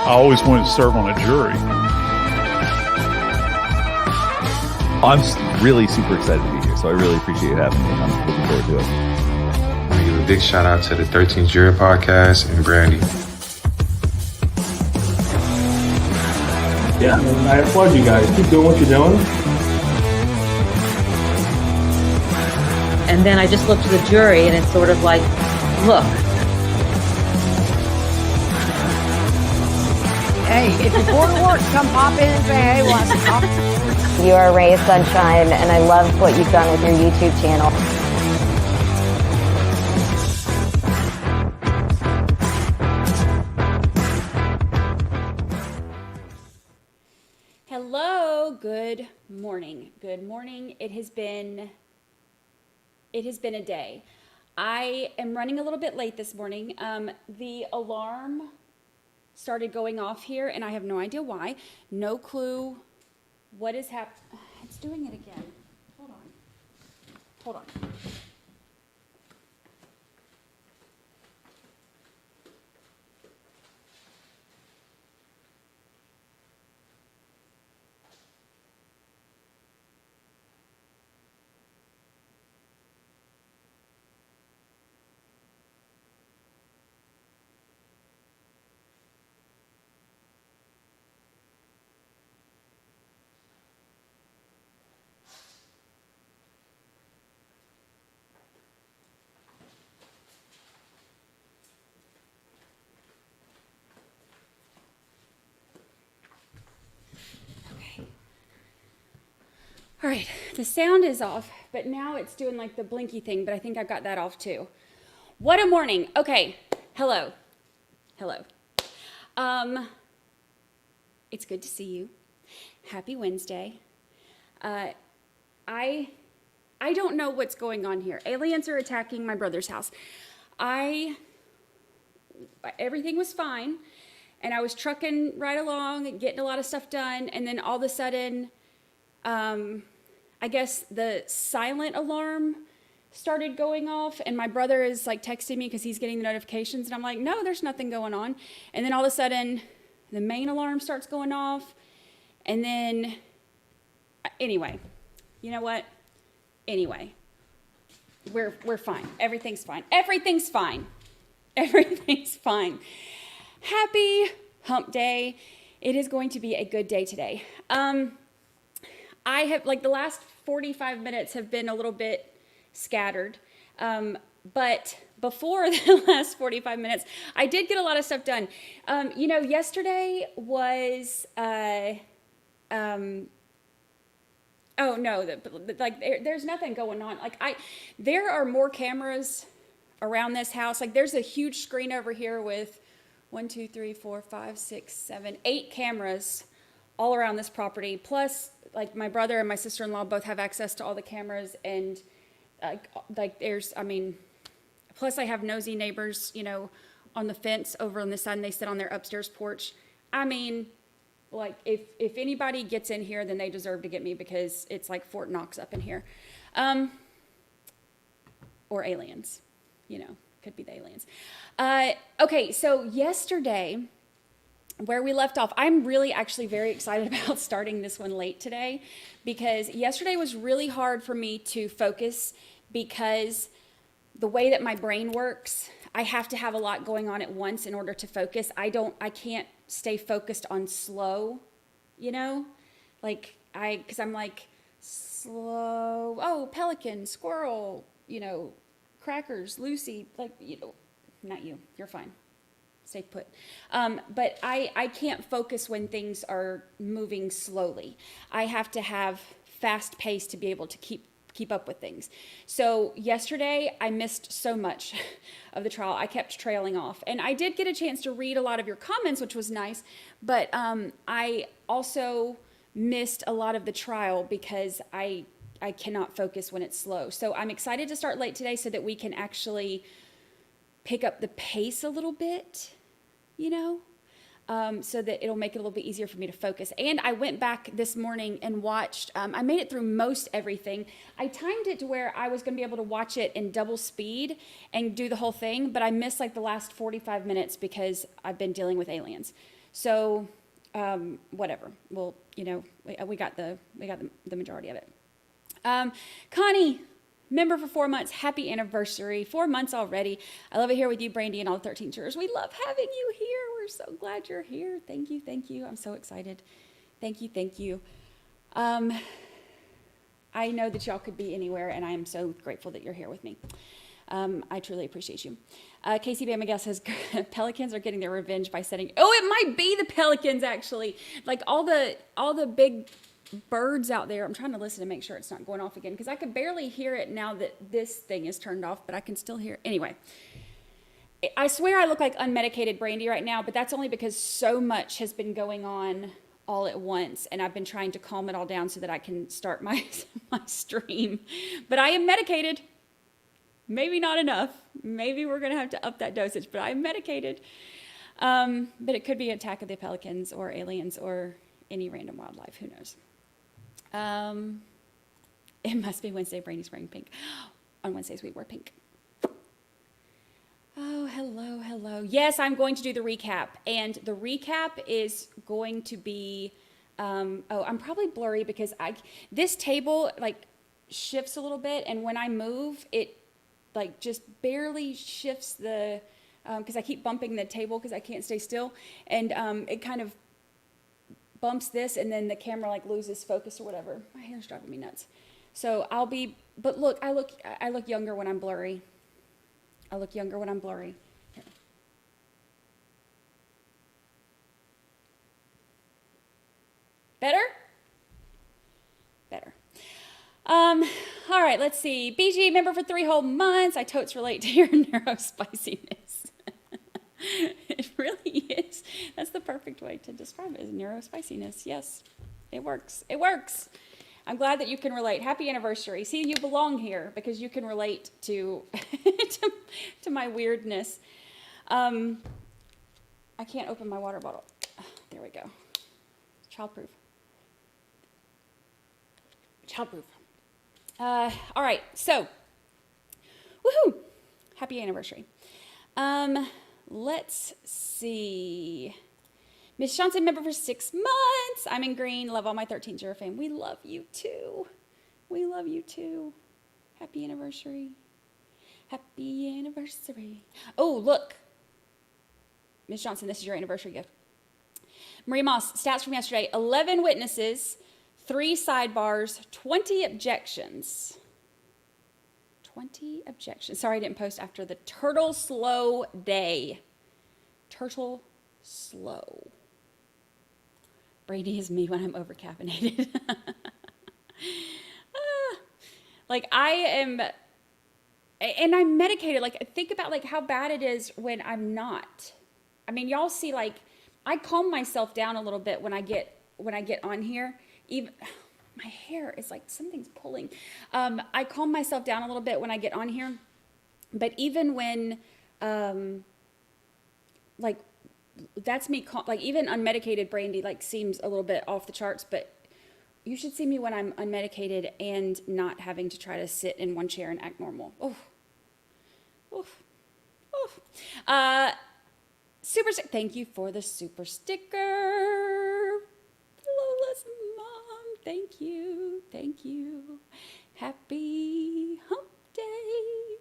I always wanted to serve on a jury. I'm really super excited to be here, so I really appreciate having me. I'm looking forward to it. I want to give a big shout out to the 13th Jury Podcast and Brandi. Yeah, I applaud you guys. Keep doing what you're doing. And then I just look to the jury, and it's sort of like, look. Hey, if you're bored of work, come pop in and say, hey, what's up? You are a ray of sunshine, and I love what you've done with your YouTube channel. Hello, good morning. Good morning. It has been a day. I am running a little bit late this morning. The alarm started going off here, and I have no idea why. No clue what is happening. It's doing it again. Hold on. All right, the sound is off, but now it's doing like the blinky thing, but I think I got that off too. What a morning. Okay, hello. It's good to see you. Happy Wednesday. I don't know what's going on here. Aliens are attacking my brother's house. Everything was fine, and I was trucking right along, getting a lot of stuff done, and then all of a sudden, I guess the silent alarm started going off, and my brother is like texting me because he's getting the notifications, and I'm like, no, there's nothing going on. And then all of a sudden, the main alarm starts going off, and then, anyway, you know what? Anyway, we're fine. Everything's fine. Everything's fine. Happy hump day. It is going to be a good day today. I have, like, the last 45 minutes have been a little bit scattered, but before the last 45 minutes, I did get a lot of stuff done. Yesterday was, there's nothing going on. There are more cameras around this house. Like, there's a huge screen over here with 1, 2, 3, 4, 5, 6, 7, 8 cameras all around this property. Plus, like, my brother and my sister-in-law both have access to all the cameras, and plus I have nosy neighbors, on the fence over on this side, and they sit on their upstairs porch. If anybody gets in here, then they deserve to get me, because it's like Fort Knox up in here. Or aliens, could be the aliens. Okay, so yesterday, where we left off, I'm really actually very excited about starting this one late today, because yesterday was really hard for me to focus, because the way that my brain works, I have to have a lot going on at once in order to focus. I can't stay focused on slow, because I'm like, slow, oh, pelican, squirrel, crackers, Lucy, not you, you're fine. Stay put. But I can't focus when things are moving slowly. I have to have fast pace to be able to keep up with things. So yesterday I missed so much of the trial. I kept trailing off. And I did get a chance to read a lot of your comments, which was nice. But I also missed a lot of the trial because I cannot focus when it's slow. So I'm excited to start late today so that we can actually pick up the pace a little bit, so that it'll make it a little bit easier for me to focus. And I went back this morning and watched, I made it through most everything. I timed it to where I was going to be able to watch it in double speed and do the whole thing, but I missed like the last 45 minutes because I've been dealing with aliens. So, whatever. Well, we got the majority of it. Connie, member for 4 months. Happy anniversary. 4 months already. I love it here with you, Brandi, and all the 13 jurors. We love having you here. We're so glad you're here. Thank you. Thank you. I'm so excited. Thank you. Thank you. I know that y'all could be anywhere, and I am so grateful that you're here with me. I truly appreciate you. Casey Bamagal says Pelicans are getting their revenge by setting. Oh, it might be the Pelicans actually. Like all the big birds out there. I'm trying to listen to make sure it's not going off again because I could barely hear it now that this thing is turned off, but I can still hear it. Anyway, I swear I look like unmedicated Brandi right now, but that's only because so much has been going on all at once, and I've been trying to calm it all down so that I can start my stream. But I am medicated. Maybe not enough. Maybe we're going to have to up that dosage, but I'm medicated. But it could be Attack of the Pelicans or aliens or any random wildlife. Who knows? It must be Wednesday. Brandy's wearing pink. On Wednesdays, we wear pink. Oh, hello, hello. Yes, I'm going to do the recap. And the recap is going to be, I'm probably blurry because this table like shifts a little bit. And when I move, it like just barely shifts the, because I keep bumping the table because I can't stay still. And it kind of bumps this and then the camera like loses focus or whatever. My hair's driving me nuts. So but look, I look younger when I'm blurry. I look younger when I'm blurry. Here. Better? Better. All right, let's see. BG, member for 3 whole months. I totes relate to your neurospiciness. It really is. That's the perfect way to describe it, is neurospiciness. Yes, it works. It works. I'm glad that you can relate. Happy anniversary. See, you belong here because you can relate to to my weirdness. I can't open my water bottle. Oh, there we go. Childproof. Childproof. All right, so, woohoo! Happy anniversary. Let's see. Miss Johnson, member for 6 months. I'm in green. Love all my 13 Juror fam. We love you too. We love you too. Happy anniversary. Happy anniversary. Oh, look. Miss Johnson, this is your anniversary gift. Marie Moss, stats from yesterday. 11 witnesses, 3 sidebars, 20 objections. 20 objections. Sorry I didn't post after the turtle slow day. Turtle slow. Brady is me when I'm over-caffeinated. Like I am, and I'm medicated. Like think about like how bad it is when I'm not. I mean, y'all see like, I calm myself down a little bit when I get on here. Even my hair is like something's pulling. I calm myself down a little bit when I get on here, but even when, like that's me. Like even unmedicated Brandi like seems a little bit off the charts, but you should see me when I'm unmedicated and not having to try to sit in one chair and act normal. Oh, oof, oof. Super sticker. Thank you for the super sticker. Lola's mom. Thank you. Thank you. Happy hump day.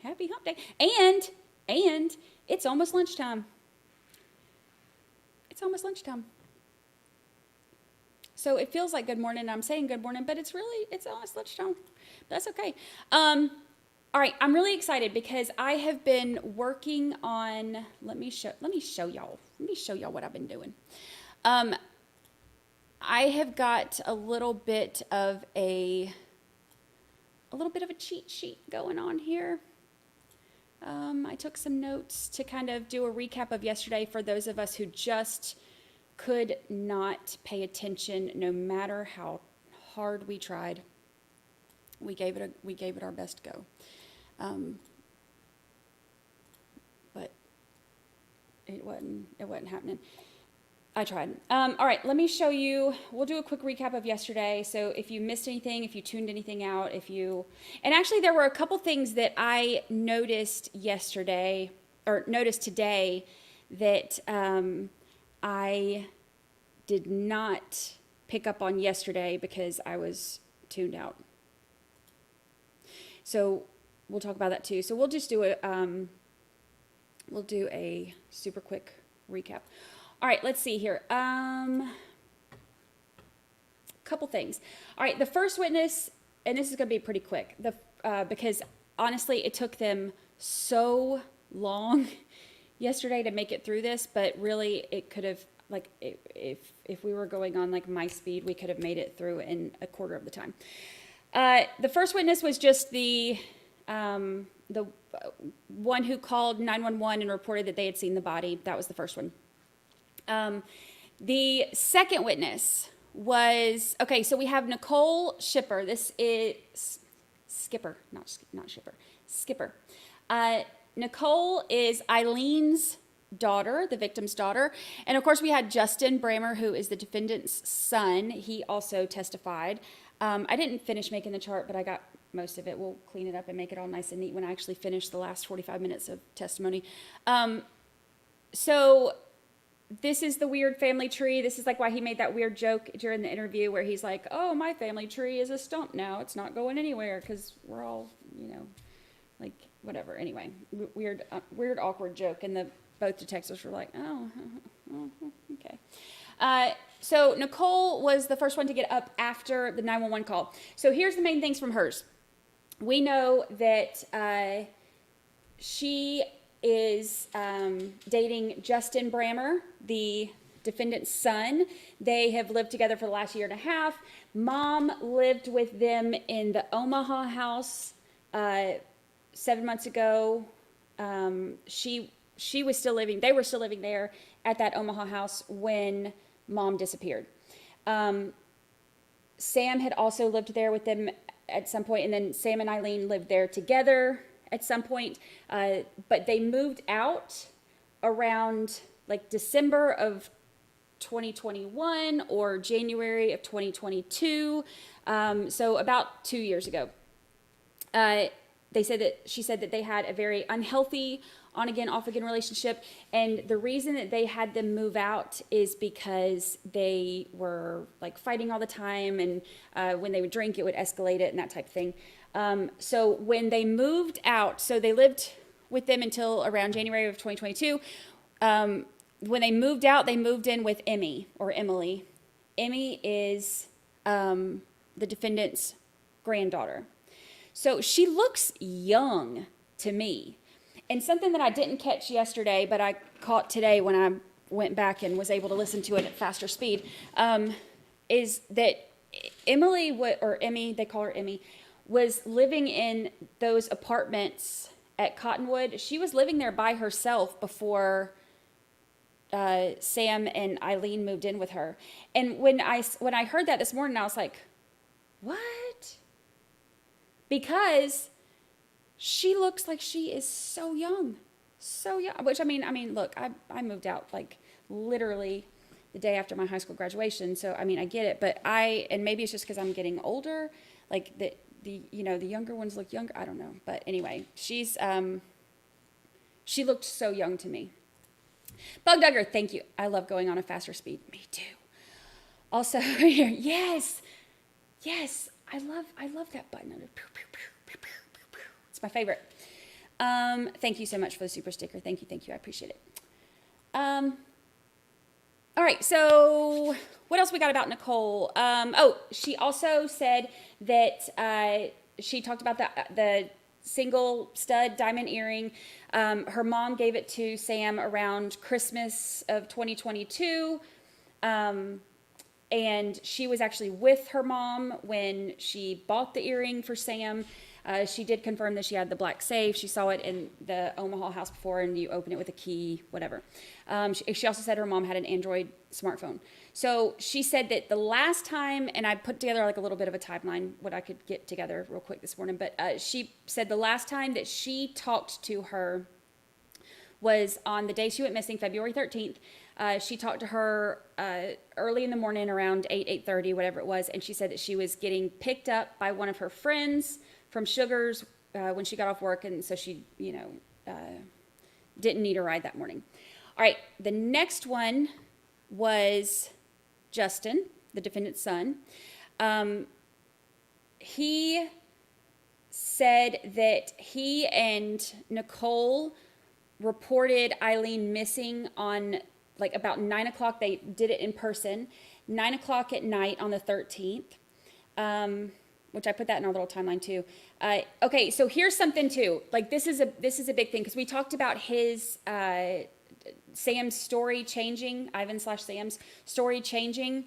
Happy hump day. And it's almost lunchtime. It's almost lunchtime. So it feels like good morning. I'm saying good morning, but it's almost lunchtime. That's okay. All right, I'm really excited because I have been working on, let me show y'all what I've been doing. I have got a little bit of a cheat sheet going on here. I took some notes to kind of do a recap of yesterday for those of us who just could not pay attention no matter how hard we tried. We gave it our best go. But it wasn't happening. I tried. All right, let me show you. We'll do a quick recap of yesterday. So if you missed anything, if you tuned anything out, and actually there were a couple things that I noticed today that I did not pick up on yesterday because I was tuned out. So we'll talk about that too. So we'll just do a super quick recap. All right, let's see here. Couple things. All right, the first witness, and this is going to be pretty quick, because honestly, it took them so long yesterday to make it through this, but really, it could have, like, if we were going on like my speed, we could have made it through in a quarter of the time. The first witness was just the one who called 911 and reported that they had seen the body. That was the first one. The second witness was, okay, so we have Nicole Shipper. This is Skipper, not Shipper, Skipper. Nicole is Eileen's daughter, the victim's daughter. And of course we had Justin Brammer, who is the defendant's son. He also testified. I didn't finish making the chart, but I got most of it. We'll clean it up and make it all nice and neat when I actually finish the last 45 minutes of testimony. So this is the weird family tree. This is like why he made that weird joke during the interview where he's like, oh, my family tree is a stump now. It's not going anywhere because we're all, like whatever. Anyway, weird, awkward joke. And both detectives were like, oh, okay. So Nicole was the first one to get up after the 911 call. So here's the main things from hers. We know that she is dating Justin Brammer, the defendant's son. They have lived together for the last year and a half. Mom lived with them in the Omaha house 7 months ago. They were still living there at that Omaha house when Mom disappeared. Sam had also lived there with them at some point, and then Sam and Eileen lived there together at some point, but they moved out around like December of 2021 or January of 2022, so about 2 years ago. She said that they had a very unhealthy on-again, off-again relationship, and the reason that they had them move out is because they were like fighting all the time, and when they would drink, it would escalate it and that type of thing. So when they moved out, so they lived with them until around January of 2022. When they moved out, they moved in with Emmy, or Emily. Emmy is the defendant's granddaughter. So she looks young to me. And something that I didn't catch yesterday, but I caught today when I went back and was able to listen to it at faster speed, is that Emily, or Emmy, they call her Emmy, was living in those apartments at Cottonwood. She was living there by herself before Sam and Eileen moved in with her. And when I heard that this morning, I was like, what? Because she looks like she is so young, which I mean, look, I moved out like literally the day after my high school graduation. So, I mean, I get it, but and maybe it's just because I'm getting older, like the younger ones look younger. I don't know. But anyway, she looked so young to me. Bug Dugger, thank you. I love going on a faster speed. Me too. Also here, yes. I love that button. It's my favorite. Thank you so much for the super sticker. Thank you. I appreciate it. All right, so what else we got about Nicole? She also said that she talked about the single stud diamond earring. Her mom gave it to Sam around Christmas of 2022. And she was actually with her mom when she bought the earring for Sam. She did confirm that she had the black safe. She saw it in the Omaha house before, and you open it with a key, whatever. She also said her mom had an Android smartphone. So she said that the last time, and I put together like a little bit of a timeline, what I could get together real quick this morning, but she said the last time that she talked to her was on the day she went missing, February 13th. She talked to her early in the morning around 8:30, whatever it was, and she said that she was getting picked up by one of her friends from Sugar's when she got off work, and so she, didn't need a ride that morning. All right, the next one was Justin, the defendant's son. He said that he and Nicole reported Ilene missing on like about 9 o'clock. They did it in person, 9 o'clock at night on the 13th, which I put that in our little timeline too. Okay, so here's something too. Like this is a big thing because we talked about his Sam's story changing, Ivan/Sam's story changing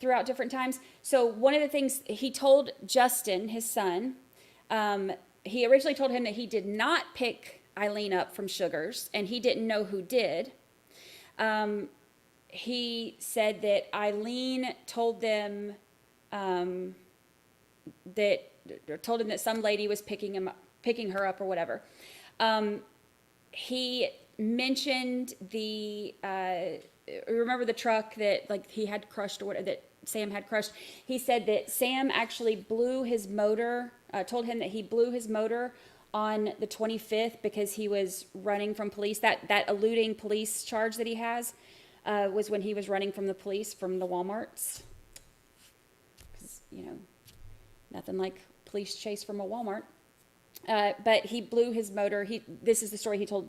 throughout different times. So one of the things he told Justin, his son, he originally told him that he did not pick Ilene up from Sugar's and he didn't know who did. He said that Ilene told them that some lady was picking her up or whatever. He mentioned remember the truck that like he had crushed or whatever, that Sam had crushed. He said that Sam actually blew his motor, told him that he blew his motor on the 25th because he was running from police. That eluding police charge that he has was when he was running from the police from the Walmarts. Because, nothing like police chase from a Walmart. But he blew his motor. This is the story he told,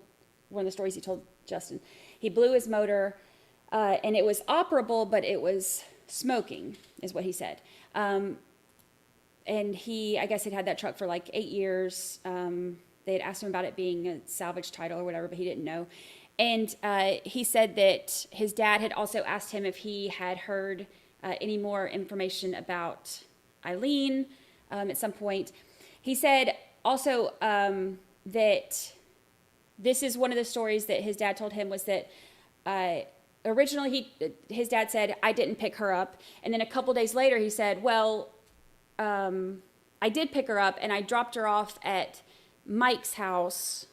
one of the stories he told Justin. He blew his motor, and it was operable, but it was smoking, is what he said. And I guess he'd had that truck for like 8 years. They had asked him about it being a salvage title or whatever, but he didn't know. And he said that his dad had also asked him if he had heard any more information about Ilene at some point. He said also that this is one of the stories that his dad told him was that originally his dad said, I didn't pick her up. And then a couple days later he said, well, I did pick her up and I dropped her off at Mike's house,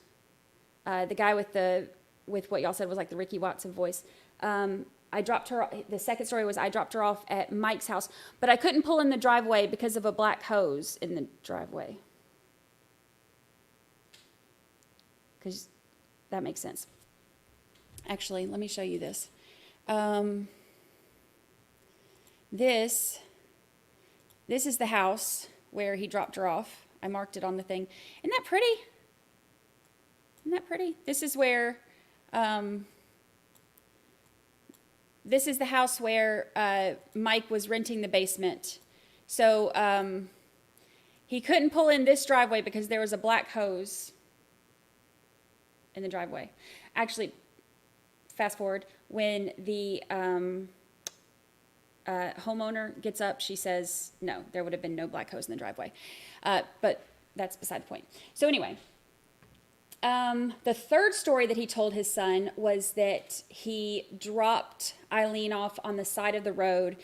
the guy with what y'all said was like the Ricky Watson voice. The second story was I dropped her off at Mike's house, but I couldn't pull in the driveway because of a black hose in the driveway. Because that makes sense. Actually, let me show you this. This is the house where he dropped her off. I marked it on the thing. Isn't that pretty? Isn't that pretty? This is where, this is the house where Mike was renting the basement. So he couldn't pull in this driveway because there was a black hose in the driveway. Actually, fast forward, when the homeowner gets up, she says, no, there would have been no black hose in the driveway. But that's beside the point. So anyway, the third story that he told his son was that he dropped Ilene off on the side of the road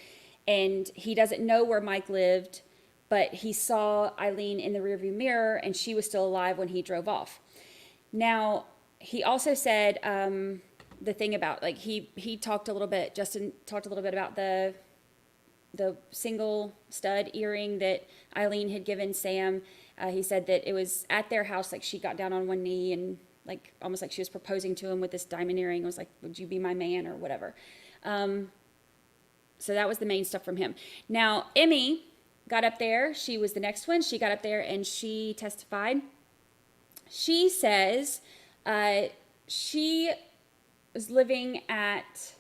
and he doesn't know where Mike lived, but he saw Ilene in the rearview mirror and she was still alive when he drove off. Now, he also said the thing about, like, he talked a little bit, Justin talked a little bit about the single stud earring that Ilene had given Sam. He said that it was at their house, like she got down on one knee and like almost like she was proposing to him with this diamond earring. It was like, would you be my man or whatever? So that was the main stuff from him. Now, Emmy got up there. She was the next one. She got up there and she testified. She says she was living at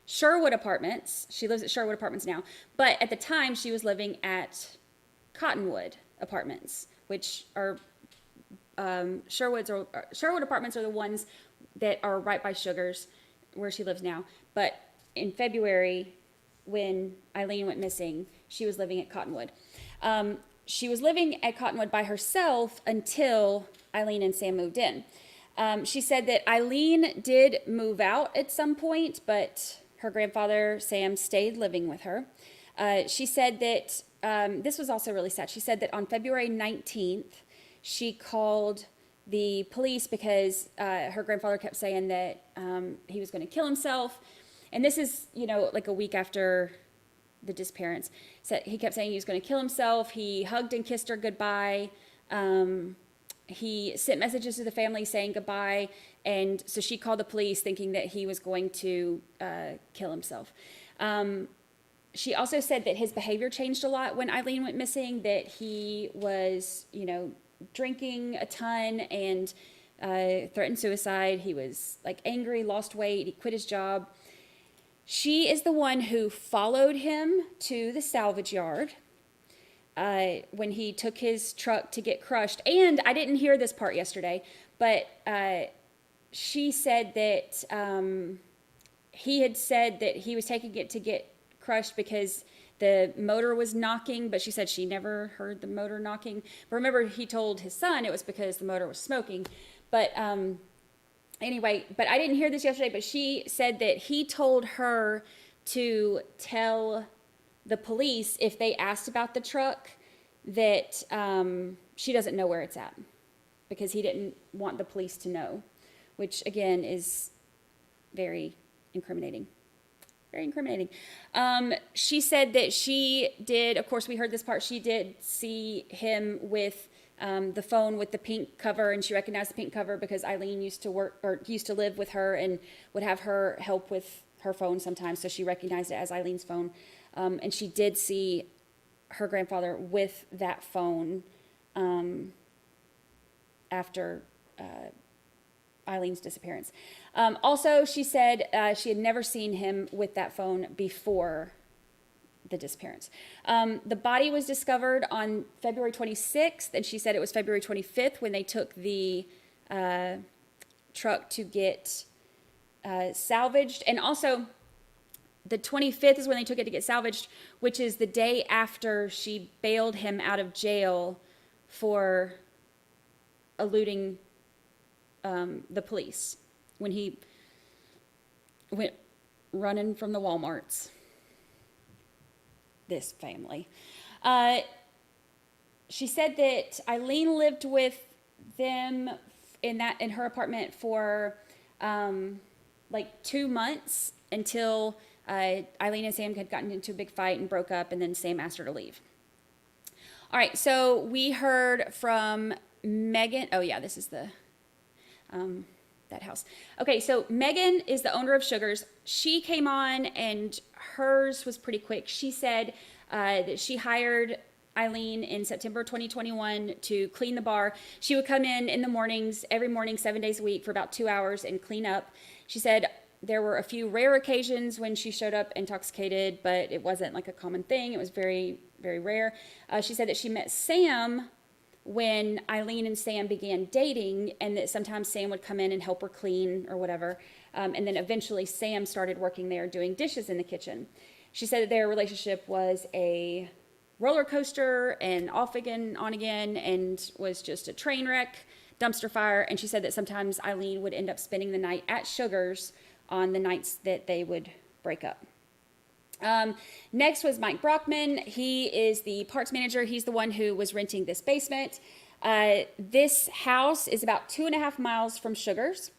Sherwood Apartments. She lives at Sherwood Apartments now. But at the time, she was living at Cottonwood Apartments, which are Sherwood Apartments are the ones that are right by Sugar's, where she lives now. But in February, when Ilene went missing, she was living at Cottonwood. She was living at Cottonwood by herself until Ilene and Sam moved in. She said that Ilene did move out at some point, but her grandfather, Sam, stayed living with her. She said that, this was also really sad. She said that on February 19th, she called the police because her grandfather kept saying that he was going to kill himself. And this is, like a week after the disappearance. So he kept saying he was going to kill himself. He hugged and kissed her goodbye. He sent messages to the family saying goodbye, And so she called the police thinking that he was going to kill himself. She also said that his behavior changed a lot when Ilene went missing, that he was, drinking a ton and threatened suicide. He was like angry, lost weight, he quit his job. She is the one who followed him to the salvage yard when he took his truck to get crushed. And I didn't hear this part yesterday, but she said that he had said that he was taking it to get crushed because the motor was knocking, but she said she never heard the motor knocking. But remember, he told his son it was because the motor was smoking. But anyway, but I didn't hear this yesterday, but she said that he told her to tell the police if they asked about the truck that she doesn't know where it's at, because he didn't want the police to know, which again is very incriminating. Very incriminating. She said that she did, of course we heard this part, she did see him with the phone with the pink cover, and she recognized the pink cover because Ilene used to live with her and would have her help with her phone sometimes, so she recognized it as Ilene's phone. And she did see her grandfather with that phone after Ilene's disappearance. Also, she said she had never seen him with that phone before the disappearance. The body was discovered on February 26th, and she said it was February 25th when they took the truck to get salvaged. And also, the 25th is when they took it to get salvaged, which is the day after she bailed him out of jail for eluding the police, when he went running from the Walmarts. This family. She said that Ilene lived with them in her apartment for like 2 months until Ilene and Sam had gotten into a big fight and broke up, and then Sam asked her to leave. All right, so we heard from Megan. Oh yeah, this is the that house. Okay, so Megan is the owner of Sugars. She came on and hers was pretty quick. She said that she hired Ilene in September 2021 to clean the bar. She would come in the mornings, every morning, 7 days a week for about 2 hours and clean up. She said there were a few rare occasions when she showed up intoxicated, but it wasn't like a common thing. It was very, very rare. She said that she met Sam when Ilene and Sam began dating, and that sometimes Sam would come in and help her clean or whatever. And then eventually Sam started working there doing dishes in the kitchen. She said that their relationship was a roller coaster and off again, on again, and was just a train wreck, dumpster fire. And she said that sometimes Ilene would end up spending the night at Sugars on the nights that they would break up. Next was Mike Brockman. He is the parts manager. He's the one who was renting this basement. This house is about 2.5 miles from Sugars,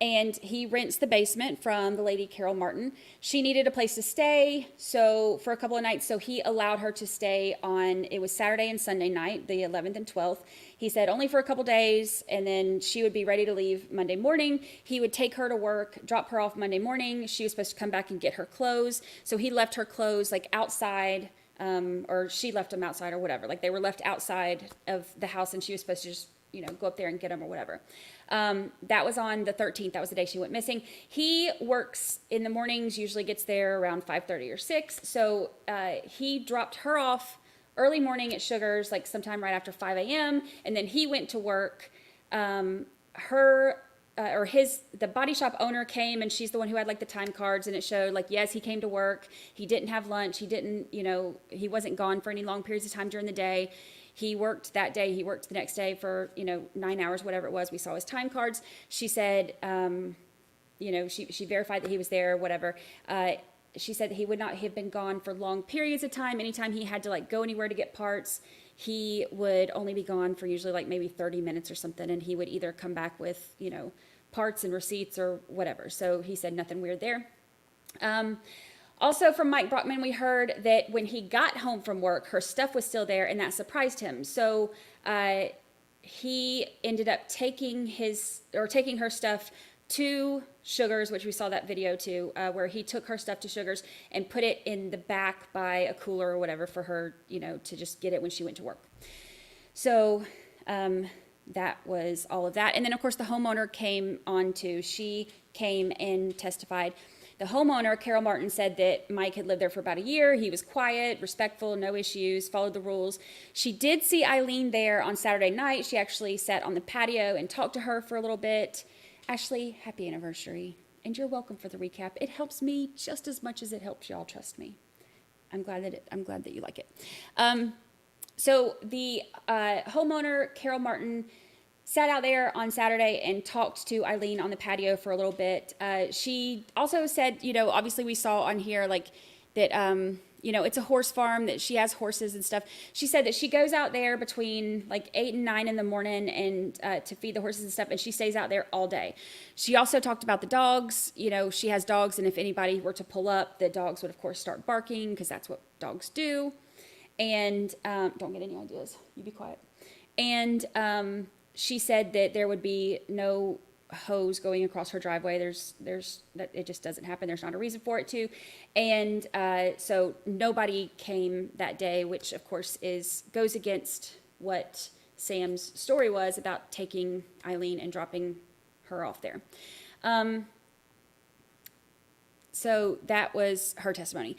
and he rents the basement from the lady Carol Martin. She needed a place to stay, so for a couple of nights, so he allowed her to stay on, it was Saturday and Sunday night, the 11th and 12th. He said only for a couple days, and then she would be ready to leave Monday morning. He would take her to work, drop her off Monday morning. She was supposed to come back and get her clothes, so he left her clothes like outside, or she left them outside or whatever. Like they were left outside of the house, and she was supposed to just, go up there and get them or whatever. That was on the 13th. That was the day she went missing. He works in the mornings, usually gets there around 5:30 or 6. So he dropped her off early morning at Sugars, like sometime right after 5 a.m. And then he went to work. The body shop owner came, and she's the one who had like the time cards, and it showed like, yes, he came to work. He didn't have lunch. He didn't, he wasn't gone for any long periods of time during the day. He worked that day. He worked the next day for, 9 hours, whatever it was. We saw his time cards. She said, she verified that he was there, whatever. She said that he would not have been gone for long periods of time. Anytime he had to like go anywhere to get parts, he would only be gone for usually like maybe 30 minutes or something. And he would either come back with, parts and receipts or whatever. So he said nothing weird there. Also from Mike Brockman, we heard that when he got home from work, her stuff was still there, and that surprised him. So he ended up taking her stuff to Sugars, which we saw that video too, where he took her stuff to Sugars and put it in the back by a cooler or whatever for her, to just get it when she went to work. So that was all of that. And then, of course, the homeowner came on too. She came and testified. The homeowner, Carol Martin, said that Mike had lived there for about a year. He was quiet, respectful, no issues, followed the rules. She did see Ilene there on Saturday night. She actually sat on the patio and talked to her for a little bit. Ashley, happy anniversary. And you're welcome for the recap. It helps me just as much as it helps y'all, trust me. I'm glad that you like it. So the homeowner, Carol Martin, sat out there on Saturday and talked to Ilene on the patio for a little bit. She also said, obviously we saw on here that, it's a horse farm, that she has horses and stuff. She said that she goes out there between 8 and 9 in the morning and to feed the horses and stuff, and she stays out there all day. She also talked about the dogs. She has dogs, and if anybody were to pull up, the dogs would, of course, start barking because that's what dogs do. And don't get any ideas. You be quiet. And she said that there would be no hose going across her driveway. There's that it just doesn't happen. There's not a reason for it to. And so nobody came that day, which of course goes against what Sam's story was about taking Ilene and dropping her off there. So that was her testimony.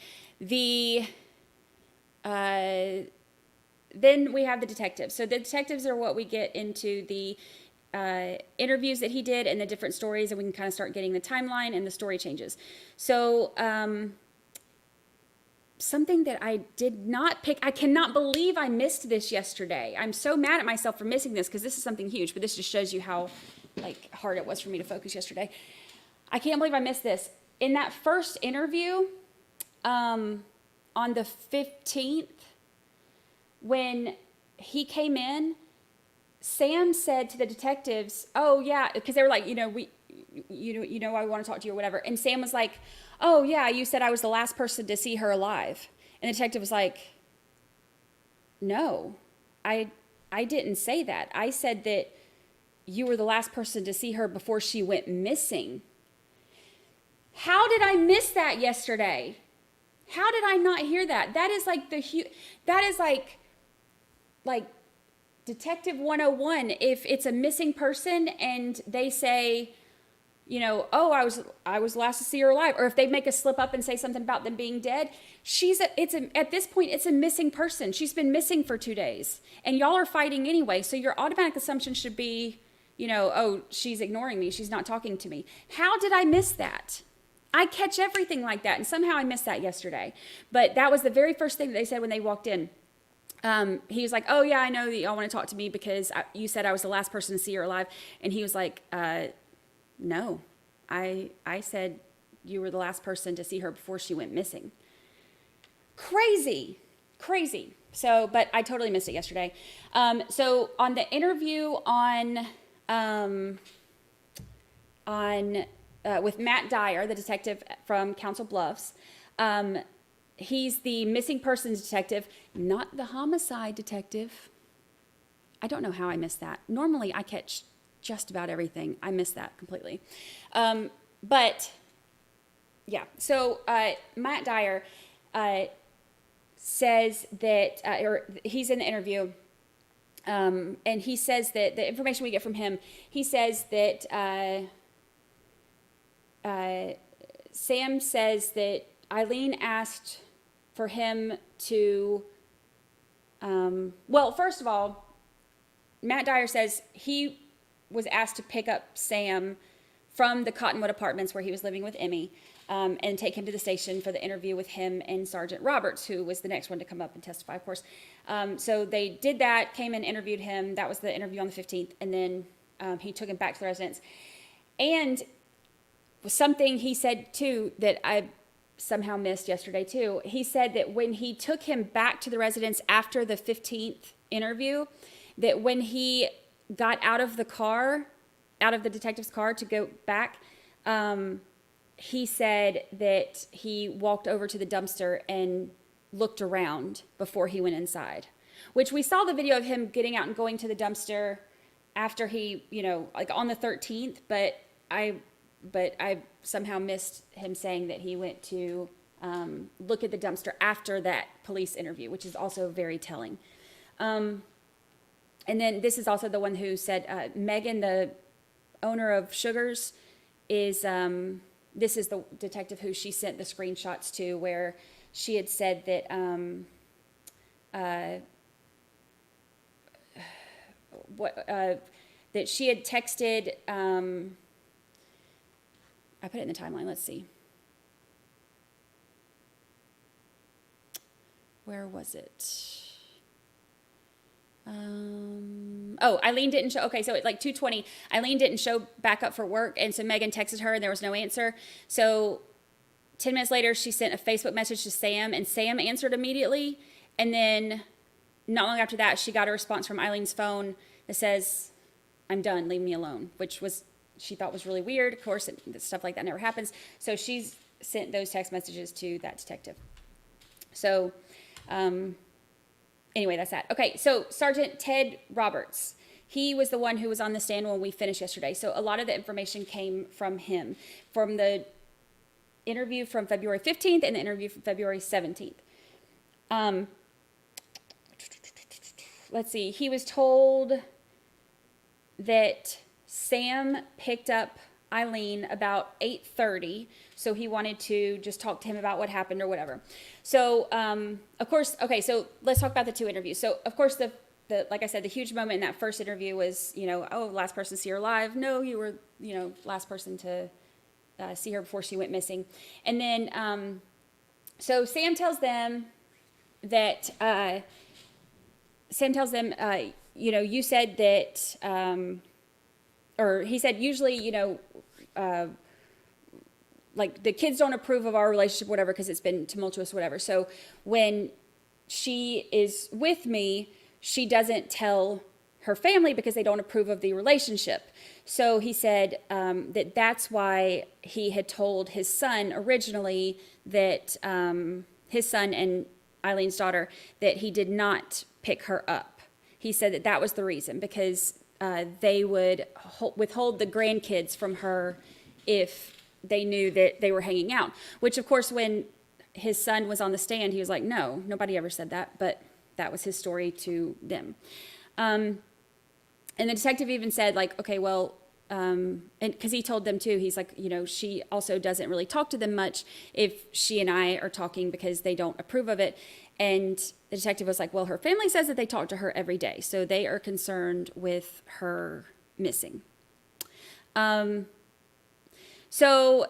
Then we have the detectives. So the detectives are what we get into the interviews that he did and the different stories, and we can kind of start getting the timeline and the story changes. So something that I did not pick, I cannot believe I missed this yesterday. I'm so mad at myself for missing this because this is something huge, but this just shows you how hard it was for me to focus yesterday. I can't believe I missed this. In that first interview, on the 15th, when he came in, Sam said to the detectives, "Oh yeah," because they were like, I want to talk to you or whatever. And Sam was like, "Oh yeah, you said I was the last person to see her alive." And the detective was like, "No, I didn't say that. I said that you were the last person to see her before she went missing." How did I miss that yesterday? How did I not hear that? That is like Detective 101. If it's a missing person and they say, "Oh, I was last to see her alive," or if they make a slip up and say something about them being dead, at this point it's a missing person. She's been missing for 2 days, and y'all are fighting anyway. So your automatic assumption should be, "Oh, she's ignoring me. She's not talking to me." How did I miss that? I catch everything like that, and somehow I missed that yesterday. But that was the very first thing that they said when they walked in. He was like, "Oh yeah, I know that y'all want to talk to me because you said I was the last person to see her alive." And he was like, "No, I said you were the last person to see her before she went missing." Crazy. So, but I totally missed it yesterday. So on the interview with Matt Dyer, the detective from Council Bluffs, he's the missing persons detective, not the homicide detective. I don't know how I missed that. Normally I catch just about everything. I missed that completely. But yeah, so Matt Dyer says that, or he's in the interview, and he says that the information we get from him, he says that Sam says that Ilene asked for him to, first of all, Matt Dyer says he was asked to pick up Sam from the Cottonwood Apartments where he was living with Emmy, and take him to the station for the interview with him and Sergeant Roberts, who was the next one to come up and testify, of course. So they did that, came and interviewed him. That was the interview on the 15th, and then he took him back to the residence. And something he said, too, that I somehow missed yesterday, too. He said that when he took him back to the residence after the 15th interview, that when he got out of the car, out of the detective's car to go back, he said that he walked over to the dumpster and looked around before he went inside, which we saw the video of him getting out and going to the dumpster after he, on the 13th, but but I somehow missed him saying that he went to look at the dumpster after that police interview, which is also very telling. And then this is also the one who said, Megan, the owner of Sugars, is, this is the detective who she sent the screenshots to, where she had said that, that she had texted, I put it in the timeline, let's see. Where was it? Ilene didn't show. Okay, so at like 2:20, Ilene didn't show back up for work, and so Megan texted her, and there was no answer. So 10 minutes later, she sent a Facebook message to Sam, and Sam answered immediately. And then not long after that, she got a response from Eileen's phone that says, "I'm done, leave me alone," which was, she thought was really weird. Of course, stuff like that never happens. So she's sent those text messages to that detective. So anyway, that's that. Okay, so Sergeant Ted Roberts, he was the one who was on the stand when we finished yesterday. So a lot of the information came from him, from the interview from February 15th and the interview from February 17th. Let's see, he was told that Sam picked up Ilene about 8:30, so he wanted to just talk to him about what happened or whatever. So, of course, okay, so let's talk about the two interviews. So, of course, the like I said, the huge moment in that first interview was, oh, last person to see her alive. No, you were, last person to see her before she went missing. And then, so Sam tells them that, you said that, or he said, usually, like the kids don't approve of our relationship, whatever, because it's been tumultuous, whatever. So when she is with me, she doesn't tell her family because they don't approve of the relationship. So he said that's why he had told his son originally that his son and Eileen's daughter, that he did not pick her up. He said that was the reason, because they would withhold the grandkids from her if they knew that they were hanging out. Which, of course, when his son was on the stand, he was like, no, nobody ever said that. But that was his story to them. And the detective even said, like, okay, well, and because he told them too, he's like, she also doesn't really talk to them much if she and I are talking, because they don't approve of it. And the detective was like, well, her family says that they talk to her every day, so they are concerned with her missing. So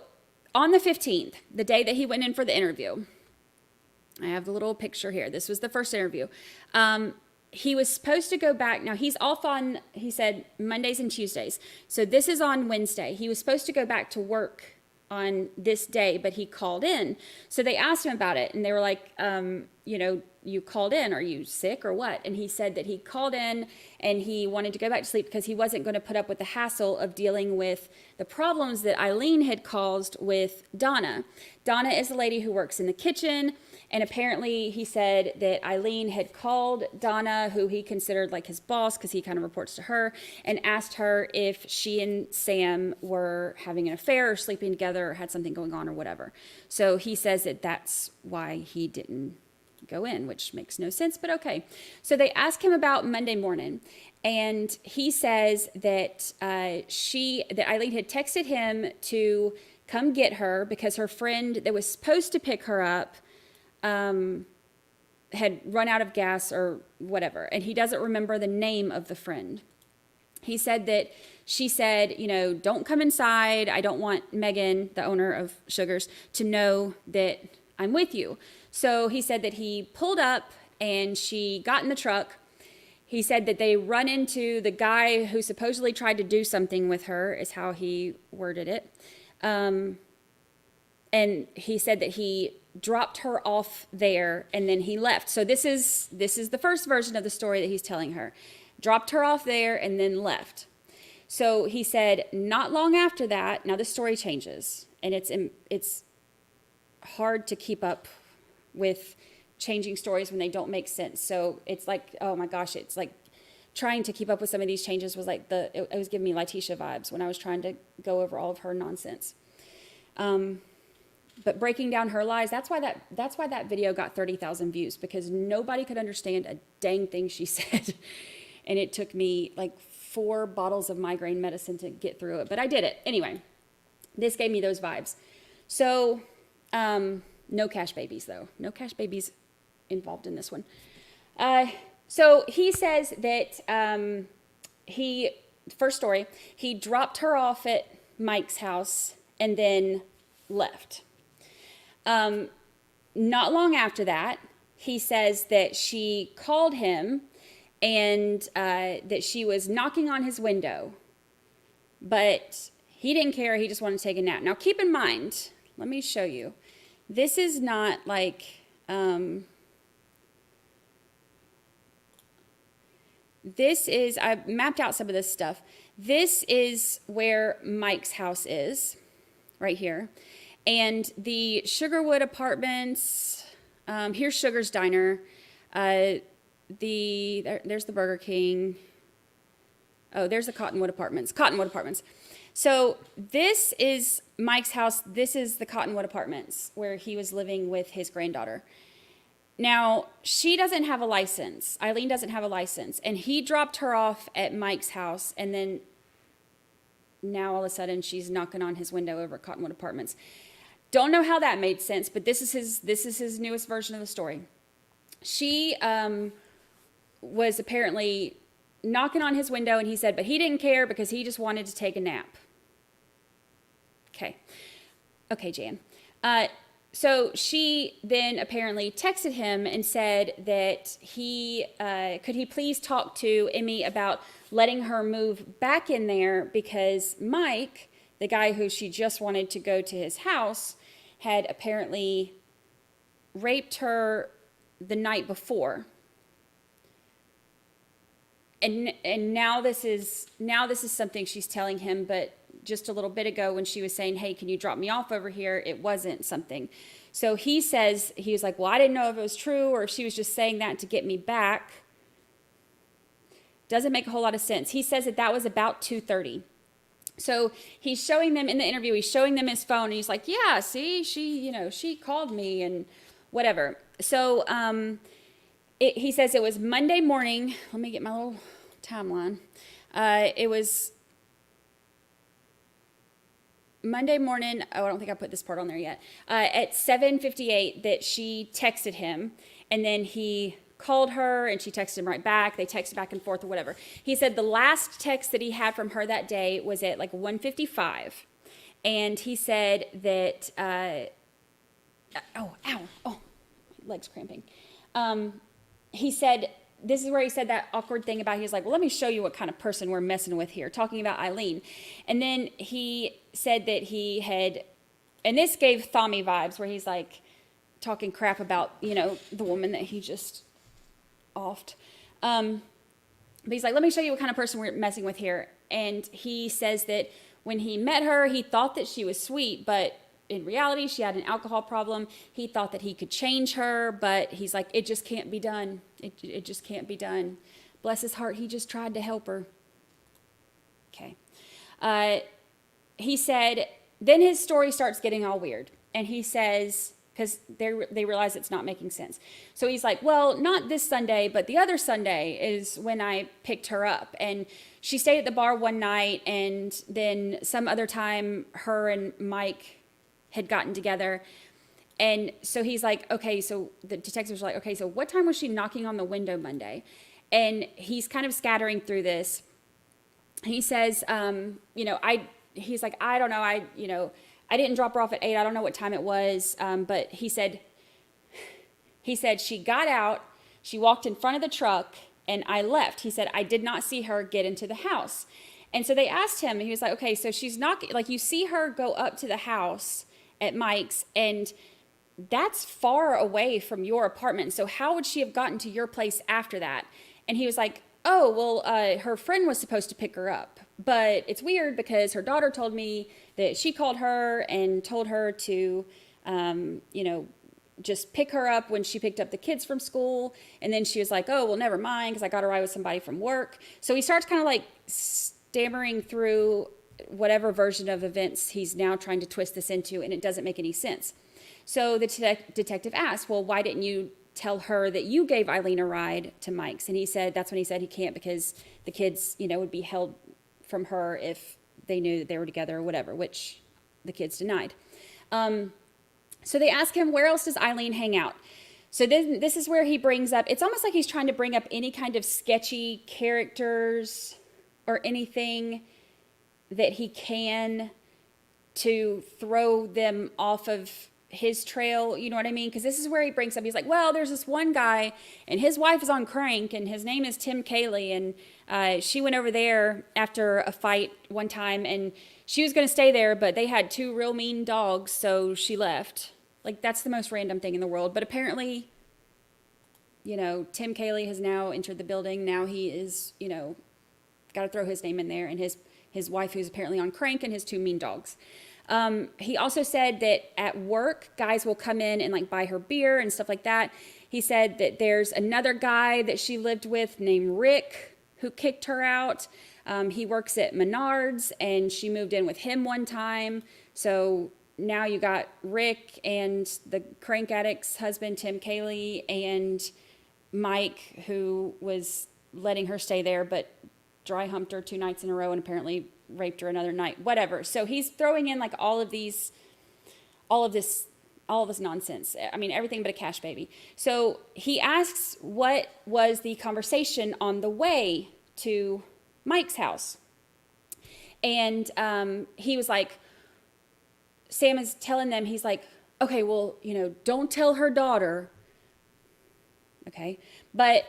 on the 15th, the day that he went in for the interview, I have the little picture here. This was the first interview. He was supposed to go back. Now, he's off on, he said, Mondays and Tuesdays. So this is on Wednesday. He was supposed to go back to work on this day, but he called in. So they asked him about it, and they were like, you called in. Are you sick or what? And he said that he called in and he wanted to go back to sleep because he wasn't going to put up with the hassle of dealing with the problems that Ilene had caused with Donna. Donna is the lady who works in the kitchen. And apparently he said that Ilene had called Donna, who he considered like his boss, because he kind of reports to her, and asked her if she and Sam were having an affair or sleeping together or had something going on or whatever. So he says that that's why he didn't go in, which makes no sense, but okay. So they ask him about Monday morning, and he says that that Ilene had texted him to come get her because her friend that was supposed to pick her up had run out of gas or whatever, and he doesn't remember the name of the friend. He said that she said, don't come inside. I don't want Megan, the owner of Sugars, to know that I'm with you. So he said that he pulled up and she got in the truck. He said that they run into the guy who supposedly tried to do something with her, is how he worded it. And he said that he dropped her off there and then he left. So this is the first version of the story that he's telling her. Dropped her off there and then left. So he said not long after that, now the story changes, and it's hard to keep up with changing stories when they don't make sense. So it's like, oh my gosh, it's like trying to keep up with some of these changes was like it was giving me Letitia vibes when I was trying to go over all of her nonsense. But breaking down her lies, that's why that video got 30,000 views, because nobody could understand a dang thing she said. And it took me like 4 bottles of migraine medicine to get through it, but I did it. Anyway, this gave me those vibes. So, no cash babies though. No cash babies involved in this one. So he says that first story, he dropped her off at Mike's house and then left. Not long after that, he says that she called him and that she was knocking on his window, but he didn't care. He just wanted to take a nap. Now, keep in mind, let me show you. This is not like, I mapped out some of this stuff. This is where Mike's house is, right here. And the Sugarwood Apartments, here's Sugar's Diner. There's the Burger King. Oh, there's the Cottonwood Apartments. So this is Mike's house. This is the Cottonwood Apartments where he was living with his granddaughter. Now, she doesn't have a license. Ilene doesn't have a license. And he dropped her off at Mike's house. And then now all of a sudden she's knocking on his window over at Cottonwood Apartments. Don't know how that made sense, but this is his newest version of the story. She was apparently knocking on his window, and he said, but he didn't care because he just wanted to take a nap. Okay, Jan. So she then apparently texted him and said that could he please talk to Emmy about letting her move back in there, because Mike, the guy who she just wanted to go to his house, had apparently raped her the night before. And now this is something she's telling him, but just a little bit ago when she was saying, hey, can you drop me off over here? It wasn't something. So he was like, well, I didn't know if it was true or if she was just saying that to get me back. Doesn't make a whole lot of sense. He says that was about 2:30. So he's showing them in the interview, he's showing them his phone, and he's like, yeah, see, she called me and whatever. So he says it was Monday morning. Let me get my little timeline. It was Monday morning. Oh, I don't think I put this part on there yet. At 7:58 that she texted him, and then he called her and she texted him right back. They texted back and forth or whatever. He said the last text that he had from her that day was at like 1:55. And he said that, my leg's cramping. He said, this is where he said that awkward thing about, he was like, well, let me show you what kind of person we're messing with here, talking about Ilene. And then he said that he had, and this gave Thami vibes, where he's like talking crap about, the woman that he just offed. But he's like, let me show you what kind of person we're messing with here. And he says that when he met her, he thought that she was sweet, but in reality, she had an alcohol problem. He thought that he could change her, but he's like, it just can't be done. It just can't be done. Bless his heart, he just tried to help her. Okay. He said, then his story starts getting all weird. And he says, because they realize it's not making sense. So he's like, well, not this Sunday, but the other Sunday is when I picked her up. And she stayed at the bar one night, and then some other time her and Mike had gotten together. And so he's like, okay, so the detectives are like, okay, so what time was she knocking on the window Monday? And he's kind of scattering through this. He says, he's like, I don't know, I didn't drop her off at 8. I don't know what time it was. But he said she got out, she walked in front of the truck, and I left. He said, I did not see her get into the house. And so they asked him, and he was like, okay, so she's knocking, like you see her go up to the house at Mike's, and that's far away from your apartment. So how would she have gotten to your place after that? And he was like, oh, well, her friend was supposed to pick her up. But it's weird because her daughter told me that she called her and told her to, just pick her up when she picked up the kids from school. And then she was like, oh, well, never mind, because I got a ride with somebody from work. So he starts kind of like stammering through whatever version of events he's now trying to twist this into, and it doesn't make any sense. So the detective asked, well, why didn't you tell her that you gave Ilene a ride to Mike's? And he said, that's when he said he can't, because the kids, would be held from her if they knew that they were together or whatever, which the kids denied. So they ask him, where else does Ilene hang out? So then this is where he brings up, it's almost like he's trying to bring up any kind of sketchy characters or anything that he can to throw them off of his trail, you know what I mean? Because this is where he brings up, he's like, well, there's this one guy and his wife is on crank and his name is Tim Cayley, and she went over there after a fight one time and she was going to stay there, but they had 2 real mean dogs, so she left. Like, that's the most random thing in the world. But apparently, Tim Cayley has now entered the building. Now he is, got to throw his name in there, and his wife, who's apparently on crank, and his 2 mean dogs. He also said that at work, guys will come in and like buy her beer and stuff like that. He said that there's another guy that she lived with named Rick who kicked her out. He works at Menards and she moved in with him one time. So now you got Rick and the crank addict's husband, Tim Cayley, and Mike, who was letting her stay there, but dry humped her 2 nights in a row and apparently raped her another night, whatever. So he's throwing in like all of this nonsense. I mean, everything but a cash baby. So he asks what was the conversation on the way to Mike's house. And he was like, Sam is telling them, he's like, okay, well, don't tell her daughter. Okay. But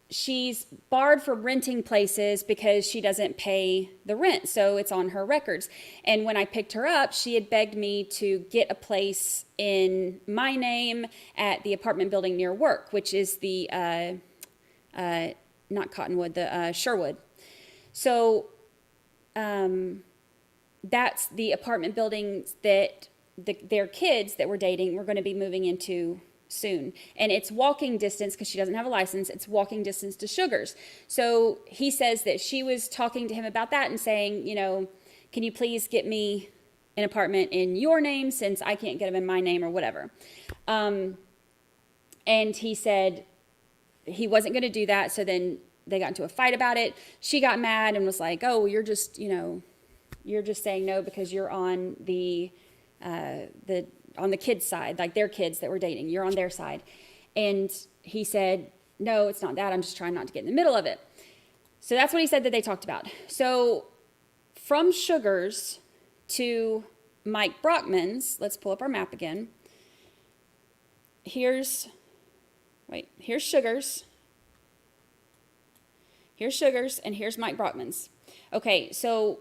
she's barred from renting places because she doesn't pay the rent. So it's on her records. And when I picked her up, she had begged me to get a place in my name at the apartment building near work, which is the, not Cottonwood, the Sherwood. So that's the apartment buildings that their kids that were dating were going to be moving into soon. And it's walking distance, because she doesn't have a license, it's walking distance to Sugar's. So he says that she was talking to him about that and saying, can you please get me an apartment in your name since I can't get them in my name or whatever. And he said he wasn't going to do that. So then they got into a fight about it. She got mad and was like, oh, you're just saying no because you're on the kids' side, like their kids that were dating. You're on their side. And he said, no, it's not that. I'm just trying not to get in the middle of it. So that's what he said that they talked about. So from Sugar's to Mike Brockman's, let's pull up our map again. Here's Sugar's. Here's Sugar's, and here's Mike Brockman's. Okay, so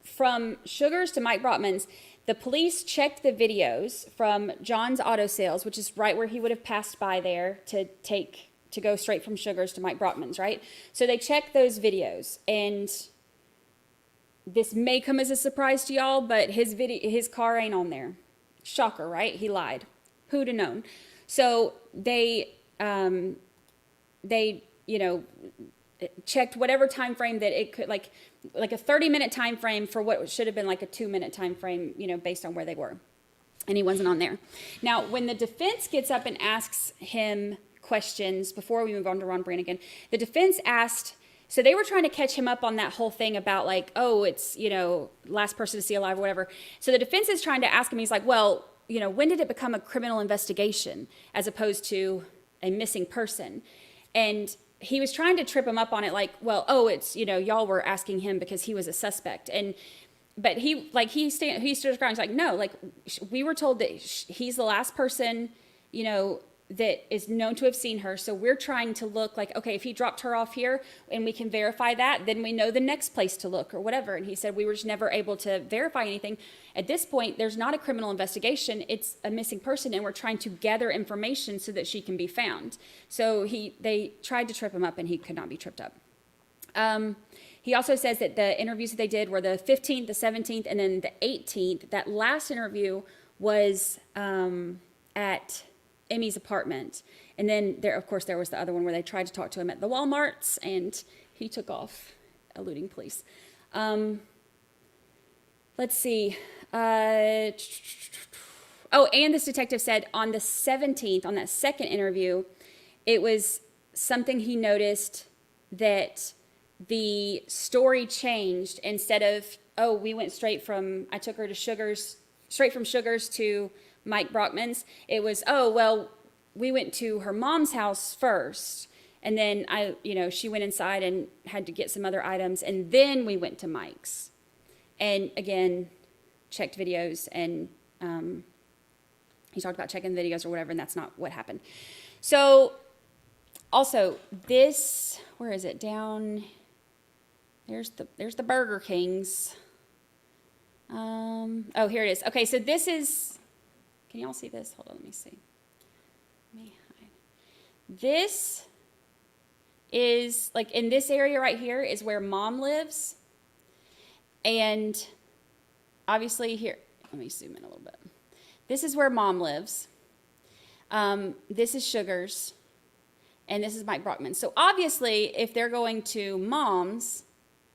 from Sugar's to Mike Brockman's, the police checked the videos from John's Auto Sales, which is right where he would have passed by there to go straight from Sugar's to Mike Brockman's, right? So they checked those videos, and this may come as a surprise to y'all, but his car ain't on there. Shocker, right? He lied. Who'd have known? So they checked whatever time frame that it could, like a 30-minute time frame for what should have been like a 2-minute time frame, based on where they were. And he wasn't on there. Now, when the defense gets up and asks him questions, before we move on to Ron Brannigan, the defense asked, so they were trying to catch him up on that whole thing about like, oh, it's, last person to see alive or whatever. So the defense is trying to ask him, he's like, well, when did it become a criminal investigation as opposed to a missing person? And he was trying to trip him up on it, like, well, oh, it's, y'all were asking him because he was a suspect. But he stood his ground. He's like, no, like, we were told that he's the last person, that is known to have seen her. So we're trying to look like, okay, if he dropped her off here and we can verify that, then we know the next place to look or whatever. And he said we were just never able to verify anything. At this point, there's not a criminal investigation. It's a missing person, and we're trying to gather information so that she can be found. So they tried to trip him up, and he could not be tripped up. He also says that the interviews that they did were the 15th, the 17th, and then the 18th. That last interview was at Emmy's apartment. And then there, of course, there was the other one where they tried to talk to him at the Walmarts, and he took off, eluding police. Let's see. And this detective said on the 17th, on that second interview, it was something he noticed that the story changed. Instead of, we went I took her to straight from Sugar's to Mike Brockman's. It was, we went to her mom's house first. And then she went inside and had to get some other items. And then we went to Mike's. And again, checked videos, and he talked about checking videos or whatever, and that's not what happened. So also this, where is it? Down, there's the Burger Kings. Here it is. Okay, so this is, can y'all see this? Hold on, let me see. Let me hide. This is, like, in this area right here is where Mom lives. And obviously here, let me zoom in a little bit. This is where Mom lives. This is Sugar's. And this is Mike Brockman. So obviously, if they're going to Mom's,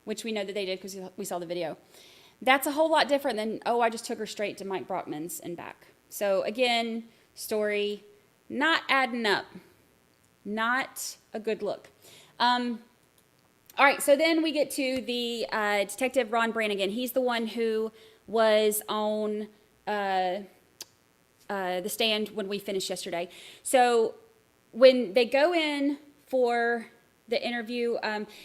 which we know that they did because we saw the video, that's a whole lot different than, I just took her straight to Mike Brockman's and back. So again, story not adding up. Not a good look. All right, so then we get to the Detective Ron Brannigan. He's the one who was on the stand when we finished yesterday. So when they go in for the interview,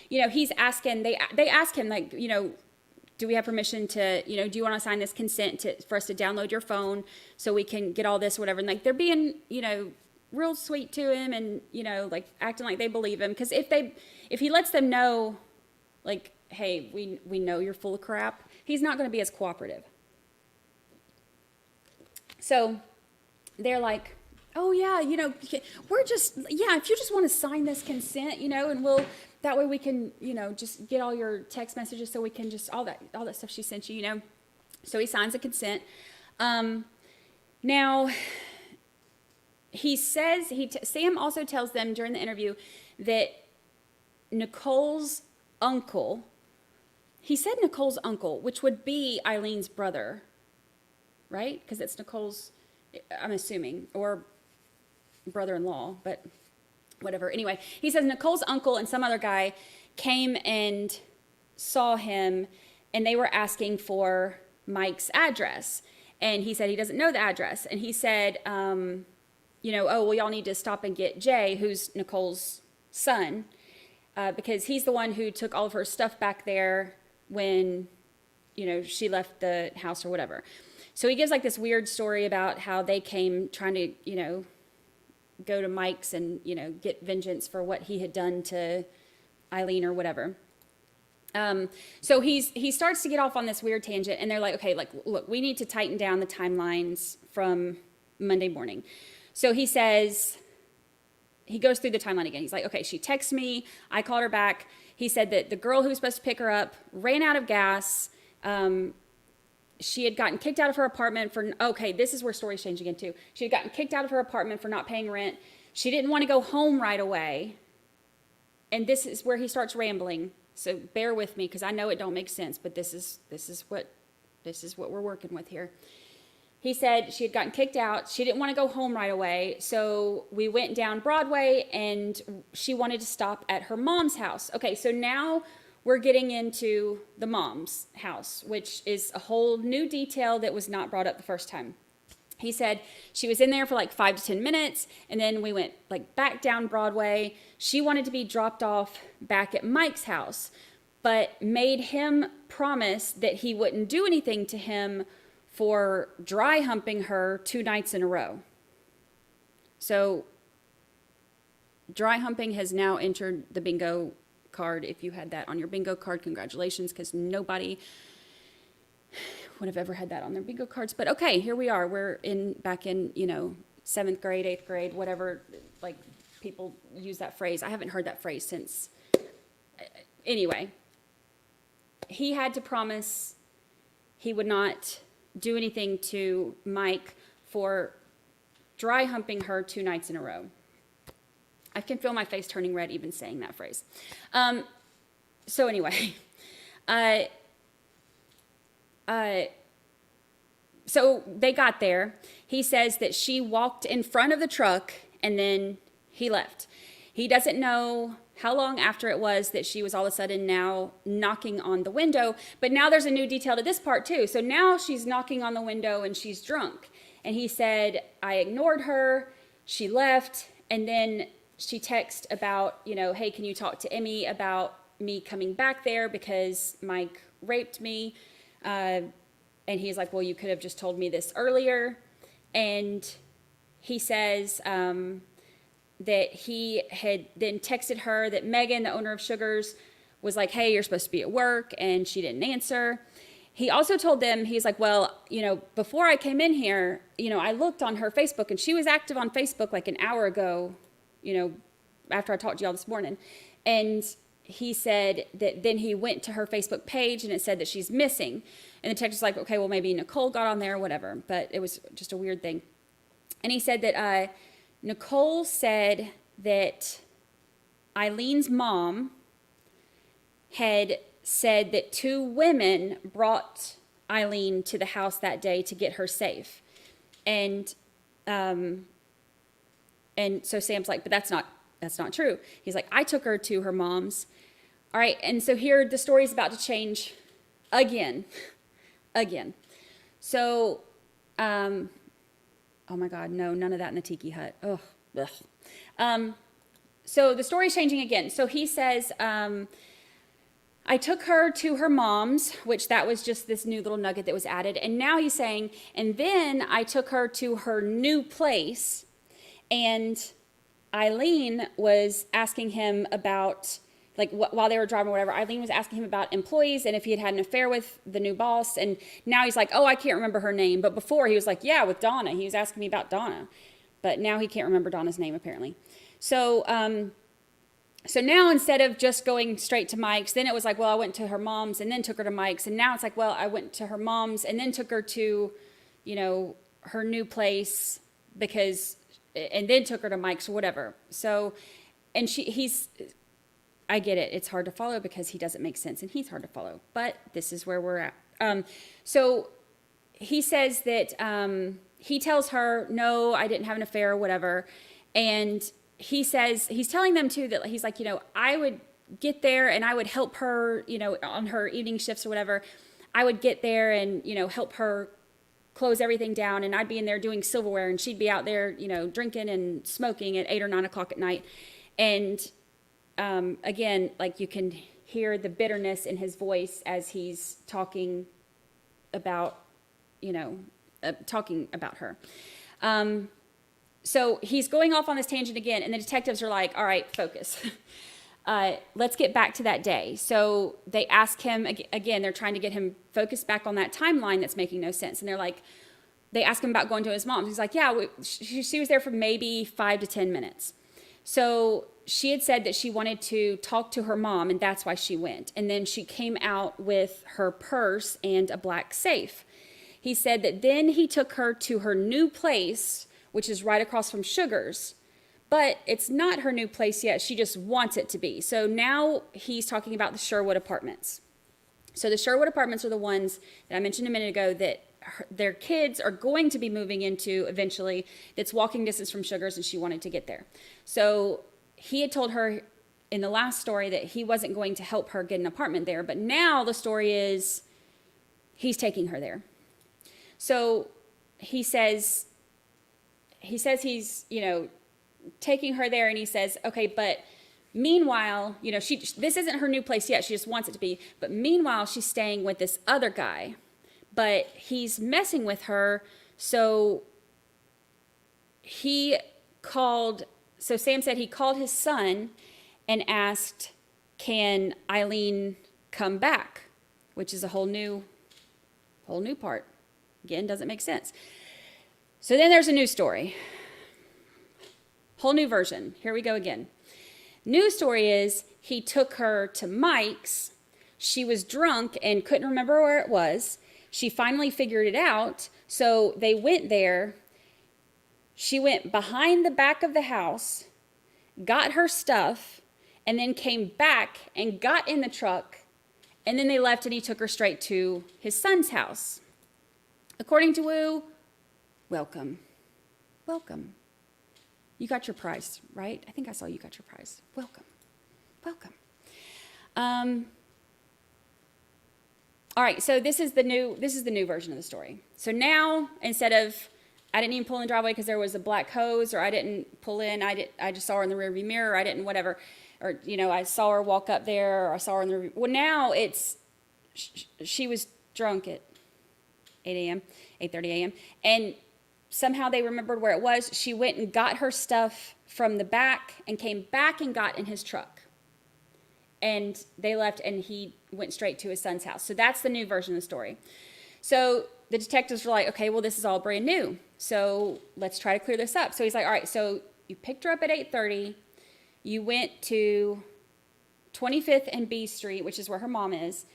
he's asking, they ask him, like, do we have permission to, do you want to sign this consent for us to download your phone so we can get all this, whatever. And like, they're being, real sweet to him and, like acting like they believe him. Because if he lets them know, like, hey, we know you're full of crap, he's not going to be as cooperative. So they're like, oh yeah, we're just, if you just want to sign this consent, and that way we can, just get all your text messages so we can just, all that stuff she sent you, So he signs a consent. Now, he says, Sam also tells them during the interview that Nicole's uncle, he said Nicole's uncle, which would be Eileen's brother, right? Because it's Nicole's, I'm assuming, or brother-in-law, but whatever. Anyway, he says Nicole's uncle and some other guy came and saw him, and they were asking for Mike's address. And he said he doesn't know the address. And he said, y'all need to stop and get Jay, who's Nicole's son, because he's the one who took all of her stuff back there when, she left the house or whatever. So he gives like this weird story about how they came trying to, go to Mike's and, get vengeance for what he had done to Eileen or whatever. So he starts to get off on this weird tangent, and they're like, okay, like, look, we need to tighten down the timelines from Monday morning. So he says, he goes through the timeline again. He's like, okay, she texted me. I called her back. He said that the girl who was supposed to pick her up ran out of gas. She had gotten kicked out of her apartment this is where stories change again too. She had gotten kicked out of her apartment for not paying rent. She didn't want to go home right away. And this is where he starts rambling. So bear with me because I know it don't make sense, but this is what we're working with here. He said she had gotten kicked out. She didn't want to go home right away. So we went down Broadway and she wanted to stop at her mom's house. Okay, so now we're getting into the mom's house, which is a whole new detail that was not brought up the first time. He said she was in there for like 5 to 10 minutes, and then we went like back down Broadway. She wanted to be dropped off back at Mike's house, but made him promise that he wouldn't do anything to him for dry humping her 2 nights in a row. So dry humping has now entered the bingo card. If you had that on your bingo card, congratulations, because nobody would have ever had that on their bingo cards. But okay, here we are. We're back in 7th grade, 8th grade, whatever, like people use that phrase. I haven't heard that phrase since. Anyway, he had to promise he would not do anything to Mike for dry humping her 2 nights in a row. I can feel my face turning red even saying that phrase. So anyway, so they got there. He says that she walked in front of the truck and then he left. He doesn't know how long after it was that she was all of a sudden now knocking on the window. But now there's a new detail to this part too. So now she's knocking on the window and she's drunk. And he said, I ignored her. She left. And then she texted about, hey, can you talk to Emmy about me coming back there because Mike raped me? And he's like, well, you could have just told me this earlier. And he says that he had then texted her that Megan, the owner of Sugars, was like, hey, you're supposed to be at work, and she didn't answer. He also told them, he's like, well, before I came in here, I looked on her Facebook, and she was active on Facebook like an hour ago, after I talked to y'all this morning. And he said that then he went to her Facebook page, and it said that she's missing. And the text was like, okay, well, maybe Nicole got on there or whatever, but it was just a weird thing. And he said that Nicole said that Eileen's mom had said that 2 women brought Ilene to the house that day to get her safe. And so Sam's like, but that's not true. He's like, I took her to her mom's. All right, and so here the story's about to change again. So, oh my God, no, none of that in the tiki hut. Oh, ugh. So the story's changing again. So he says, I took her to her mom's, which that was just this new little nugget that was added. And now he's saying, and then I took her to her new place, and Ilene was asking him about, like, while they were driving or whatever, Ilene was asking him about employees and if he had had an affair with the new boss. And now he's like, oh, I can't remember her name. But before he was like, yeah, with Donna. He was asking me about Donna. But now he can't remember Donna's name, apparently. So now instead of just going straight to Mike's, then it was like, well, I went to her mom's and then took her to Mike's. And now it's like, well, I went to her mom's and then took her to, her new place and then took her to Mike's or whatever. So, and I get it. It's hard to follow because he doesn't make sense and he's hard to follow. But this is where we're at. So he says that he tells her, no, I didn't have an affair or whatever. And he says, he's telling them too that he's like, I would get there and I would help her, on her evening shifts or whatever. I would get there and, help her close everything down, and I'd be in there doing silverware and she'd be out there, drinking and smoking at 8 or 9 o'clock at night. And again, like you can hear the bitterness in his voice as he's talking about, talking about her. So he's going off on this tangent again, and the detectives are like, all right, focus. Let's get back to that day. So they ask him, again, they're trying to get him focused back on that timeline that's making no sense. And they're like, they ask him about going to his mom's. He's like, yeah, she was there for maybe 5 to 10 minutes. So she had said that she wanted to talk to her mom, and that's why she went. And then she came out with her purse and a black safe. He said that then he took her to her new place, which is right across from Sugar's. But it's not her new place yet. She just wants it to be. So now he's talking about the Sherwood Apartments. So the Sherwood Apartments are the ones that I mentioned a minute ago that their kids are going to be moving into eventually. That's walking distance from Sugar's, and she wanted to get there. So he had told her in the last story that he wasn't going to help her get an apartment there. But now the story is he's taking her there. So he says he's, taking her there, and he says, okay, but meanwhile, this isn't her new place yet. She just wants it to be. But meanwhile, she's staying with this other guy, but he's messing with her. So Sam said he called his son and asked, can Ilene come back? Which is a whole new part. Again, doesn't make sense. So then there's a new story. Whole new version. Here we go again. New story is he took her to Mike's. She was drunk and couldn't remember where it was. She finally figured it out. So they went there. She went behind the back of the house, got her stuff, and then came back and got in the truck, and then they left and he took her straight to his son's house. According to Wu, welcome. Welcome. You got your prize, right? I think I saw you got your prize. Welcome. Welcome. All right, so this is the new version of the story. So now, instead of, I didn't even pull in the driveway because there was a black hose, or I didn't pull in, I just saw her in the rearview mirror, or I didn't whatever, or, you know, I saw her walk up there, or I saw her in the rearview. Well, now it's, she was drunk at 8:30 a.m., and somehow they remembered where it was. She went and got her stuff from the back and came back and got in his truck. And they left, and he went straight to his son's house. So that's the new version of the story. So the detectives were like, okay, well, this is all brand new. So let's try to clear this up. So he's like, all right, so you picked her up at 8:30. You went to 25th and B Street, which is where her mom is,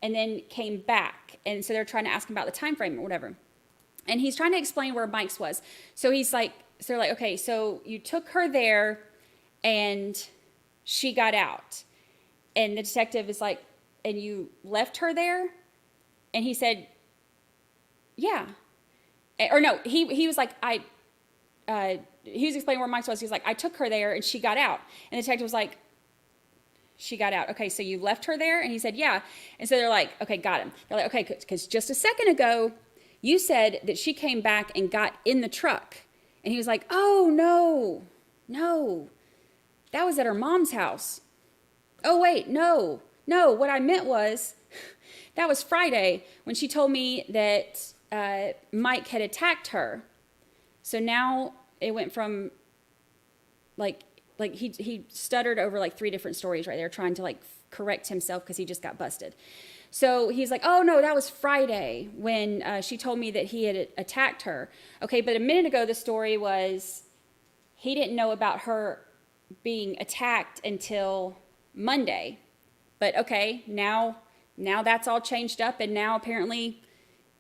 and then came back. And so they're trying to ask him about the time frame or whatever. And he's trying to explain where Mike's was. So he's like, so they're like, okay, so you took her there and she got out. And the detective is like, and you left her there? And he said, yeah. Or no, he was like, he was explaining where Mike's was. He was like, I took her there and she got out. And the detective was like, she got out. Okay, so you left her there? And he said, yeah. And so they're like, okay, got him. They're like, okay, because just a second ago, you said that she came back and got in the truck. And he was like, oh, no, that was at her mom's house. Oh, wait, no, what I meant was, that was Friday when she told me that Mike had attacked her. So now it went from, like he stuttered over like 3 different stories right there, trying to like correct himself because he just got busted. So he's like, oh, no, that was Friday when she told me that he had attacked her. Okay, but a minute ago, the story was he didn't know about her being attacked until Monday. But okay, now that's all changed up, and now apparently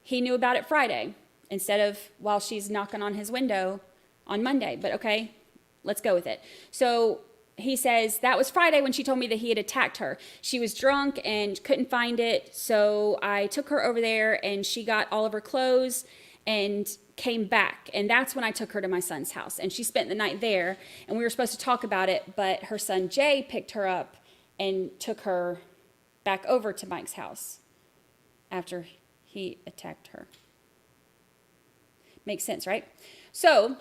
he knew about it Friday instead of while she's knocking on his window on Monday. But okay, let's go with it. So he says, that was Friday when she told me that he had attacked her. She was drunk and couldn't find it, so I took her over there and she got all of her clothes and came back. And that's when I took her to my son's house. And she spent the night there, and we were supposed to talk about it, but her son Jay picked her up and took her back over to Mike's house after he attacked her. Makes sense, right? So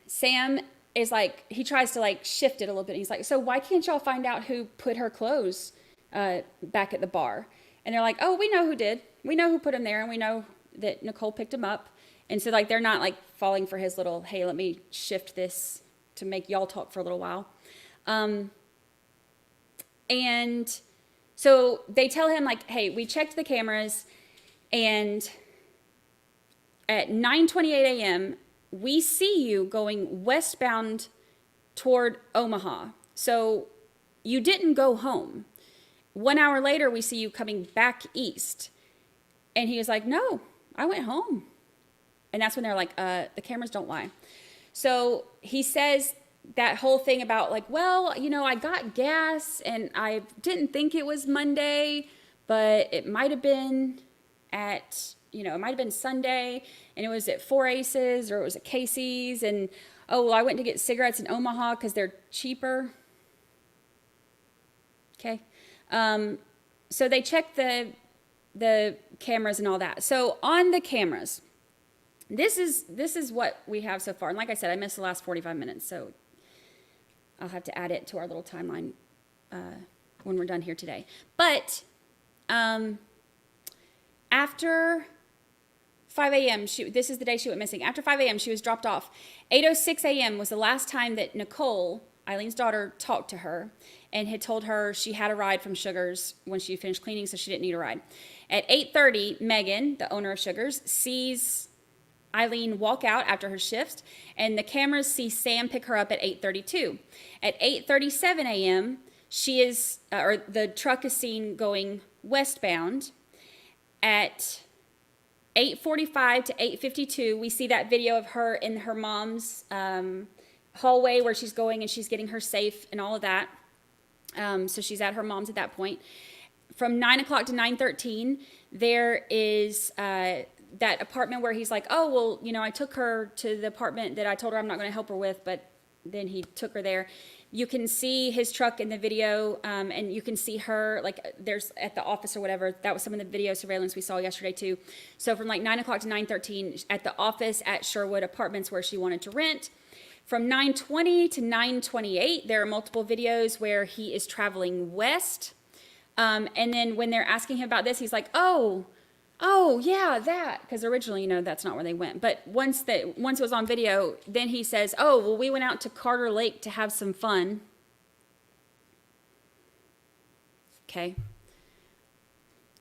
Sam is like, he tries to like shift it a little bit. He's like, so why can't y'all find out who put her clothes back at the bar? And they're like, oh, we know who did. We know who put them there, and we know that Nicole picked them up. And so like, they're not like falling for his little, hey, let me shift this to make y'all talk for a little while. And so they tell him like, hey, we checked the cameras, and at 9:28 a.m., we see you going westbound toward Omaha. So you didn't go home. 1 hour later, we see you coming back east. And he was like, no, I went home. And that's when they're like, the cameras don't lie. So he says that whole thing about like, well, you know, I got gas and I didn't think it was Monday, but it might have been at, you know, it might have been Sunday, and it was at Four Aces or it was at Casey's, and oh, well, I went to get cigarettes in Omaha because they're cheaper. Okay. So they checked the cameras and all that. So on the cameras, this is what we have so far. And like I said, I missed the last 45 minutes, so I'll have to add it to our little timeline when we're done here today. But after 5 a.m., this is the day she went missing. After 5 a.m., she was dropped off. 8:06 a.m. was the last time that Nicole, Eileen's daughter, talked to her and had told her she had a ride from Sugar's when she finished cleaning, so she didn't need a ride. At 8:30, Megan, the owner of Sugar's, sees Eileen walk out after her shift, and the cameras see Sam pick her up at 8:32. At 8:37 a.m., the truck is seen going westbound. At 8:45 to 8:52, we see that video of her in her mom's hallway where she's going and she's getting her safe and all of that. So she's at her mom's at that point. From 9 o'clock to 9:13, there is that apartment where he's like, oh, well, you know, I took her to the apartment that I told her I'm not going to help her with, but then he took her there. You can see his truck in the video, and you can see her, like, there's at the office or whatever. That was some of the video surveillance we saw yesterday, too. So from, like, 9 o'clock to 9:13, at the office at Sherwood Apartments where she wanted to rent. From 9:20 to 9:28, there are multiple videos where he is traveling west. And then when they're asking him about this, he's like, oh, yeah, that. Because originally, you know, that's not where they went. But once it was on video, then he says, oh, well, we went out to Carter Lake to have some fun. Okay.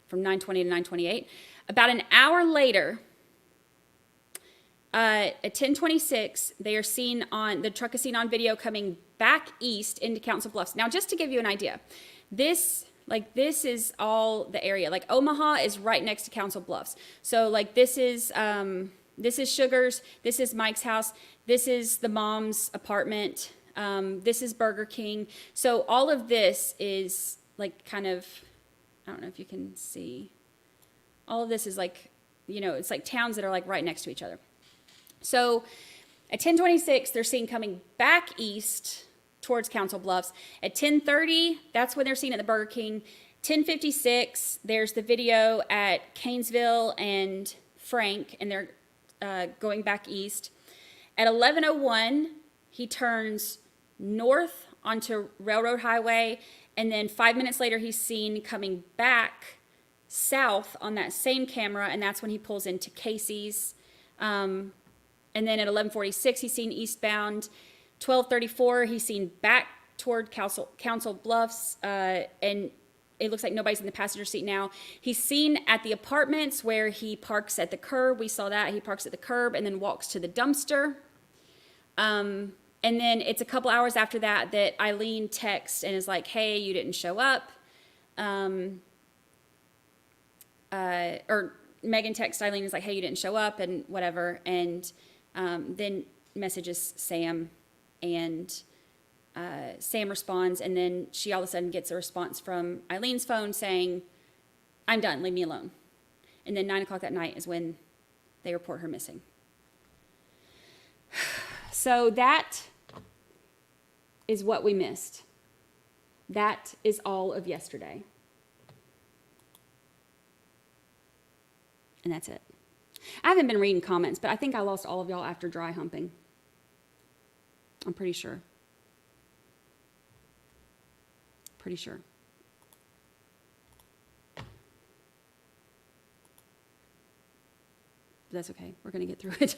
From 9:20 to 9:28. About an hour later, at 10:26, they are seen the truck is seen on video coming back east into Council Bluffs. Now, just to give you an idea, this is all the area. Like, Omaha is right next to Council Bluffs. So, like, this is Sugar's, this is Mike's house, this is the mom's apartment, this is Burger King. So all of this is, like, kind of, I don't know if you can see. All of this is, like, you know, it's like towns that are, like, right next to each other. So at 10:26, they're seen coming back east towards Council Bluffs. At 10:30, that's when they're seen at the Burger King. 10:56, there's the video at Canesville and Frank, and they're going back east. At 11:01, he turns north onto Railroad Highway, and then 5 minutes later, he's seen coming back south on that same camera, and that's when he pulls into Casey's. And then at 11:46, he's seen eastbound. 12:34, he's seen back toward Council Bluffs, and it looks like nobody's in the passenger seat now. He's seen at the apartments where he parks at the curb. We saw that. He parks at the curb and then walks to the dumpster. And then it's a couple hours after that that Ilene texts and is like, hey, you didn't show up. Or Megan texts Ilene and is like, hey, you didn't show up and whatever. And then messages Sam. And Sam responds, and then she all of a sudden gets a response from Ilene's phone saying, I'm done, leave me alone. And then 9 o'clock that night is when they report her missing. So that is what we missed. That is all of yesterday. And that's it. I haven't been reading comments, but I think I lost all of y'all after dry humping. I'm pretty sure. Pretty sure. But that's okay. We're going to get through it.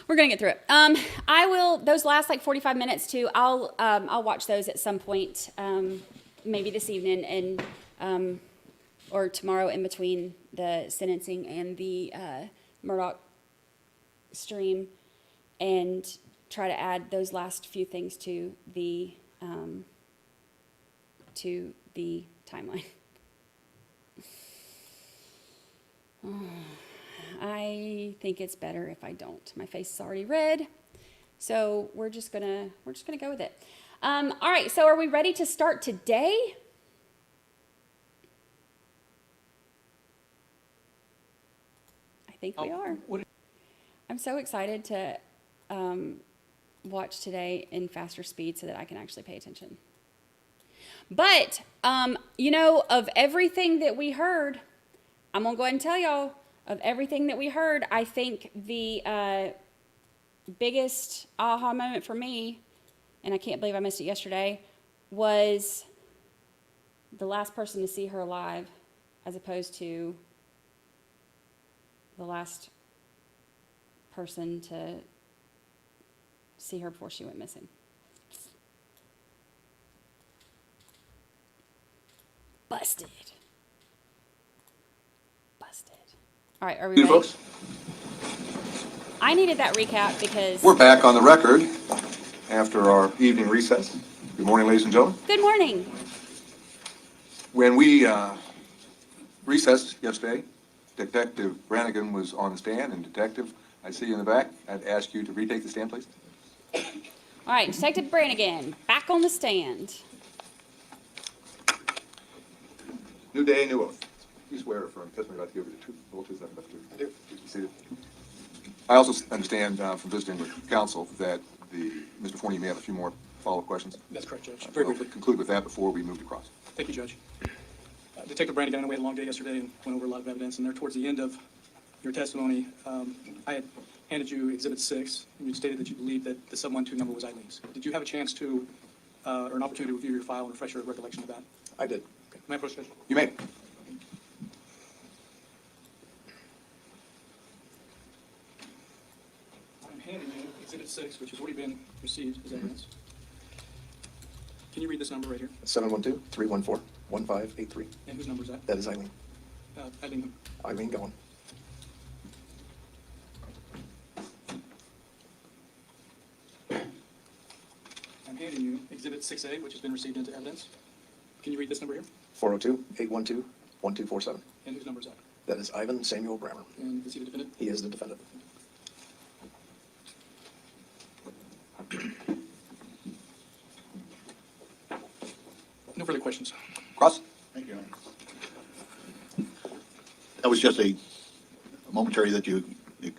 We're going to get through it. I will, those last like 45 minutes too, I'll watch those at some point, maybe this evening and or tomorrow in between the sentencing and the Murdoch stream, and try to add those last few things to the timeline. I think it's better if I don't. My face is already red, so we're just gonna go with it. All right. So are we ready to start today? I think we are. I'm so excited to watch today in faster speed so that I can actually pay attention. But, you know, of everything that we heard, I'm going to go ahead and tell y'all, of everything that we heard, I think the biggest aha moment for me, and I can't believe I missed it yesterday, was the last person to see her alive as opposed to the last person to see her before she went missing. Busted. All right, are we ready? Folks. I needed that recap because we're back on the record after our evening recess. Good morning, ladies and gentlemen. Good morning. When we recess yesterday, Detective Brannigan was on the stand, and Detective, I see you in the back. I'd ask you to retake the stand, please. All right, Detective Brannigan, back on the stand. New day, new oath. You swear affirm testimony about to give you the truth, the whole truth, nothing but the truth. I do. Be seated. I also understand from visiting with counsel that Mr. Forney, you may have a few more follow-up questions. That's correct, Judge. Very We'll briefly. conclude with that before we move to cross. Thank you, Judge. Detective Brandi, I know we had a long day yesterday and went over a lot of evidence, and there towards the end of your testimony, I had handed you Exhibit 6, and you stated that you believed that the sub 1-2 number was Eileen's. Did you have a chance to, or an opportunity to review your file and refresh your recollection of that? I did. Okay. May I approach, Judge? You may. I'm handing you Exhibit 6, which has already been received as evidence. Can you read this number right here? 712-314-1583. And whose number is that? That is Eileen. Eileen. Ilene Gowan. I'm handing you Exhibit 6A, which has been received into evidence. Can you read this number here? 402-812-1247. And whose number is that? That is Ivan Samuel Brammer. And is he the defendant? He is the defendant. No further questions. Cross. Thank you. That was just a momentary that you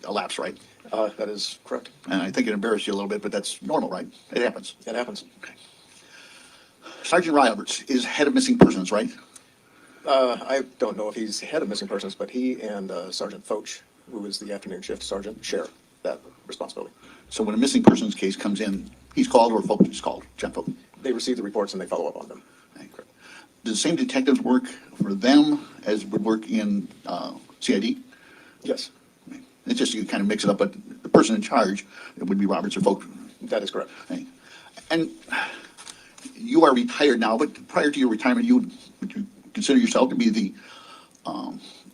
elapsed, right? That is correct. And I think it embarrassed you a little bit, but that's normal, right? It happens. It happens. Okay. Sergeant Roberts is head of missing persons, right? I don't know if he's head of missing persons, but he and Sergeant Foch, who is the afternoon shift sergeant, share that responsibility. So when a missing persons case comes in, he's called or Foch is called, John Foch? They receive the reports and they follow up on them. Okay. Do the same detectives work for them as would work in CID? Yes, It's just you kind of mix it up, but the person in charge, it would be Roberts or Foch. that is correct. Okay. And you are retired now, but prior to your retirement, would you consider yourself to be the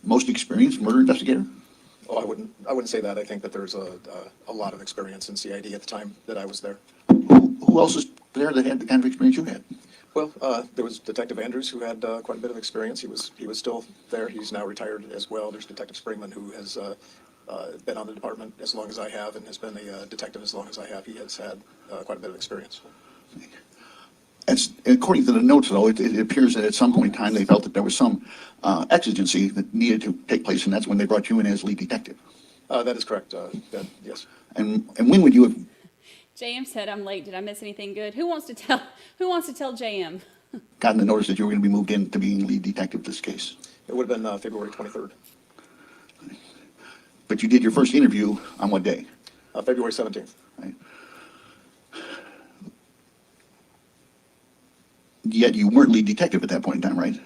most experienced murder investigator? Oh, I wouldn't say that. I think that there's a lot of experience in CID at the time that I was there. Who else is there that had the kind of experience you had? Well, there was Detective Andrews, who had quite a bit of experience. He was still there. He's now retired as well. There's Detective Springman, who has been on the department as long as I have and has been a detective as long as I have. He has had quite a bit of experience. As, according to the notes, though, it appears that at some point in time they felt that there was some exigency that needed to take place, and that's when they brought you in as lead detective. That is correct. Yes. And when would you have JM said, "I'm late. Did I miss anything good? Who wants to tell JM?" gotten the notice that you were going to be moved in to being lead detective of this case? It would have been February 23rd. But you did your first interview on what day? February 17th. Right. Yet you weren't lead detective at that point in time, right?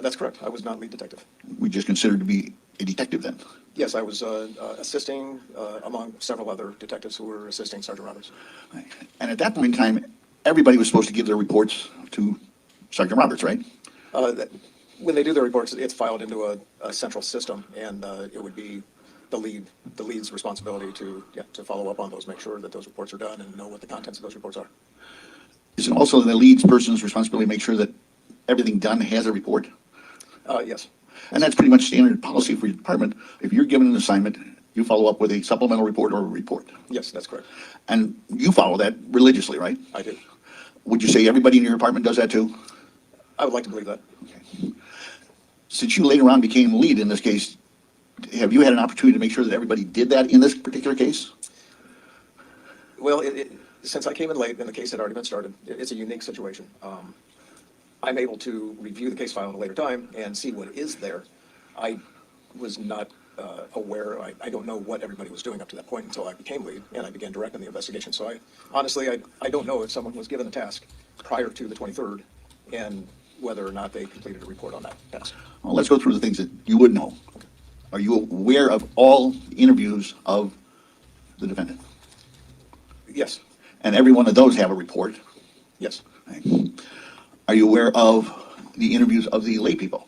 That's correct. I was not lead detective. We just considered to be a detective then. Yes, I was assisting among several other detectives who were assisting Sergeant Roberts. Right. And at that point in time, everybody was supposed to give their reports to Sergeant Roberts, right? When they do their reports, it's filed into a central system, and it would be the lead's responsibility to follow up on those, make sure that those reports are done, and know what the contents of those reports are. Is it also the lead person's responsibility to make sure that everything done has a report? Yes. And that's pretty much standard policy for your department. If you're given an assignment, you follow up with a supplemental report or a report. Yes, that's correct. And you follow that religiously, right? I do. Would you say everybody in your department does that too? I would like to believe that. Okay. Since you later on became lead in this case, have you had an opportunity to make sure that everybody did that in this particular case? Well, since I came in late and the case had already been started, it's a unique situation. I'm able to review the case file at a later time and see what is there. I was not aware, I don't know what everybody was doing up to that point until I became lead and I began directing the investigation. So honestly, I don't know if someone was given a task prior to the 23rd and whether or not they completed a report on that task. Well, let's go through the things that you would know. Okay. Are you aware of all the interviews of the defendant? Yes. And every one of those have a report? Yes. Okay. Are you aware of the interviews of the lay people?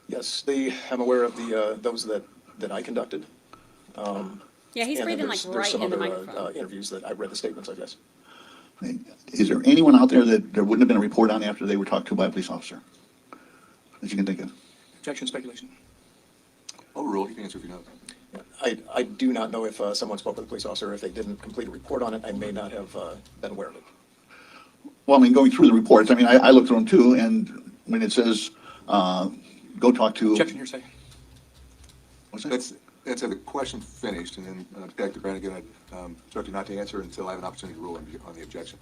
Yes, I'm aware of the those that I conducted. Yeah, he's and breathing there's right some in the other, microphone. interviews that I read the statements of, yes. Okay. Is there anyone out there that there wouldn't have been a report on after they were talked to by a police officer that you can think of? Objection, speculation. Overruled. You can answer if you know. I do not know if someone spoke with a police officer. If they didn't complete a report on it, I may not have been aware of it. Well, I mean, going through the reports, I mean, I looked through them too, and when it says, go talk to. Objection, hearsay. What's that? That's the question finished, and then Detective Brannigan, I instruct you not to answer until I have an opportunity to rule on the objection.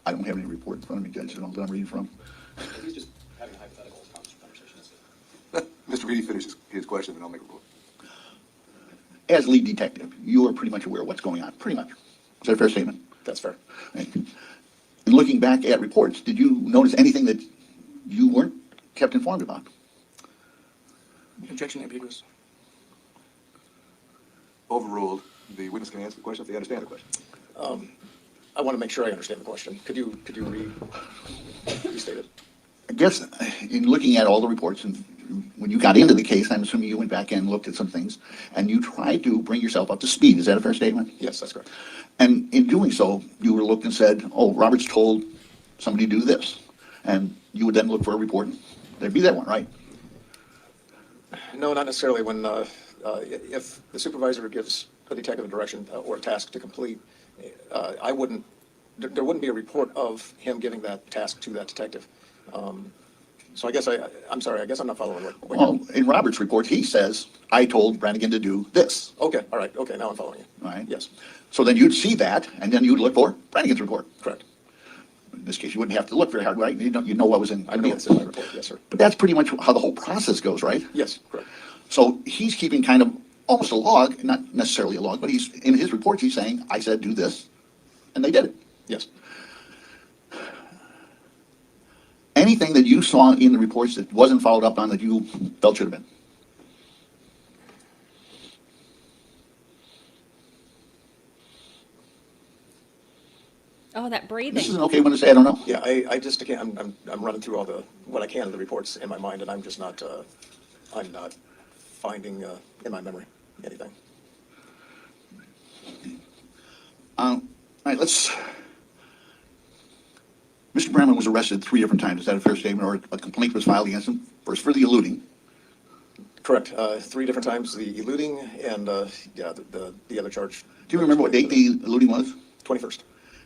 I don't have any report in front of me, Judge, that I'm reading from. He's just having a hypothetical conversation. Mr. Reedy finishes his question, and I'll make a report. As lead detective, you are pretty much aware of what's going on, pretty much. Is that a fair statement? That's fair. Right. And looking back at reports, did you notice anything that you weren't kept informed about? Objection, ambiguous. Overruled. The witness can answer the question if they understand the question. I want to make sure I understand the question. Could you restate it? I guess in looking at all the reports and when you got into the case, I'm assuming you went back and looked at some things and you tried to bring yourself up to speed. Is that a fair statement? Yes, that's correct. And in doing so, you would look and said, oh, Robert's told somebody to do this. And you would then look for a report. There'd be that one, right? No, not necessarily. When if the supervisor gives a detective a direction or a task to complete, there wouldn't be a report of him giving that task to that detective. So I guess I'm sorry. I guess I'm not following what Well, in Robert's report, he says, I told Brannigan to do this. Okay, all right. Okay, now I'm following you. All right. Yes, So then you'd see that, and then you'd look for Brannigan's report. correct. In this case, you wouldn't have to look very hard, right? You know what was in. I know it's in my report. Yes, sir. But that's pretty much how the whole process goes, right? Yes, correct. So he's keeping kind of almost a log, not necessarily a log, but he's in his reports, he's saying, I said do this, and they did it. Yes. Anything that you saw in the reports that wasn't followed up on that you felt should have been? Oh, that breathing. This is an okay one to say, I don't know. Yeah, I just can't. I'm running through all what I can of the reports in my mind, and I'm just not. I'm not finding in my memory anything. All right, Mr. Brammer was arrested 3 different times. Is that a fair statement, or a complaint was filed against him? First for the eluding. Correct. 3 different times, the eluding and the other charge. Do you remember what date the eluding was? 21st.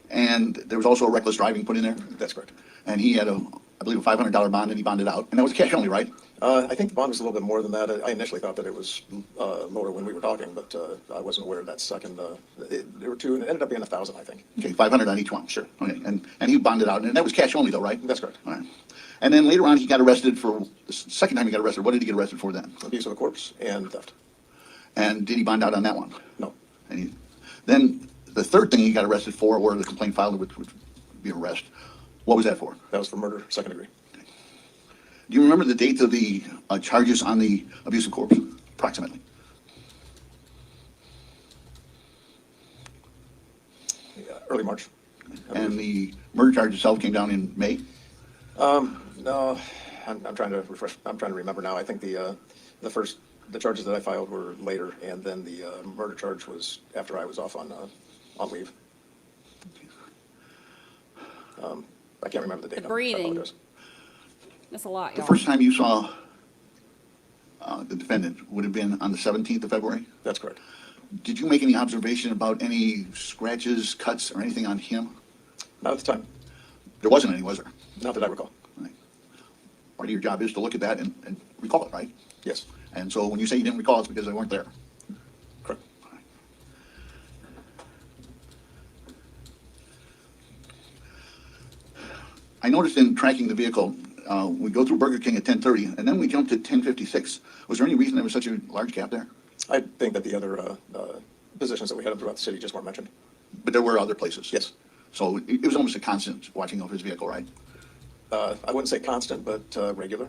And there was also a reckless driving put in there? That's correct. And he had I believe, a $500 bond, and he bonded out. And that was cash only, right? I think the bond was a little bit more than that. I initially thought that it was lower when we were talking, but I wasn't aware of that second. There were 2, and it ended up being 1,000, I think. Okay, 500 on each one. Sure. Okay, and he bonded out, and that was cash only, though, right? That's correct. All right. And then later on, he got arrested for the second time he got arrested. What did he get arrested for then? Abuse of a corpse and theft. And did he bond out on that one? No. And then the third thing he got arrested for, or the complaint filed, which would be arrest. What was that for? That was for murder, 2nd degree. Do you remember the date of the charges on the abuse of corpse, approximately? Early March. And the murder charge itself came down in May? No, I'm trying to refresh. I'm trying to remember now. I think the charges that I filed were later, and then the murder charge was after I was off on leave. I can't remember the date. The breathing. I apologize. That's a lot, The y'all. first time you saw the defendant would have been on the 17th of February? That's correct. Did you make any observation about any scratches, cuts, or anything on him? Not at the time. There wasn't any, was there? Not that I recall. Right. Part of your job is to look at that and recall it, right? Yes. And so when you say you didn't recall, it's because they weren't there. Correct. I noticed in tracking the vehicle, we go through Burger King at 10:30, and then we jump to 10:56. Was there any reason there was such a large gap there? I think that the other positions that we had throughout the city just weren't mentioned. But there were other places? Yes. So it was almost a constant watching of his vehicle, right? I wouldn't say constant, but regular.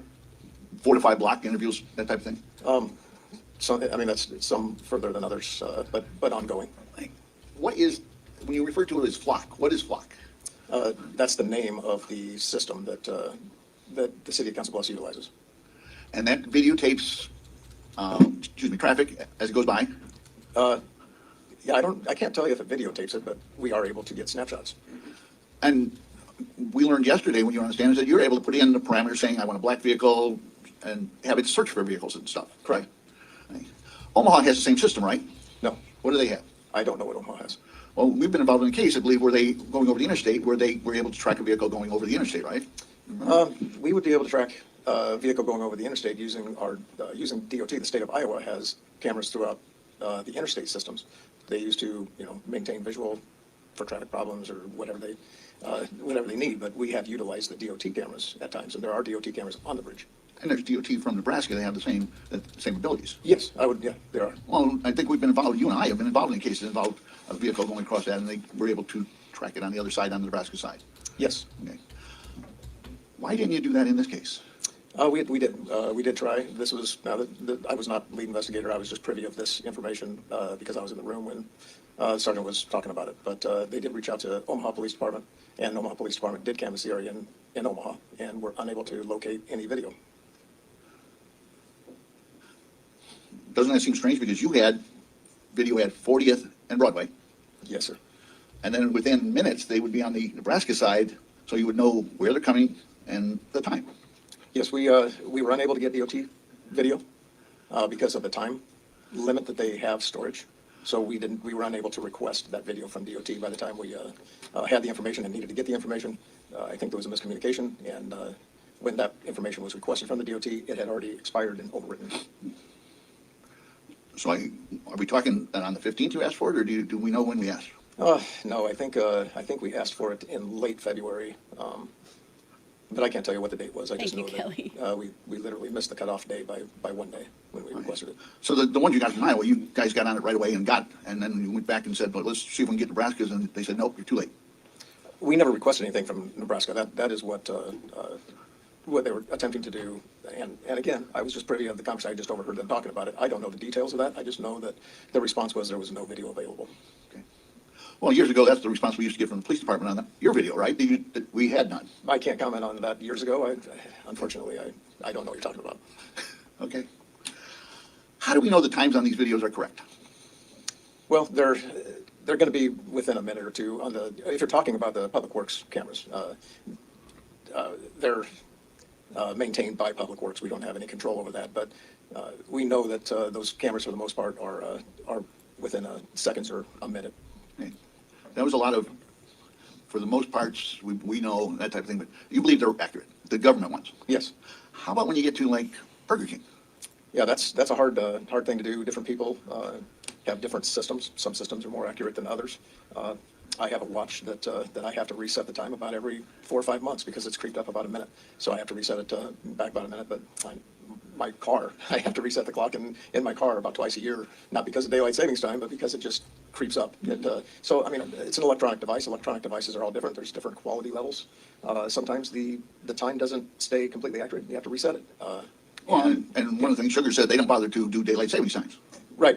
4 to 5 block interviews, that type of thing? I mean, that's some further than others, but ongoing. What is, when you refer to it as flock, what is flock? That's the name of the system that the city of Council Bluffs utilizes. And that videotapes, traffic as it goes by? Yeah, I can't tell you if it videotapes it, but we are able to get snapshots. And we learned yesterday when you were on the stand is that you're able to put in the parameters saying, I want a black vehicle, and have it search for vehicles and stuff. Correct. Right. Omaha has the same system, right? No, What do they have? I don't know what Omaha has. Well, we've been involved in a case, I believe, where they, going over the interstate, where they were able to track a vehicle going over the interstate, right? We would be able to track a vehicle going over the interstate using using DOT. The state of Iowa has cameras throughout the interstate systems. They used to, maintain visual for traffic problems or whatever they need, but we have utilized the DOT cameras at times, and there are DOT cameras on the bridge. And there's DOT from Nebraska, they have the same abilities. Yes, there are. Well, I think we've been involved, you and I have been involved in cases that involved a vehicle going across that, and they were able to track it on the other side, on the Nebraska side. Yes. Okay. Why didn't you do that in this case? We did try. This was, I was not lead investigator. I was just privy of this information because I was in the room when the sergeant was talking about it. But they did reach out to Omaha Police Department, and Omaha Police Department did canvass the area in Omaha and were unable to locate any video. Doesn't that seem strange? Because you had video at 40th and Broadway, Yes, sir. and then within minutes, they would be on the Nebraska side, so you would know where they're coming and the time. Yes, we were unable to get DOT video because of the time limit that they have storage. So we were unable to request that video from DOT by the time we had the information and needed to get the information. I think there was a miscommunication, and when that information was requested from the DOT, it had already expired and overwritten. So are we talking that on the 15th you asked for it, or do we know when we asked? No, I think we asked for it in late February, but I can't tell you what the date was. I just know Thank you, that we literally missed the cutoff day by 1 day when we requested it. So the ones you got from Iowa, you guys got on it right away and then you went back and said, well, let's see if we can get Nebraska's, and they said, nope, you're too late. We never requested anything from Nebraska. That is what they were attempting to do. And again, I was just privy of the conversation. I just overheard them talking about it. I don't know the details of that. I just know that the response was there was no video available. Okay. Well, years ago, that's the response we used to get from the police department on your video, right? That we had none. I can't comment on that years ago. Unfortunately, I don't know what you're talking about. Okay. How do we know the times on these videos are correct? Well, they're going to be within a minute or two. If you're talking about the Public Works cameras, they're maintained by Public Works. We don't have any control over that, but we know that those cameras, for the most part, are within seconds or a minute. Okay. That was a lot of, for the most parts, we know that type of thing, but you believe they're accurate, the government ones? Yes. How about when you get to like Burger King? Yeah, that's a hard thing to do. Different people have different systems. Some systems are more accurate than others. I have a watch that I have to reset the time about every 4 or 5 months because it's creeped up about a minute. So I have to reset it back about a minute. But my car, I have to reset the clock in my car about twice a year, not because of daylight savings time, but because it just creeps up. So, I mean, it's an electronic device. Electronic devices are all different. There's different quality levels. Sometimes the time doesn't stay completely accurate. You have to reset it. And one of the things Sugar said, they don't bother to do daylight savings times. Right.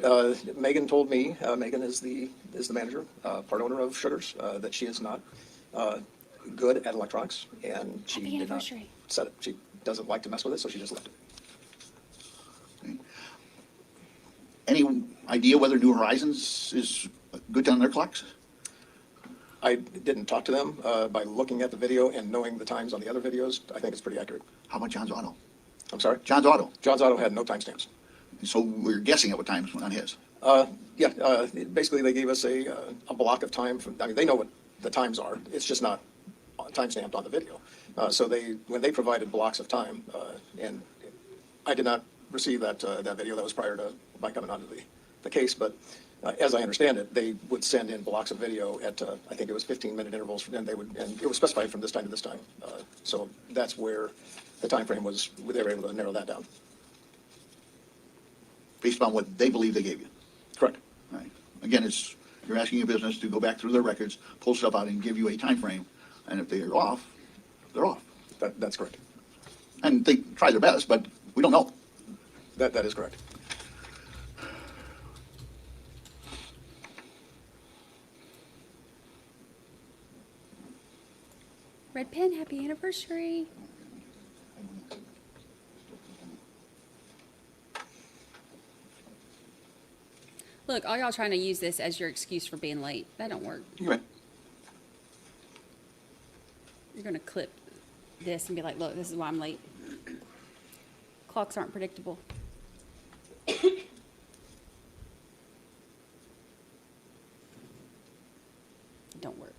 Megan told me, Megan is the manager, part owner of Sugars, that she is not good at electronics, and she did not set it. She doesn't like to mess with it, so she just left it. Okay. Any idea whether New Horizons is good on their clocks? I didn't talk to them. By looking at the video and knowing the times on the other videos, I think it's pretty accurate. How about John's Auto? I'm sorry? John's Auto. John's Auto had no timestamps. So we're guessing at what times on his. Basically they gave us a block of time. They know what the times are. It's just not time-stamped on the video. So when they provided blocks of time, and I did not receive that video. That was prior to my coming onto the case. But as I understand it, they would send in blocks of video at I think it was 15-minute intervals, and it was specified from this time to this time. So that's where the time frame was. They were able to narrow that down. Based on what they believe they gave you. Correct. Right. Again, you're asking a business to go back through their records, pull stuff out, and give you a time frame. And if they're off, they're off. That's correct. And they try their best, but we don't know. That is correct. Red pen, happy anniversary. Look, all y'all trying to use this as your excuse for being late. That don't work. You're right. You're going to clip this and be like, look, this is why I'm late. Clocks aren't predictable. Don't work.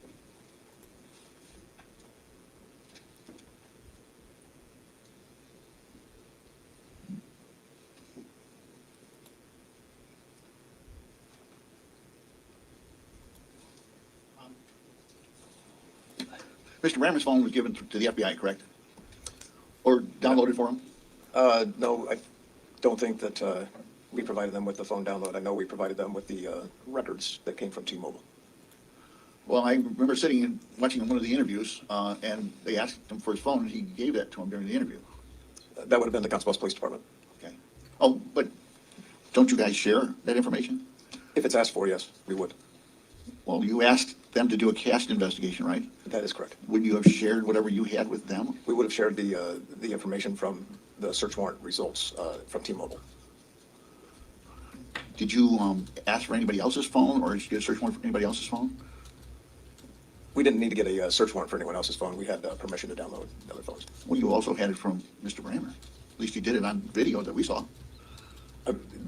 Mr. Brammer's phone was given to the FBI, correct? Or downloaded for him? No, I don't think that we provided them with the phone download. I know we provided them with the records that came from T-Mobile. Well, I remember sitting and watching one of the interviews, and they asked him for his phone, and he gave that to him during the interview. That would have been the Council Bluffs Police Department. Okay. Oh, but don't you guys share that information? If it's asked for, yes, we would. Well, you asked them to do a CAST investigation, right? That is correct. Would you have shared whatever you had with them? We would have shared the information from the search warrant results from T-Mobile. Did you ask for anybody else's phone, or did you get a search warrant for anybody else's phone? We didn't need to get a search warrant for anyone else's phone. We had permission to download other phones. Well, you also had it from Mr. Brammer. At least you did it on video that we saw.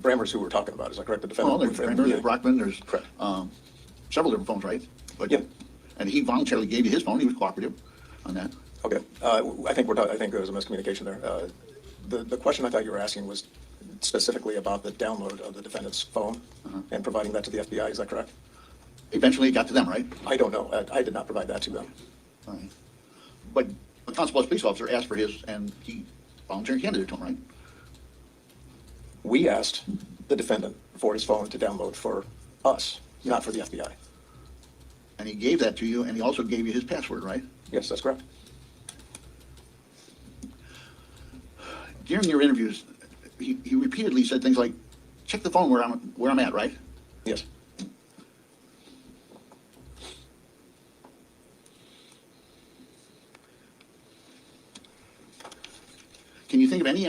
Brammer's who we're talking about, is that correct? The defendant? Well, there's Brammer, there's Brockman, there's Correct. several different phones, right? But, Yeah. And he voluntarily gave you his phone. He was cooperative on that. Okay. I think I think there was a miscommunication there. The question I thought you were asking was specifically about the download of the defendant's phone and providing that to the FBI. Is that correct? Eventually it got to them, right? I don't know. I did not provide that to them. All right. But the Constable police officer asked for his, and he voluntarily handed it to him, right? We asked the defendant for his phone to download for us, not for the FBI. And he gave that to you, and he also gave you his password, right? Yes, that's correct. During your interviews, he repeatedly said things like, check the phone where I'm at, right? Yes. Can you think of any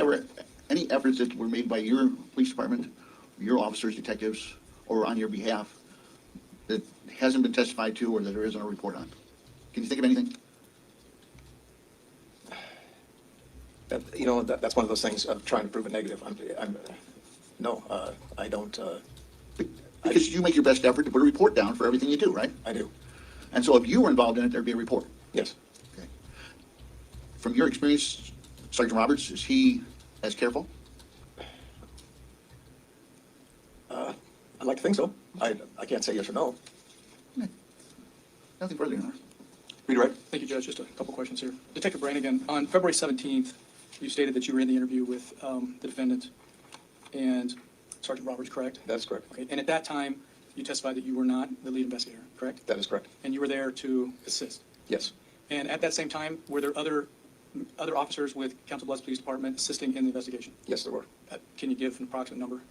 efforts that were made by your police department, your officers, detectives, or on your behalf that hasn't been testified to or that there isn't a report on? Can you think of anything? That's one of those things of trying to prove a negative. No, I don't. Because you make your best effort to put a report down for everything you do, right? I do. And so if you were involved in it, there'd be a report. Yes. Okay. From your experience, Sergeant Roberts, is he as careful? I'd like to think so. I can't say yes or no. Okay. Nothing further, Your Honor. Read right. Thank you, Judge. Just a couple questions here. Detective Brannigan, on February 17th, you stated that you were in the interview with the defendant and Sergeant Roberts, correct? That is correct. Okay, and at that time, you testified that you were not the lead investigator, correct? That is correct. And you were there to assist. Yes. And at that same time, were there other officers with Council Bluffs Police Department assisting in the investigation? Yes, there were. Can you give an approximate number?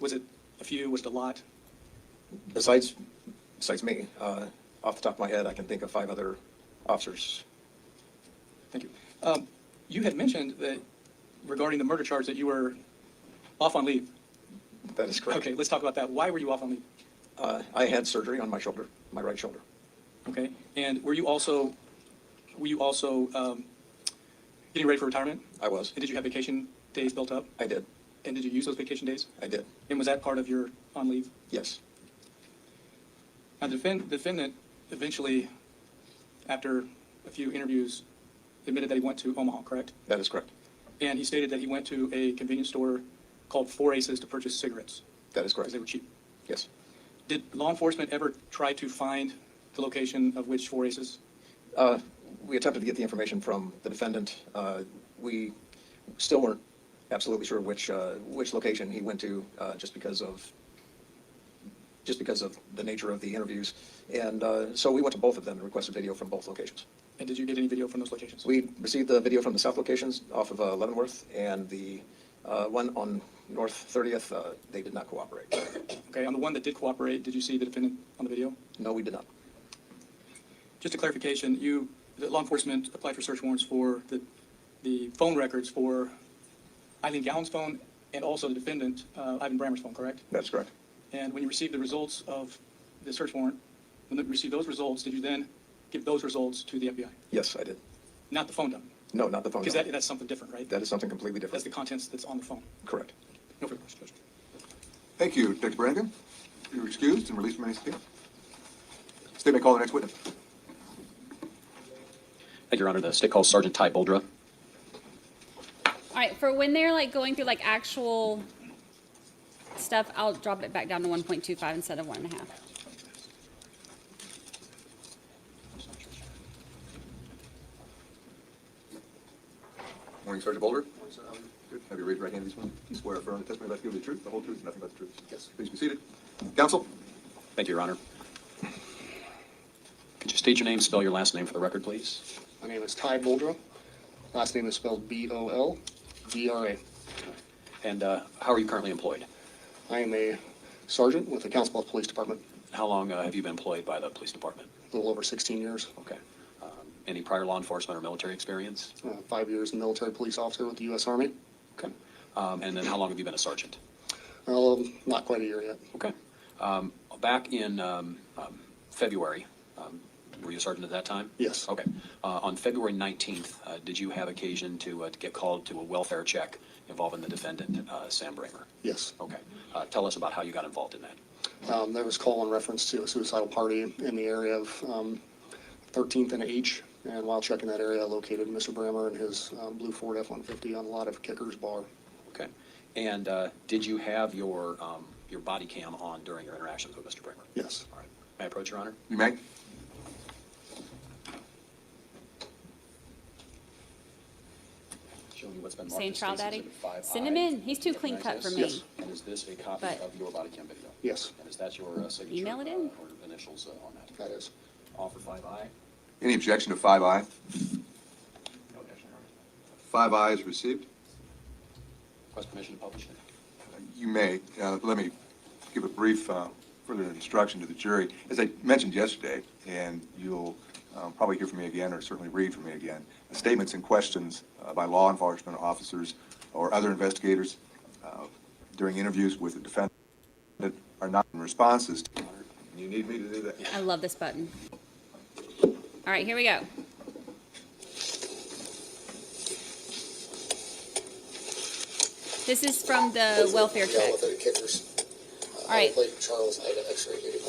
Was it a few? Was it a lot? Besides me, off the top of my head, I can think of 5 other officers. Thank you. You had mentioned that regarding the murder charge that you were off on leave. That is correct. Okay, let's talk about that. Why were you off on leave? I had surgery on my shoulder, my right shoulder. Okay, and were you also getting ready for retirement? I was. And did you have vacation days built up? I did. And did you use those vacation days? I did. And was that part of your on leave? Yes. Now, the defendant eventually, after a few interviews, admitted that he went to Omaha, correct? That is correct. And he stated that he went to a convenience store called 4 Aces to purchase cigarettes. That is correct. Because they were cheap. Yes. Did law enforcement ever try to find the location of which 4 Aces? We attempted to get the information from the defendant. We still weren't absolutely sure which location he went to, just because of the nature of the interviews. And so we went to both of them and requested video from both locations. And did you get any video from those locations? We received the video from the south locations off of Leavenworth, and the one on North 30th, they did not cooperate. Okay, on the one that did cooperate, did you see the defendant on the video? No, we did not. Just a clarification, the law enforcement applied for search warrants for the phone records for Ilene Gowan's phone and also the defendant, Ivan Brammer's phone, correct? That's correct. And when you received the results of the search warrant, when you received those results, did you then give those results to the FBI? Yes, I did. Not the phone dump? No, not the phone. Because number. that's something different, right? That is something completely That's different. the contents that's on the phone. Correct. No further questions, Judge. Thank you, Detective Brannigan. You're excused and released from any subpoena. State may call the next witness. Thank you, Your Honor. The state calls Sergeant Ty Boldra. All right, for when they're like going through like actual stuff, I'll drop it back down to 1.25 instead of 1.5. Morning, Sergeant Boulder. Morning, sir. Good. Have you raised your right hand this morning? You swear affirm the testimony about to give you the truth, the whole truth, and nothing but the truth? Yes. Please be seated. Counsel? Thank you, Your Honor. Could you state your name, spell your last name for the record, please? My name is Ty Boldra. Last name is spelled Boldra. And how are you currently employed? I am a sergeant with the Council Bluffs Police Department. How long have you been employed by the police department? A little over 16 years. Okay. Any prior law enforcement or military experience? 5 years military police officer with the U.S. Army. Okay. And then how long have you been a sergeant? Well, not quite a year yet. Okay. Back in February, were you a sergeant at that time? Yes. Okay. On February 19th, did you have occasion to get called to a welfare check involving the defendant, Sam Brammer? Yes. Okay. Tell us about how you got involved in that. There was call in reference to a suicidal party in the area of 13th and H. And while checking that area, I located Mr. Brammer and his blue Ford F-150 on a lot of Kicker's Bar. Okay. And did you have your body cam on during your interactions with Mr. Brammer? Yes. All right. May I approach, Your Honor? You may. Show me what's been marked Saying as trial State's daddy? Exhibit 5I. Send him in. He's too clean cut for me. Yes. And is this a copy But- of your body cam video? Yes. And is that your signature? Email it in. Or initials on that? That is. Offer 5I? Any objection to 5I? No objection, Your Honor. 5I is received. Request permission to publish it. You may. Let me give a brief further instruction to the jury. As I mentioned yesterday, and you'll probably hear from me again, or certainly read from me again, the statements and questions by law enforcement officers or other investigators during interviews with the defendant are not in responses. You need me to do that? I love this button. All right, here we go. This is from the welfare check. All right. Charles, I had an X-ray video.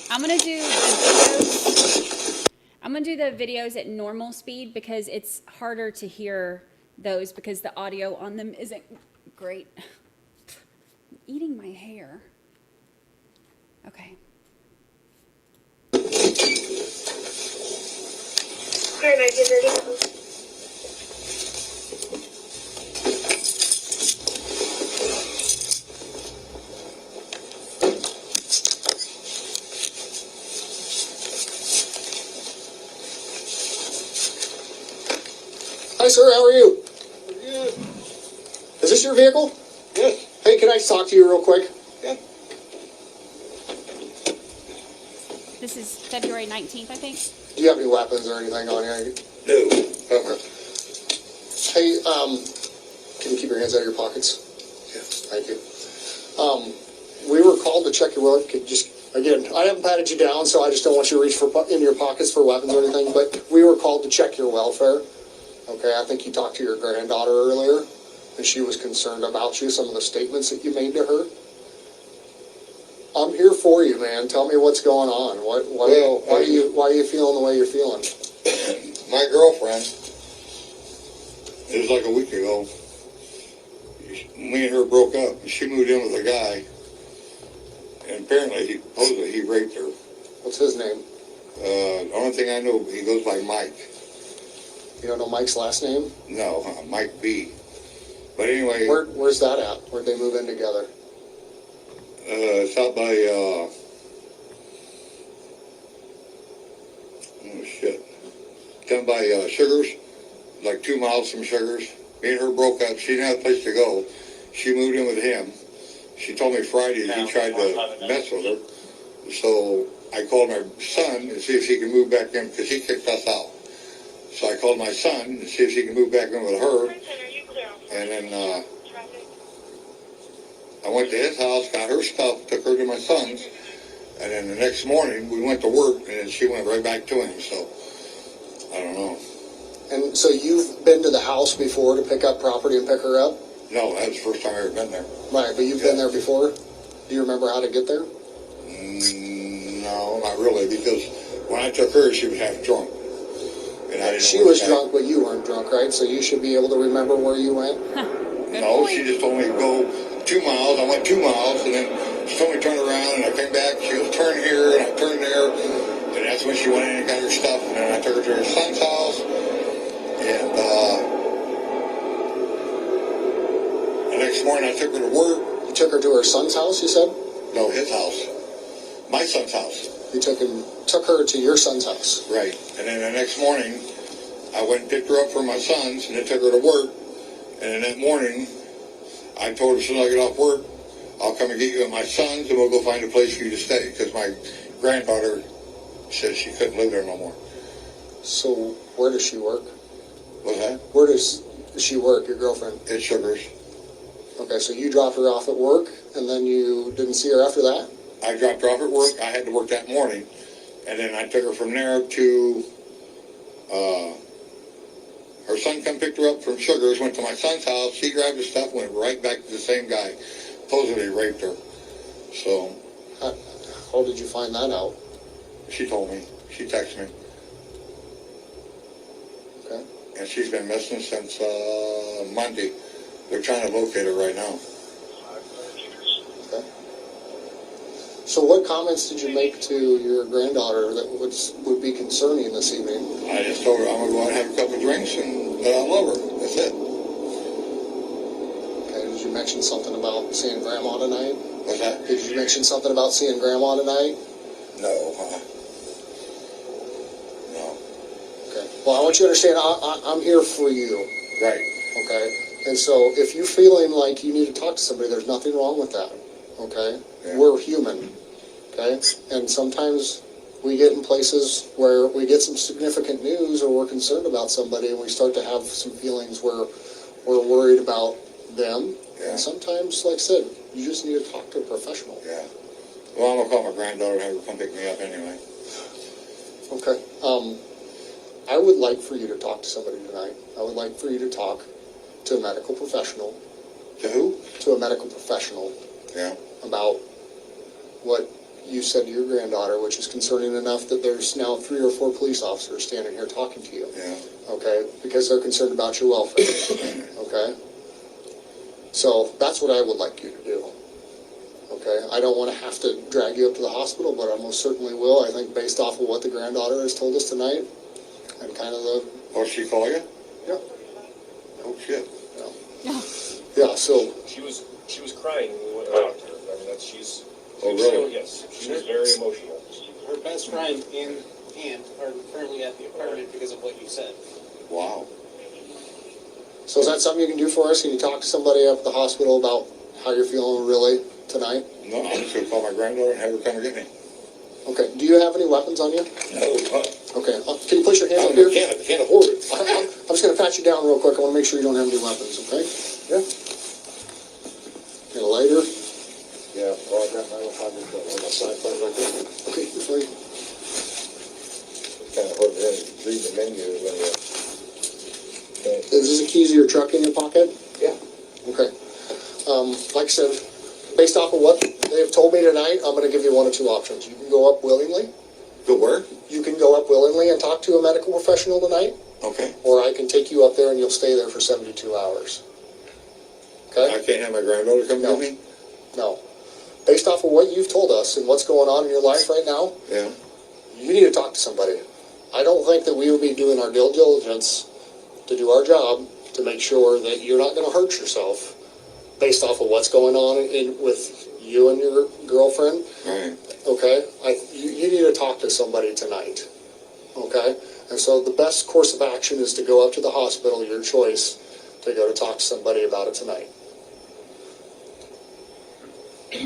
I'm gonna do the videos. I'm gonna do the videos at normal speed because it's harder to hear those because the audio on them isn't great. I'm eating my hair. Okay. Alright, my ready? Hi, sir. How are you? Good. Is this your vehicle? Yes. Hey, can I talk to you real quick? Yeah. This is February 19th, I think. Do you have any weapons or anything on here? No. Okay. Hey, can you keep your hands out of your pockets? Yeah. Thank you. We were called to check your work. Again, I haven't patted you down, so I just don't want you to reach in your pockets for weapons or anything, but we were called to check your welfare. Okay, I think you talked to your granddaughter earlier, and she was concerned about you, some of the statements that you made to her. I'm here for you, man. Tell me what's going on. Why are you feeling the way you're feeling? My girlfriend, it was like a week ago, me and her broke up, and she moved in with a guy, and apparently, supposedly he raped her. What's his name? The only thing I know, he goes by Mike. You don't know Mike's last name? No, Mike B. But anyway... Where's that at? Where'd they move in together? It's out by, down by Sugars, like 2 miles from Sugars. Me and her broke up. She didn't have a place to go. She moved in with him. She told me Friday that he tried to mess with her. So I called my son to see if he can move back in because he kicked us out. So I called my son to see if he can move back in with her. And then I went to his house, got her stuff, took her to my son's, And then the next morning, we went to work, and then she went right back to him, so, I don't know. And so you've been to the house before to pick up property and pick her up? No, that was the first time I ever been there. Right, but you've been there before? Do you remember how to get there? No, not really, because when I took her, she was half drunk. And I didn't She know where was she drunk, but you weren't drunk, right? So you should be able to remember where you went? No, she just told me to go 2 miles. I went 2 miles, and then she told me to turn around, and I came back. She was turn here, and I turned there. And that's when she went in and got her stuff. And then I took her to her son's house. And the next morning, I took her to work. You took her to her son's house, you said? No, his house. My son's house. You took her to your son's house? Right. And then the next morning, I went and picked her up from my son's, and then took her to work. And then that morning, I told her as soon as I get off work, I'll come and get you at my son's, and we'll go find a place for you to stay. Because my granddaughter said she couldn't live there no more. So where does she work? What's that? Where does she work, your girlfriend? At Sugars. Okay, so you dropped her off at work, and then you didn't see her after that? I dropped her off at work. I had to work that morning. And then I took her from there to, her son come picked her up from Sugars, went to my son's house. She grabbed her stuff, went right back to the same guy. Supposedly raped her. So. How did you find that out? She told me. She texted me. Okay. And she's been missing since Monday. They're trying to locate her right now. Okay. So what comments did you make to your granddaughter that would be concerning this evening? I just told her I'm going to go out and have a couple drinks and that I love her. That's it. Okay, did you mention something about seeing Grandma tonight? What's that? Did you mention something about seeing Grandma tonight? No. No. Okay. Well, I want you to understand, I'm here for you. Right. Okay? And so if you're feeling like you need to talk to somebody, there's nothing wrong with that. Okay? Yeah. We're human. Okay? And sometimes we get in places where we get some significant news or we're concerned about somebody and we start to have some feelings where we're worried about them. Yeah. And sometimes, like I said, you just need to talk to a professional. Yeah. Well, I'm going to call my granddaughter and have her come pick me up anyway. Okay. I would like for you to talk to somebody tonight. I would like for you to talk to a medical professional. To who? To a medical professional. Yeah. About what you said to your granddaughter, which is concerning enough that there's now 3 or 4 police officers standing here talking to you. Yeah. Okay? Because they're concerned about your welfare. Okay? So that's what I would like you to do. Okay? I don't want to have to drag you up to the hospital, but I most certainly will. I think based off of what the granddaughter has told us tonight, and kind of the... Oh, she call you? Yeah. Oh, shit. Yeah, so... She was crying when we went out to her. I mean, she's... Oh, really? Yes. She was very emotional. Her best friend and aunt are currently at the apartment because of what you said. Wow. So is that something you can do for us? Can you talk to somebody up at the hospital about how you're feeling really tonight? No, I'm just going to call my granddaughter and have her come and get me. Okay. Do you have any weapons on you? No. Okay. Can you put your hands up here? I can't afford it. I'm just going to pat you down real quick. I want to make sure you don't have any weapons, okay? Yeah. Get a lighter? Yeah. Oh, I got my little pocket on my side phone right there. Okay, it's right. Kind of hard to read the menu when you... Is this a keys of your truck in your pocket? Yeah. Okay. Like I said, based off of what they have told me tonight, I'm going to give you one of 2 options. You can go up willingly. Go where? You can go up willingly and talk to a medical professional tonight. Okay. Or I can take you up there and you'll stay there for 72 hours. Okay? I can't have my granddaughter come No. get me? No. Based off of what you've told us and what's going on in your life right now, Yeah. you need to talk to somebody. I don't think that we would be doing our due diligence to do our job to make sure that you're not going to hurt yourself based off of what's going on with you and your girlfriend. Right. Okay? You need to talk to somebody tonight. Okay? And so the best course of action is to go up to the hospital, your choice, to go to talk to somebody about it tonight.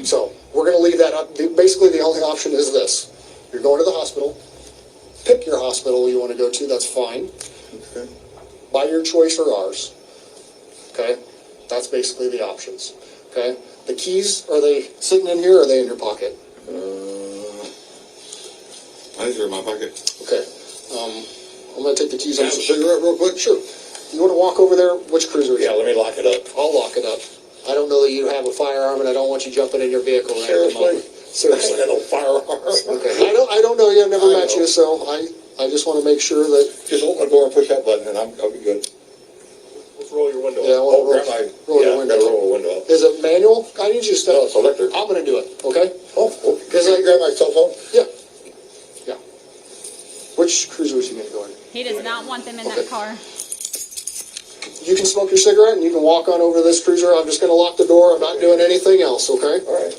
So we're going to leave that up. Basically, the only option is this. You're going to the hospital. Pick your hospital you want to go to. That's fine. Okay. By your choice or ours. Okay? That's basically the options. Okay? The keys, are they sitting in here or are they in your pocket? I think they're in my pocket. Okay. I'm gonna take the keys. Can I have a cigarette real quick? Sure. You wanna walk over there? Which cruiser is it? Yeah, let me lock it up. I'll lock it up. I don't know that you have a firearm, and I don't want you jumping in your vehicle right at the moment. Seriously. I got no firearm. Okay. I don't know you. I've never met you, so I just want to make sure that. Just open the door and push that button, and I'll be good. Let's roll your window Yeah, I want to grab my roll your yeah, window. gotta roll the window up. Is it manual? I need you to step. No, it's electric. I'm going to do it. Okay. Oh, okay. Can I grab my cell phone? Yeah. Yeah. Which cruiser is he going to go in? He does not want them in that car. You can smoke your cigarette and you can walk on over to this cruiser. I'm just going to lock the door. I'm not doing anything else. Okay. All right.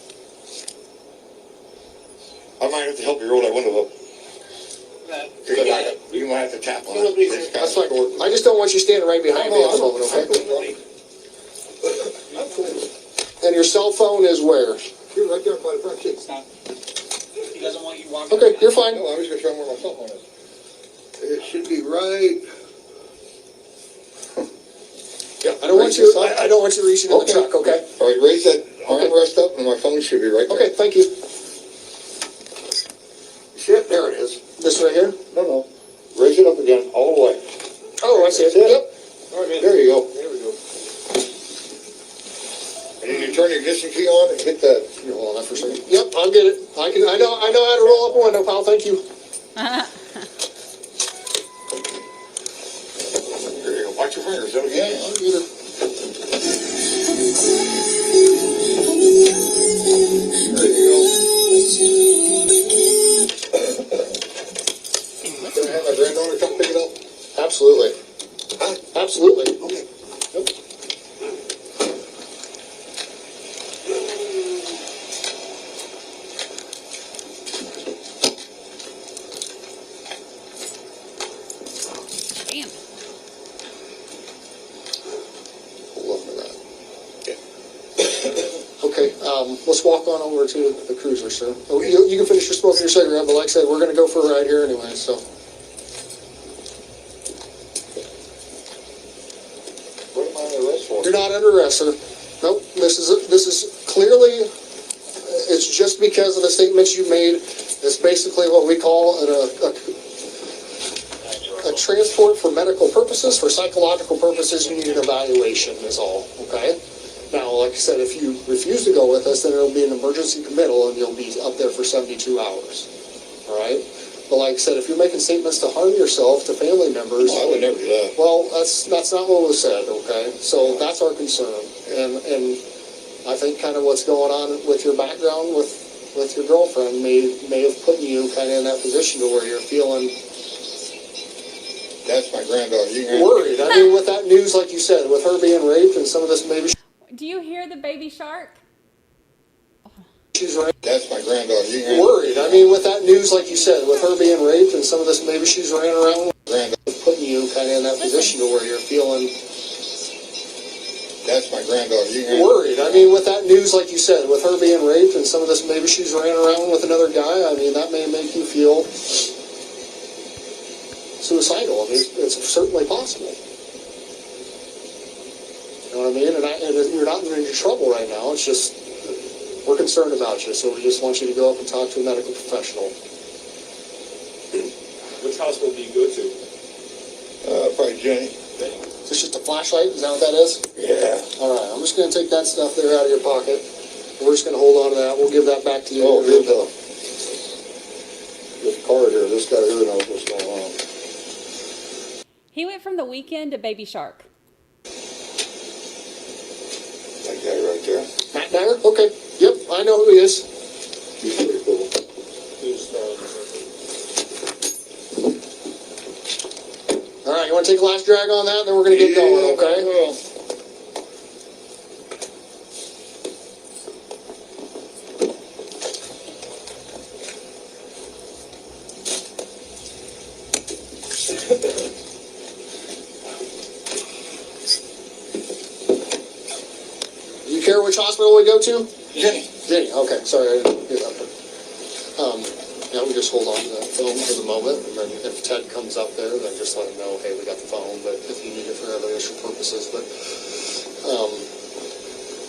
I might have to help you roll that window up. You might have to tap on it. That's fine. I just don't want you standing right behind me at the moment. Okay. And your cell phone is where? You're right there by the front seat. He doesn't want you walking. Okay, you're fine. No, I was just going to show him where my cell phone is. It should be right. Yeah, I don't want you. I don't want you reaching in the truck. Okay. All right, raise that armrest up, and my phone should be right there. Okay, thank you. Shit, there it is. This right here? No. Raise it up again, all the way. Oh, I see it. That's it. Yep. All right, there you go. There we go. And then you turn the ignition key on and hit that. You hold on that for a second. Yep, I'll get it. I know how to roll up a window, pal. Thank you. There you go. Watch your fingers. That'll Yeah, get I'll get it. There you go. Can I have my granddaughter come pick it up? Absolutely. Huh? Absolutely. Okay. Yep. Damn. Hold on to that. Okay, let's walk on over to the cruiser, sir. Oh, you can finish your smoking your cigarette, but like I said, we're going to go for a ride here anyway, so. What am I under arrest for? You're not under arrest, sir. Nope, this is clearly, it's just because of the statements you made. It's basically what we call a transport for medical purposes. For psychological purposes, you need an evaluation is all, okay? Now, like I said, if you refuse to go with us, then it'll be an emergency committal and you'll be up there for 72 hours, all right? But like I said, if you're making statements to harm yourself, to family members... I would never do that. Well, that's not what was said, okay? So that's our concern. And I think kind of what's going on with your background with your girlfriend may have put you kind of in that position to where you're feeling... That's my granddaughter. You can worried. I mean, with that news, like you said, with her being raped and some of this maybe... Do you hear the baby shark? She's raped. That's my granddaughter. You can worried. I mean, with that news, like you said, with her being raped and some of this maybe she's ran around with, putting you kind of in that position to where you're feeling... That's my granddaughter. You can worried. I mean, with that news, like you said, with her being raped and some of this maybe she's ran around with another guy, I mean, that may make you feel suicidal. I mean, it's certainly possible. You know what I mean? And you're not in any trouble right now. It's just, we're concerned about you, so we just want you to go up and talk to a medical professional. Which hospital do you go to? probably Jenny. Is this just a flashlight? Is that what that is? Yeah. All right, I'm just going to take that stuff there out of your pocket. We're just going to hold on to that. We'll give that back to you. Oh, here's this card here. This guy here knows what's going on. He went from The Weeknd to Baby Shark. That guy right there. Matt Dyer? Okay. Yep, I know who he is. He's pretty cool. All right, you want to take a last drag on that, and then we're going to get going, okay? Do you care which hospital we go to? Jenny. Jenny, okay, sorry, I didn't hear that. Yeah, we just hold on to that phone for the moment, and then if Ted comes up there, then just let him know, hey, we got the phone, but if you need it for other issue purposes, but,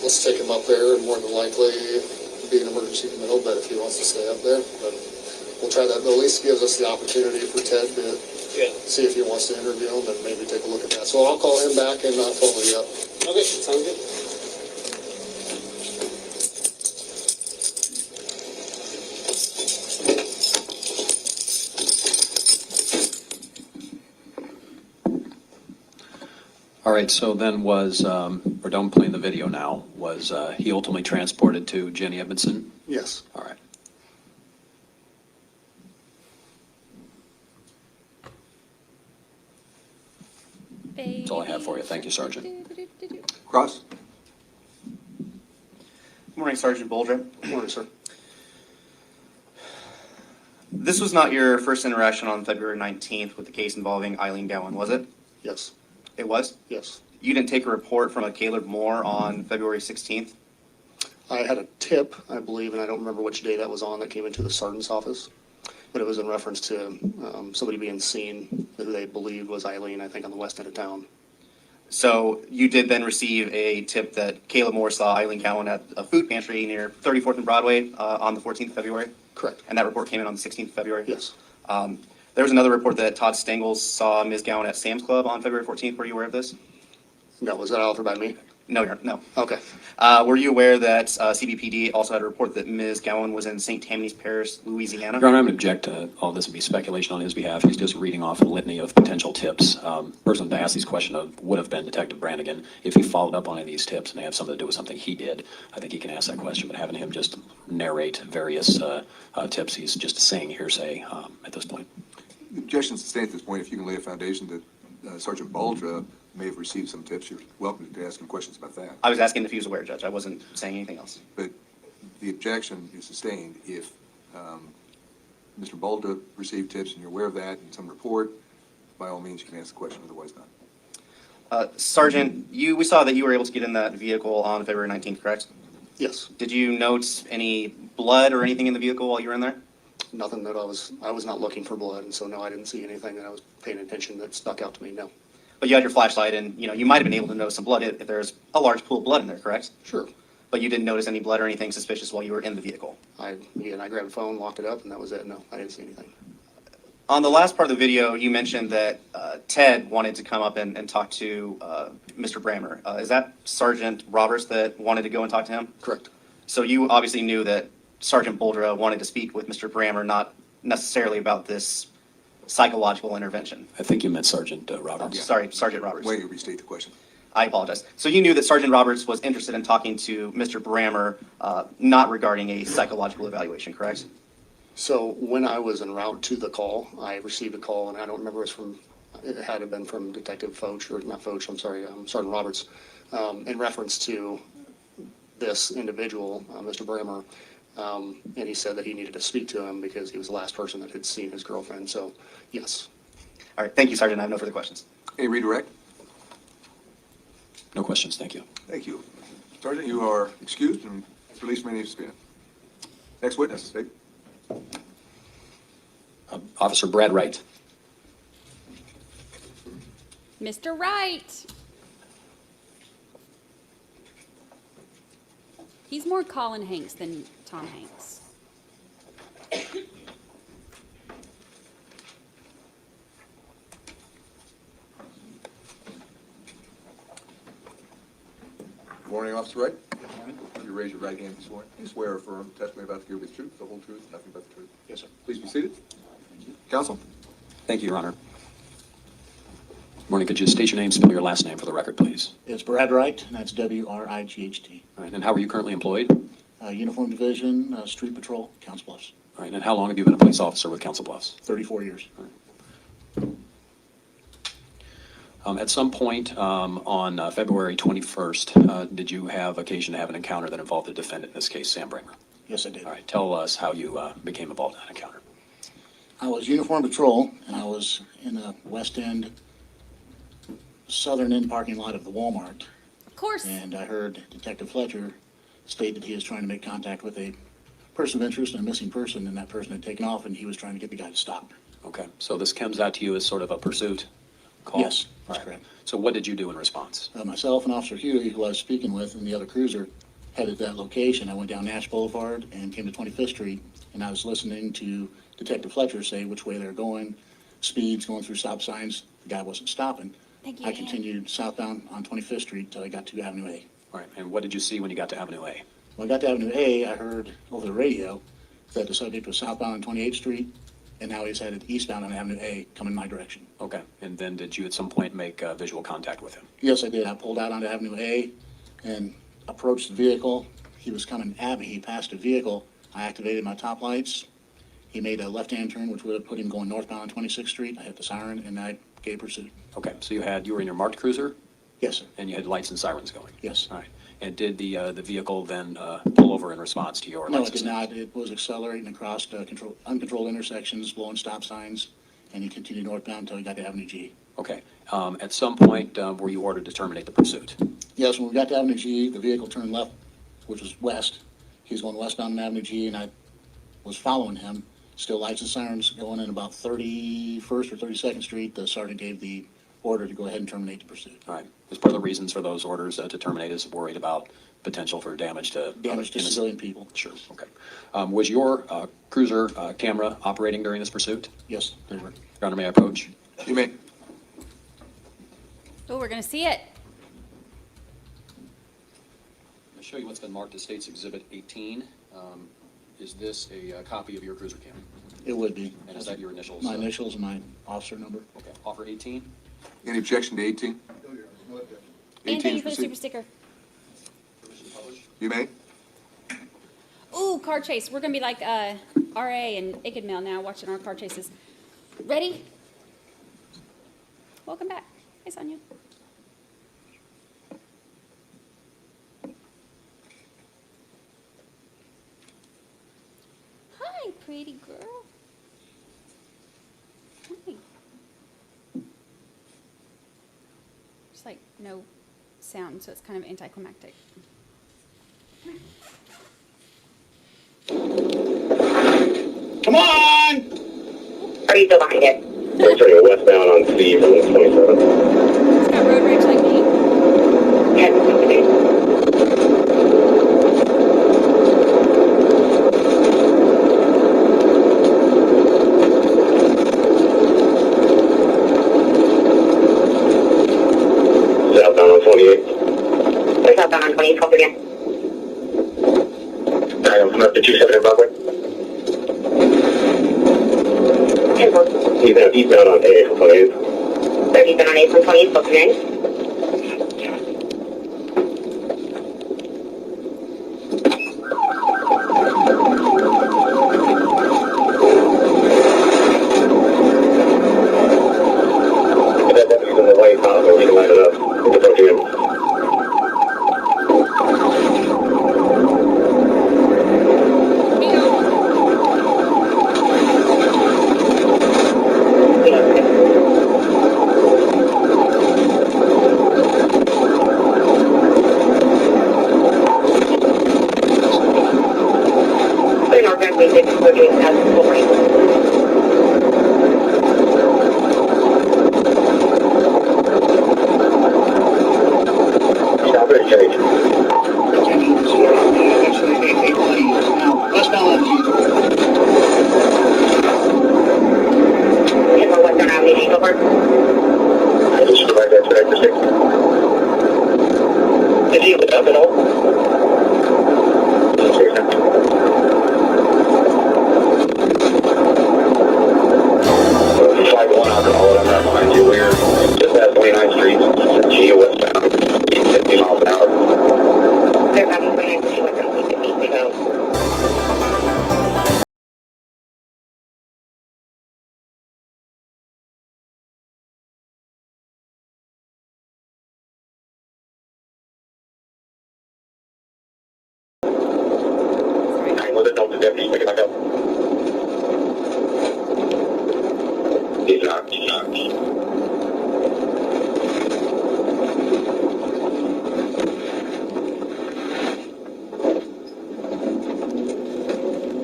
let's take him up there, and more than likely be an emergency committal, but if he wants to stay up there, then we'll try that. But at least gives us the opportunity for Ted to Yeah. see if he wants to interview him and maybe take a look at that. So I'll call him back and follow you up. Okay, sounds good. All right, so then or don't play the video now, was he ultimately transported to Jenny Edmondson? Yes. All right. That's all I have for you. Thank you, Sergeant. Cross? Good morning, Sergeant Boldra. Good morning, sir. This was not your first interaction on February 19th with the case involving Ilene Gowan, was it? Yes. It was? Yes. You didn't take a report from a Caleb Moore on February 16th? I had a tip, I believe, and I don't remember which day that was on, that came into the sergeant's office. But it was in reference to somebody being seen who they believed was Ilene, I think, on the west end of town. So you did then receive a tip that Caleb Moore saw Ilene Gowan at a food pantry near 34th and Broadway on the 14th of February? Correct. And that report came in on the 16th of February? Yes. There was another report that Todd Stengel saw Ms. Gowan at Sam's Club on February 14th. Were you aware of this? No, was that offered by me? No. Okay. Were you aware that CBPD also had a report that Ms. Gowan was in St. Tammany's Parish, Louisiana? Your Honor, I would object to all this would be speculation on his behalf. He's just reading off a litany of potential tips. Person to ask these questions of would have been Detective Brannigan. If he followed up on any of these tips and they have something to do with something he did, I think he can ask that question. But having him just narrate various tips, he's just saying hearsay at this point. The objection sustained at this point, if you can lay a foundation that Sergeant Boldra may have received some tips, you're welcome to ask him questions about that. I was asking if he was aware, Judge. I wasn't saying anything else. But the objection is sustained if Mr. Boldra received tips and you're aware of that in some report, by all means you can ask the question, otherwise not. Sergeant, we saw that you were able to get in that vehicle on February 19th, correct? Yes. Did you note any blood or anything in the vehicle while you were in there? Nothing that I was not looking for blood, and so no, I didn't see anything that I was paying attention that stuck out to me, no. But you had your flashlight and, you might have been able to notice some blood if there's a large pool of blood in there, correct? Sure. But you didn't notice any blood or anything suspicious while you were in the vehicle? I grabbed a phone, locked it up, and that was it. No, I didn't see anything. On the last part of the video, you mentioned that Ted wanted to come up and talk to Mr. Brammer. Is that Sergeant Roberts that wanted to go and talk to him? Correct. So you obviously knew that Sergeant Boldra wanted to speak with Mr. Brammer, not necessarily about this psychological intervention. I think you meant Sergeant Roberts. Sorry, Sergeant Roberts. Way to restate the question. I apologize. So you knew that Sergeant Roberts was interested in talking to Mr. Brammer, not regarding a psychological evaluation, correct? So when I was en route to the call, I received a call, and I don't remember it had to have been from Detective Foch, or not Foch, I'm sorry, Sergeant Roberts, in reference to this individual, Mr. Brammer, and he said that he needed to speak to him because he was the last person that had seen his girlfriend, so yes. All right, thank you, Sergeant. I have no further questions. Any redirect? No questions, thank you. Thank you. Sergeant, you are excused and released from any subpoena. Next witness, Dave. Officer Brad Wright. Mr. Wright. He's more Colin Hanks than Tom Hanks. Good morning, Officer Wright. You raise your right hand, sworn. You swear or affirm the testimony about to give the truth, the whole truth, nothing but the truth. Yes, sir. Please be seated. Counsel. Thank you, Your Honor. Morning, could you state your name, spell your last name for the record, please? It's Brad Wright, and that's W-R-I-G-H-T. All right, and how are you currently employed? Uniform Division, Street Patrol, Council Bluffs. All right, and how long have you been a police officer with Council Bluffs? 34 years. At some point on February 21st, did you have occasion to have an encounter that involved the defendant, in this case, Sam Brammer? Yes, I did. All right, tell us how you became involved in that encounter. I was Uniform Patrol, and I was in the West End, southern end parking lot of the Walmart. Of course. And I heard Detective Fletcher state that he was trying to make contact with a person of interest and a missing person, and that person had taken off, and he was trying to get the guy to stop. Okay, so this comes out to you as sort of a pursuit call? Yes, that's correct. So what did you do in response? Myself and Officer Huey, who I was speaking with, and the other cruiser, headed that location. I went down Nash Boulevard and came to 25th Street, and I was listening to Detective Fletcher say which way they're going, speeds, going through stop signs. The guy wasn't stopping. Thank you, I Dan. continued southbound on 25th Street till I got to Avenue A. All right, and what did you see when you got to Avenue A? When I got to Avenue A, I heard over the radio that the subject was southbound on 28th Street, and now he's headed eastbound on Avenue A, coming my direction. Okay, and then did you at some point make visual contact with him? Yes, I did. I pulled out onto Avenue A and approached the vehicle. He was coming at me. He passed a vehicle. I activated my top lights. He made a left-hand turn, which would have put him going northbound on 26th Street. I hit the siren, and I gave pursuit. Okay, so you were in your marked cruiser? Yes, sir. And you had lights and sirens going? Yes. All right, and did the vehicle then pull over in response to your No, lights it did and not. It was accelerating across uncontrolled intersections, blowing stop signs, and he continued northbound until he got to Avenue G. Okay, at some point, were you ordered to terminate the pursuit? Yes, when we got to Avenue G, the vehicle turned left, which was west. He was going westbound on Avenue G, and I was following him. Still lights and sirens going in about 31st or 32nd Street. The sergeant gave the order to go ahead and terminate the pursuit. All right, was part of the reasons for those orders to terminate is worried about potential for damage to innocent civilian people. Sure, okay. Was your cruiser camera operating during this pursuit? Yes, they were. Your Honor, may I approach? You may. Oh, we're gonna see it. I'll show you what's been marked as State's Exhibit 18. Is this a copy of your cruiser cam? It would be. And is that your initials? My initials and my officer number. Okay, offer 18? Any objection to 18? And 18 thank you is for the super proceed. sticker. You may. Ooh, car chase. We're gonna be like RA and Icked Mail now, watching our car chases. Ready? Welcome back. Hey, Sonia. Hi, pretty girl. Hi. Just like no sound, so it's kind of anticlimactic. Come on! Are you still behind it? We're turning westbound on C from 27. It's got road rage like me. Southbound on 28. We're southbound on 28, call again. Alright, I'm coming up to 27 in Broadway. He's eastbound on A from 28. They're eastbound on A from 28, call again. That deputy's in the white house, or we can light it up. It's up to him.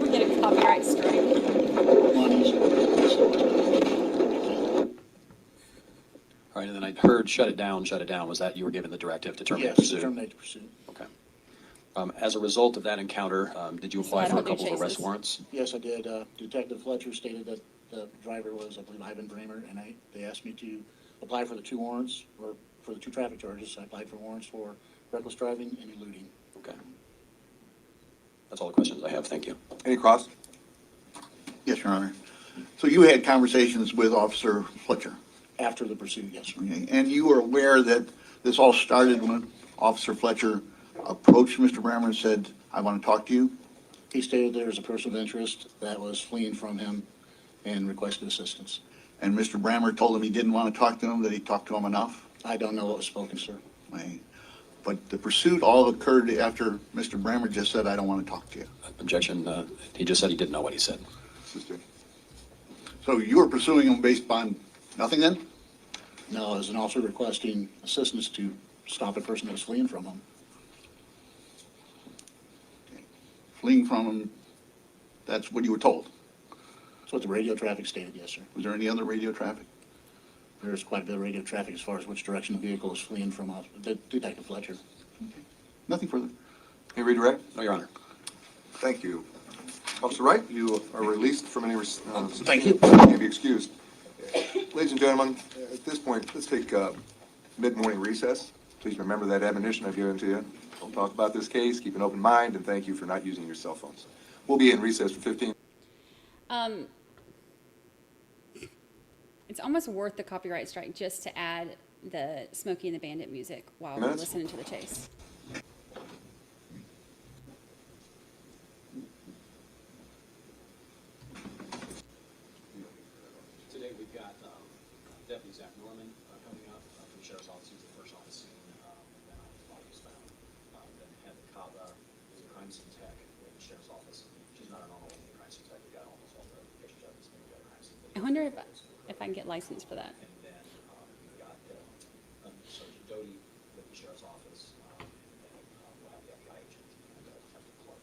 We'll get a copyright strike. All right, and then I heard shut it down. Was that you were given the directive to terminate Yes, the pursuit? terminate the pursuit. Okay. As a result of that encounter, did you apply I for a don't do couple of arrest chases. warrants? Yes, I did. Detective Fletcher stated that the driver was, I believe, Ivan Brammer, and they asked me to apply for the 2 warrants, or for the 2 traffic charges. I applied for warrants for reckless driving and eluding. Okay. That's all the questions I have. Thank you. Any cross? Yes, Your Honor. So you had conversations with Officer Fletcher? After the pursuit, yes. Okay. And you were aware that this all started when Officer Fletcher approached Mr. Brammer and said, I want to talk to you? He stated there was a person of interest that was fleeing from him and requested assistance. And Mr. Brammer told him he didn't want to talk to him, that he talked to him enough? I don't know what was spoken, sir. But the pursuit all occurred after Mr. Brammer just said, I don't want to talk to you. Objection. He just said he didn't know what he said. So you were pursuing him based upon nothing then? No, as an officer requesting assistance to stop a person that was fleeing from him. Okay. Fleeing from him, that's what you were told? That's what the radio traffic stated, yes, sir. Was there any other radio traffic? There's quite a bit of radio traffic as far as which direction the vehicle was fleeing from Detective Fletcher. Okay. Nothing further. Any redirect? No, Your Honor. Thank you. Officer Wright, you are released from any, thank you. You may be excused. Ladies and gentlemen, at this point, let's take a mid-morning recess. Please remember that admonition I've given to you. Don't talk about this case, keep an open mind, and thank you for not using your cell phones. We'll be in recess for 15. It's almost worth the copyright strike just to add the Smokey and the Bandit music while we're listening to the chase. Today we've got Deputy Zach Norman coming up from the Sheriff's Office. He's the first on the scene, and then the body was found. Then Heather Cava is a crime scene tech with the Sheriff's Office. She's not a normal crime scene tech. We got almost all the pictures of this. We got a crime scene. I wonder if I can get licensed for that. And then we've got Sergeant Doty with the Sheriff's Office, and then we'll have the FBI agent and Detective Clark.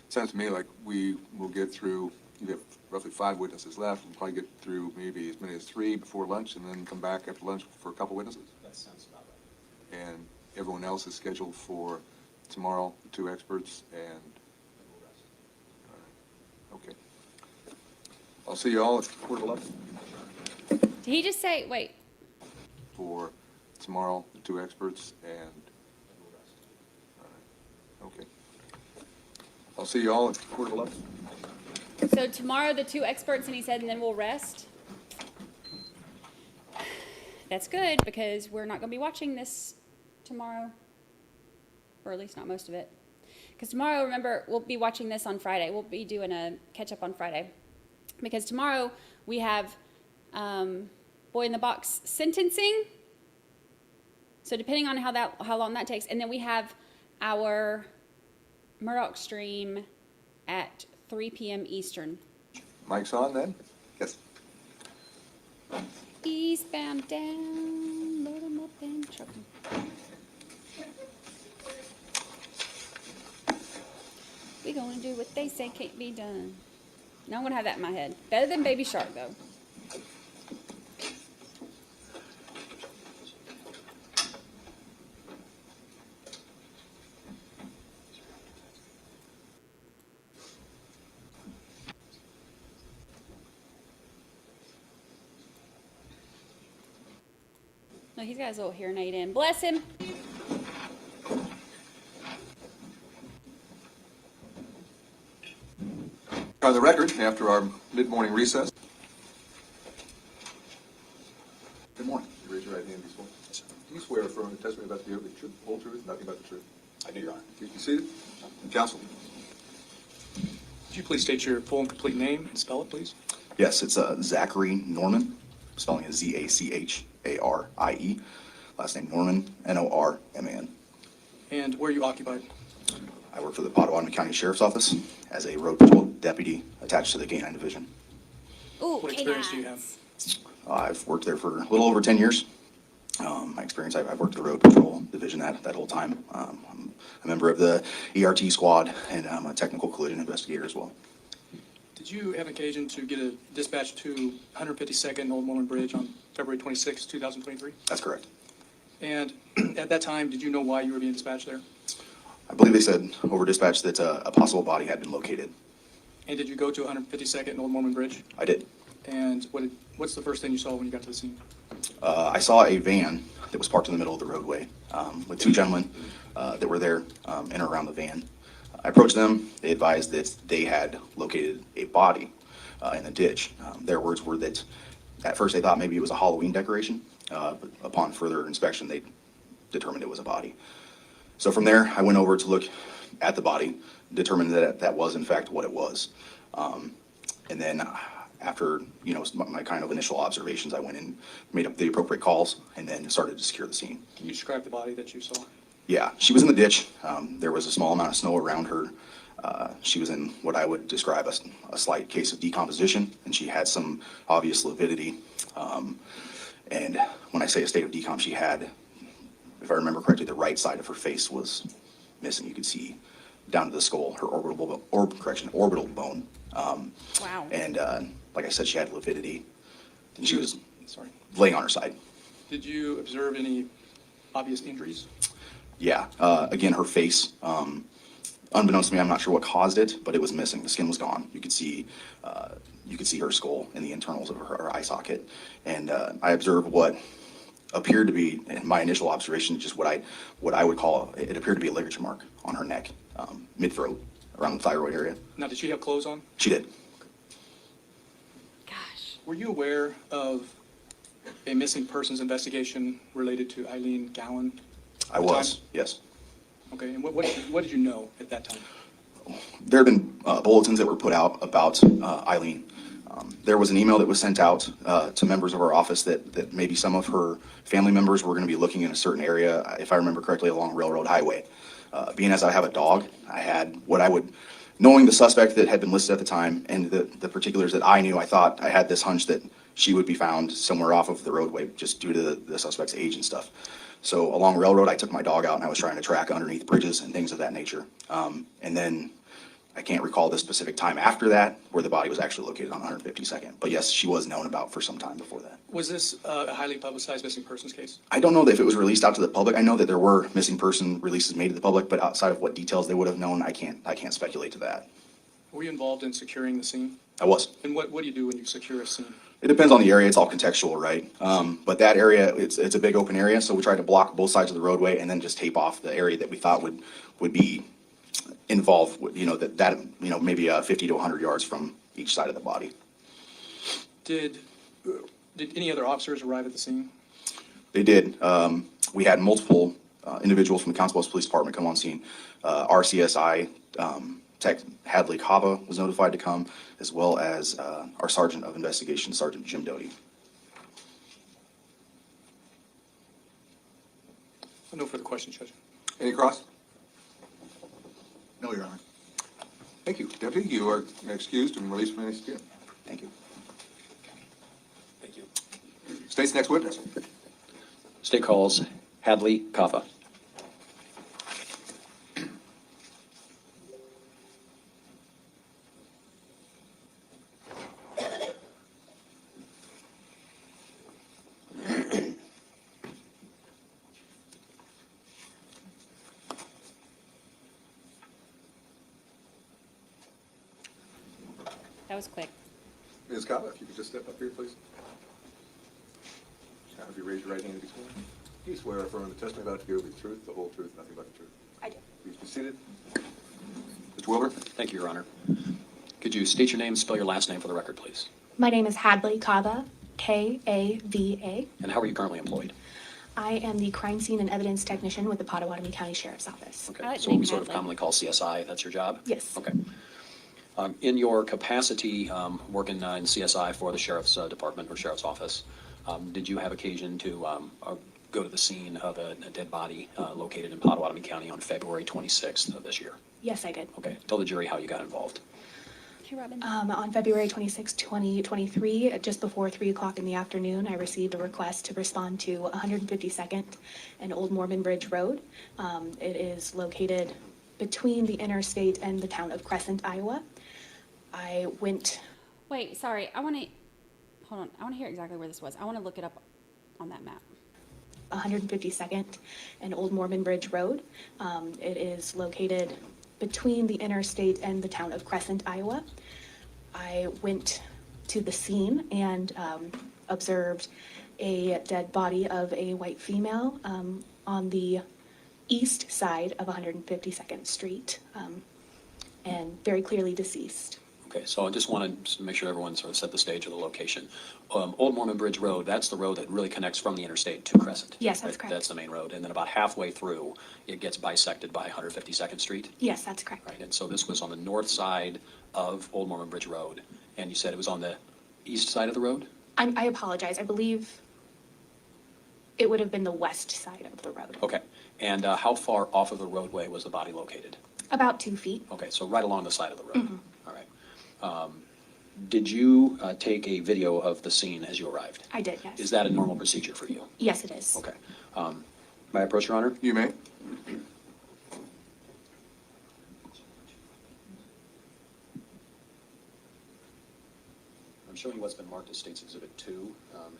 Sounds to me like we will get through, you have roughly 5 witnesses left. We'll probably get through maybe as many as 3 before lunch, and then come back after lunch for a couple witnesses. That sounds about right. And everyone else is scheduled for tomorrow, 2 experts, and okay. I'll see you all at 11:15 Did he just say, wait, for tomorrow, 2 experts, and okay. I'll see you all at 11:15. so tomorrow the 2 experts, and he said, and then we'll rest? That's good, because we're not going to be watching this tomorrow, or at least not most of it. Because tomorrow, remember, we'll be watching this on Friday. We'll be doing a catch-up on Friday. Because tomorrow we have Boy in the Box sentencing. So depending on how long that takes, and then we have our Murdoch stream at 3 p.m. Eastern. Mic's on then? Yes. Eastbound down, load 'em up and truck 'em. We gonna do what they say can't be done. Now I'm gonna have that in my head. Better than Baby Shark though. No, he's got his little hearing aid in. Bless him. On the record, after our mid-morning recess. Good morning. You raise your right hand, be sworn. Do you swear affirm the testimony about to give the truth, the whole truth, nothing but the truth? I do, Your Honor. Please be seated. And counsel. Would you please state your full and complete name and spell it, please? Yes, it's Zachary Norman. Spelling is Zacharie. Last name Norman, Norman. And where are you occupied? I work for the Potawatomi County Sheriff's Office as a road patrol deputy attached to the K-9 division. Ooh, What experience do you have? I've worked there for a little over 10 years. My experience, I've worked the road patrol division that whole time. I'm a member of the ERT squad, and I'm a technical collision investigator as well. Did you have occasion to get a dispatch to 152nd Old Moreland Bridge on February 26, 2023? That's correct. And at that time, did you know why you were being dispatched there? I believe they said over dispatch that a possible body had been located. And did you go to 152nd and Old Mormon Bridge? I did. And what's the first thing you saw when you got to the scene? I saw a van that was parked in the middle of the roadway with two gentlemen that were there in or around the van. I approached them. They advised that they had located a body in the ditch. Their words were that at first they thought maybe it was a Halloween decoration, but upon further inspection, they determined it was a body. So from there, I went over to look at the body, determined that that was in fact what it was. And then after, my kind of initial observations, I went and made up the appropriate calls and then started to secure the scene. Can you describe the body that you saw? Yeah, she was in the ditch. There was a small amount of snow around her. She was in what I would describe as a slight case of decomposition, and she had some obvious lividity. And when I say a state of decom, she had, if I remember correctly, the right side of her face was missing. You could see down to the skull, her orbital bone. Wow. And like I said, she had lividity. And she was laying on her side. Did you observe any obvious injuries? Yeah. Again, her face, unbeknownst to me, I'm not sure what caused it, but it was missing. The skin was gone. You could see her skull and the internals of her eye socket. And I observed what appeared to be, in my initial observation, just what I would call, it appeared to be a ligature mark on her neck, mid-throat, around the thyroid area. Now, did she have clothes on? She did. Gosh. Were you aware of a missing persons investigation related to Ilene Gowan? I was, yes. Okay, and what did you know at that time? There have been bulletins that were put out about Ilene. There was an email that was sent out to members of our office that maybe some of her family members were going to be looking in a certain area, if I remember correctly, along Railroad Highway. Being as I have a dog, I had knowing the suspect that had been listed at the time and the particulars that I knew, I thought I had this hunch that she would be found somewhere off of the roadway just due to the suspect's age and stuff. So along Railroad, I took my dog out and I was trying to track underneath bridges and things of that nature. And then I can't recall the specific time after that where the body was actually located on 152nd. But yes, she was known about for some time before that. Was this a highly publicized missing persons case? I don't know if it was released out to the public. I know that there were missing person releases made to the public, but outside of what details they would have known, I can't speculate to that. Were you involved in securing the scene? I was. And what do you do when you secure a scene? It depends on the area. It's all contextual, right? But that area, it's a big open area, so we tried to block both sides of the roadway and then just tape off the area that we thought would be involved with, maybe 50 to 100 yards from each side of the body. Did any other officers arrive at the scene? They did. We had multiple individuals from the Council Bluffs Police Department come on scene. RCSI Tech Hadley Kava was notified to come, as well as our Sergeant of Investigation, Sergeant Jim Doty. No further questions, Judge. Any cross? No, Your Honor. Thank you. Deputy, you are excused and released from any subpoena. Thank you. Thank you. State's next witness. State calls Hadley Kava. That was quick. Ms. Kava, if you could just step up here, please. If you raise your right hand and be sworn. Do you swear or affirm the testimony about to give the truth, the whole truth, nothing but the truth? I do. Please be seated. Mr. Wilbur? Thank you, Your Honor. Could you state your name, spell your last name for the record, please? My name is Hadley Kava, Kava. And how are you currently employed? I am the crime scene and evidence technician with the Potawatomi County Sheriff's Office. Okay, so what we sort of commonly call CSI, that's your job? Yes. Okay. In your capacity working in CSI for the Sheriff's Department or Sheriff's Office, did you have occasion to go to the scene of a dead body located in Potawatomi County on February 26th of this year? Yes, I did. Okay, tell the jury how you got involved. Hey, Robin. On February 26, 2023, just before 3 o'clock in the afternoon, I received a request to respond to 152nd and Old Mormon Bridge Road. It is located between the interstate and the town of Crescent, Iowa. I went... Wait, sorry. Hold on. I want to hear exactly where this was. I want to look it up on that map. 152nd and Old Mormon Bridge Road. It is located between the interstate and the town of Crescent, Iowa. I went to the scene and observed a dead body of a white female on the east side of 152nd Street, and very clearly deceased. Okay, so I just wanted to make sure everyone sort of set the stage of the location. Old Mormon Bridge Road, that's the road that really connects from the interstate to Crescent. Yes, that's correct. That's the main road, and then about halfway through, it gets bisected by 152nd Street. Yes, that's correct. Right, and so this was on the north side of Old Mormon Bridge Road, and you said it was on the east side of the road? I apologize. I believe it would have been the west side of the road. Okay, and how far off of the roadway was the body located? About 2 feet. Okay, so right along the side of the road. Mhm. All right. Did you take a video of the scene as you arrived? I did, yes. Is that a normal procedure for you? Yes, it is. Okay. May I approach, Your Honor? You may. I'm showing what's been marked as State's Exhibit 2.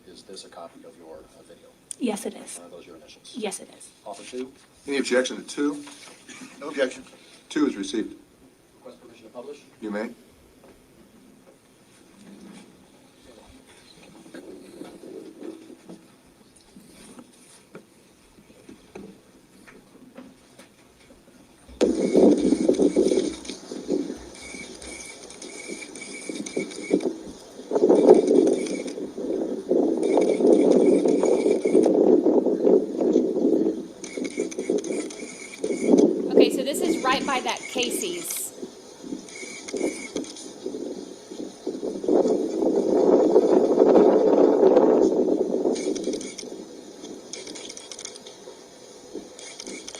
Is this a copy of your video? Yes, it is. Are those your initials? Yes, it is. Offer 2? Any objection to 2? No objection. 2 is received. Request permission to publish? You may. Okay, so this is right by that Casey's.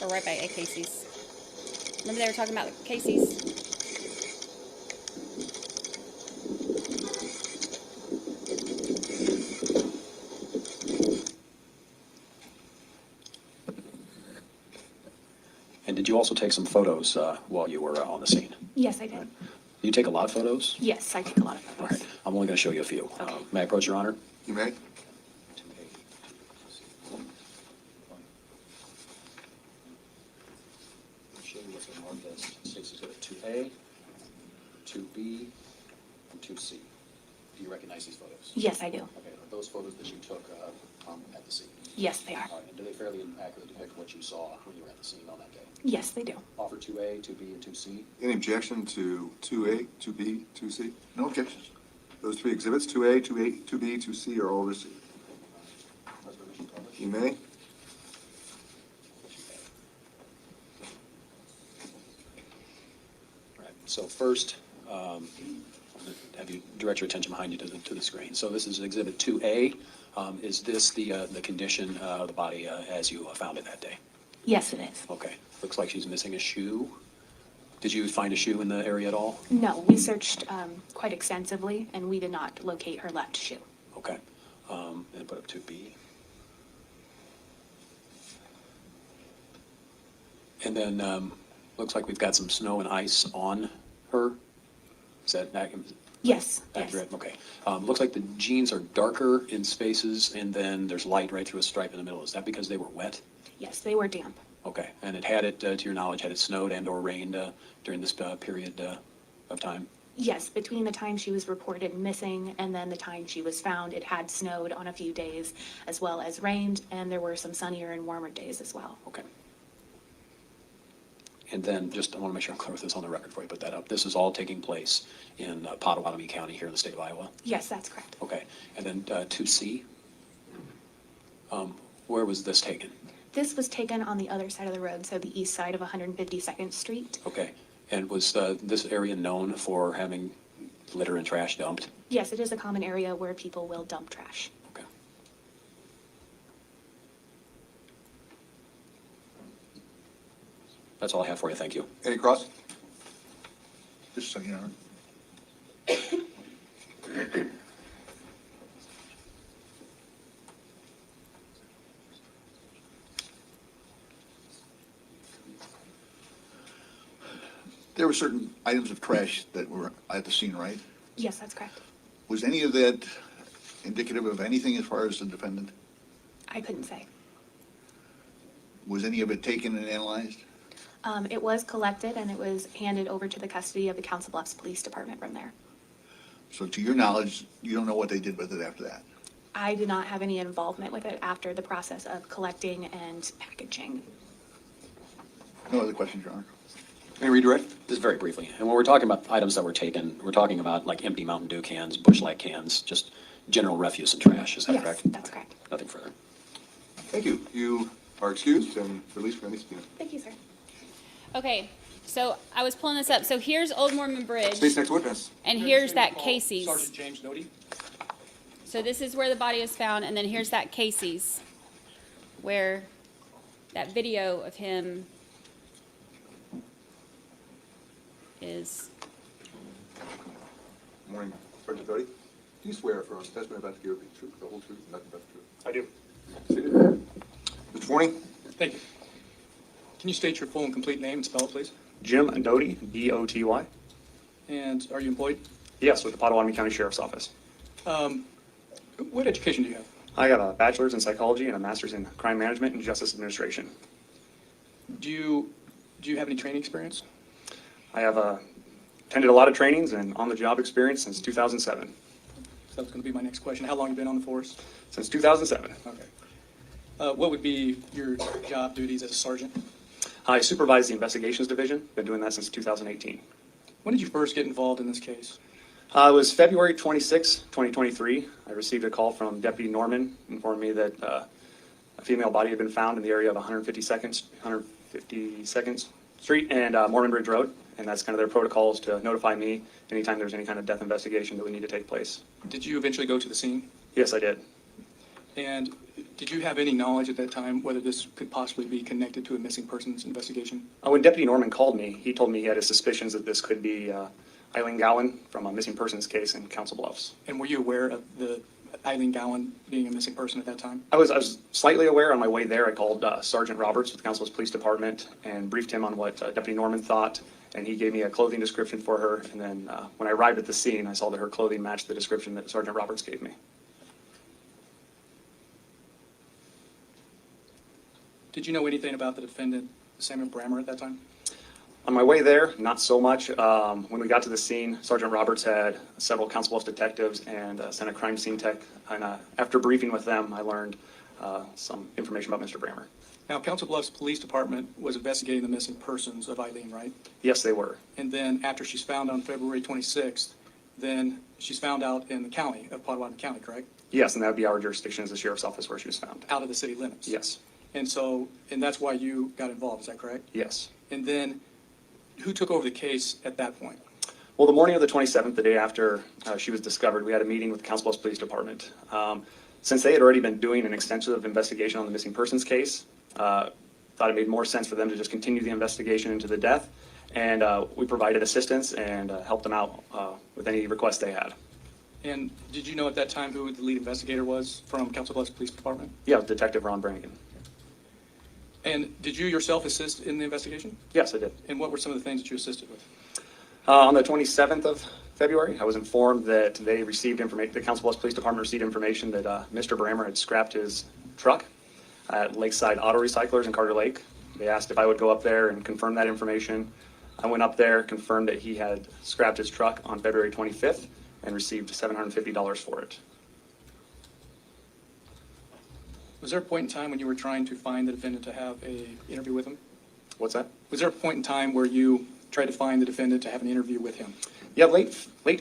Or right by a Casey's. Remember they were talking about Casey's? And did you also take some photos while you were on the scene? Yes, I did. You take a lot of photos? Yes, I take a lot of All photos. right. I'm only going to show you a few. May I approach, Your Honor? You may. Show you what's been marked as State's Exhibit 2A, 2B, and 2C. Do you recognize these photos? Yes, I do. Okay, are those photos that you took at the scene? Yes, they are. All right, and do they fairly accurately depict what you saw when you were at the scene on that day? Yes, they do. Offer 2A, 2B, and 2C? Any objection to 2A, 2B, 2C? No objections. Those 3 exhibits, 2A, 2A, 2B, 2C, are all received. Request permission to publish? You may. Right. So first, have you direct your attention behind you to the screen. So this is Exhibit 2A. Is this the condition of the body as you found it that day? Yes, it is. Okay. Looks like she's missing a shoe. Did you find a shoe in the area at all? No, we searched quite extensively, and we did not locate her left shoe. Okay. And put up 2B. And then looks like we've got some snow and ice on her. Is that accurate? Yes, yes. Accurate? Okay. Looks like the jeans are darker in spaces, and then there's light right through a stripe in the middle. Is that because they were wet? Yes, they were damp. Okay. And it had it, to your knowledge, had it snowed and or rained during this period of time? Yes, between the time she was reported missing and then the time she was found, it had snowed on a few days, as well as rained, and there were some sunnier and warmer days as well. Okay. And then, just, I want to make sure I'm clear with this on the record before you put that up. This is all taking place in Pottawatomie County here in the state of Iowa? Yes, that's correct. Okay. And then 2C, where was this taken? This was taken on the other side of the road, so the east side of 152nd Street. Okay. And was this area known for having litter and trash dumped? Yes, it is a common area where people will dump trash. Okay. That's all I have for you. Thank you. Any cross? Just a second, Your Honor. There were certain items of trash that were at the scene, right? Yes, that's correct. Was any of that indicative of anything as far as the defendant? I couldn't say. Was any of it taken and analyzed? It was collected and it was handed over to the custody of the Council Bluffs Police Department from there. So to your knowledge, you don't know what they did with it after that? I did not have any involvement with it after the process of collecting and packaging. No other questions, Your Honor. Any redirect? Just very briefly, and when we're talking about items that were taken, we're talking about like empty Mountain Dew cans, Busch Light cans, just general refuse and trash, is that Yes, correct? that's correct. Nothing further. Thank you. You are excused and released from any subpoena. Thank you, sir. Okay, so I was pulling this up. So here's Old Mormon Bridge. State's next witness. And here's that Casey's. Sergeant James Doty. So this is where the body was found, and then here's that Casey's, where that video of him is. Morning, Sergeant Doty. Do you swear affirm testimony about to give the truth, the whole truth, and nothing but the truth? I do. Seated. Mr. Forney? Thank you. Can you state your full and complete name and spell it, please? Jim Doty, D-O-T-Y. And are you employed? Yes, with the Potawatomi County Sheriff's Office. What education do you have? I got a bachelor's in psychology and a master's in crime management and justice administration. Do you have any training experience? I have attended a lot of trainings and on-the-job experience since 2007. So that's going to be my next question. How long have you been on the force? Since 2007. Okay. What would be your job duties as a sergeant? I supervise the investigations division. Been doing that since 2018. When did you first get involved in this case? It was February 26, 2023. I received a call from Deputy Norman informing me that a female body had been found in the area of 152nd Street and Mormon Bridge Road. And that's kind of their protocols to notify me anytime there's any kind of death investigation that would need to take place. Did you eventually go to the scene? Yes, I did. And did you have any knowledge at that time whether this could possibly be connected to a missing persons investigation? When Deputy Norman called me, he told me he had his suspicions that this could be Ilene Gowan from a missing persons case in Council Bluffs. And were you aware of the Ilene Gowan being a missing person at that time? I was slightly aware. On my way there, I called Sergeant Roberts with the Council Bluffs Police Department and briefed him on what Deputy Norman thought, and he gave me a clothing description for her. And then when I arrived at the scene, I saw that her clothing matched the description that Sergeant Roberts gave me. Did you know anything about the defendant, Samuel Brammer, at that time? On my way there, not so much. When we got to the scene, Sergeant Roberts had several Council Bluffs detectives and sent a crime scene tech. And after briefing with them, I learned some information about Mr. Brammer. Now, Council Bluffs Police Department was investigating the missing persons of Ilene, right? Yes, they were. And then after she's found on February 26th, then she's found out in the county of Potawatomi County, correct? Yes, and that would be our jurisdiction as the Sheriff's Office where she was found. Out of the city limits? Yes. And so, and that's why you got involved, is that correct? Yes. And then, who took over the case at that point? Well, the morning of the 27th, the day after she was discovered, we had a meeting with the Council Bluffs Police Department. Since they had already been doing an extensive investigation on the missing persons case, thought it made more sense for them to just continue the investigation into the death. And we provided assistance and helped them out with any requests they had. And did you know at that time who the lead investigator was from Council Bluffs Police Department? Yeah, Detective Ron Brannigan. And did you yourself assist in the investigation? Yes, I did. And what were some of the things that you assisted with? On the 27th of February, I was informed that they received information, the Council Bluffs Police Department received information that Mr. Brammer had scrapped his truck at Lakeside Auto Recyclers in Carter Lake. They asked if I would go up there and confirm that information. I went up there, confirmed that he had scrapped his truck on February 25th and received $750 for it. Was there a point in time when you were trying to find the defendant to have an interview with him? What's that? Was there a point in time where you tried to find the defendant to have an interview with him? Yeah, late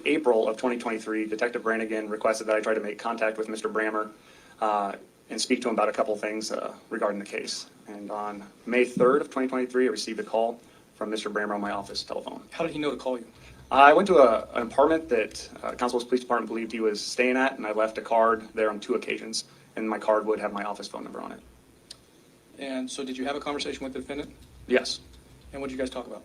April of 2023, Detective Brannigan requested that I try to make contact with Mr. Brammer and speak to him about a couple things regarding the case. And on May 3rd of 2023, I received a call from Mr. Brammer on my office telephone. How did he know to call you? I went to an apartment that Council Bluffs Police Department believed he was staying at, and I left a card there on 2 occasions, and my card would have my office phone number on it. And so did you have a conversation with the defendant? Yes. And what did you guys talk about?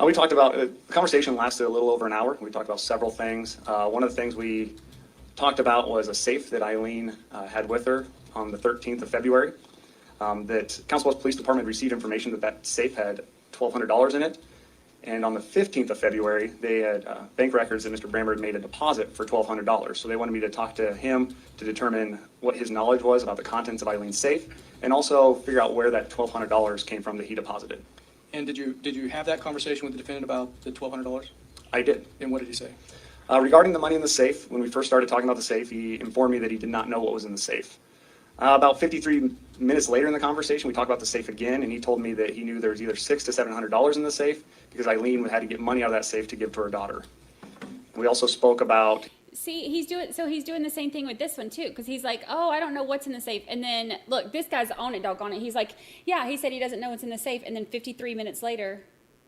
We talked about, the conversation lasted a little over an hour. We talked about several things. One of the things we talked about was a safe that Ilene had with her on the 13th of February. That Council Bluffs Police Department received information that that safe had $1,200 in it. And on the 15th of February, they had bank records that Mr. Brammer had made a deposit for $1,200. So they wanted me to talk to him to determine what his knowledge was about the contents of Eileen's safe, and also figure out where that $1,200 came from that he deposited. And did you have that conversation with the defendant about the $1,200? I did. And what did he say? Regarding the money in the safe, when we first started talking about the safe, he informed me that he did not know what was in the safe. About 53 minutes later in the conversation, we talked about the safe again, and he told me that he knew there was either $600 to $700 in the safe because Eileen had to get money out of that safe to give to her daughter. We also spoke about. See, he's doing the same thing with this one too, because he's like, oh, I don't know what's in the safe. And then look, this guy's on it, doggone it. He's like, yeah, he said he doesn't know what's in the safe. And then 53 minutes later,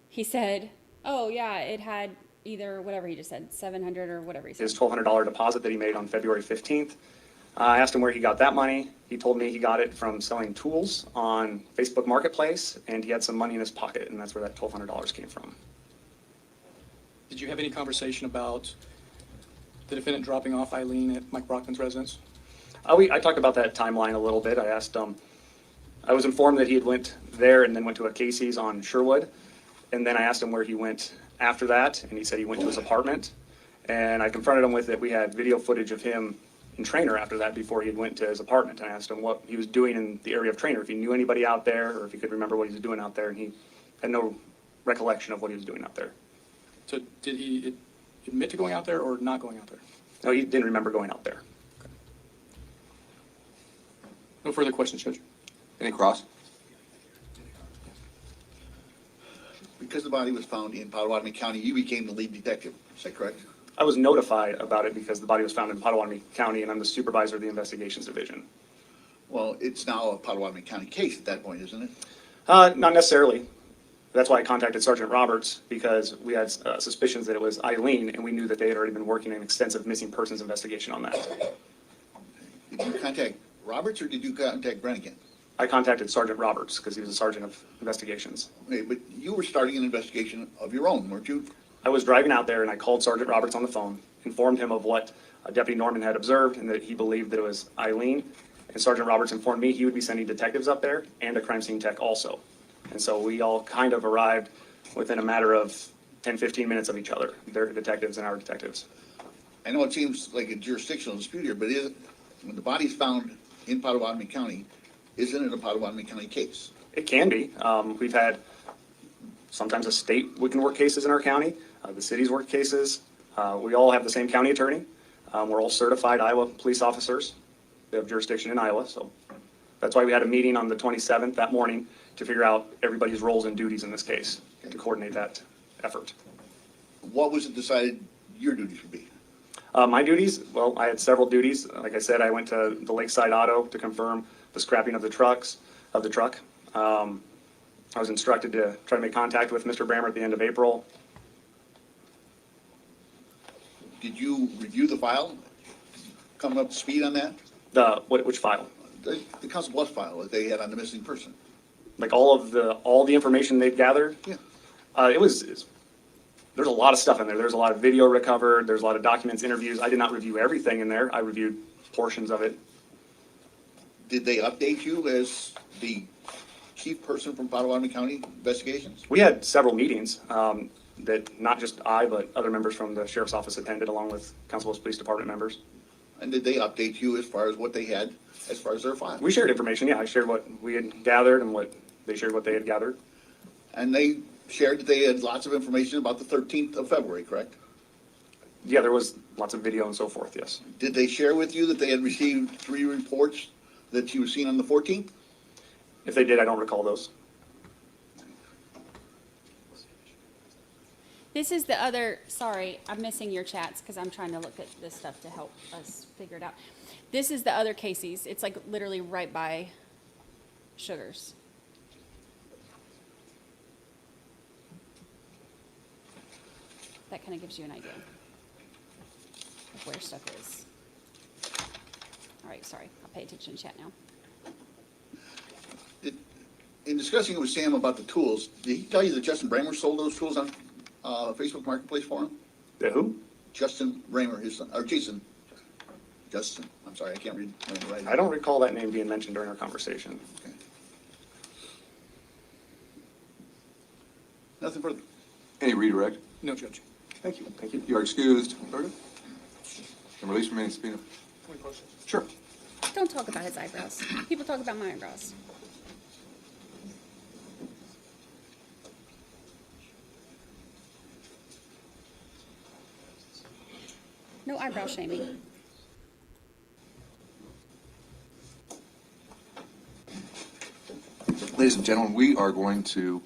he said, oh yeah, it had either whatever he just said, 700 or whatever he said. His $1,200 deposit that he made on February 15th. I asked him where he got that money. He told me he got it from selling tools on Facebook Marketplace, and he had some money in his pocket, and that's where that $1,200 came from. Did you have any conversation about the defendant dropping off Eileen at Mike Brockman's residence? I talked about that timeline a little bit. I asked him, I was informed that he had went there and then went to a Casey's on Sherwood, and then I asked him where he went after that, and he said he went to his apartment, and I confronted him with it. We had video footage of him in Trainer after that before he went to his apartment. And I asked him what he was doing in the area of Trainer, if he knew anybody out there or if he could remember what he was doing out there, and he had no recollection of what he was doing out there. So did he admit to going out there or not going out there? No, he didn't remember going out there. Okay. No further questions, Judge. Any cross? Because the body was found in Potawatomi County, you became the lead detective. Is that correct? I was notified about it because the body was found in Potawatomi County, and I'm the supervisor of the investigations division. Well, it's now a Potawatomi County case at that point, isn't it? Not necessarily. That's why I contacted Sergeant Roberts, because we had suspicions that it was Eileen, and we knew that they had already been working an extensive missing persons investigation on that. Did you contact Roberts or did you contact Brannigan? I contacted Sergeant Roberts because he was a sergeant of investigations. Okay, but you were starting an investigation of your own, weren't you? I was driving out there and I called Sergeant Roberts on the phone, informed him of what Deputy Norman had observed and that he believed that it was Eileen. And Sergeant Roberts informed me he would be sending detectives up there and a crime scene tech also. And so we all kind of arrived within a matter of 10, 15 minutes of each other, their detectives and our detectives. I know it seems like a jurisdictional dispute here, but when the body's found in Potawatomi County, isn't it a Potawatomi County case? It can be. We've had sometimes a state we can work cases in our county. The cities work cases. We all have the same county attorney. We're all certified Iowa police officers. We have jurisdiction in Iowa, so that's why we had a meeting on the 27th that morning to figure out everybody's roles and duties in this case, to coordinate that effort. What was it decided your duties would be? My duties, well, I had several duties. Like I said, I went to the Lakeside Auto to confirm the scrapping of the truck. I was instructed to try to make contact with Mr. Brammer at the end of April. Did you review the file? Coming up to speed on that? Which file? The Council Bluffs file that they had on the missing person. Like all the information they've gathered? Yeah. There's a lot of stuff in there. There's a lot of video recovered. There's a lot of documents, interviews. I did not review everything in there. I reviewed portions of it. Did they update you as the chief person from Potawatomi County Investigations? We had several meetings that not just I, but other members from the Sheriff's Office attended, along with Council Bluffs Police Department members. And did they update you as far as what they had, as far as their file? We shared information, yeah. I shared what we had gathered and they shared what they had gathered. And they shared that they had lots of information about the 13th of February, correct? Yeah, there was lots of video and so forth, yes. Did they share with you that they had received 3 reports that she was seen on the 14th? If they did, I don't recall those. This is the other, sorry, I'm missing your chats because I'm trying to look at this stuff to help us figure it out. This is the other Casey's. It's like literally right by Sugars. That kind of gives you an idea of where stuff is. All right, sorry, I'll pay attention to chat now. In discussing it with Sam about the tools, did he tell you that Justin Brammer sold those tools on Facebook Marketplace for him? The who? Justin Brammer, his son, or Jason. Justin, I'm sorry, I can't read right now. I don't recall that name being mentioned during our conversation. Okay. Nothing further. Any redirect? No, Judge. Thank you. Thank you. You are excused. Berger? And release from any subpoena. Sure. Don't talk about his eyebrows. People talk about my eyebrows. No eyebrow shaming. Ladies and gentlemen, we are going to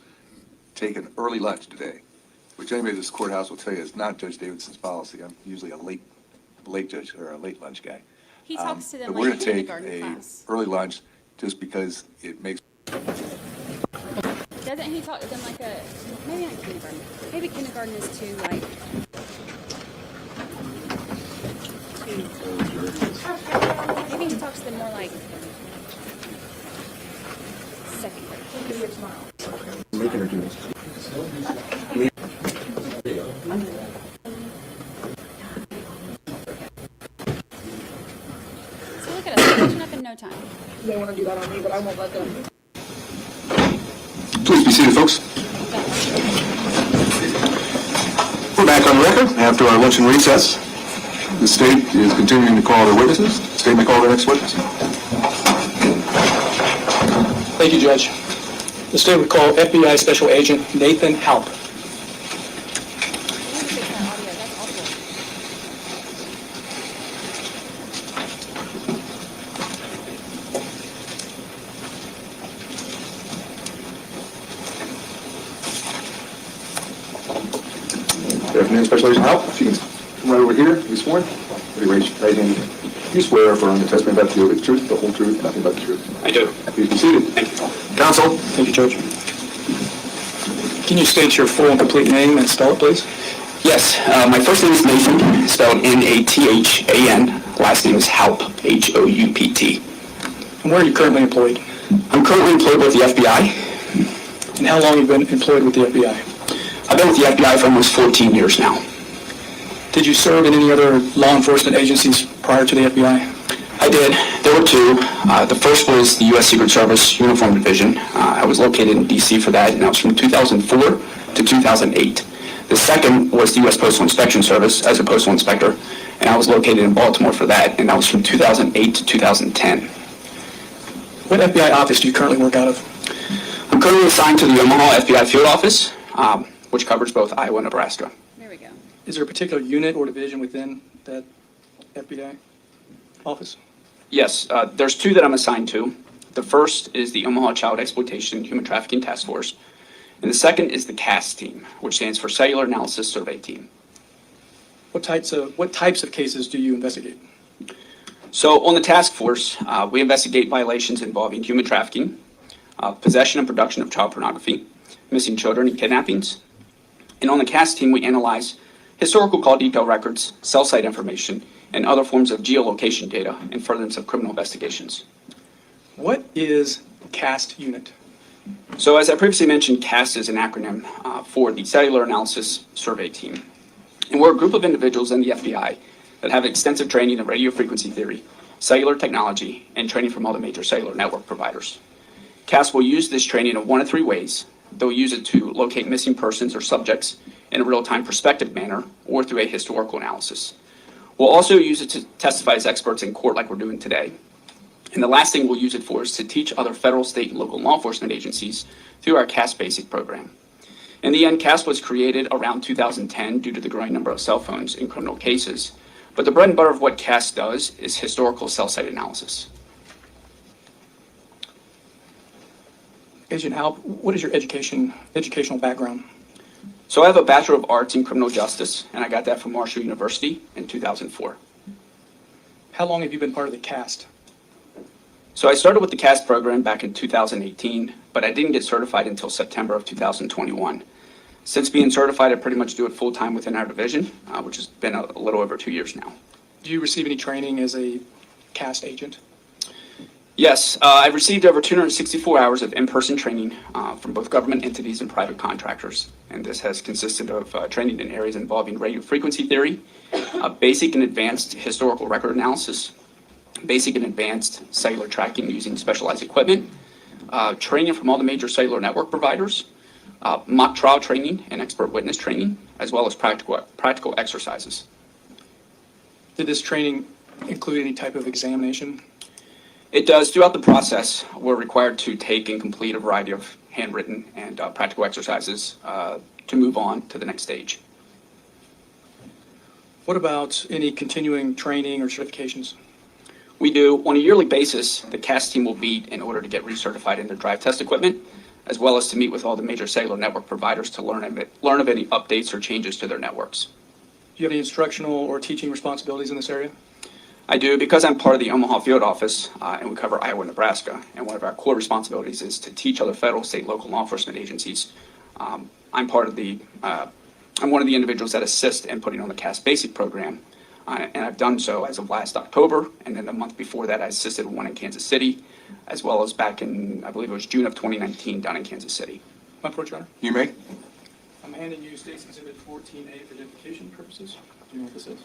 take an early lunch today, which anybody at this courthouse will tell you is not Judge Davidson's policy. I'm usually a late judge or a late lunch guy. He talks to them but like we're in going to take kindergarten a class. early lunch just because it makes. Doesn't he talk to them like a, maybe not kindergarten, maybe kindergarten is too like, maybe he talks to them more like second grade. Making her do this. So look at us, we're catching up in no time. They want to do that on me, but I won't let them. Please be seated, folks. We're back on the record after our luncheon recess. The state is continuing to call their witnesses. The state may call their next witness. Thank you, Judge. The state would call FBI Special Agent Nathan Halp. Good afternoon, Special Agent Halp. If you can come right over here, be sworn. Ready, raise your right hand. You swear affirm the testimony about the truth, the whole truth, nothing but the truth. I do. Please be seated. Thank you. Counsel. Thank you, Judge. Can you state your full and complete name and spell it, please? Yes, my first name is Nathan, spelled Nathan. Last name is Halp, Houpt. And where are you currently employed? I'm currently employed with the FBI. And how long have you been employed with the FBI? I've been with the FBI for almost 14 years now. Did you serve in any other law enforcement agencies prior to the FBI? I did. There were two. The first was the U.S. Secret Service Uniform Division. I was located in D.C. for that, and that was from 2004 to 2008. The second was the U.S. Postal Inspection Service as a postal inspector, and I was located in Baltimore for that, and that was from 2008 to 2010. What FBI office do you currently work out of? I'm currently assigned to the Omaha FBI Field Office, which covers both Iowa and Nebraska. There we go. Is there a particular unit or division within that FBI office? Yes, there's two that I'm assigned to. The first is the Omaha Child Exploitation and Human Trafficking Task Force, and the second is the CAS team, which stands for Cellular Analysis Survey Team. What types of cases do you investigate? So on the task force, we investigate violations involving human trafficking, possession and production of child pornography, missing children and kidnappings. And on the CAS team, we analyze historical call detail records, cell site information, and other forms of geolocation data in furtherance of criminal investigations. What is CAST unit? So as I previously mentioned, CAST is an acronym for the Cellular Analysis Survey Team. And we're a group of individuals in the FBI that have extensive training in radio frequency theory, cellular technology, and training from all the major cellular network providers. CAST will use this training in one of three ways. They'll use it to locate missing persons or subjects in a real-time perspective manner or through a historical analysis. We'll also use it to testify as experts in court like we're doing today. And the last thing we'll use it for is to teach other federal, state, and local law enforcement agencies through our CAST Basic program. In the end, CAST was created around 2010 due to the growing number of cell phones in criminal cases. But the bread and butter of what CAST does is historical cell site analysis. Agent Halp, what is your educational background? So I have a Bachelor of Arts in Criminal Justice, and I got that from Marshall University in 2004. How long have you been part of the CAST? So I started with the CAST program back in 2018, but I didn't get certified until September of 2021. Since being certified, I pretty much do it full-time within our division, which has been a little over 2 years now. Do you receive any training as a CAST agent? Yes, I've received over 264 hours of in-person training from both government entities and private contractors. And this has consisted of training in areas involving radio frequency theory, basic and advanced historical record analysis, basic and advanced cellular tracking using specialized equipment, training from all the major cellular network providers, mock trial training and expert witness training, as well as practical exercises. Did this training include any type of examination? It does. Throughout the process, we're required to take and complete a variety of handwritten and practical exercises to move on to the next stage. What about any continuing training or certifications? We do. On a yearly basis, the CAS team will meet in order to get recertified in their drive test equipment, as well as to meet with all the major cellular network providers to learn of any updates or changes to their networks. Do you have any instructional or teaching responsibilities in this area? I do, because I'm part of the Omaha field office, and we cover Iowa and Nebraska, and one of our core responsibilities is to teach other federal, state, local law enforcement agencies. I'm one of the individuals that assist in putting on the CAS Basic program, and I've done so as of last October, and then the month before that I assisted with one in Kansas City, as well as back in, I believe it was June of 2019 down in Kansas City. My approach, Your Honor. You may. I'm handing you State's Exhibit 14A for identification purposes. Do you know what this is?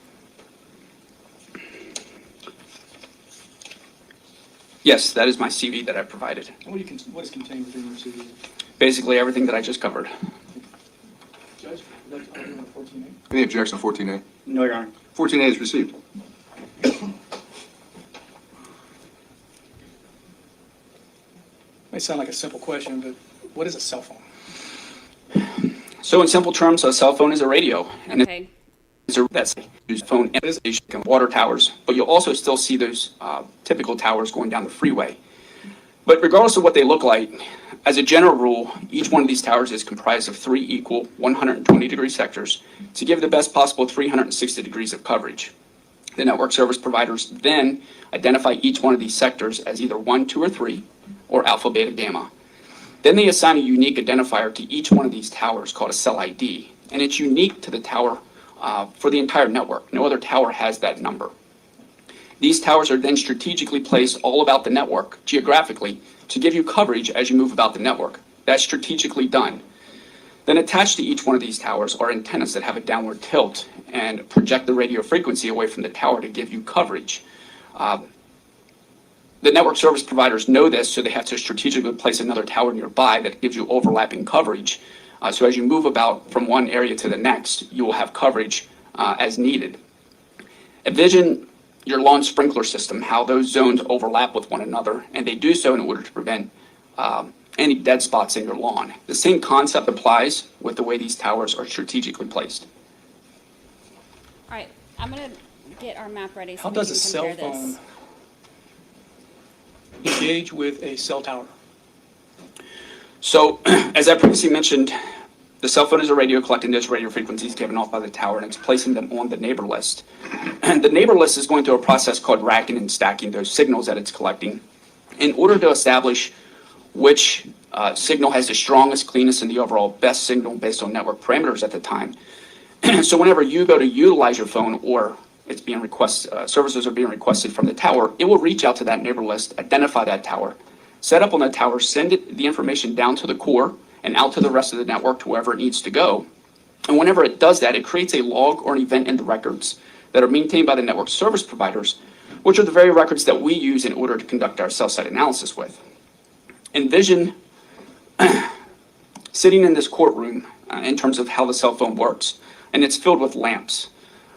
Yes, that is my CV that I provided. And what is contained within your CV? Basically everything that I just covered. Judge, would you like to argue on 14A? Any objection to 14A? No, Your Honor. 14A is received. May sound like a simple question, but what is a cell phone? So in simple terms, a cell phone is a radio, and Okay. that's used phone and water towers, but you'll also still see those typical towers going down the freeway. But regardless of what they look like, as a general rule, each one of these towers is comprised of 3 equal 120-degree sectors to give the best possible 360 degrees of coverage. The network service providers then identify each one of these sectors as either 1, 2, or 3, or alpha, beta, gamma. Then they assign a unique identifier to each one of these towers called a cell ID, and it's unique to the tower for the entire network. No other tower has that number. These towers are then strategically placed all about the network, geographically, to give you coverage as you move about the network. That's strategically done. Then attached to each one of these towers are antennas that have a downward tilt and project the radio frequency away from the tower to give you coverage. The network service providers know this, so they have to strategically place another tower nearby that gives you overlapping coverage. So as you move about from one area to the next, you will have coverage as needed. Envision your lawn sprinkler system, how those zones overlap with one another, and they do so in order to prevent any dead spots in your lawn. The same concept applies with the way these towers are strategically placed. All right, I'm gonna get our map ready so How we does can a cell compare this. phone engage with a cell tower? So, as I previously mentioned, the cell phone is a radio collecting those radio frequencies given off by the tower, and it's placing them on the neighbor list. And the neighbor list is going through a process called racking and stacking those signals that it's collecting in order to establish which signal has the strongest, cleanest, and the overall best signal based on network parameters at the time. So whenever you go to utilize your phone or it's being services are being requested from the tower, it will reach out to that neighbor list, identify that tower, set up on that tower, send the information down to the core and out to the rest of the network to wherever it needs to go. And whenever it does that, it creates a log or an event in the records that are maintained by the network service providers, which are the very records that we use in order to conduct our cell site analysis with. Envision sitting in this courtroom in terms of how the cell phone works, and it's filled with lamps.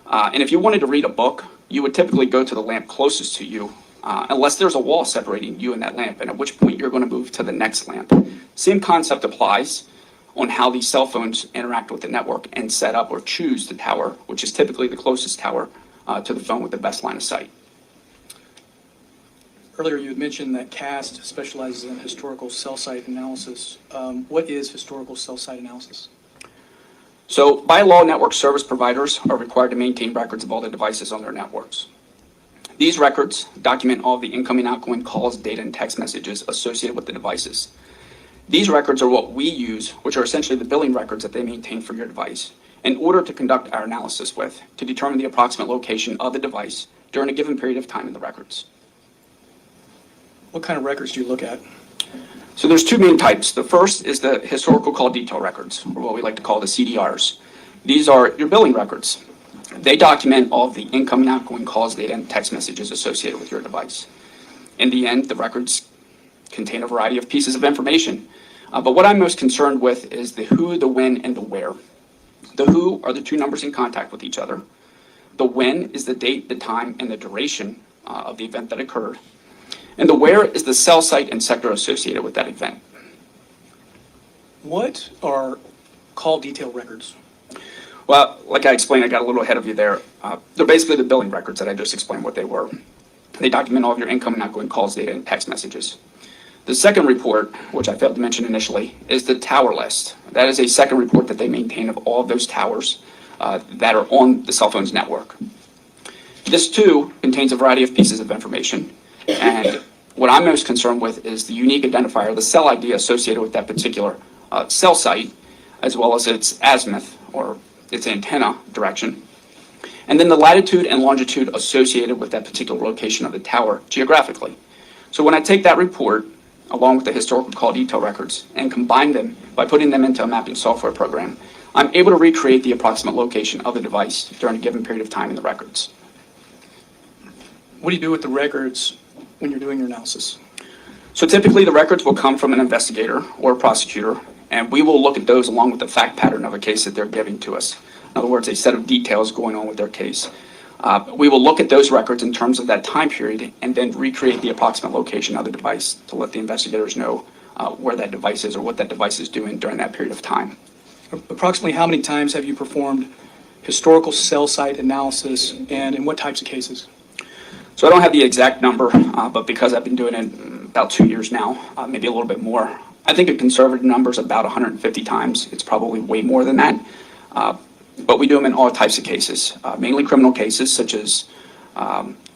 And if you wanted to read a book, you would typically go to the lamp closest to you, unless there's a wall separating you and that lamp, and at which point you're going to move to the next lamp. Same concept applies on how these cell phones interact with the network and set up or choose the tower, which is typically the closest tower to the phone with the best line of sight. Earlier you had mentioned that CAST specializes in historical cell site analysis. What is historical cell site analysis? So by law, network service providers are required to maintain records of all the devices on their networks. These records document all the incoming, outgoing calls, data, and text messages associated with the devices. These records are what we use, which are essentially the billing records that they maintain for your device, in order to conduct our analysis with, to determine the approximate location of the device during a given period of time in the records. What kind of records do you look at? So there's two main types. The first is the historical call detail records, or what we like to call the CDRs. These are your billing records. They document all of the incoming, outgoing calls, data, and text messages associated with your device. In the end, the records contain a variety of pieces of information, But what I'm most concerned with is the who, the when, and the where. The who are the two numbers in contact with each other. The when is the date, the time, and the duration of the event that occurred. And the where is the cell site and sector associated with that event. What are call detail records? Well, like I explained, I got a little ahead of you there. They're basically the billing records that I just explained what they were. They document all of your income and outgoing calls, data, and text messages. The second report, which I failed to mention initially, is the tower list. That is a second report that they maintain of all of those towers that are on the cell phone's network. This too contains a variety of pieces of information, and what I'm most concerned with is the unique identifier, the cell ID associated with that particular cell site, as well as its azimuth, or its antenna direction, and then the latitude and longitude associated with that particular location of the tower geographically. So when I take that report, along with the historical call detail records, and combine them by putting them into a mapping software program, I'm able to recreate the approximate location of the device during a given period of time in the records. What do you do with the records when you're doing your analysis? So typically the records will come from an investigator or a prosecutor, and we will look at those along with the fact pattern of a case that they're giving to us. In other words, a set of details going on with their case. We will look at those records in terms of that time period and then recreate the approximate location of the device to let the investigators know where that device is or what that device is doing during that period of time. Approximately how many times have you performed historical cell site analysis, and in what types of cases? So I don't have the exact number, but because I've been doing it about 2 years now, maybe a little bit more, I think a conservative number is about 150 times. It's probably way more than that. But we do them in all types of cases, mainly criminal cases such as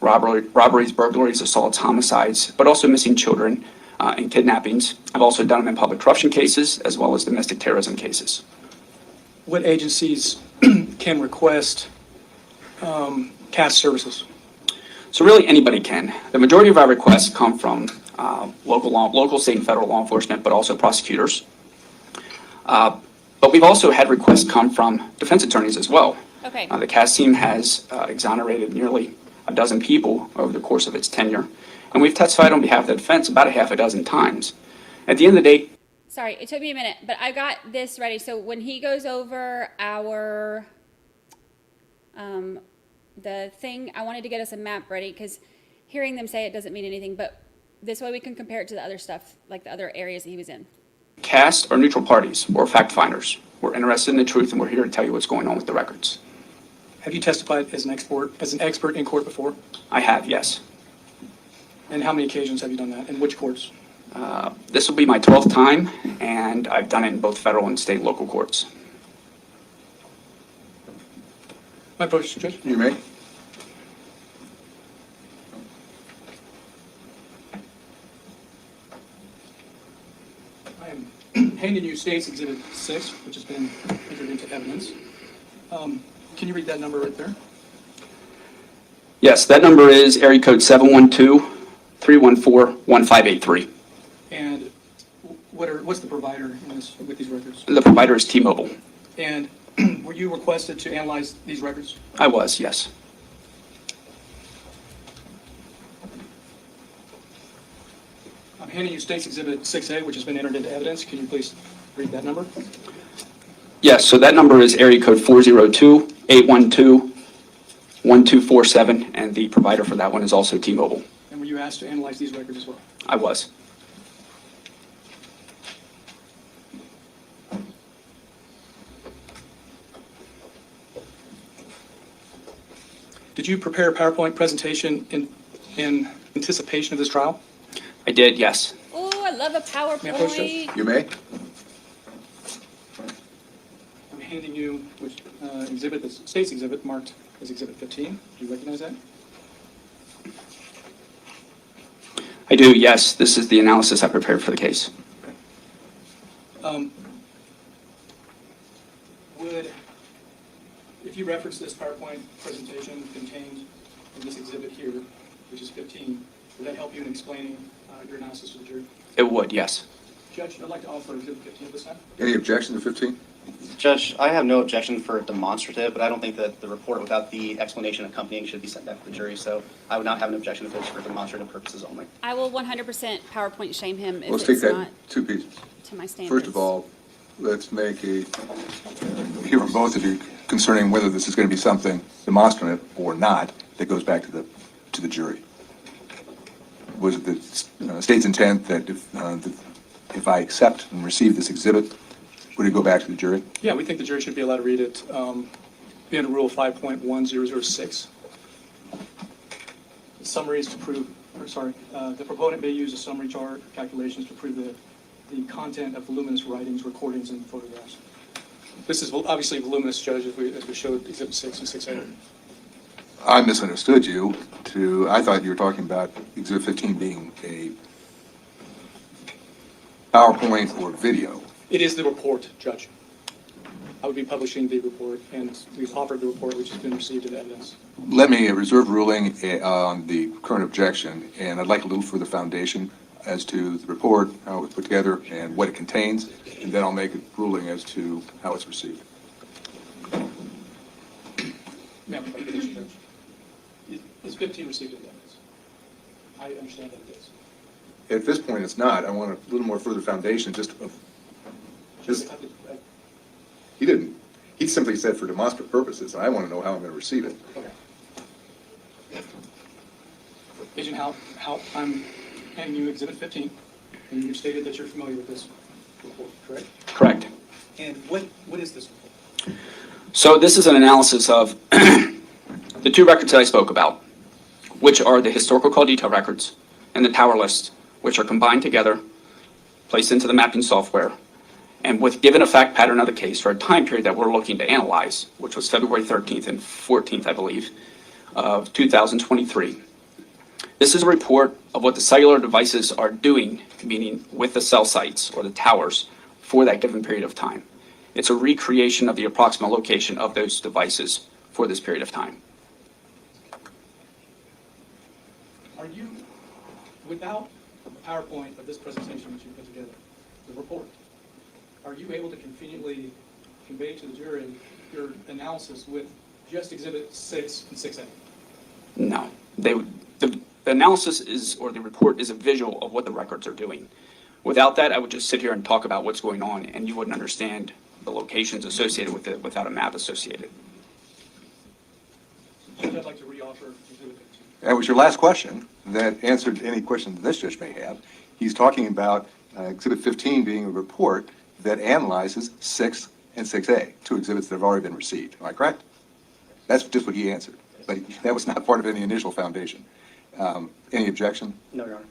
robberies, burglaries, assaults, homicides, but also missing children and kidnappings. I've also done them in public corruption cases as well as domestic terrorism cases. What agencies can request CAS services? So really anybody can. The majority of our requests come from local, state, and federal law enforcement, but also prosecutors. But we've also had requests come from defense attorneys as well. Okay. The CAS team has exonerated nearly a dozen people over the course of its tenure, and we've testified on behalf of the defense about a half a dozen times. At the end of the day, Sorry, it took me a minute, but I got this ready. So when he goes over our, the thing, I wanted to get us a map ready because hearing them say it doesn't mean anything, but this way we can compare it to the other stuff, like the other areas that he was in. CAS are neutral parties or fact finders. We're interested in the truth, and we're here to tell you what's going on with the records. Have you testified as an expert in court before? I have, yes. And how many occasions have you done that? And which courts? This will be my 12th time, and I've done it in both federal and state and local courts. My approach, Judge. You may. I am handing you State's Exhibit 6, which has been entered into evidence. Can you read that number right there? Yes, that number is area code 712-314-1583. And what's the provider in this, with these records? The provider is T-Mobile. And were you requested to analyze these records? I was, yes. I'm handing you State's Exhibit 6A, which has been entered into evidence. Can you please read that number? Yes, so that number is area code 402-812-1247, and the provider for that one is also T-Mobile. And were you asked to analyze these records as well? I was. Did you prepare a PowerPoint presentation in anticipation of this trial? I did, yes. Oh, I love a May I approach, Judge? PowerPoint. You may. I'm handing you which exhibit, the State's exhibit marked as Exhibit 15. Do you recognize that? I do, yes. This is the analysis I prepared for the case. If you reference this PowerPoint presentation contained in this exhibit here, which is 15, would that help you in explaining your analysis to the jury? It would, yes. Judge, I'd like to offer Exhibit 15 at this time. Any objection to 15? Judge, I have no objection for demonstrative, but I don't think that the report without the explanation accompanying should be sent back to the jury, so I would not have an objection if it's for demonstrative purposes only. I will 100% PowerPoint shame him if Let's take it's that not in two pieces. to my standards. First of all, let's make hear from both of you concerning whether this is going to be something demonstrative or not that goes back to the jury. Was it the state's intent that if I accept and receive this exhibit, would it go back to the jury? Yeah, we think the jury should be allowed to read it in Rule 5.1006. Summaries to prove, the proponent may use a summary chart calculations to prove the content of voluminous writings, recordings, and photographs. This is obviously voluminous, Judge, as we showed Exhibit 6 and 6A. I misunderstood you. I thought you were talking about Exhibit 15 being a PowerPoint or video. It is the report, Judge. I would be publishing the report, and we've offered the report, which has been received as evidence. Let me reserve ruling on the current objection, and I'd like a little further foundation as to the report, how it was put together, and what it contains, and then I'll make a ruling as to how it's received. Ma'am, Judge. Is 15 received as evidence? I understand that it is. At this point, it's not. I want a little more further foundation, he didn't. He simply said for demonstrative purposes, and I want to know how I'm going to receive it. Okay. Agent Howe, I'm handing you Exhibit 15, and you stated that you're familiar with this report, correct? Correct. And what is this report? So this is an analysis of the two records that I spoke about, which are the historical call detail records and the tower list, which are combined together, placed into the mapping software, and with given a fact pattern of the case for a time period that we're looking to analyze, which was February 13th and 14th, I believe, of 2023. This is a report of what the cellular devices are doing, meaning with the cell sites or the towers, for that given period of time. It's a recreation of the approximate location of those devices for this period of time. Are you, without a PowerPoint of this presentation which you put together, the report, are you able to conveniently convey to the jury your analysis with just Exhibit 6 and 6A? No. The analysis is, or the report is a visual of what the records are doing. Without that, I would just sit here and talk about what's going on, and you wouldn't understand the locations associated with it without a map associated. Judge, I'd like to reoffer Exhibit 15. That was your last question that answered any question this judge may have. He's talking about Exhibit 15 being a report that analyzes 6 and 6A, two exhibits that have already been received. Am I correct? That's just what he answered, but that was not part of any initial foundation. Any objection? No, Your Honor.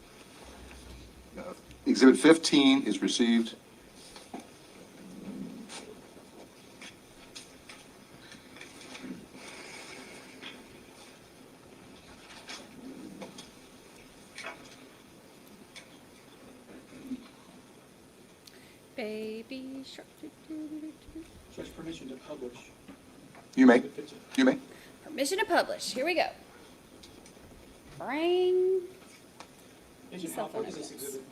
Exhibit 15 is received. Baby shark. Judge, permission to publish. You may. You may. Permission to publish. Here we go. Bring. Agent Howe, what is this exhibit?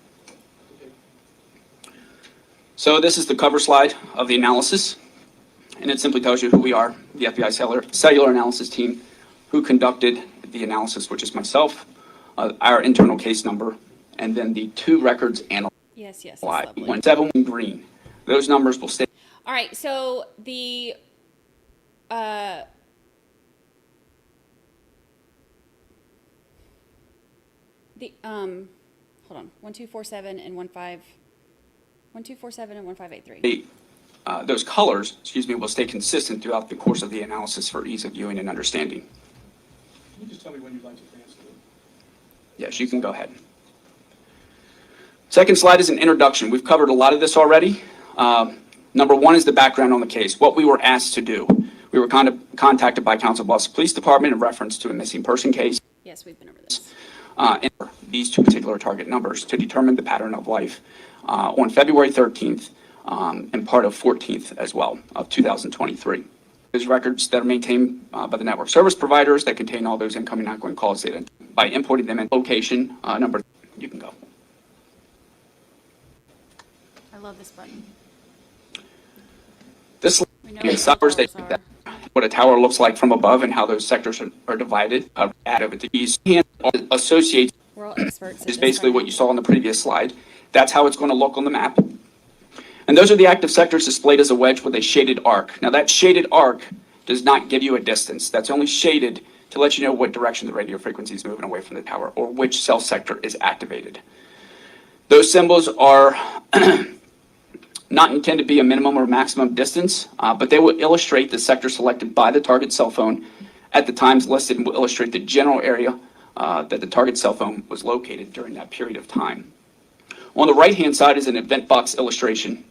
So this is the cover slide of the analysis, and it simply tells you who we are, the FBI cellular analysis team, who conducted the analysis, which is myself, our internal case number, and then the two records analyzed. Yes, yes. 7 in green. Those numbers will stay. All right, so the hold on, 1247 and 1247 and 1583. Those colors, will stay consistent throughout the course of the analysis for ease of viewing and understanding. Can you just tell me when you'd like to advance to it? Yes, you can go ahead. Second slide is an introduction. We've covered a lot of this already. Number one is the background on the case, what we were asked to do. We were contacted by Council Bluffs Police Department in reference to a missing person case. Yes, we've been over this. And these two particular target numbers to determine the pattern of life on February 13th and part of 14th as well of 2023. Those records that are maintained by the network service providers that contain all those incoming and outgoing calls data. By importing them in location number, you can go. I love this button. We know And what suffers those that are. what a tower looks like from above and how those sectors are divided. Out of it, these associates We're all experts at is this basically right what you saw on the previous slide. That's how it's going to look on the map. And those are the active sectors displayed as a wedge with a shaded arc. Now that shaded arc does not give you a distance. That's only shaded to let you know what direction the radio frequency is moving away from the tower or which cell sector is activated. Those symbols are not intended to be a minimum or maximum distance, but they will illustrate the sector selected by the target cell phone at the times listed and will illustrate the general area that the target cell phone was located during that period of time. On the right-hand side is an event box illustration.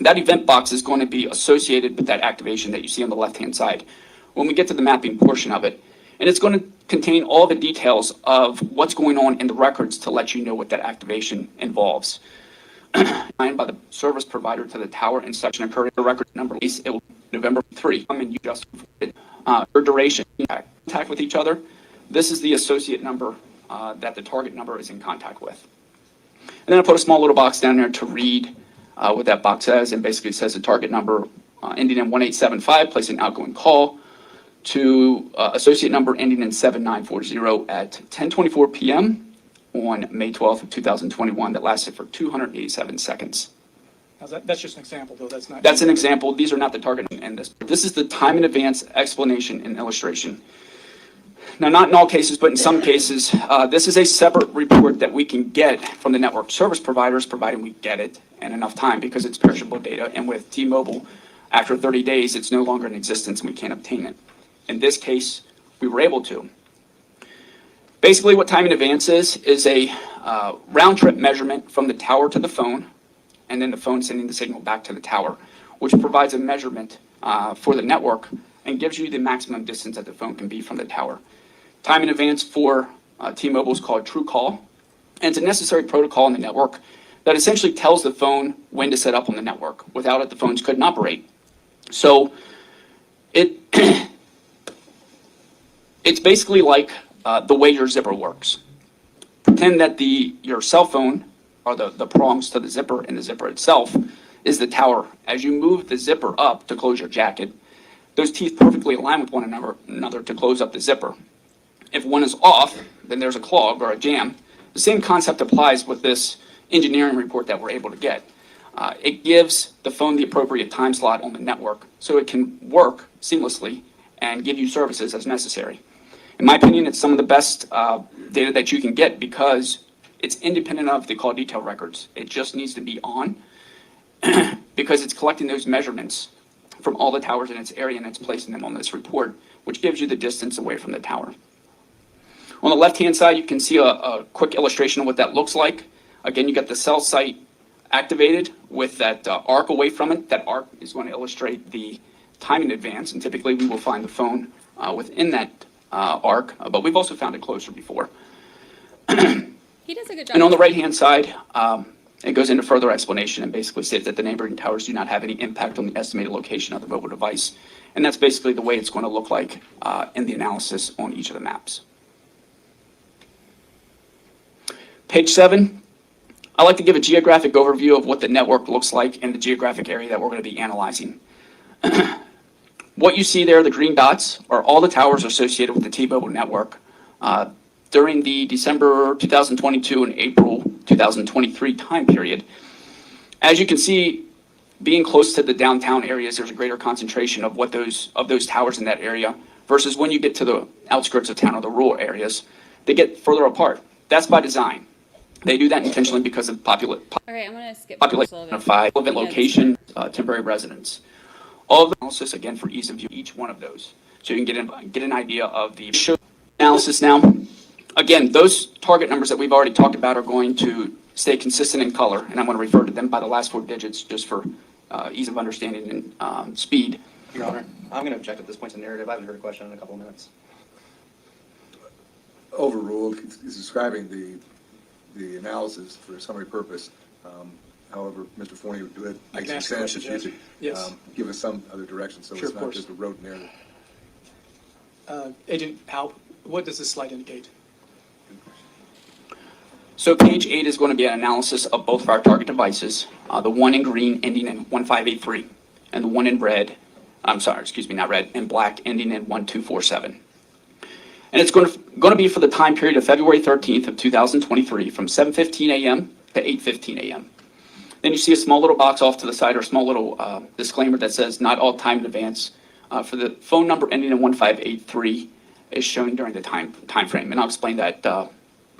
That event box is going to be associated with that activation that you see on the left-hand side when we get to the mapping portion of it. And it's going to contain all the details of what's going on in the records to let you know what that activation involves. Signed by the service provider to the tower and section occurring the record number it will November 3. And you just for duration contact with each other. This is the associate number that the target number is in contact with. And then I put a small little box down there to read what that box says, and basically it says the target number ending in 1875, place an outgoing call to associate number ending in 7940 at 10:24 p.m. on May 12th of 2021 that lasted for 287 seconds. Now, that's just an example, though. That's not. That's an example. These are not the target in this. This is the time in advance explanation and illustration. Now, not in all cases, but in some cases, this is a separate report that we can get from the network service providers, providing we get it in enough time because it's perishable data. And with T-Mobile, after 30 days, it's no longer in existence and we can't obtain it. In this case, we were able to. Basically, what time in advance is a round trip measurement from the tower to the phone, and then the phone sending the signal back to the tower, which provides a measurement for the network and gives you the maximum distance that the phone can be from the tower. Time in advance for T-Mobile is called True Call, and it's a necessary protocol in the network that essentially tells the phone when to set up on the network. Without it, the phones couldn't operate. So it it's basically like the way your zipper works. Pretend that your cell phone are the prongs to the zipper, and the zipper itself is the tower. As you move the zipper up to close your jacket, those teeth perfectly align with one another to close up the zipper. If one is off, then there's a clog or a jam. The same concept applies with this engineering report that we're able to get. It gives the phone the appropriate time slot on the network so it can work seamlessly and give you services as necessary. In my opinion, it's some of the best data that you can get because it's independent of the call detail records. It just needs to be on because it's collecting those measurements from all the towers in its area and it's placing them on this report, which gives you the distance away from the tower. On the left-hand side, you can see a quick illustration of what that looks like. Again, you got the cell site activated with that arc away from it. That arc is going to illustrate the time in advance, and typically we will find the phone within that arc, but we've also found it closer before. He does a good job. And on the right-hand side, it goes into further explanation and basically states that the neighboring towers do not have any impact on the estimated location of the mobile device. And that's basically the way it's going to look like in the analysis on each of the maps. Page 7, I like to give a geographic overview of what the network looks like in the geographic area that we're going to be analyzing. What you see there, the green dots, are all the towers associated with the T-Mobile network during the December 2022 and April 2023 time period. As you can see, being close to the downtown areas, there's a greater concentration of those towers in that area versus when you get to the outskirts of town or the rural areas, they get further apart. That's by design. They do that intentionally because of population Okay, I'm going to skip of relevant location, temporary residence. All of the analysis, again, for ease of view, each one of those. So you can get an idea of the analysis now. Again, those target numbers that we've already talked about are going to stay consistent in color, and I'm going to refer to them by the last 4 digits just for ease of understanding and speed. Your Honor, I'm going to object at this point to the narrative. I haven't heard a question in a couple of minutes. Overruled. He's describing the analysis for a summary purpose. However, Mr. Forney, do it I make can some ask a sense question, if you Judge. could Yes. give us some other direction so Sure, it's of not course. just a rote narrative. Agent Halp, what does this slide indicate? So page 8 is going to be an analysis of both of our target devices, the one in green ending in 1583 and the one in red I'm sorry, excuse me, not red, in black, ending in 1247. And it's going to be for the time period of February 13th of 2023 from 7:15 a.m. to 8:15 a.m. Then you see a small little box off to the side, or a small little disclaimer that says not all time in advance. For the phone number ending in 1583 is shown during the time frame. And I'll explain that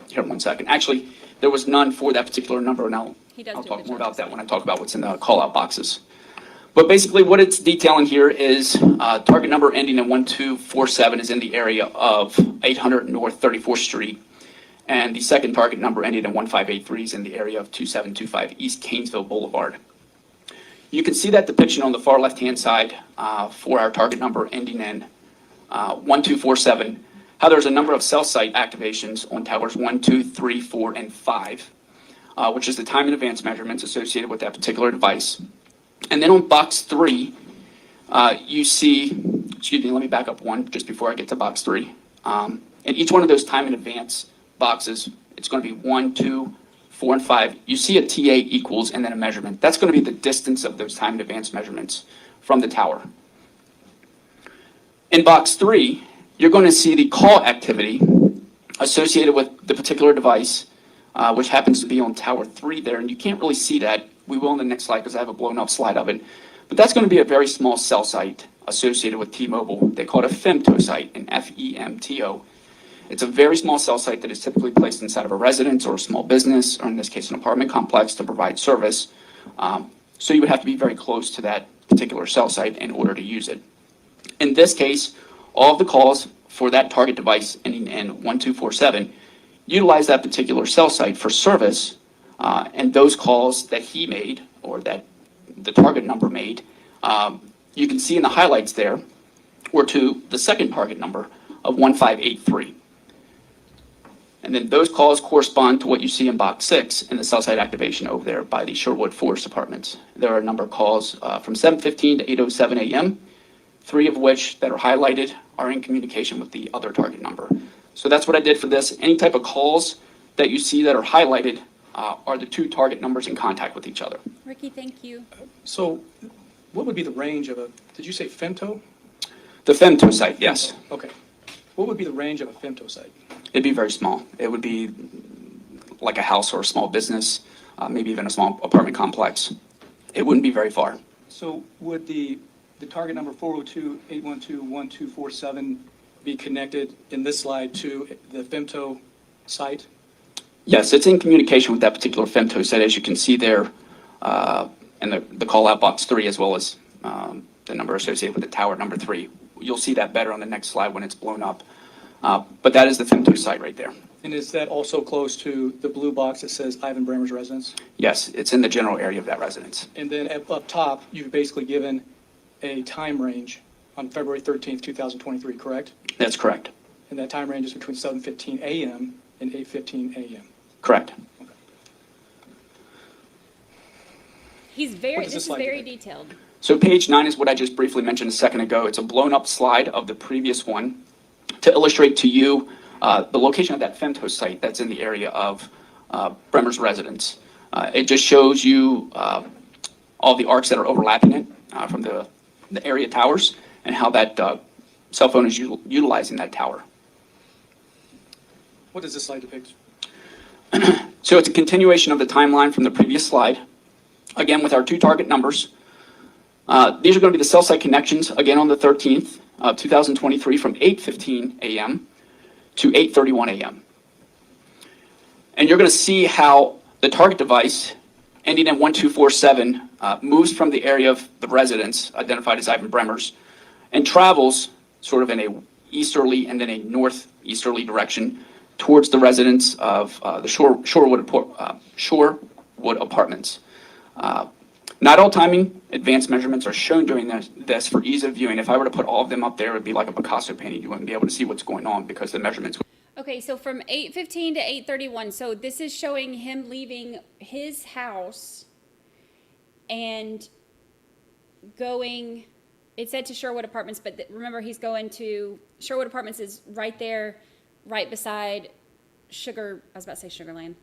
here in 1 second. Actually, there was none for that particular number, and I'll talk more about that when I talk about what's in the call-out boxes. But basically what it's detailing here is target number ending in 1247 is in the area of 800 North 34th Street. And the second target number ending in 1583 is in the area of 2725 East Canesville Boulevard. You can see that depiction on the far left-hand side for our target number ending in 1247, how there's a number of cell site activations on towers 1, 2, 3, 4, and 5, which is the time in advance measurements associated with that particular device. And then on box 3, you see, excuse me, let me back up one just before I get to box 3. And each one of those time in advance boxes, it's going to be 1, 2, 4, and 5. You see a TA equals and then a measurement. That's going to be the distance of those time in advance measurements from the tower. In box 3, you're going to see the call activity associated with the particular device, which happens to be on tower 3 there, and you can't really see that. We will in the next slide because I have a blown up slide of it. But that's going to be a very small cell site associated with T-Mobile. They call it a femto site, an FEMTO. It's a very small cell site that is typically placed inside of a residence or a small business, or in this case, an apartment complex to provide service. So you would have to be very close to that particular cell site in order to use it. In this case, all of the calls for that target device ending in 1247 utilize that particular cell site for service, and those calls that he made, or that the target number made, you can see in the highlights there, were to the second target number of 1583. And then those calls correspond to what you see in box 6 in the cell site activation over there by the Sherwood Forest Apartments. There are a number of calls from 7:15 to 8:07 a.m., 3 of which that are highlighted are in communication with the other target number. So that's what I did for this. Any type of calls that you see that are highlighted are the 2 target numbers in contact with each other. Ricky, thank you. So what would be the range of a, did you say femto? The femto site, yes. Okay. What would be the range of a femto site? It'd be very small. It would be like a house or a small business, maybe even a small apartment complex. It wouldn't be very far. So would the target number 402-812-1247 be connected in this slide to the femto site? Yes, it's in communication with that particular femto site, as you can see there in the call-out box 3, as well as the number associated with the tower number 3. You'll see that better on the next slide when it's blown up. But that is the femto site right there. And is that also close to the blue box that says Ivan Brammer's residence? Yes, it's in the general area of that residence. And then up top, you've basically given a time range on February 13th, 2023, correct? That's correct. And that time range is between 7:15 a.m. and 8:15 a.m. Correct. This is very detailed. So page 9 is what I just briefly mentioned a second ago. It's a blown up slide of the previous one to illustrate to you the location of that femto site that's in the area of Brammer's residence. It just shows you all the arcs that are overlapping it from the area towers, and how that cell phone is utilizing that tower. What does this slide depict? So it's a continuation of the timeline from the previous slide. Again, with our 2 target numbers. These are going to be the cell site connections, again on the 13th of 2023 from 8:15 a.m. to 8:31 a.m. And you're going to see how the target device ending in 1247 moves from the area of the residence, identified as Ivan Brammer's, and travels sort of in a easterly and then a northeasterly direction towards the residence of the Shorewood Apartments. Not all timing advanced measurements are shown during this for ease of viewing. If I were to put all of them up there, it would be like a Picasso painting. You wouldn't be able to see what's going on because the measurements. Okay, so from 8:15 to 8:31, so this is showing him leaving his house and going, it said to Sherwood Apartments, but remember he's going to, Sherwood Apartments is right there, right beside Sugarland.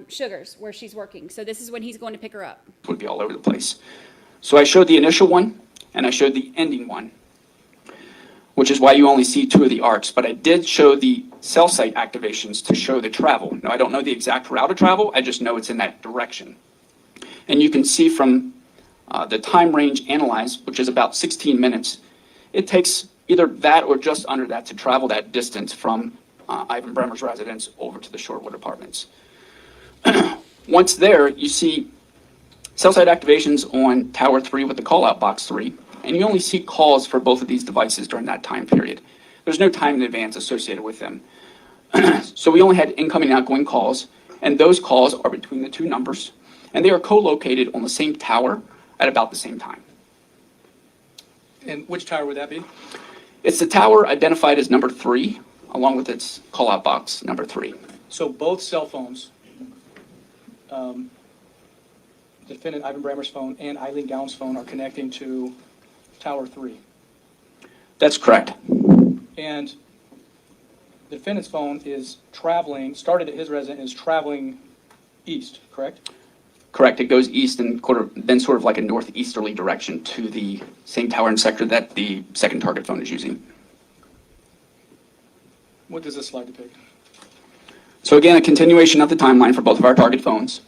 Sugars, where she's working. So this is when he's going to pick her up. Would be all over the place. So I showed the initial one and I showed the ending one, which is why you only see 2 of the arcs. But I did show the cell site activations to show the travel. Now, I don't know the exact route of travel, I just know it's in that direction. And you can see from the time range analyzed, which is about 16 minutes, it takes either that or just under that to travel that distance from Ivan Brammer's residence over to the Shorewood Apartments. Once there, you see cell site activations on Tower 3 with the call-out box 3, and you only see calls for both of these devices during that time period. There's no time in advance associated with them. So we only had incoming and outgoing calls, and those calls are between the 2 numbers, and they are co-located on the same tower at about the same time. And which tower would that be? It's the tower identified as number 3, along with its call-out box number 3. So both cell phones, defendant Ivan Brammer's phone and Ilene Gowan's phone, are connecting to Tower 3. That's correct. And the defendant's phone is traveling, started at his residence, is traveling east, correct? Correct. It goes east and then sort of like a northeasterly direction to the same tower and sector that the second target phone is using. What does this slide depict? So again, a continuation of the timeline for both of our target phones.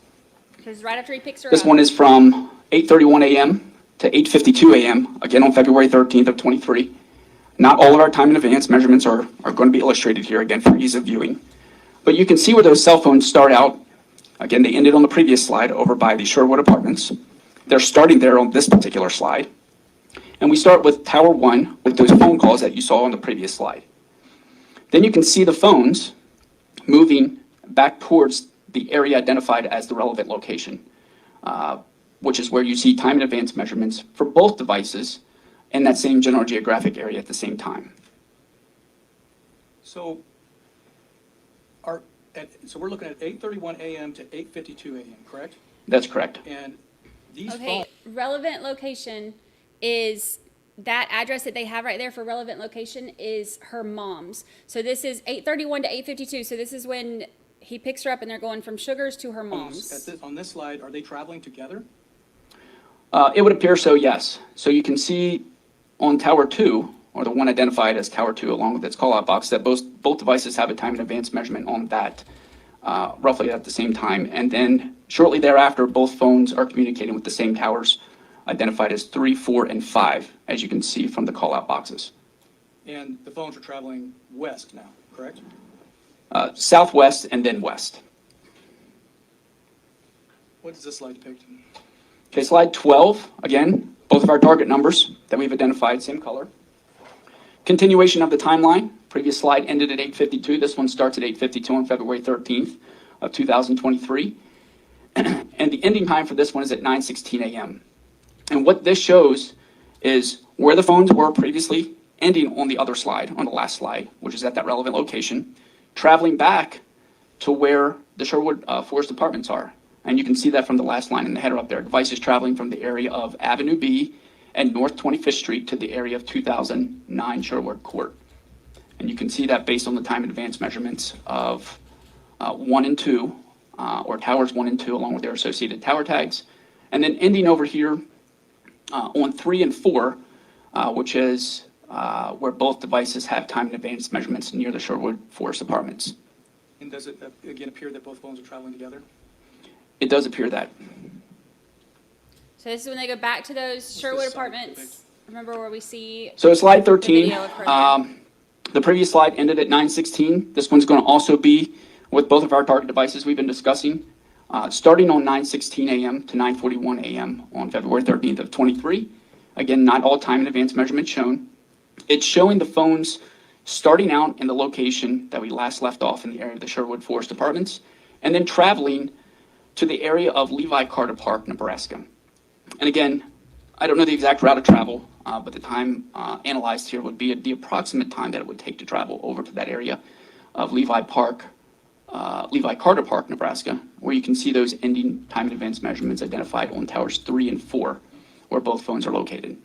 Because right after he picks her This up. one is from 8:31 a.m. to 8:52 a.m., again on February 13th of 23. Not all of our time in advance measurements are going to be illustrated here, again, for ease of viewing. But you can see where those cell phones start out. Again, they ended on the previous slide over by the Shorewood Apartments. They're starting there on this particular slide. And we start with Tower 1 with those phone calls that you saw on the previous slide. Then you can see the phones moving back towards the area identified as the relevant location, which is where you see time in advance measurements for both devices in that same general geographic area at the same time. So we're looking at 8:31 a.m. to 8:52 a.m., correct? That's correct. And these Okay, relevant location is that address that they have right there for relevant location is her mom's. So this is 8:31 to 8:52. So this is when he picks her up and they're going from Sugar's to her mom's. On this slide, are they traveling together? It would appear so, yes. So you can see on Tower 2, or the one identified as Tower 2 along with its call-out box, that both devices have a time in advance measurement on that roughly at the same time. And then shortly thereafter, both phones are communicating with the same towers identified as 3, 4, and 5, as you can see from the call-out boxes. And the phones are traveling west now, correct? Southwest and then west. What does this slide depict? Okay, slide 12, again, both of our target numbers that we've identified, same color. Continuation of the timeline. Previous slide ended at 8:52. This one starts at 8:52 on February 13th of 2023. And the ending time for this one is at 9:16 a.m. And what this shows is where the phones were previously ending on the other slide, on the last slide, which is at that relevant location, traveling back to where the Sherwood Forest Apartments are. And you can see that from the last line in the header up there. Devices traveling from the area of Avenue B and North 25th Street to the area of 2009 Sherwood Court. And you can see that based on the time in advance measurements of 1 and 2, or towers 1 and 2, along with their associated tower tags. And then ending over here on 3 and 4, which is where both devices have time in advance measurements near the Sherwood Forest Apartments. And does it again appear that both phones are traveling together? It does appear that. So this is when they go back to those Sherwood Apartments. Remember where we see. So slide 13, video of her the previous slide ended at 9:16. This one's going to also be with both of our target devices we've been discussing, starting on 9:16 a.m. to 9:41 a.m. on February 13th of 23. Again, not all time in advance measurements shown. It's showing the phones starting out in the location that we last left off in the area of the Sherwood Forest Apartments, and then traveling to the area of Levi Carter Park, Nebraska. And again, I don't know the exact route of travel, but the time analyzed here would be the approximate time that it would take to travel over to that area of Levi Carter Park, Nebraska, where you can see those ending time in advance measurements identified on towers 3 and 4, where both phones are located.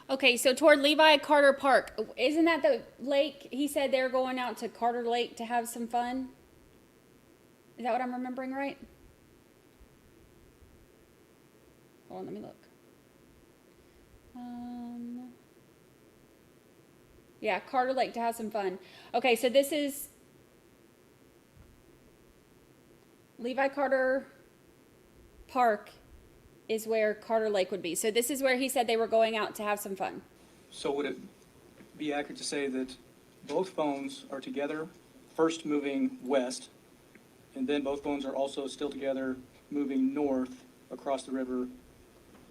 Okay, so toward Levi Carter Park, isn't that the lake? He said they were going out to Carter Lake to have some fun. Is that what I'm remembering right? Hold on, let me look. Yeah, Carter Lake to have some fun. Okay, so this is Levi Carter Park is where Carter Lake would be. So this is where he said they were going out to have some fun. So would it be accurate to say that both phones are together, first moving west, and then both phones are also still together, moving north across the river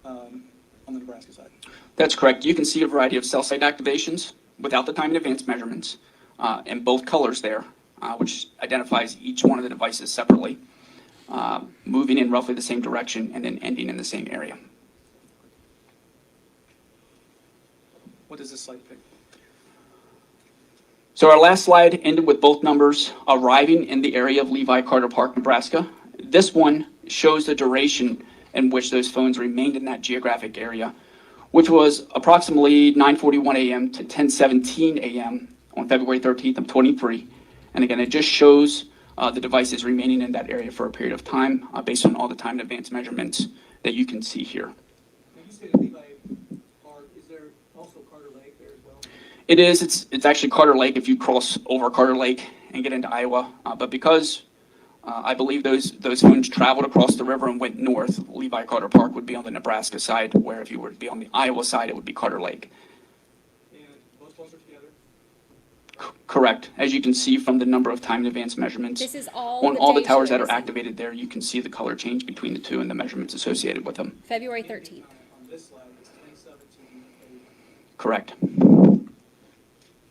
on the Nebraska side? That's correct. You can see a variety of cell site activations without the time and advance measurements, and both colors there, which identifies each one of the devices separately, moving in roughly the same direction and then ending in the same area. What does this slide pick? So our last slide ended with both numbers arriving in the area of Levi Carter Park, Nebraska. This one shows the duration in which those phones remained in that geographic area, which was approximately 9:41 a.m. to 10:17 a.m. on February 13th of 23. And again, it just shows the devices remaining in that area for a period of time based on all the time in advance measurements that you can see here. When you say Levi Park, is there also Carter Lake there as well? It is. It's actually Carter Lake if you cross over Carter Lake and get into Iowa. But because I believe those phones traveled across the river and went north, Levi Carter Park would be on the Nebraska side, where if you were to be on the Iowa side, it would be Carter Lake. And both phones are together? Correct. As you can see from the number of time in advance measurements. This is all on all the days towers you're that are missing. activated there, you can see the color change between the two and the measurements associated with them. February 13th. On this slide, it's 2017. Correct.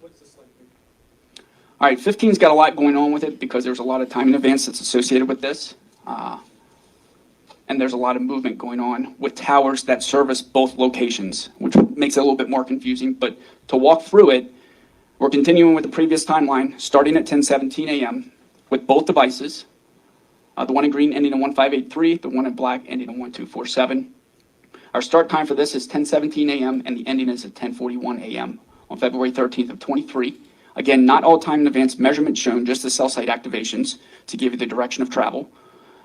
What's this slide pick? All right, 15's got a lot going on with it because there's a lot of time in advance that's associated with this. And there's a lot of movement going on with towers that service both locations, which makes it a little bit more confusing. But to walk through it, we're continuing with the previous timeline, starting at 10:17 a.m. with both devices. The one in green ending in 1583, the one in black ending in 1247. Our start time for this is 10:17 a.m. and the ending is at 10:41 a.m. on February 13th of 23. Again, not all time in advance measurements shown, just the cell site activations to give you the direction of travel.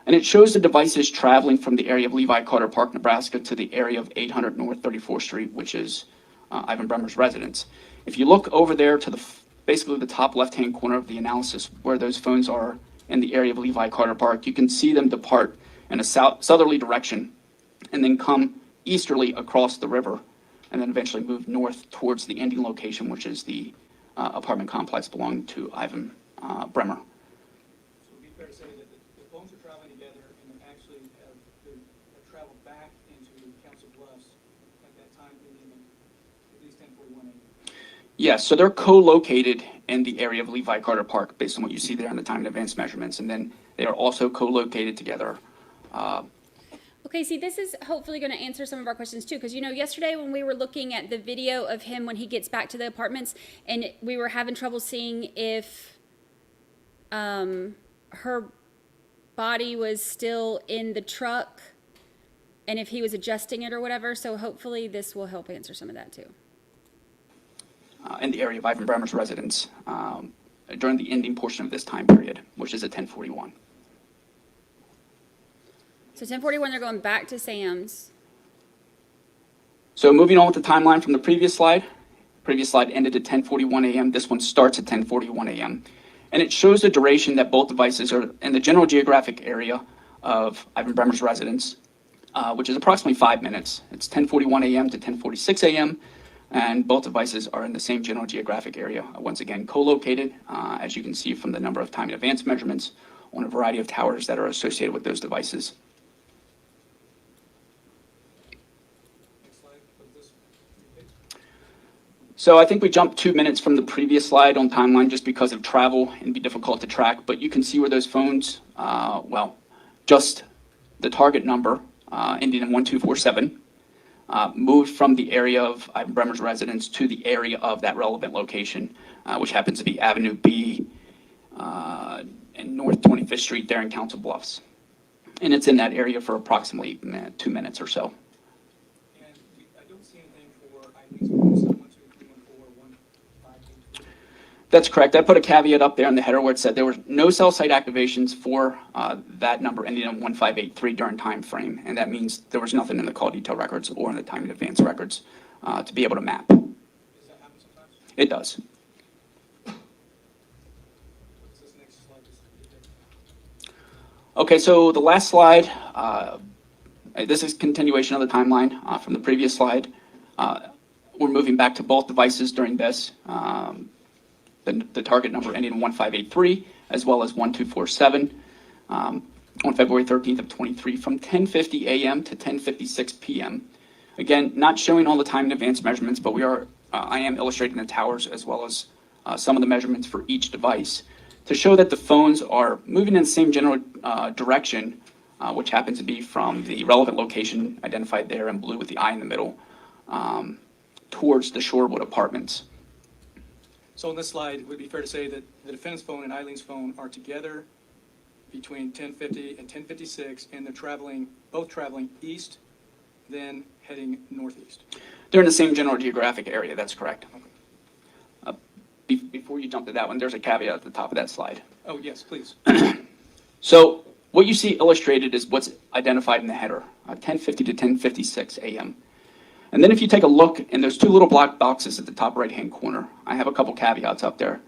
And it shows the devices traveling from the area of Levi Carter Park, Nebraska to the area of 800 North 34th Street, which is Ivan Bremmer's residence. If you look over there to basically the top left-hand corner of the analysis where those phones are in the area of Levi Carter Park, you can see them depart in a southerly direction and then come easterly across the river and then eventually move north towards the ending location, which is the apartment complex belonging to Ivan Brammer. So it would be fair to say that the phones are traveling together and then actually have traveled back into Council Bluffs at that time ending at least 10:41 a.m. Yes, so they're co-located in the area of Levi Carter Park based on what you see there on the time in advance measurements, and then they are also co-located together. Okay, see, this is hopefully going to answer some of our questions too, because yesterday when we were looking at the video of him when he gets back to the apartments, and we were having trouble seeing if her body was still in the truck and if he was adjusting it or whatever. So hopefully this will help answer some of that too. In the area of Ivan Brammer's residence during the ending portion of this time period, which is at 10:41. So 10:41, they're going back to Sam's. So moving on with the timeline from the previous slide. Previous slide ended at 10:41 a.m. This one starts at 10:41 a.m. And it shows the duration that both devices are in the general geographic area of Ivan Brammer's residence, which is approximately 5 minutes. It's 10:41 a.m. to 10:46 a.m. And both devices are in the same general geographic area. Once again, co-located, as you can see from the number of time in advance measurements on a variety of towers that are associated with those devices. So I think we jumped 2 minutes from the previous slide on timeline just because of travel and be difficult to track, but you can see where those phones, just the target number ending in 1247, moved from the area of Ivan Brammer's residence to the area of that relevant location, which happens to be Avenue B and North 25th Street there in Council Bluffs. And it's in that area for approximately 2 minutes or so. And I don't see anything for IDs 1, 2, 3, 4, 1, 5, 8, 3. That's correct. I put a caveat up there in the header where it said there were no cell site activations for that number ending in 1583 during time frame, and that means there was nothing in the call detail records or in the time in advance records to be able to map. It does. Okay, so the last slide, this is continuation of the timeline from the previous slide. We're moving back to both devices during this. The target number ending in 1583, as well as 1247, on February 13th of 23 from 10:50 a.m. to 10:56 p.m. Again, not showing all the time in advance measurements, but I am illustrating the towers as well as some of the measurements for each device to show that the phones are moving in the same general direction, which happens to be from the relevant location identified there in blue with the eye in the middle, towards the Shorewood apartments. So on this slide, it would be fair to say that the defendant's phone and Eileen's phone are together between 10:50 and 10:56, and they're both traveling east, then heading northeast. They're in the same general geographic area, that's correct. Before you jump to that one, there's a caveat at the top of that slide. Oh, yes, please. So what you see illustrated is what's identified in the header, 10:50 to 10:56 a.m. And then if you take a look, and there's two little black boxes at the top right-hand corner, I have a couple caveats up there.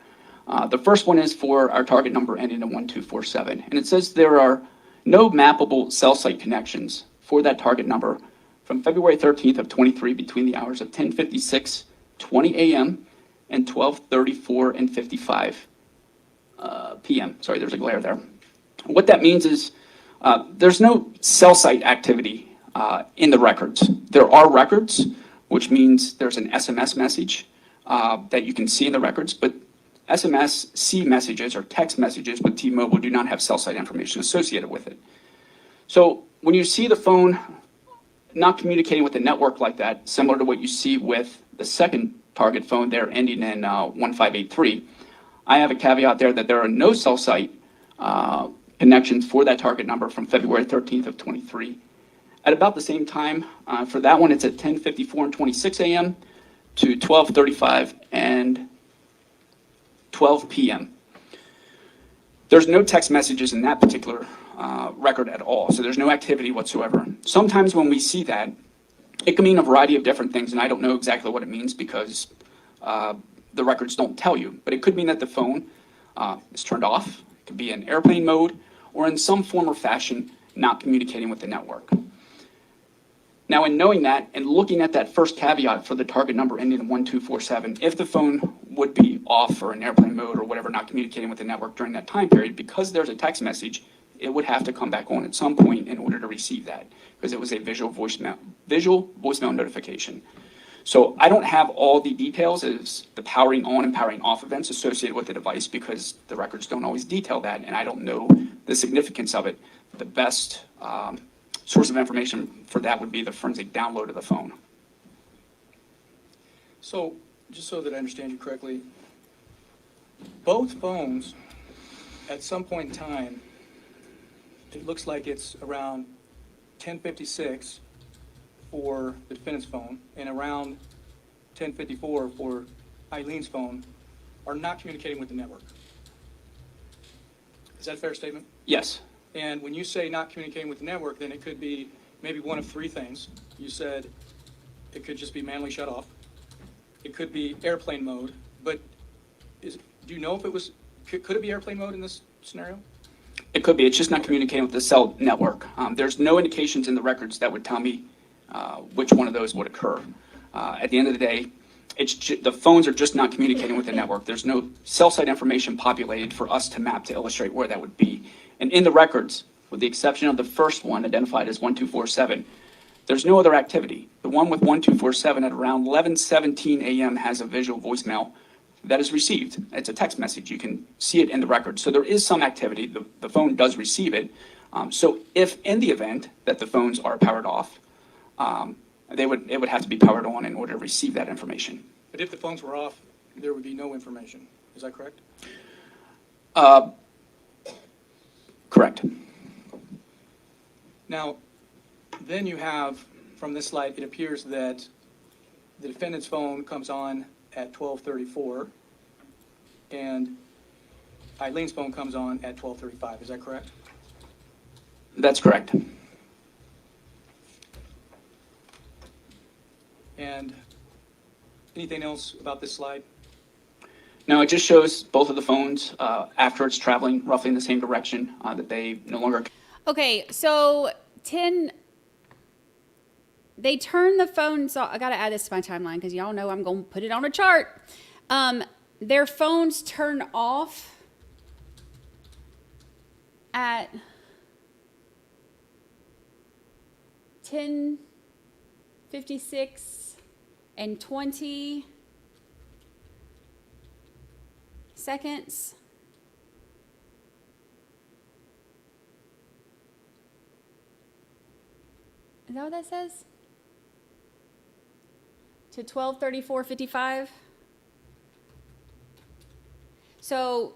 The first one is for our target number ending in 1247, and it says there are no mappable cell site connections for that target number from February 13th of 23 between the hours of 10:56:20 a.m. and 12:34 and 55 p.m. Sorry, there's a glare there. What that means is there's no cell site activity in the records. There are records, which means there's an SMS message that you can see in the records, but SMS-C messages or text messages with T-Mobile do not have cell site information associated with it. So when you see the phone not communicating with the network like that, similar to what you see with the second target phone there ending in 1583, I have a caveat there that there are no cell site connections for that target number from February 13th of 23. At about the same time, for that one, it's at 10:54 and 26 a.m. to 12:35 and 12 p.m. There's no text messages in that particular record at all, so there's no activity whatsoever. Sometimes when we see that, it can mean a variety of different things, and I don't know exactly what it means because the records don't tell you. But it could mean that the phone is turned off, it could be in airplane mode, or in some form or fashion not communicating with the network. Now, in knowing that and looking at that first caveat for the target number ending in 1247, if the phone would be off or in airplane mode or whatever, not communicating with the network during that time period, because there's a text message, it would have to come back on at some point in order to receive that, because it was a visual voicemail notification. So I don't have all the details as the powering on and powering off events associated with the device because the records don't always detail that, and I don't know the significance of it. The best source of information for that would be the forensic download of the phone. So, just so that I understand you correctly, both phones, at some point in time, it looks like it's around 10:56 for the defendant's phone and around 10:54 for Eileen's phone, are not communicating with the network. Is that a fair statement? Yes. And when you say not communicating with the network, then it could be maybe one of three things. You said it could just be manually shut off. It could be airplane mode, but do you know if it was, could it be airplane mode in this scenario? It could be. It's just not communicating with the cell network. There's no indications in the records that would tell me which one of those would occur. At the end of the day, the phones are just not communicating with the network. There's no cell site information populated for us to map to illustrate where that would be. And in the records, with the exception of the first one identified as 1247, there's no other activity. The one with 1247 at around 11:17 a.m. has a visual voicemail that is received. It's a text message. You can see it in the record. So there is some activity. The phone does receive it. So if in the event that the phones are powered off, it would have to be powered on in order to receive that information. But if the phones were off, there would be no information. Is that correct? Correct. Now, then you have, from this slide, it appears that the defendant's phone comes on at 12:34, and Eileen's phone comes on at 12:35. Is that correct? That's correct. And Anything else about this slide? No, it just shows both of the phones after it's traveling roughly in the same direction that they no longer. Okay, so they turn the phones off. I got to add this to my timeline because y'all know I'm going to put it on a chart. Their phones turn off at 10:56 and 20 seconds. Is that what that says? To 12:34:55. So,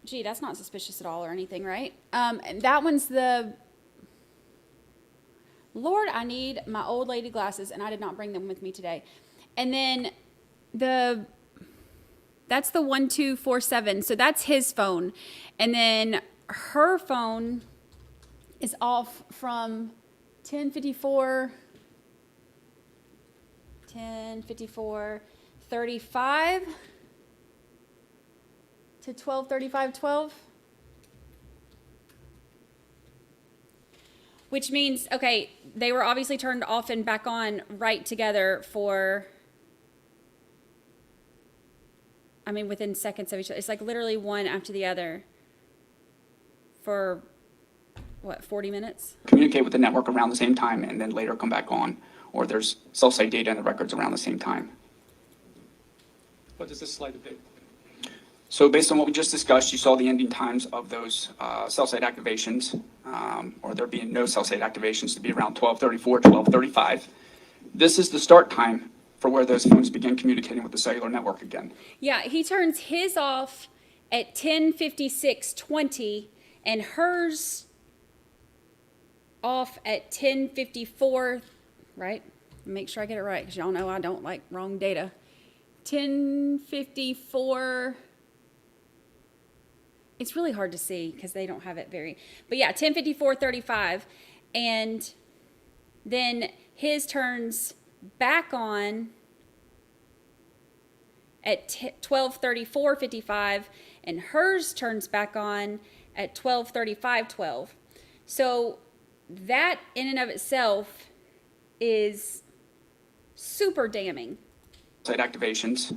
gee, that's not suspicious at all or anything, right? And that one's the. Lord, I need my old lady glasses, and I did not bring them with me today. And then that's the 1247. So that's his phone, and then her phone is off from 10:54, 35 to 12:35:12. Which means, okay, they were obviously turned off and back on right together for, I mean, within seconds of each other. It's like literally one after the other for, what, 40 minutes? Communicate with the network around the same time and then later come back on, or there's cell site data in the records around the same time. What does this slide depict? So based on what we just discussed, you saw the ending times of those cell site activations, or there being no cell site activations to be around 12:34, 12:35. This is the start time for where those phones begin communicating with the cellular network again. Yeah, he turns his off at 10:56:20 and hers off at 10:54, right? Make sure I get it right because y'all know I don't like wrong data. 10:54. It's really hard to see because they don't have it but yeah, 10:54:35, and then his turns back on at 12:34:55, and hers turns back on at 12:35:12. So that in and of itself is super damning. Site activations,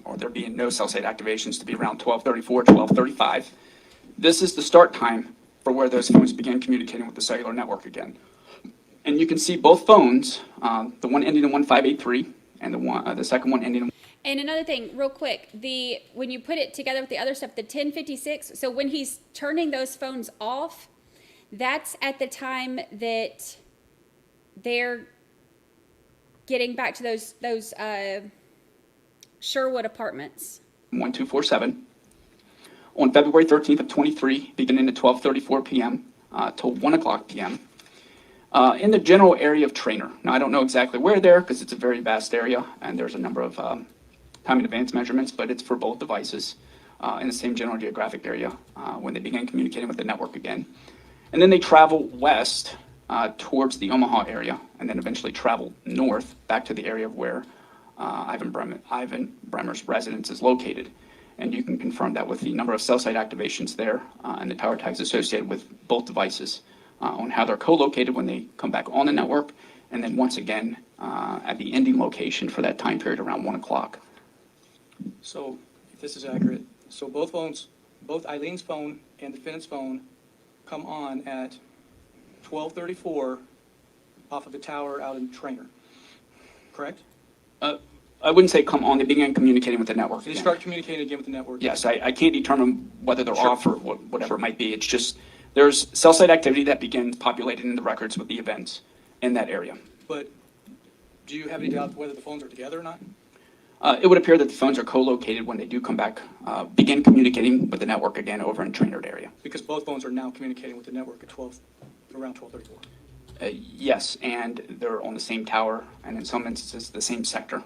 or there being no cell site activations to be around 12:34, 12:35. This is the start time for where those phones begin communicating with the cellular network again. And you can see both phones, the one ending in 1583 and the second one ending in. And another thing, real quick, when you put it together with the other stuff, the 10:56, so when he's turning those phones off, that's at the time that they're getting back to those Sherwood apartments. 1247. On February 13th of 23, beginning at 12:34 p.m. Till 1 o'clock p.m. In the general area of Trainer. Now, I don't know exactly where there because it's a very vast area and there's a number of time in advance measurements, but it's for both devices in the same general geographic area when they begin communicating with the network again. And then they travel west towards the Omaha area and then eventually travel north back to the area where Ivan Brammer's residence is located. And you can confirm that with the number of cell site activations there and the tower tags associated with both devices on how they're co-located when they come back on the network, and then once again at the ending location for that time period around 1 o'clock. So, if this is accurate, so both phones, both Eileen's phone and the defendant's phone come on at 12:34 off of the tower out in Trainer, correct? I wouldn't say come on, they begin communicating with the network. So they again. start communicating again with the network? Yes, I can't determine whether they're off or whatever it might be. It's just, there's cell site activity that begins populating in the records with the events in that area. But do you have any doubt whether the phones are together or not? It would appear that the phones are co-located when they do come back, begin communicating with the network again over in Trainer area. Because both phones are now communicating with the network at around 12:34. Yes, and they're on the same tower, and in some instances, the same sector.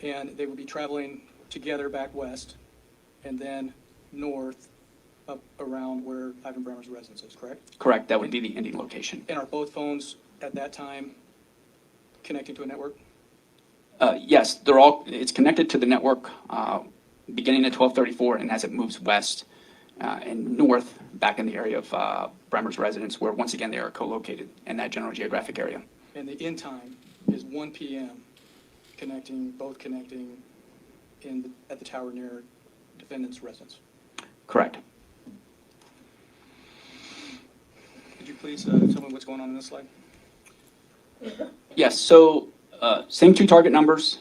And they would be traveling together back west and then north up around where Ivan Brammer's residence is, correct? Correct, that would be the ending location. And are both phones at that time connecting to a network? Yes, it's connected to the network beginning at 1234, and as it moves west and north, back in the area of Brammer's residence, where once again they are co-located in that general geographic area. And the end time is 1 p.m., both connecting at the tower near defendant's residence. Correct. Could you please tell me what's going on in this slide? Yes, so same two target numbers,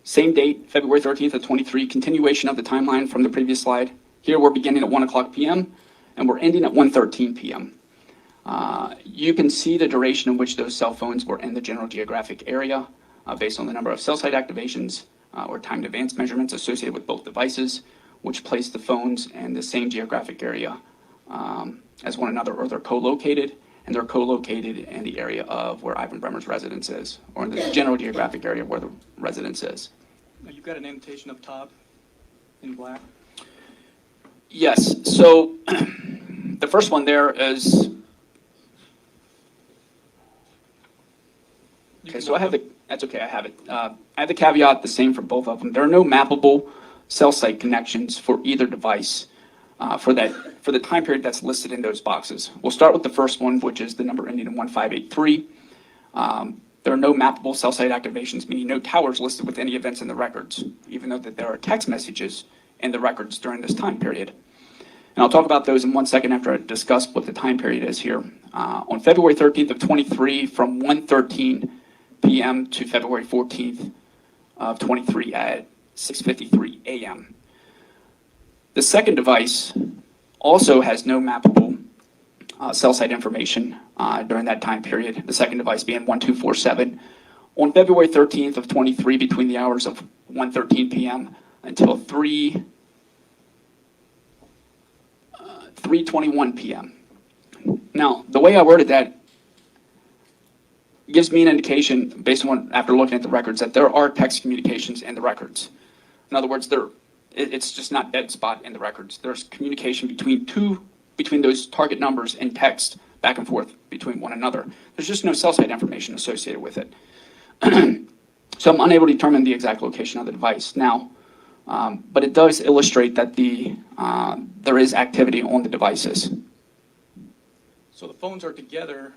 same date, February 13th of 23, continuation of the timeline from the previous slide. Here we're beginning at 1 o'clock p.m. and we're ending at 1:13 p.m. You can see the duration in which those cell phones were in the general geographic area based on the number of cell site activations or timed advance measurements associated with both devices, which place the phones in the same geographic area as one another, or they're co-located, and they're co-located in the area of where Ivan Bremmer's residence is, or in the general geographic area where the residence is. Now, you've got an annotation up top in black. Yes, so the first one there is, okay, so that's okay, I have it. I have the caveat the same for both of them. There are no mappable cell site connections for either device for the time period that's listed in those boxes. We'll start with the first one, which is the number ending in 1583. There are no mappable cell site activations, meaning no towers listed with any events in the records, even though that there are text messages in the records during this time period. And I'll talk about those in 1 second after I discuss what the time period is here. On February 13th of 23, from 1:13 p.m. to February 14th of 23 at 6:53 a.m. The second device also has no mappable cell site information during that time period, the second device being 1247. On February 13th of 23, between the hours of 1:13 p.m. until 3:21 p.m. Now, the way I worded that gives me an indication, based on after looking at the records, that there are text communications in the records. In other words, it's just not dead spot in the records. There's communication between those target numbers and text back and forth between one another. There's just no cell site information associated with it. So I'm unable to determine the exact location of the device now, but it does illustrate that there is activity on the devices. So the phones are together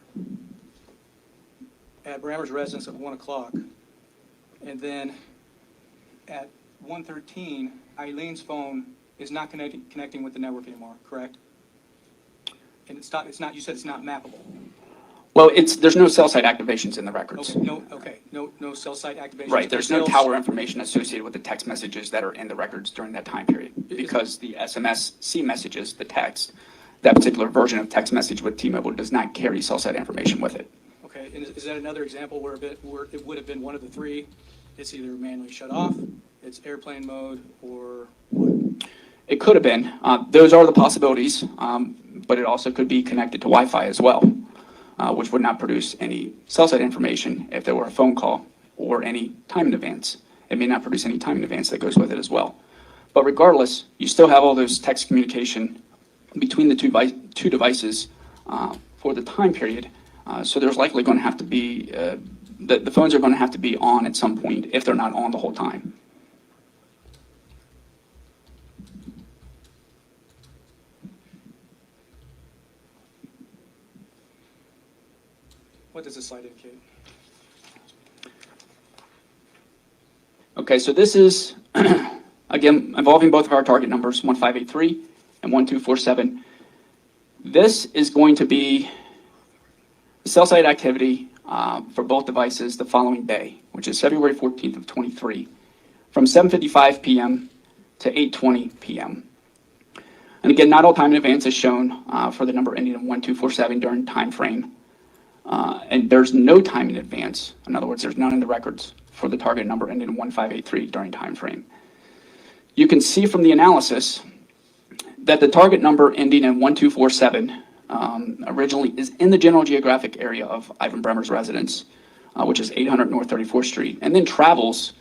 at Brammer's residence at 1 o'clock, and then at 1:13, Ilene's phone is not connecting with the network anymore, correct? And it's not. You said it's not mappable. Well, there's no cell site activations in the records. No cell site activations. Right, there's no tower information associated with the text messages that are in the records during that time period, because the SMS-C messages, the text, that particular version of text message with T-Mobile does not carry cell site information with it. Okay, and is that another example where it would have been one of the three? It's either manually shut off, it's airplane mode, or what? It could have been. Those are the possibilities, but it also could be connected to Wi-Fi as well, which would not produce any cell site information if there were a phone call or any time in advance. It may not produce any time in advance that goes with it as well. But regardless, you still have all those text communication between the two devices for the time period. So there's likely going to have to be, the phones are going to have to be on at some point if they're not on the whole time. What does this slide indicate? Okay, so this is, again, involving both of our target numbers, 1583 and 1247. This is going to be the cell site activity for both devices the following day, which is February 14th of 23, from 7:55 p.m. to 8:20 p.m. And again, not all time in advance is shown for the number ending in 1247 during time frame. And there's no time in advance. In other words, there's none in the records for the target number ending in 1583 during time frame. You can see from the analysis that the target number ending in 1247 originally is in the general geographic area of Ivan Bremmer's residence, which is 800 North 34th Street, and then travels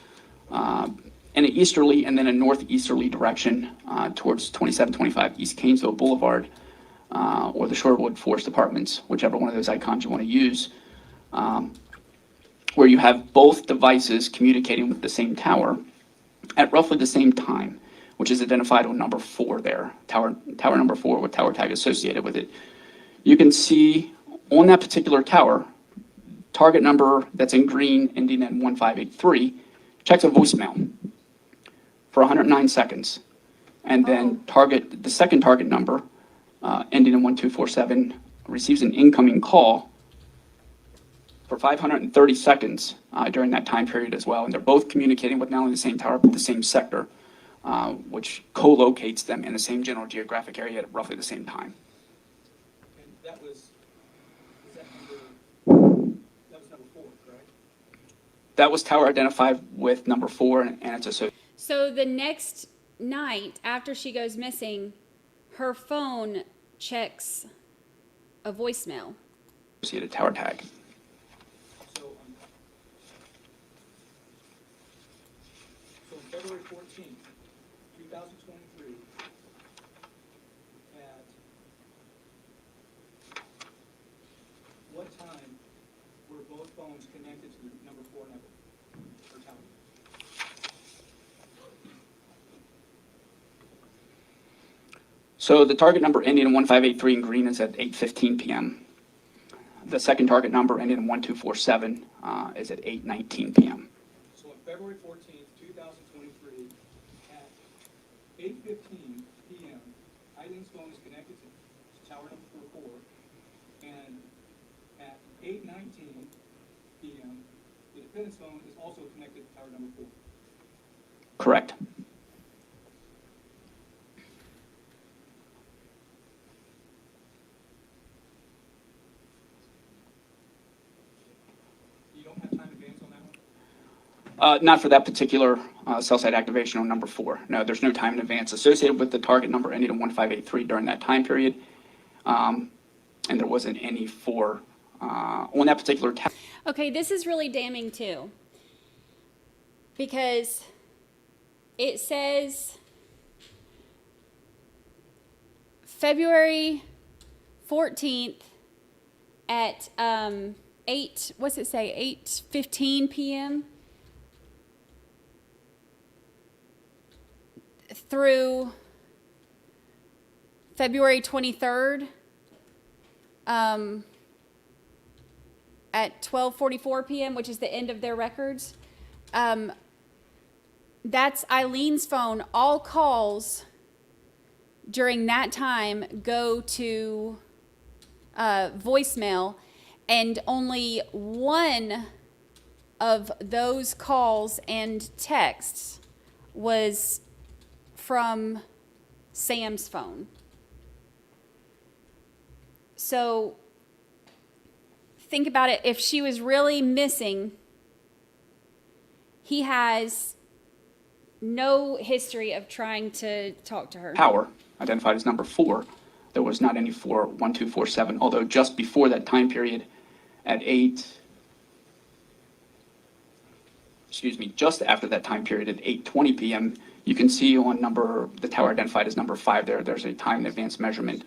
in an easterly and then a northeasterly direction towards 2725 East Canesville Boulevard, or the Shorewood Forest Apartments, whichever one of those icons you want to use. where you have both devices communicating with the same tower at roughly the same time, which is identified on number 4 there, tower number 4 with tower tag associated with it. You can see on that particular tower, target number that's in green ending in 1583 checks a voicemail for 109 seconds. And then the second target number ending in 1247 receives an incoming call for 530 seconds during that time period as well. And they're both communicating with not only the same tower, but the same sector, which co-locates them in the same general geographic area at roughly the same time. And that was number 4, correct? That was tower identified with number 4 and its associated. So the next night after she goes missing, her phone checks a voicemail. Associated tower tag. So on February 14th, 2023, at what time were both phones connected to number 4 network or tower? So the target number ending in 1583 in green is at 8:15 p.m. The second target number ending in 1247 is at 8:19 p.m. So on February 14th, 2023, at 8:15 p.m., Eileen's phone is connected to tower number 4, and at 8:19 p.m., the defendant's phone is also connected to tower number 4. Correct. You don't have time advance on that one? Not for that particular cell site activation on number 4. No, there's no time in advance associated with the target number ending in 1583 during that time period. And there wasn't any for on that particular tower. Okay, this is really damning too, because it says February 14th at 8:15 p.m. through February 23rd at 12:44 p.m., which is the end of their records. That's Eileen's phone. All calls during that time go to voicemail, and only one of those calls and texts was from Sam's phone. So think about it. If she was really missing, he has no history of trying to talk to her. Tower, identified as number 4. There was not any for 1247, although just before that time period at just after that time period at 8:20 p.m., you can see on the tower identified as number 5 there's a time in advance measurement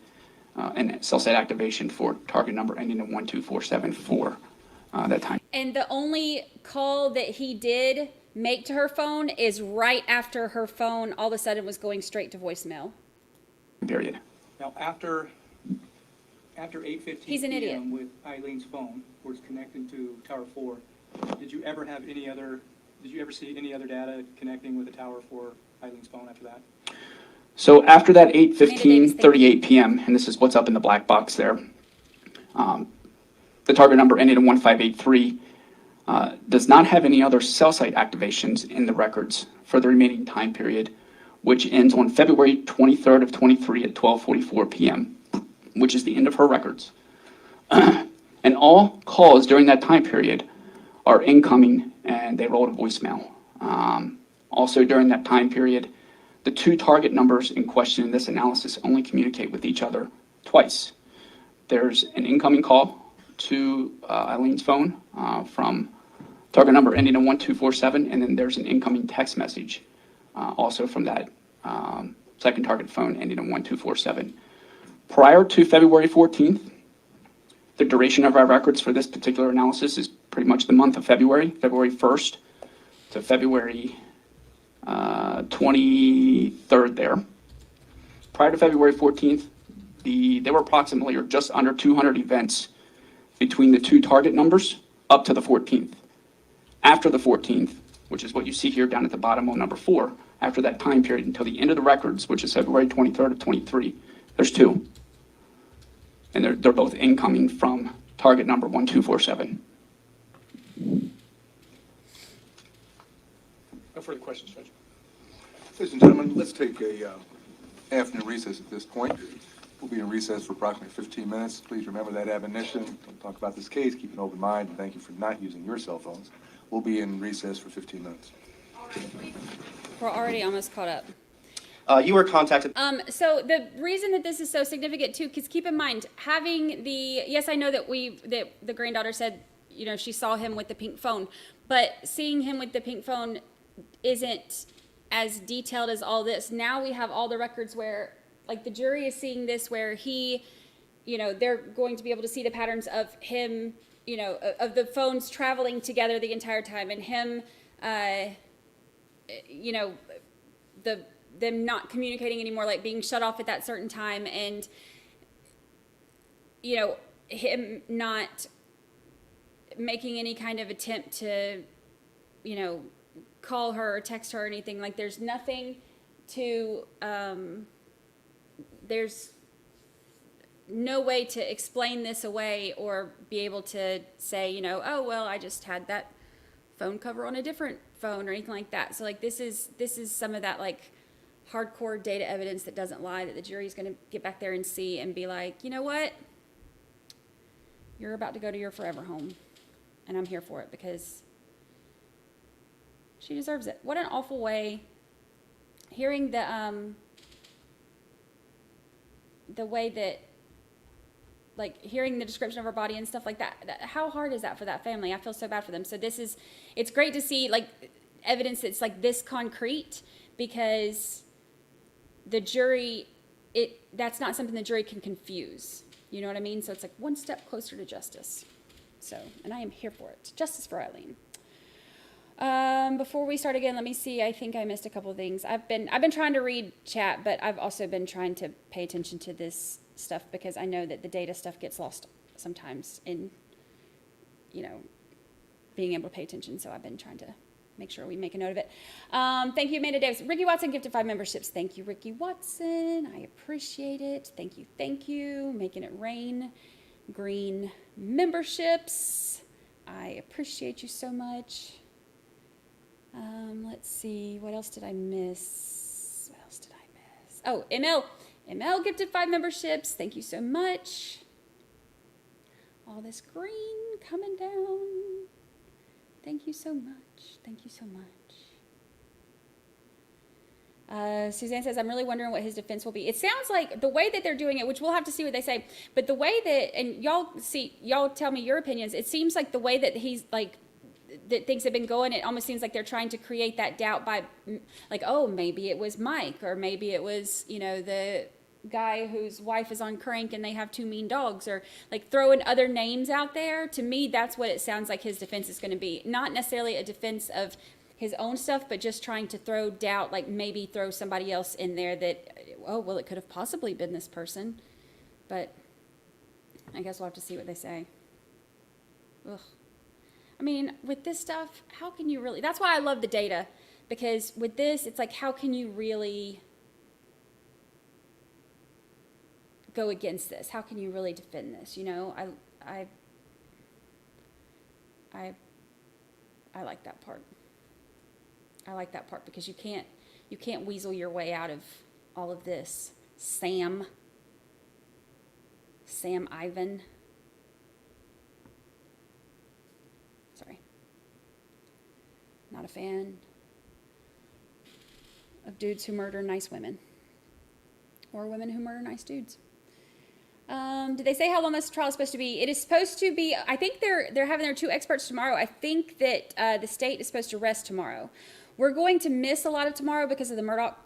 and cell site activation for target number ending in 1247 for that time. And the only call that he did make to her phone is right after her phone all of a sudden was going straight to voicemail. Period. Now, after 8:15 He's an idiot. p.m. with Eileen's phone, where it's connecting to Tower 4, did you ever see any other data connecting with the tower for Eileen's phone after that? So after that 8:38 p.m., and this is what's up in the black box there, the target number ended in 1583 does not have any other cell site activations in the records for the remaining time period, which ends on February 23rd of 23 at 12:44 p.m., which is the end of her records. And all calls during that time period are incoming and they roll to voicemail. Also during that time period, the 2 target numbers in question in this analysis only communicate with each other twice. There's an incoming call to Eileen's phone from target number ending in 1247, and then there's an incoming text message also from that second target phone ending in 1247. Prior to February 14th, the duration of our records for this particular analysis is pretty much the month of February, February 1st to February 23rd there. Prior to February 14th, there were approximately or just under 200 events between the two target numbers up to the 14th. After the 14th, which is what you see here down at the bottom on number 4, after that time period until the end of the records, which is February 23rd of 23, there's 2. And they're both incoming from target number 1247. No further questions, Judge. Ladies and gentlemen, let's take a afternoon recess at this point. We'll be in recess for approximately 15 minutes. Please remember that admonition. We'll talk about this case. Keep an open mind, and thank you for not using your cell phones. We'll be in recess for 15 minutes. We're already almost caught up. You were contacted. So the reason that this is so significant too, because keep in mind, having yes, I know that the granddaughter said, you know, she saw him with the pink phone, but seeing him with the pink phone isn't as detailed as all this. Now we have all the records where, like, the jury is seeing this where he, you know, they're going to be able to see the patterns of him, you know, of the phones traveling together the entire time, and him, you know, them not communicating anymore, like being shut off at that certain time, and, you know, him not making any kind of attempt to, you know, call her or text her or anything. Like, there's nothing to, there's no way to explain this away or be able to say, you know, oh, well, I just had that phone cover on a different phone or anything like that. So, like, this is some of that, like, hardcore data evidence that doesn't lie, that the jury's going to get back there and see and be like, you know what? You're about to go to your forever home, and I'm here for it because she deserves it. What an awful way. Hearing the way that, like, hearing the description of her body and stuff like that, how hard is that for that family? I feel so bad for them. So it's great to see, like, evidence that's like this concrete, because the jury, that's not something the jury can confuse. You know what I mean? So it's like one step closer to justice. So, and I am here for it. Justice for Ilene. Before we start again, let me see. I think I missed a couple of things. I've been trying to read chat, but I've also been trying to pay attention to this stuff because I know that the data stuff gets lost sometimes in, you know, being able to pay attention. So I've been trying to make sure we make a note of it. Thank you, Amanda Davis. Ricky Watson gifted 5 memberships. Thank you, Ricky Watson. I appreciate it. Thank you. Thank you. Making it rain. Green memberships. I appreciate you so much. Let's see. What else did I miss? Oh, ML gifted 5 memberships. Thank you so much. All this green coming down. Thank you so much. Thank you so much. Suzanne says, I'm really wondering what his defense will be. It sounds like the way that they're doing it, which we'll have to see what they say, but the way that, and y'all tell me your opinions, it seems like the way that he's, like, that things have been going, it almost seems like they're trying to create that doubt by, like, oh, maybe it was Mike, or maybe it was, you know, the guy whose wife is on crank and they have 2 mean dogs, or like throwing other names out there. To me, that's what it sounds like his defense is going to be. Not necessarily a defense of his own stuff, but just trying to throw doubt, like maybe throw somebody else in there that, oh, well, it could have possibly been this person. But I guess we'll have to see what they say. Ugh. I mean, with this stuff, how can you really, that's why I love the data, because with this, it's like, how can you really go against this? How can you really defend this? You know, I like that part. I like that part because you can't weasel your way out of all of this. Sam Ivan. Sorry. Not a fan of dudes who murder nice women. Or women who murder nice dudes. Did they say how long this trial is supposed to be? It is supposed to be, I think they're having their 2 experts tomorrow. I think that the state is supposed to rest tomorrow. We're going to miss a lot of tomorrow because of the Murdoch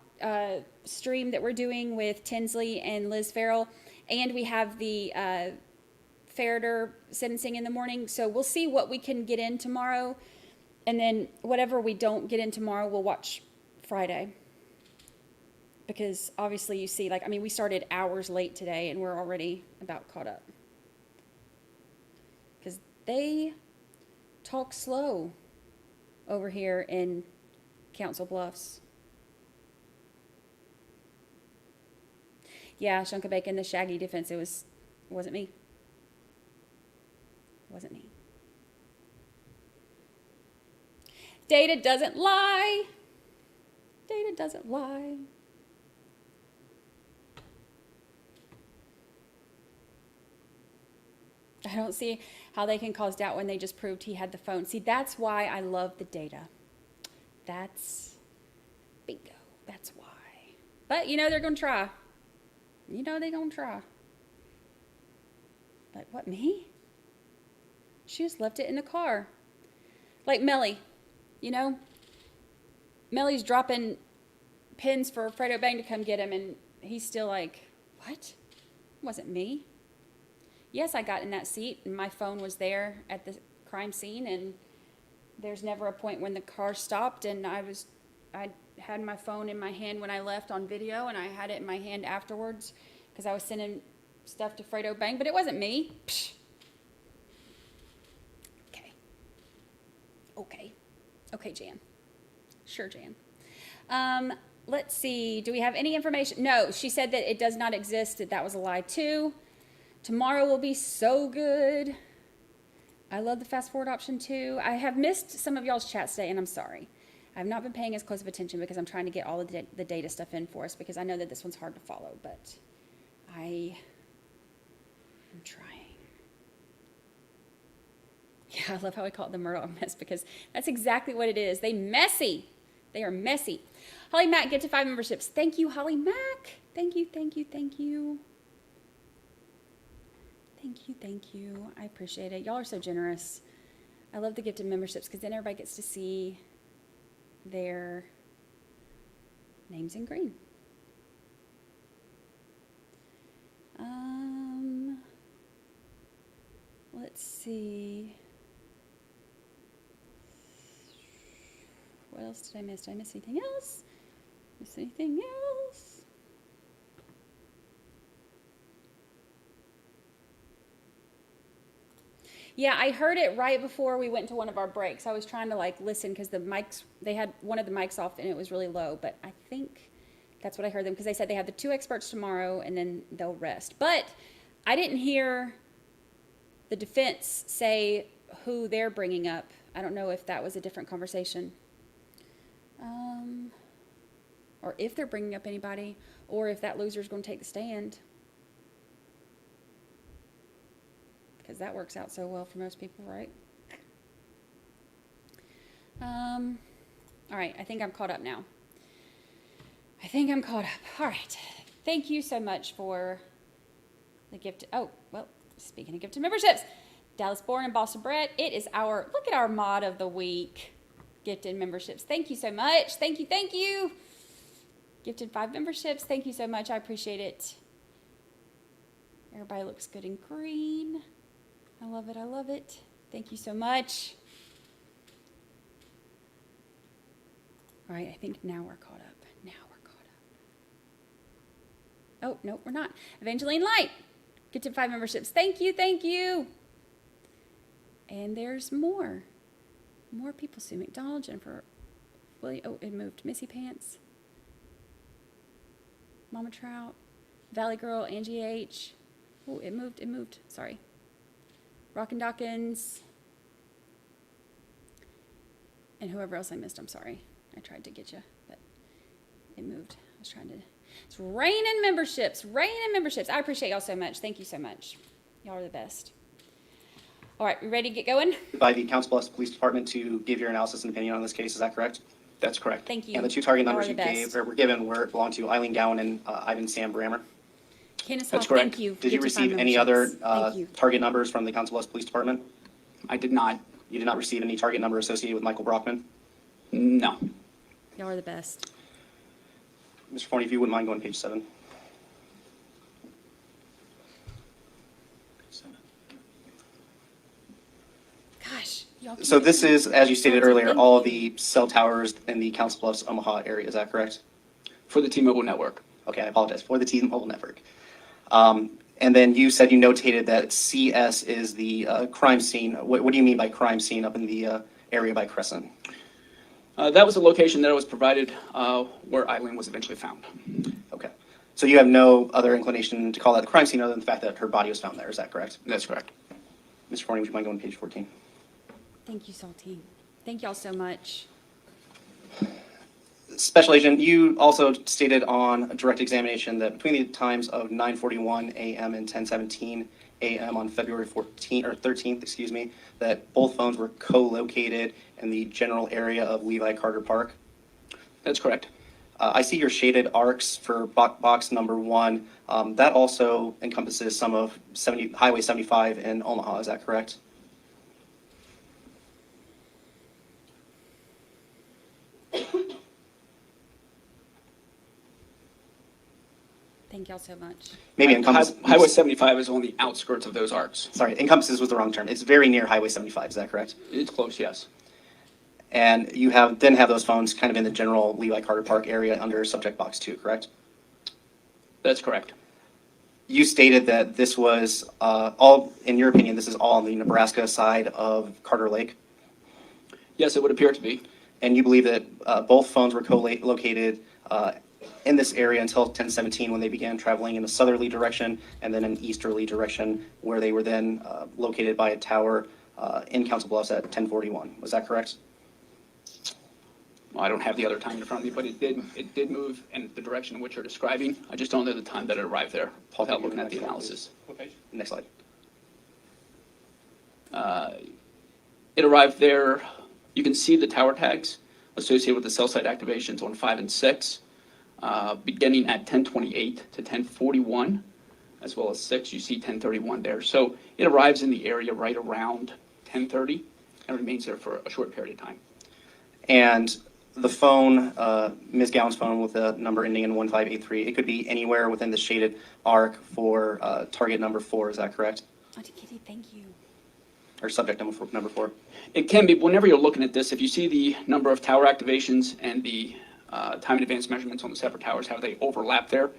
stream that we're doing with Tinsley and Liz Farrell. And we have the Farrader sentencing in the morning, so we'll see what we can get in tomorrow. And then whatever we don't get in tomorrow, we'll watch Friday. Because obviously you see, like, I mean, we started hours late today and we're already about caught up. Because they talk slow over here in Council Bluffs. Yeah, Shunka Bacon, the Shaggy defense, wasn't me. Wasn't me. Data doesn't lie. Data doesn't lie. I don't see how they can cause doubt when they just proved he had the phone. See, that's why I love the data. That's bingo. That's why. But, you know, they're going to try. You know they're going to try. Like, what, me? She just left it in the car. Like Melly, you know? Melly's dropping pins for Fredo Bang to come get him, and he's still like, what? It wasn't me. Yes, I got in that seat, and my phone was there at the crime scene, and there's never a point when the car stopped, and I had my phone in my hand when I left on video, and I had it in my hand afterwards because I was sending stuff to Fredo Bang, but it wasn't me. Psh. Okay, Jan. Sure, Jan. Let's see. Do we have any information? No, she said that it does not exist, that was a lie too. Tomorrow will be so good. I love the fast forward option too. I have missed some of y'all's chats today, and I'm sorry. I've not been paying as close of attention because I'm trying to get all of the data stuff in for us because I know that this one's hard to follow, but I am trying. Yeah, I love how we call it the Murdoch mess because that's exactly what it is. They messy. They are messy. Holly Mack, get to 5 memberships. Thank you, Holly Mack. Thank you, thank you, thank you. Thank you, thank you. I appreciate it. Y'all are so generous. I love the gifted memberships because then everybody gets to see their names in green. Let's see. What else did I miss? Did I miss anything else? Miss anything else? Yeah, I heard it right before we went to one of our breaks. I was trying to like listen because the mics, they had one of the mics off and it was really low, but I think that's what I heard them because they said they have the 2 experts tomorrow and then they'll rest. But I didn't hear the defense say who they're bringing up. I don't know if that was a different conversation. Or if they're bringing up anybody, or if that loser's going to take the stand. Because that works out so well for most people, right? All right, I think I'm caught up now. All right. Thank you so much for the gift. Oh, well, speaking of gifted memberships, Dallas Born and Boston Brett, it is look at our mod of the week. Gifted memberships. Thank you so much. Thank you, thank you. Gifted 5 memberships. Thank you so much. I appreciate it. Everybody looks good in green. I love it. I love it. Thank you so much. All right, I think now we're caught up. Oh, no, we're not. Evangeline Light. Gifted 5 memberships. Thank you, thank you. And there's more. More people. Sue McDonald, Jennifer William. Oh, it moved. Missy Pants. Mama Trout. Valley Girl, Angie H. Oh, it moved. Sorry. Rockin' Dawkins. And whoever else I missed, I'm sorry. I tried to get you, but it moved. I was trying to. It's raining memberships. I appreciate y'all so much. Thank you so much. Y'all are the best. All right, we ready to get going? By the Council Bluffs Police Department to give your analysis and opinion on this case, is that correct? That's correct. Thank you. And the 2 target Y'all numbers are you the best. belong to Ilene Gowan and Ivan Sam Brammer. Kenneth That's Hall, correct. thank you. Did you Get to 5 receive any other memberships. Thank you. target numbers from the Council Bluffs Police Department? I did not. You did not receive any target number associated with Michael Brockman? No. Y'all are the best. Mr. Forney, if you wouldn't mind going to page 7. So this is, as you stated earlier, all the cell towers in the Council Bluffs, Omaha area, is that correct? For the T-Mobile network. Okay, I apologize, for the T-Mobile network. And then you said you notated that CS is the crime scene. What do you mean by crime scene up in the area by Crescent? That was the location that was provided where Eileen was eventually found. Okay. So you have no other inclination to call that the crime scene other than the fact that her body was found there, is that correct? That's correct. Mr. Forney, would you mind going to page 14? Thank you, Saltine. Thank y'all so much. Special Agent, you also stated on a direct examination that between the times of 9:41 a.m. and 10:17 a.m. on February 13th, excuse me, that both phones were co-located in the general area of Levi Carter Park. That's correct. I see your shaded arcs for box number 1. That also encompasses some of Highway 75 in Omaha, is that correct? Thank y'all so much. Maybe encompasses. Highway 75 is on the outskirts of those arcs. Sorry, encompasses was the wrong term. It's very near Highway 75, is that correct? It's close, yes. And you then have those phones kind of in the general Levi Carter Park area under subject box 2, correct? That's correct. You stated that this was all, in your opinion, this is all on the Nebraska side of Carter Lake? Yes, it would appear to be. And you believe that both phones were co-located in this area until 10:17 when they began traveling in a southerly direction and then an easterly direction where they were then located by a tower in Council Bluffs at 10:41. Was that correct? Well, I don't have the other time in front of me, but it did move in the direction in which you're describing. I just don't know the time that it arrived there without looking at the analysis. What page? Next slide. It arrived there. You can see the tower tags associated with the cell site activations on 5 and 6, beginning at 10:28 to 10:41, as well as 6. You see 10:31 there. So it arrives in the area right around 10:30 and remains there for a short period of time. And the phone, Ms. Gowan's phone with the number ending in 1583, it could be anywhere within the shaded arc for target number 4, is that correct? Oh, Kitty, thank you. Or subject number 4? It can be, whenever you're looking at this, if you see the number of tower activations and the time in advance measurements on the separate towers, how they overlap there.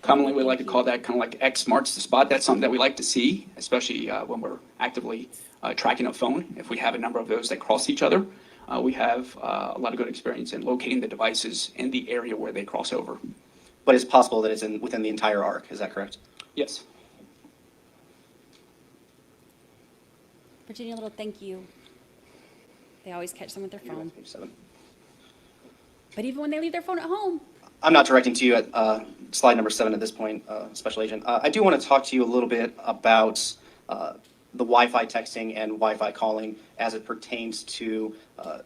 Commonly, we like to call that kind of like X marks the spot. That's something that we like to see, especially when we're actively tracking a phone. If we have a number of those that cross each other, we have a lot of good experience in locating the devices in the area where they cross over. But it's possible that it's within the entire arc, is that correct? Yes. Virginia, a little thank you. They always catch them with their phone. Page 7. But even when they leave their phone at home. I'm not directing to you at slide number 7 at this point, Special Agent. I do want to talk to you a little bit about the Wi-Fi texting and Wi-Fi calling as it pertains to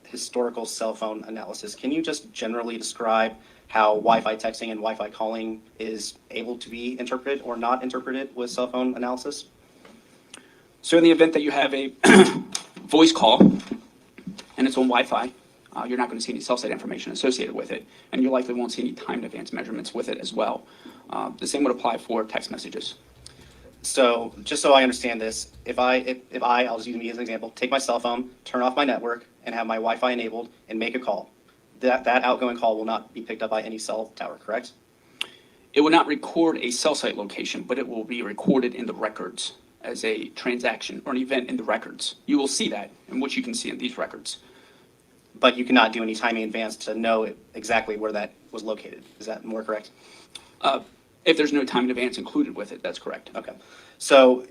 historical cell phone analysis. Can you just generally describe how Wi-Fi texting and Wi-Fi calling is able to be interpreted or not interpreted with cell phone analysis? So in the event that you have a voice call and it's on Wi-Fi, you're not going to see any cell site information associated with it, and you likely won't see any time advance measurements with it as well. The same would apply for text messages. So just so I understand this, if I'll just use me as an example, take my cell phone, turn off my network, and have my Wi-Fi enabled and make a call, that outgoing call will not be picked up by any cell tower, correct? It will not record a cell site location, but it will be recorded in the records as a transaction or an event in the records. You will see that, in which you can see in these records. But you cannot do any timing advance to know exactly where that was located. Is that more correct? If there's no time advance included with it, that's correct. Okay. So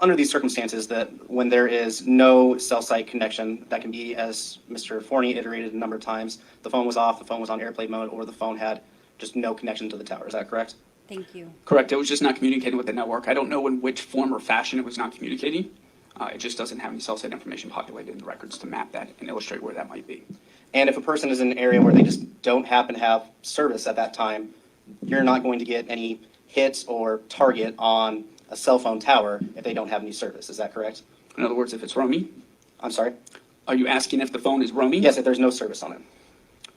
under these circumstances, that when there is no cell site connection, that can be, as Mr. Forney iterated a number of times, the phone was off, the phone was on airplane mode, or the phone had just no connection to the tower. Is that correct? Thank you. Correct. It was just not communicating with the network. I don't know in which form or fashion it was not communicating. It just doesn't have any cell site information populated in the records to map that and illustrate where that might be. And if a person is in an area where they just don't happen to have service at that time, you're not going to get any hits or target on a cell phone tower if they don't have any service. Is that correct? In other words, if it's roaming? I'm sorry? Are you asking if the phone is roaming? Yes, if there's no service on it.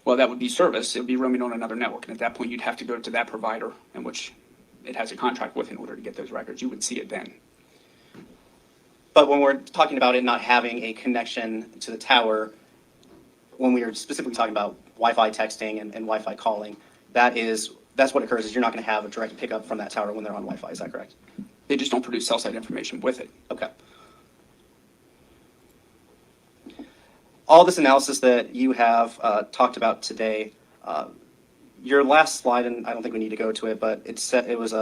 Well, that would be service. It would be roaming on another network. And at that point, you'd have to go to that provider in which it has a contract with in order to get those records. You would see it then. But when we're talking about it not having a connection to the tower, when we are specifically talking about Wi-Fi texting and Wi-Fi calling, that's what occurs, is you're not going to have a direct pickup from that tower when they're on Wi-Fi. Is that correct? They just don't produce cell site information with it. Okay. All this analysis that you have talked about today, your last slide, and I don't think we need to go to it, but it was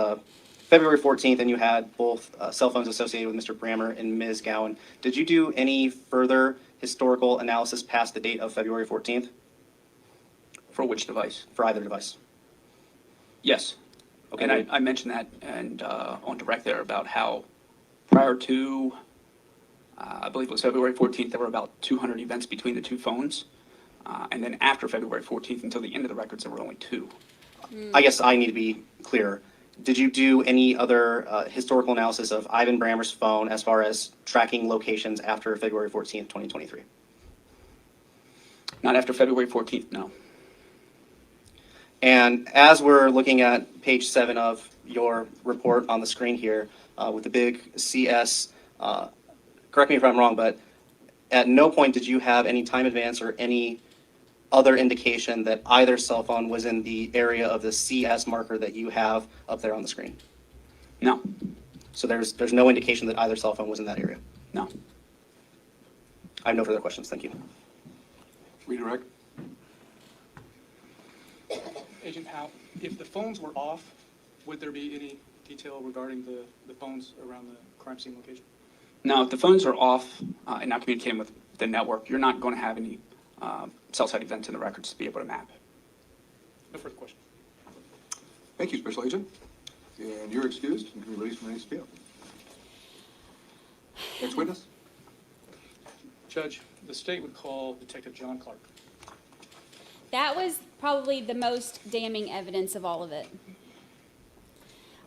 February 14th, and you had both cell phones associated with Mr. Brammer and Ms. Gowan. Did you do any further historical analysis past the date of February 14th? For which device? For either device. Yes. Okay. And I mentioned that and on direct there about how prior to, I believe it was February 14th, there were about 200 events between the two phones. And then after February 14th, until the end of the records, there were only 2. I guess I need to be clear. Did you do any other historical analysis of Ivan Brammer's phone as far as tracking locations after February 14th, 2023? Not after February 14th, no. And as we're looking at page 7 of your report on the screen here, with the big CS, correct me if I'm wrong, but at no point did you have any time advance or any other indication that either cell phone was in the area of the CS marker that you have up there on the screen? No. So there's no indication that either cell phone was in that area? No. I have no further questions. Thank you. Redirect. Agent Howe, if the phones were off, would there be any detail regarding the phones around the crime scene location? Now, if the phones are off and not communicating with the network, you're not going to have any cell site events in the records to be able to map. No further questions. Thank you, Special Agent. And you're excused and can be released from any subpoena. Next witness. Judge, the state would call Detective John Clark. That was probably the most damning evidence of all of it.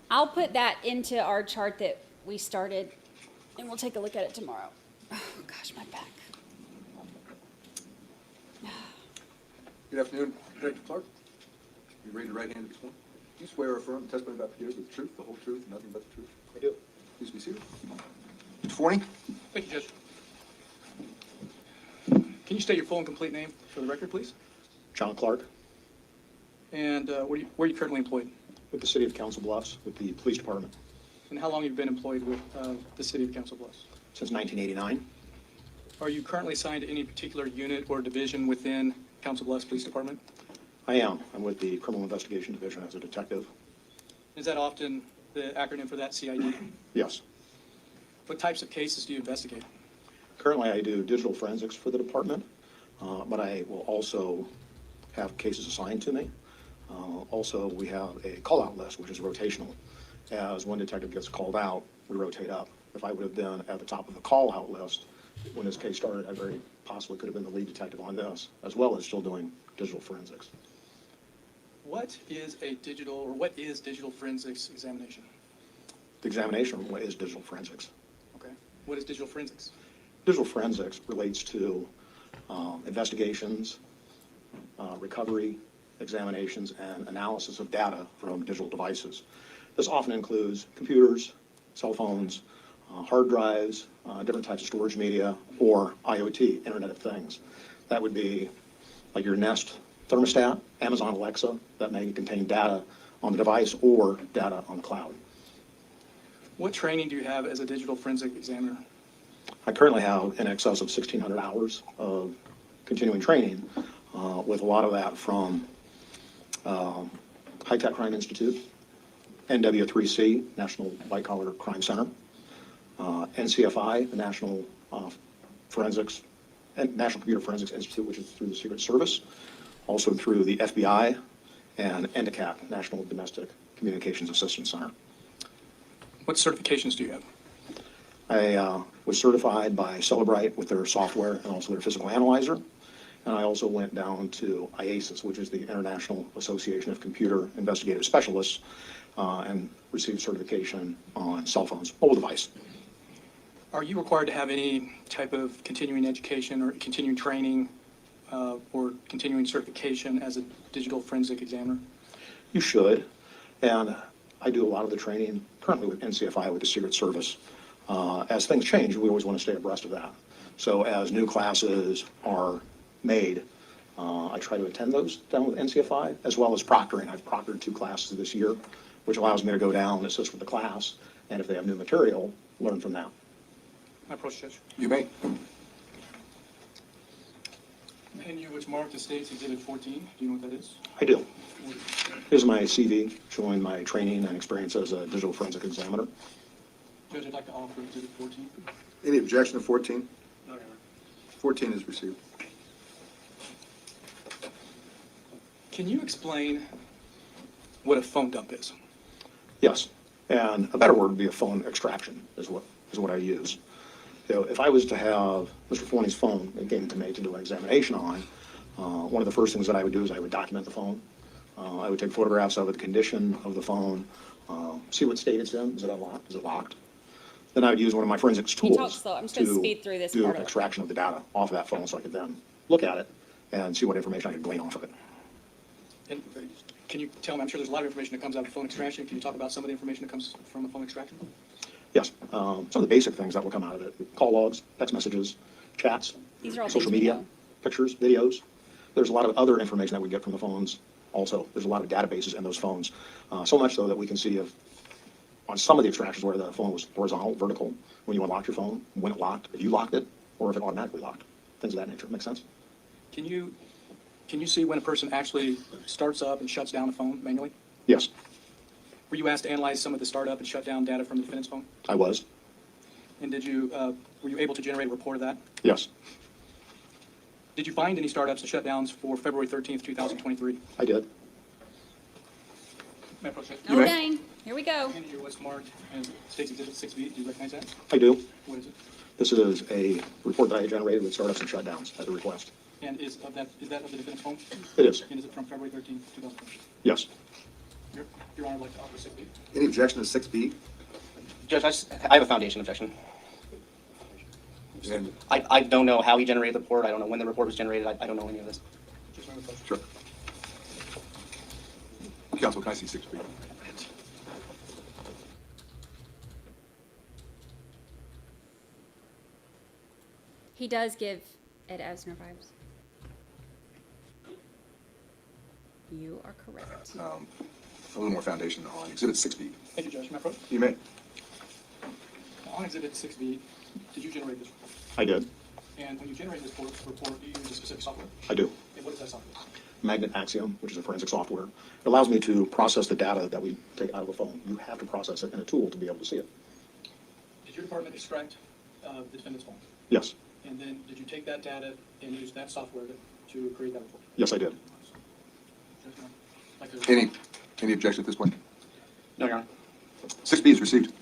I'll put that into our chart that we started, and we'll take a look at it tomorrow. Oh, gosh, my back. Good afternoon, Detective Clark. You raise your right hand to be sworn. Do you swear or affirm the testimony about the case with the truth, the whole truth, and nothing but the truth? I do. Please be seated. Mr. Forney? Thank you, Judge. Can you state your full and complete name for the record, please? John Clark, And where are you currently employed? with the City of Council Bluffs, with the Police Department, And how long have you been employed with the City of Council Bluffs? since 1989. Are you currently assigned to any particular unit or division within Council Bluffs Police Department? I am. I'm with the Criminal Investigation Division as a detective. Is that often the acronym for that, CID? Yes. What types of cases do you investigate? Currently, I do digital forensics for the department, but I will also have cases assigned to me. Also, we have a call-out list, which is rotational. As one detective gets called out, we rotate up. If I would have been at the top of the call-out list when this case started, I very possibly could have been the lead detective on this, as well as still doing digital forensics. What is digital forensics examination? The examination is digital forensics. Okay. What is digital forensics? Digital forensics relates to investigations, recovery, examinations, and analysis of data from digital devices. This often includes computers, cell phones, hard drives, different types of storage media, or IoT, Internet of Things. That would be like your Nest thermostat, Amazon Alexa, that may contain data on the device or data on the cloud. What training do you have as a digital forensic examiner? I currently have in excess of 1,600 hours of continuing training, with a lot of that from High Tech Crime Institute, NW3C, National White Collar Crime Center, NCFI, the National Forensics and National Computer Forensics Institute, which is through the Secret Service, also through the FBI, and NDCAP, National Domestic Communications Assistance Center. What certifications do you have? I was certified by Celebrite with their software and also their physical analyzer. And I also went down to IASIS, which is the International Association of Computer Investigative Specialists, and received certification on cell phones, mobile device. Are you required to have any type of continuing education or continuing training or continuing certification as a digital forensic examiner? You should. And I do a lot of the training currently with NCFI, with the Secret Service. As things change, we always want to stay abreast of that. So as new classes are made, I try to attend those down with NCFI, as well as proctoring. I've proctored 2 classes this year, which allows me to go down and assist with the class, and if they have new material, learn from that. My approach, Judge. You may. Menu which marked the state's Exhibit 14. Do you know what that is? I do. Here's my CV showing my training and experience as a digital forensic examiner. Judge, I'd like to offer Exhibit 14. Any objection to 14? No, Your Honor. 14 is received. Can you explain what a phone dump is? Yes, and a better word would be a phone extraction is what I use. So if I was to have Mr. Forney's phone and came to me to do an examination on, one of the first things that I would do is I would document the phone. I would take photographs of the condition of the phone, see what state it's in. Is it unlocked? Is it locked? Then I would use one of my forensics Can you tools talk slow? I'm just going to speed through this do part of it. extraction of the data off of that phone so I could then look at it and see what information I could glean off of it. And can you tell me, I'm sure there's a lot of information that comes out of phone extraction. Can you talk about some of the information that comes from a phone extraction? Yes, some of the basic things that will come out of it: call logs, text messages, chats, These are all social things we media, know. pictures, videos. There's a lot of other information that we get from the phones also. There's a lot of databases in those phones, so much so that we can see if, on some of the extractions where the phone was horizontal, vertical, when you unlocked your phone, when it locked, if you locked it, or if it automatically locked. Things of that nature. Make sense? Can you see when a person actually starts up and shuts down a phone manually? Yes, Were you asked to analyze some of the startup and shut down data from the defendant's phone? I was. And were you able to generate a report of that? Yes, Did you find any startups and shutdowns for February 13th, 2023? I did. May I proceed? Oh, dang. Here we go. And here was marked as State's Exhibit 6B. Do you recognize that? I do. What is it? This is a report that I generated with startups and shutdowns at the request. And is that of the defendant's phone? It is. And is it from February 13th, 2023? Yes. Your Honor, I'd like to offer 6B. Any objection to 6B? Judge, I have a foundation objection. And I don't know how he generated the report. I don't know when the report was generated. I don't know any of this. Just one question. Sure. Counsel, can I see 6B? He does give Ed Asner vibes. You are correct. A little more foundation on Exhibit 6B. Thank you, Judge. May I approach? You may. On Exhibit 6B, did you generate this report? I did. And when you generate this report, do you use a specific software? I do. And what is that software? Magnet Axiom, which is a forensic software. It allows me to process the data that we take out of the phone. You have to process it in a tool to be able to see it. Did your department extract the defendant's phone? Yes. And then did you take that data and use that software to create that report? Yes, I did. Like the- Any objection at this point? No, Your Honor. 6B is received.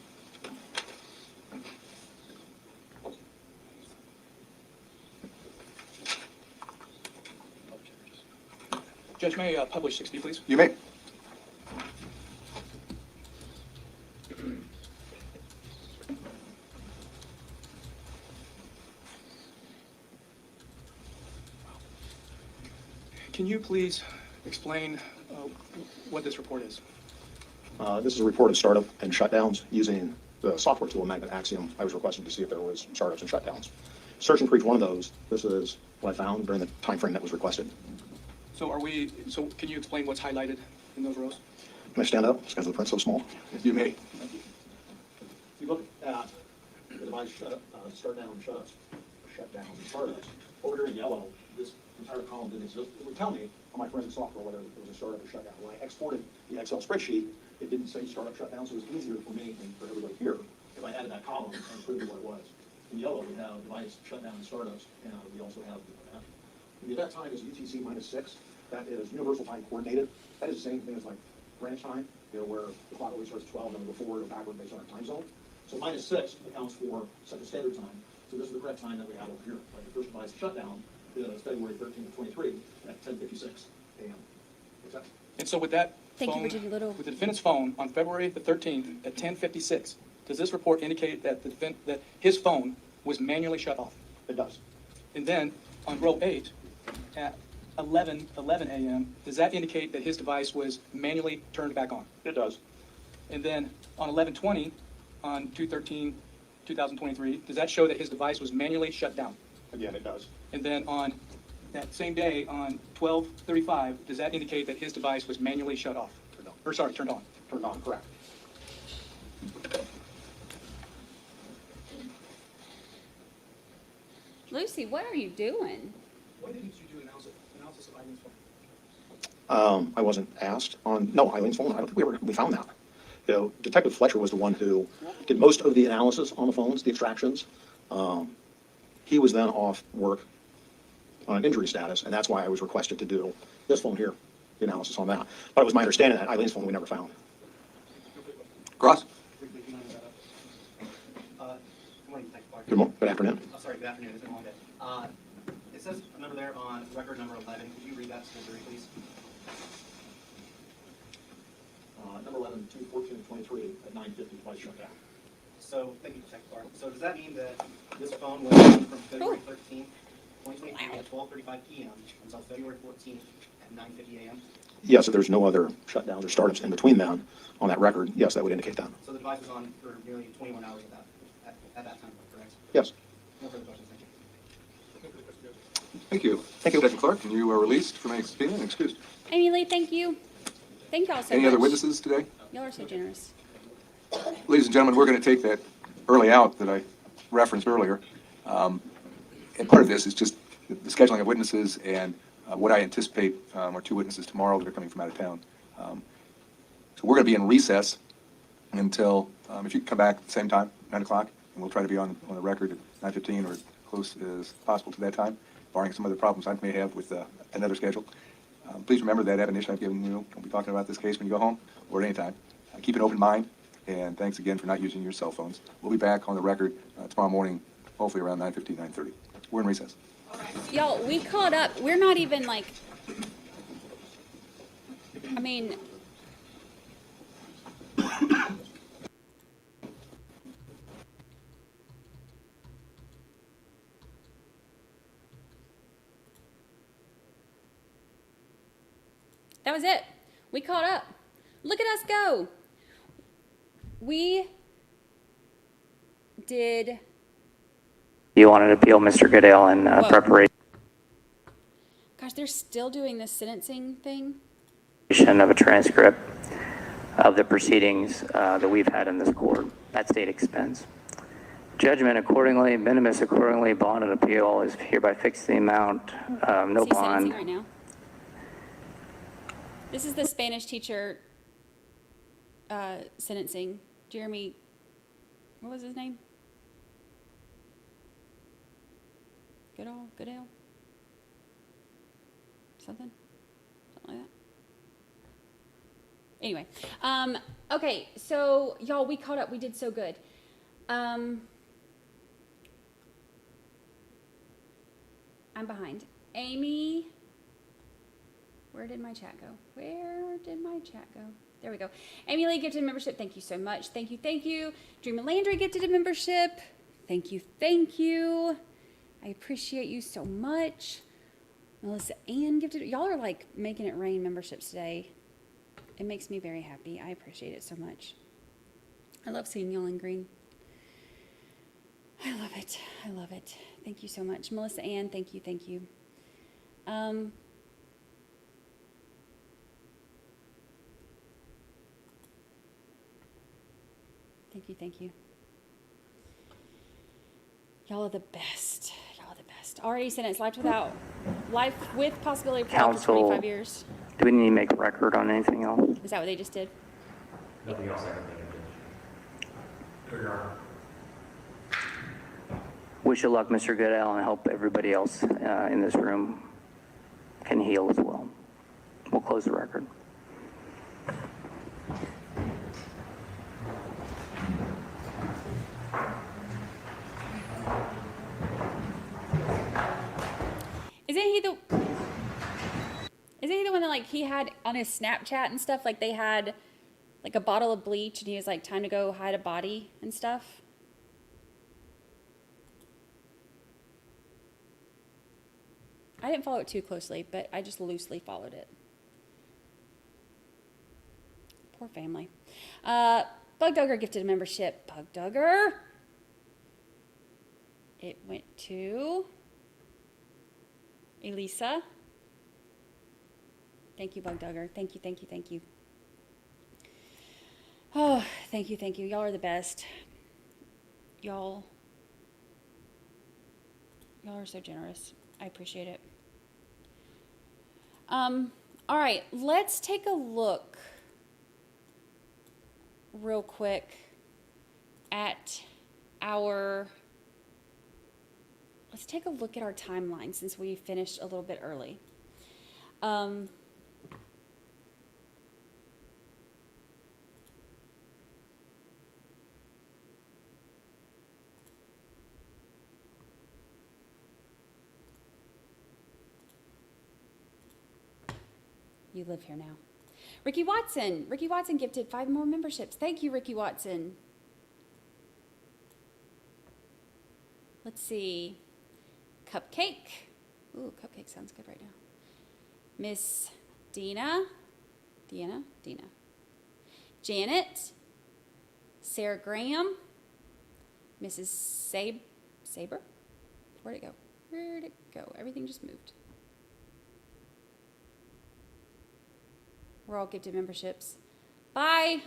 Judge, may I publish 6B, please? You may. Can you please explain what this report is? This is a report of startup and shutdowns using the software tool Magnet Axiom. I was requested to see if there was startups and shutdowns. Searching for each one of those, this is what I found during the time frame that was requested. So can you explain what's highlighted in those rows? Can I stand up? Because the print's so small. You may. If you look at the device start down and shut down and startups, over here in yellow, this entire column didn't exist. It would tell me on my forensic software whether it was a startup or shutdown. When I exported the Excel spreadsheet, it didn't say startup shutdown, so it was easier for me and for everybody here if I added that column and included what it was. In yellow, we have device shutdown and startups, and we also have the event time is UTC -6. That is Universal Time Coordinated. That is the same thing as like branch time, where the clock always starts 12 and before or backward based on our time zone. So -6 accounts for Central Standard Time. So this is the correct time that we have over here. Like the first device shutdown is February 13th of 23 at 10:56 a.m. And so with that Thank you, phone, Virginia Little. with the defendant's phone on February the 13th at 10:56, does this report indicate that that his phone was manually shut off? It does. And then on row 8 at 11 a.m., does that indicate that his device was manually turned back on? It does. And then on 11:20 on 2/13/2023, 2023, does that show that his device was manually shut down? Again, it does. And then on that same day, on 12/35, does that indicate that his device was manually shut off? Or sorry, turned on? Turned on, correct. Lucy, what are you doing? Why didn't you do analysis of Eileen's phone? I wasn't asked on, no, Eileen's phone, I don't think we found that. You know, Detective Fletcher was the one who did most of the analysis on the phones, the extractions. He was then off work on an injury status, and that's why I was requested to do this phone here, the analysis on that. But it was my understanding that Eileen's phone we never found. Gross? Good afternoon. Oh, sorry, good afternoon. It's been a long day. It says a number there on record number 11. Could you read that to the jury, please? Number 11, 2/14/23 at 9:50, device shut down. So, thank you, Detective Clark. So does that mean that this phone was on from February 13th, 2023 at 12:35 p.m. until February 14th at 9:50 a.m.? Yes, if there's no other shutdowns or startups in between then on that record, yes, that would indicate that. So the device was on for nearly 21 hours at that time, correct? Yes. No further questions, thank you. Thank you. Thank you, Detective Clark, and you are released from any subpoena and excused. Amy Lee, thank you. Thank y'all so much. Any other witnesses today? Y'all are so generous. Ladies and gentlemen, we're going to take that early out that I referenced earlier. And part of this is just the scheduling of witnesses and what I anticipate are 2 witnesses tomorrow that are coming from out of town. So we're going to be in recess until, if you can come back at the same time, 9 o'clock, and we'll try to be on the record at 9:15 or as close as possible to that time, barring some other problems I may have with another schedule. Please remember that admonition I've given you. Don't be talking about this case when you go home or at any time. Keep an open mind, and thanks again for not using your cell phones. We'll be back on the record tomorrow morning, hopefully around 9:15, 9:30. We're in recess. Y'all, we caught up. We're not even like, I mean, that was it. We caught up. Look at us go. We did. You want to appeal Mr. Goodale in preparation Gosh, they're still doing this sentencing thing. of a transcript of the proceedings that we've had in this court at state expense. Judgment accordingly, minimus accordingly, bond and appeal is hereby fixed the amount, no Is he sentencing bond. right now? This is the Spanish teacher sentencing. Jeremy, what was his name? Goodale? Something like that. Anyway, okay, so y'all, we caught up. We did so good. I'm behind. Amy, where did my chat go? Where did my chat go? There we go. Amy Lee gifted a membership. Thank you so much. Thank you, thank you. Dreamer Landry gifted a membership. Thank you, thank you. I appreciate you so much. Melissa Ann gifted. Y'all are like making it rain memberships today. It makes me very happy. I appreciate it so much. I love seeing y'all in green. I love it. I love it. Thank you so much. Melissa Ann, thank you, thank you. Thank you, thank you. Y'all are the best. Y'all are the best. Already sentenced life with possibility of parole for Counsel, 25 years. do we need to make a record on anything else? Is that what they just did? Nothing else I can think of. Wish you luck, Mr. Goodale, and I hope everybody else in this room can heal as well. We'll close the record. Isn't he the one that like he had on his Snapchat and stuff, like they had like a bottle of bleach and he was like, time to go hide a body and stuff? I didn't follow it too closely, but I just loosely followed it. Poor family. Bug Dugger gifted a membership. Bug Dugger. It went to Elisa. Thank you, Bug Dugger. Thank you, thank you, thank you. Oh, thank you, thank you. Y'all are the best. Y'all are so generous. I appreciate it. All right, let's take a look real quick at let's take a look at our timeline since we finished a little bit early. You live here now. Ricky Watson gifted 5 more memberships. Thank you, Ricky Watson. Let's see. Cupcake. Ooh, cupcake sounds good right now. Miss Dina. Janet. Sarah Graham. Mrs. Saber. Where'd it go? Everything just moved. We're all gifted memberships by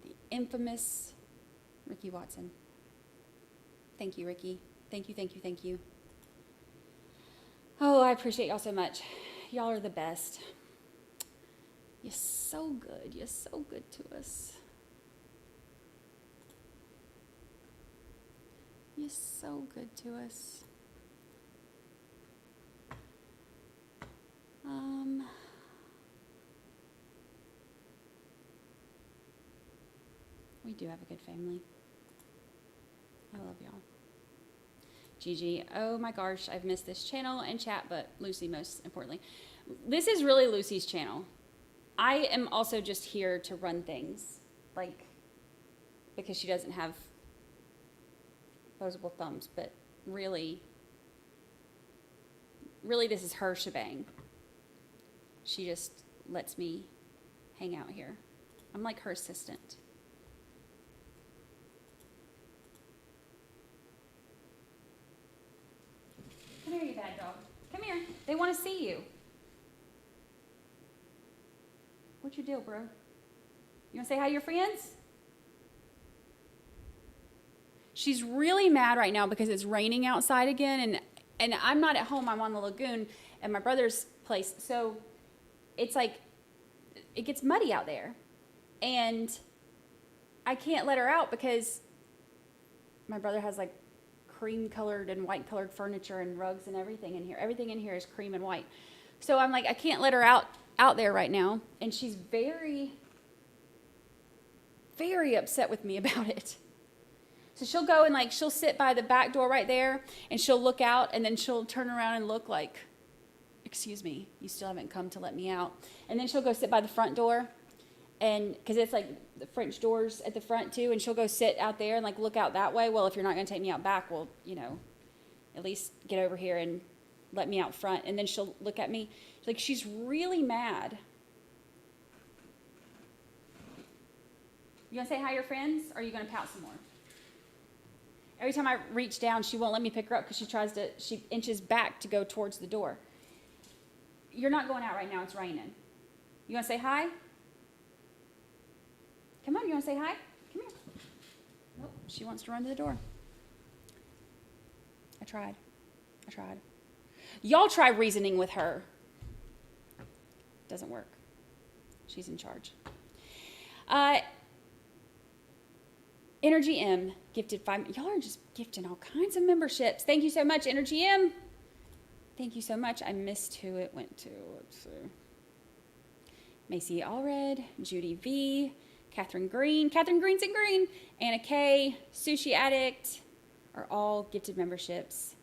the infamous Ricky Watson. Thank you, Ricky. Thank you, thank you, thank you. Oh, I appreciate y'all so much. Y'all are the best. You're so good. You're so good to us. You're so good to us. We do have a good family. I love y'all. Gigi, oh my gosh, I've missed this channel and chat, but Lucy most importantly. This is really Lucy's channel. I am also just here to run things, like, because she doesn't have opposable thumbs, but really this is her shebang. She just lets me hang out here. I'm like her assistant. Come here, you bad dog. Come here. They want to see you. What's your deal, bro? You want to say hi to your friends? She's really mad right now because it's raining outside again, and I'm not at home. I'm on the lagoon at my brother's place. So it's like, it gets muddy out there. And I can't let her out because my brother has like cream colored and white colored furniture and rugs and everything in here. Everything in here is cream and white. So I'm like, I can't let her out there right now. And she's very, very upset with me about it. So she'll go and like, she'll sit by the back door right there and she'll look out and then she'll turn around and look like, excuse me, you still haven't come to let me out. And then she'll go sit by the front door, and because it's like the French doors at the front too, and she'll go sit out there and like look out that way. Well, if you're not going to take me out back, well, you know, at least get over here and let me out front. And then she'll look at me like she's really mad. You going to say hi to your friends, or are you going to pout some more? Every time I reach down, she won't let me pick her up because she inches back to go towards the door. You're not going out right now, it's raining. You want to say hi? Come on, you want to say hi? Come here. Nope, she wants to run to the door. I tried. Y'all try reasoning with her. Doesn't work. She's in charge. Energy M gifted 5. Y'all are just gifting all kinds of memberships. Thank you so much, Energy M. Thank you so much. I missed who it went to. Let's see. Macy Allred, Judy V, Catherine Green, Catherine Green's in green, Anna K, Sushi Addict are all gifted memberships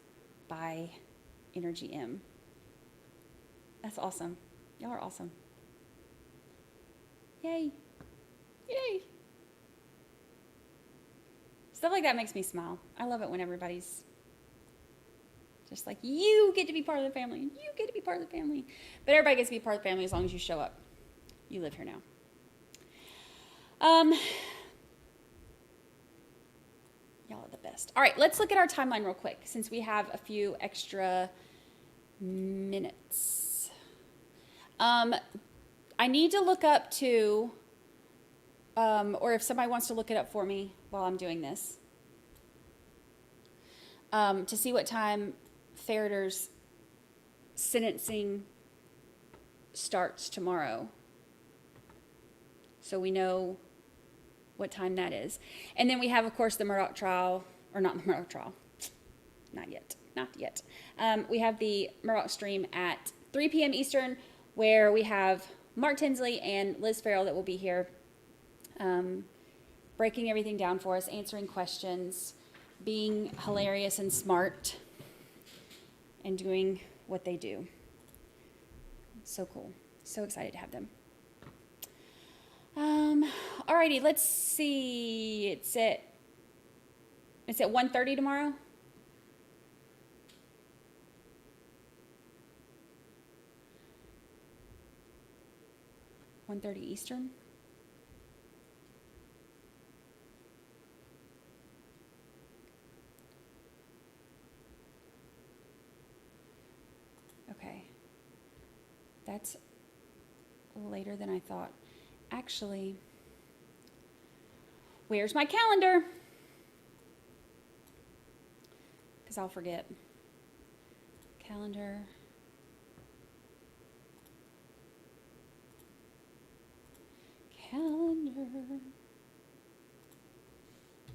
by Energy M. That's awesome. Y'all are awesome. Yay. Yay. Stuff like that makes me smile. I love it when everybody's just like, you get to be part of the family. You get to be part of the family. But everybody gets to be part of the family as long as you show up. You live here now. Y'all are the best. All right, let's look at our timeline real quick since we have a few extra minutes. I need to look up to, or if somebody wants to look it up for me while I'm doing this, to see what time Ferreter's sentencing starts tomorrow. So we know what time that is. And then we have, of course, the Murdoch trial, or not the Murdoch trial, not yet. We have the Murdoch stream at 3 p.m. Eastern, where we have Mark Tinsley and Liz Farrell that will be here, breaking everything down for us, answering questions, being hilarious and smart, and doing what they do. So cool. So excited to have them. Alrighty, let's see. It's at 1:30 tomorrow. (1:30 Eastern). Okay. That's later than I thought. Actually, where's my calendar? Because I'll forget. Calendar. Calendar.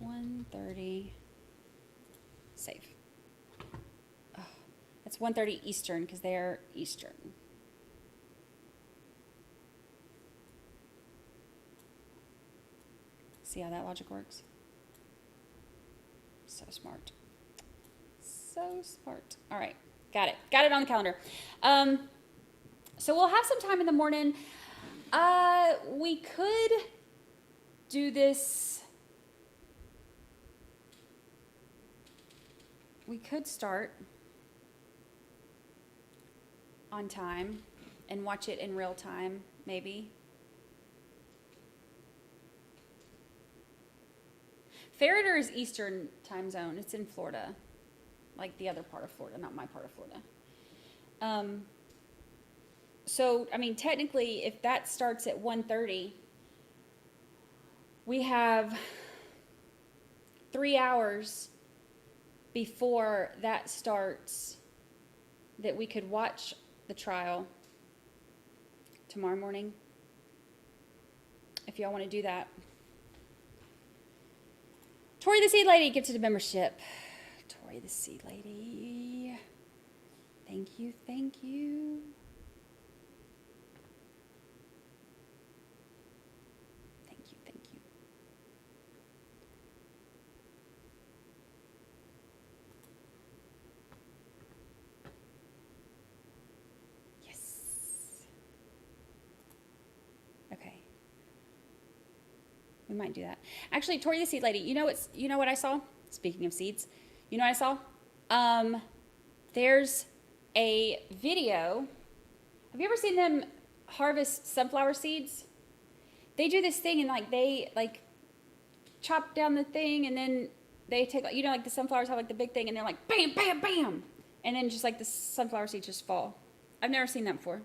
1:30. Save. Oh, that's 1:30 Eastern because they're Eastern. See how that logic works? So smart. So smart. All right, got it. Got it on the calendar. So we'll have some time in the morning. We could do this. We could start on time and watch it in real time, maybe. Ferreter is Eastern time zone. It's in Florida, like the other part of Florida, not my part of Florida. So, I mean, technically, if that starts at 1:30, we have 3 hours before that starts that we could watch the trial tomorrow morning, if y'all want to do that. Tori the Seed Lady gifted a membership. Tori the Seed Lady. Thank you, thank you. Thank you, thank you. Yes. Okay. We might do that. Actually, Tori the Seed Lady, you know what I saw? Speaking of seeds, you know what I saw? There's a video. Have you ever seen them harvest sunflower seeds? They do this thing and they chop down the thing and then they take, like the sunflowers have like the big thing and they're like bam, bam, bam. And then just like the sunflower seeds just fall. I've never seen that before.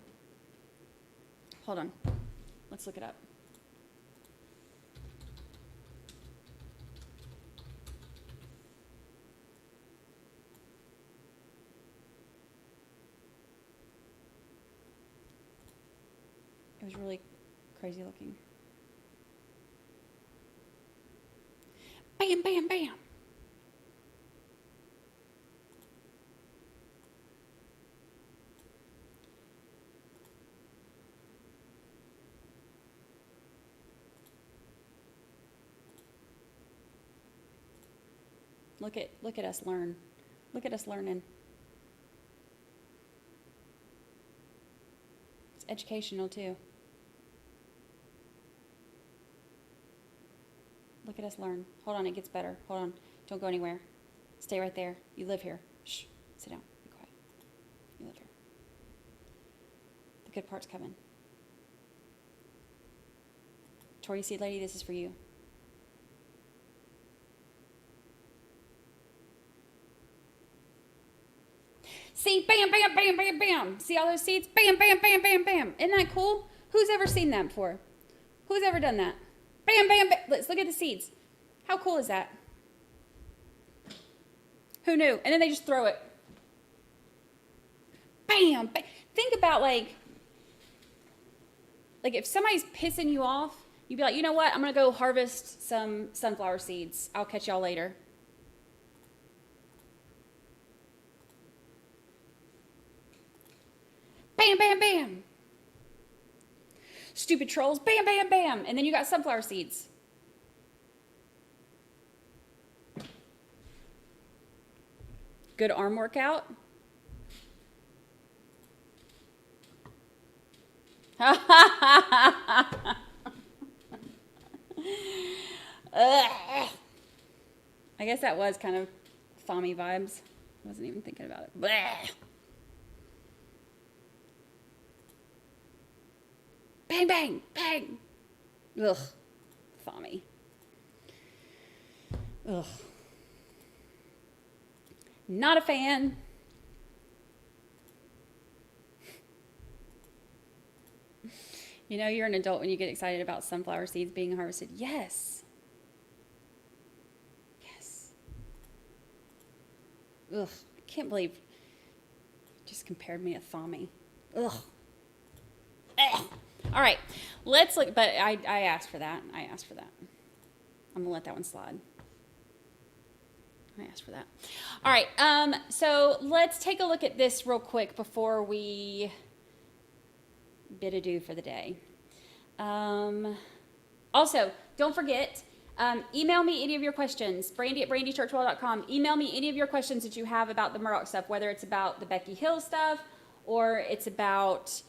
Hold on. Let's look it up. It was really crazy looking. Bam, bam, bam. Look at us learn. Look at us learning. It's educational too. Look at us learn. Hold on, it gets better. Hold on. Don't go anywhere. Stay right there. You live here. Shh. Sit down. Be quiet. You live here. The good part's coming. Tori Seed Lady, this is for you. See, bam, bam, bam, bam, bam. See all those seeds? Bam, bam, bam, bam, bam. Isn't that cool? Who's ever seen that before? Who's ever done that? Bam, bam, bam. Let's look at the seeds. How cool is that? Who knew? And then they just throw it. Bam, bam. Think about like if somebody's pissing you off, you'd be like, you know what? I'm going to go harvest some sunflower seeds. I'll catch y'all later. Bam, bam, bam. Stupid trolls. Bam, bam, bam. And then you got sunflower seeds. Good arm workout. I guess that was kind of Thommy vibes. I wasn't even thinking about it. Blech. Bang, bang, bang. Ugh, Thommy. Ugh. Not a fan. You know you're an adult when you get excited about sunflower seeds being harvested. Yes. Yes. Ugh, I can't believe you just compared me to Thommy. Ugh. Ugh. All right, let's look, but I asked for that. I asked for that. I'm gonna let that one slide. I asked for that. All right, so let's take a look at this real quick before we bid adieu for the day. Also, don't forget, email me any of your questions, Brandi@brandychurchwell.com. Email me any of your questions that you have about the Murdoch stuff, whether it's about the Becky Hill stuff or it's about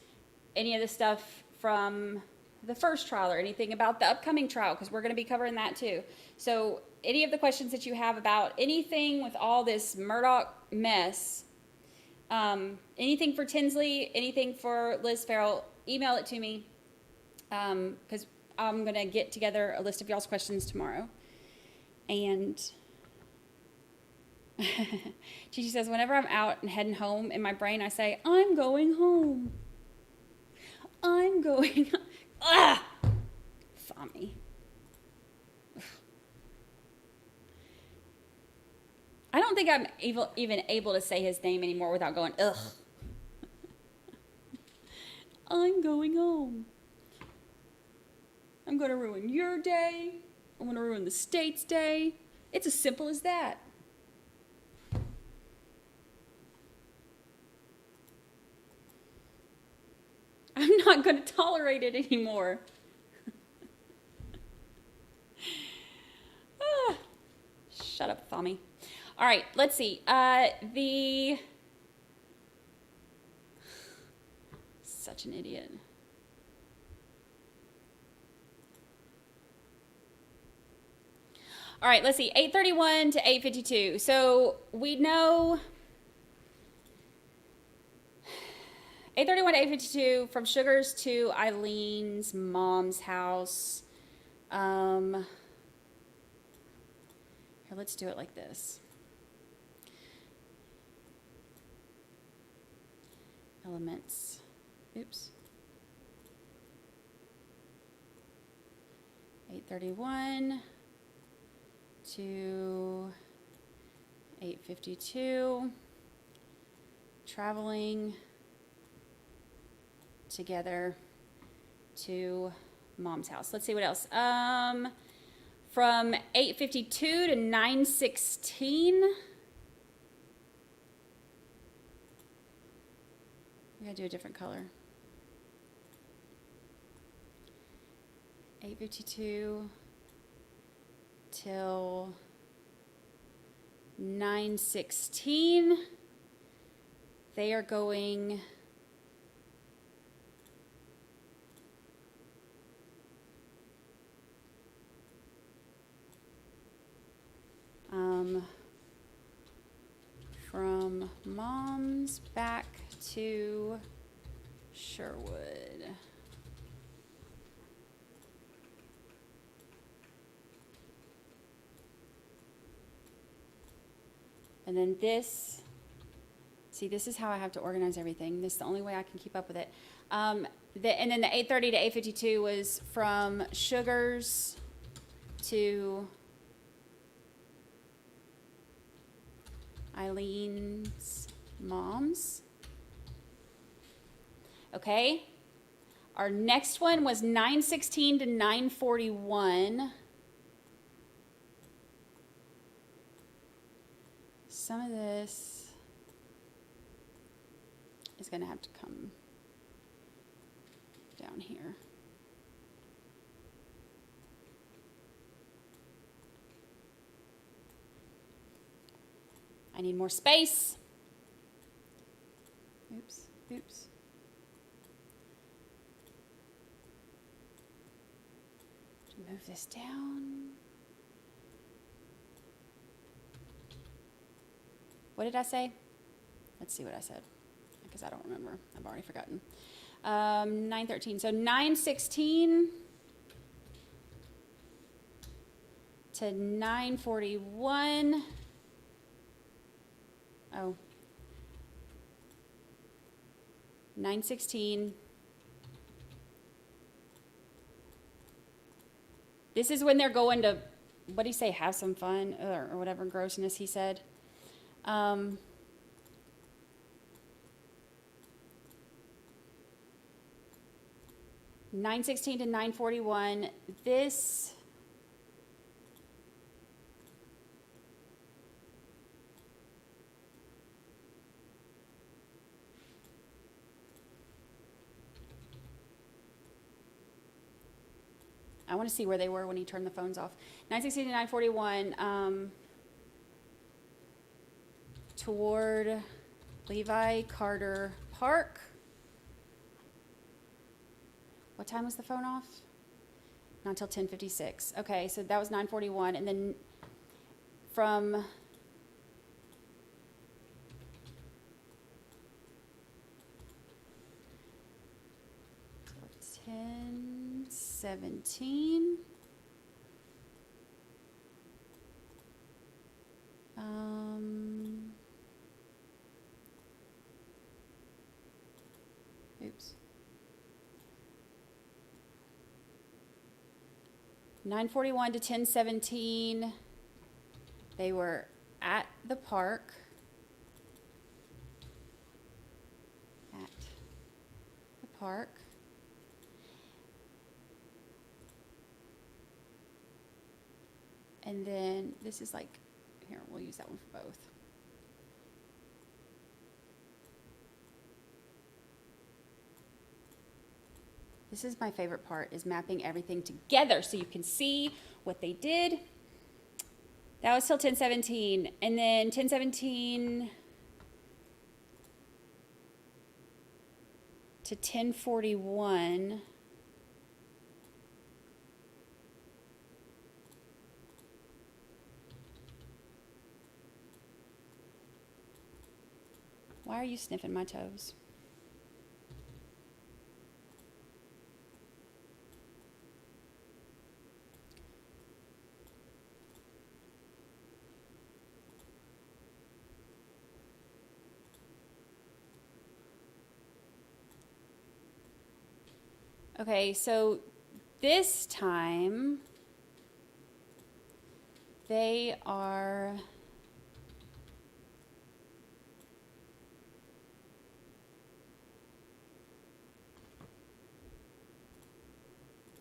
any of the stuff from the first trial or anything about the upcoming trial, because we're going to be covering that too. So any of the questions that you have about anything with all this Murdoch mess, anything for Tinsley, anything for Liz Farrell, email it to me, because I'm going to get together a list of y'all's questions tomorrow. And Gigi says, whenever I'm out and heading home, in my brain I say, I'm going home. I'm going. Ah! Thommy. I don't think I'm even able to say his name anymore without going, ugh. I'm going home. I'm going to ruin your day. I'm going to ruin the state's day. It's as simple as that. I'm not going to tolerate it anymore. Shut up, Thommy. All right, let's see. Such an idiot. All right, let's see. 8:31 to 8:52. So we know 8:31 to 8:52 from Sugars to Eileen's mom's house. Here, let's do it like this. Elements. Oops. 8:31 to 8:52. Traveling together to mom's house. Let's see what else. From 8:52 to 9:16. We gotta do a different color. 8:52 till 9:16. They are going from mom's back to Sherwood. And then this See, this is how I have to organize everything. This is the only way I can keep up with it. And then the 8:30 to 8:52 was from Sugars to Eileen's mom's. Okay. Our next one was 9:16 to 9:41. Some of this is going to have to come down here. I need more space. Oops, oops. Move this down. What did I say? Let's see what I said, because I don't remember. I've already forgotten. 9:13. So 9:16 to 9:41. Oh. 9:16. This is when they're going to, what did he say, have some fun, or whatever grossness he said. 9:16 to 9:41. This I want to see where they were when he turned the phones off. 9:16 to 9:41, toward Levi Carter Park. What time was the phone off? Not until 10:56. Okay, so that was 9:41, and then from so 10:17. Oops. 9:41 to 10:17, they were at the park. At the park. And then this is like, here, we'll use that one for both. This is my favorite part, is mapping everything together so you can see what they did. That was till 10:17, and then 10:17 to 10:41. Why are you sniffing my toes? Okay, so this time they are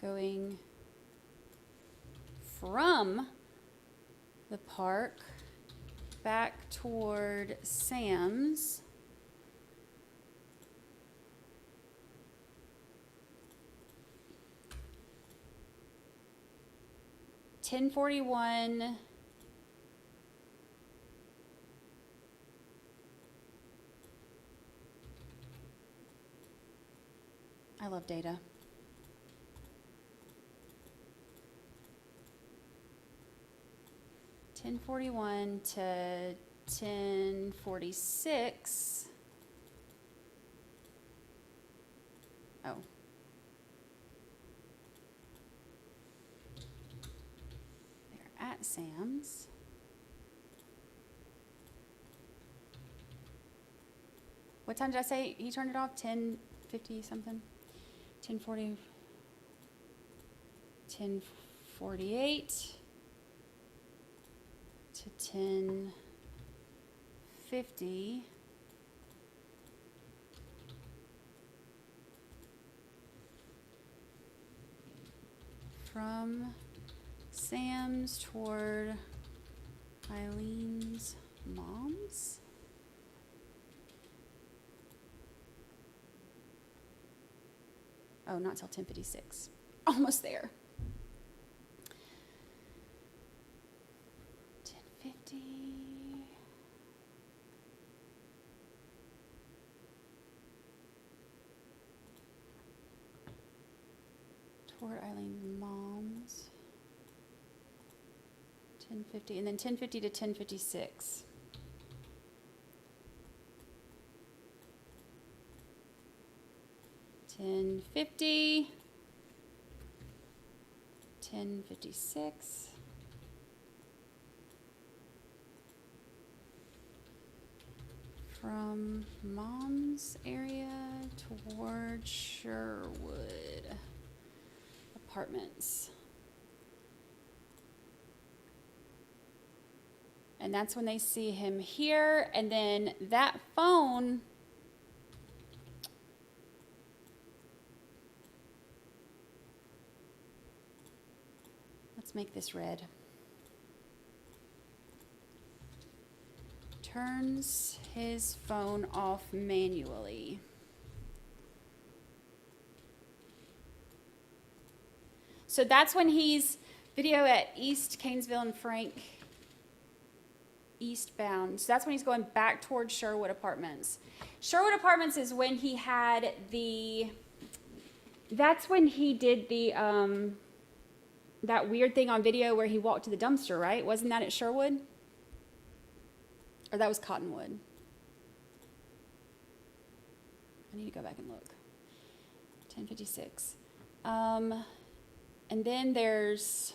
going from the park back toward Sam's. $10:41. I love data. $10:41 to $10:46. Oh. They're at Sam's. What time did I say he turned it off? 10:50 something? 10:40, 10:48 to 10:50. From Sam's toward Eileen's mom's. Oh, not till 10:56. Almost there. 10:50. Toward Eileen's mom's. 10:50, and then 10:50 to 10:56. $10.50, $10.56. From mom's area toward Sherwood Apartments. And that's when they see him here, and then that phone. Let's make this red. Turns his phone off manually. So that's when he's video at East Canesville and Frank eastbound. So that's when he's going back towards Sherwood Apartments. Sherwood Apartments is when he had that's when he did that weird thing on video where he walked to the dumpster, right? Wasn't that at Sherwood? Or that was Cottonwood? I need to go back and look. 10:56. And then there's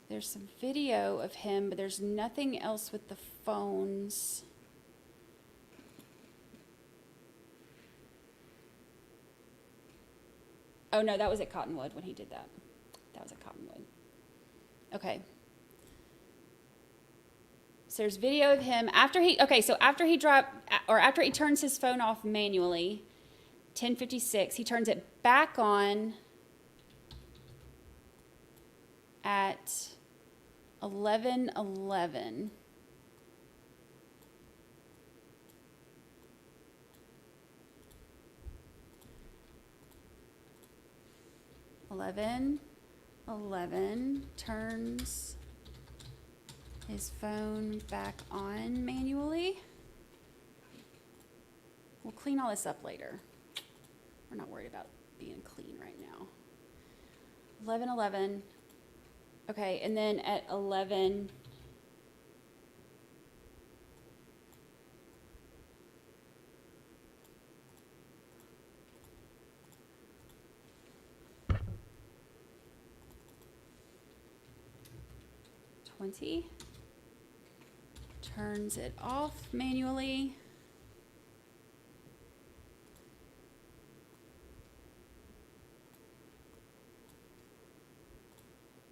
there's some video of him, but there's nothing else with the phones. Oh, no, that was at Cottonwood when he did that. That was at Cottonwood. Okay. So there's video of him after he turns his phone off manually, 10:56, he turns it back on at 11:11. Turns his phone back on manually. We'll clean all this up later. We're not worried about being clean right now. 11:11. Okay, and then at 11. Turns it off manually.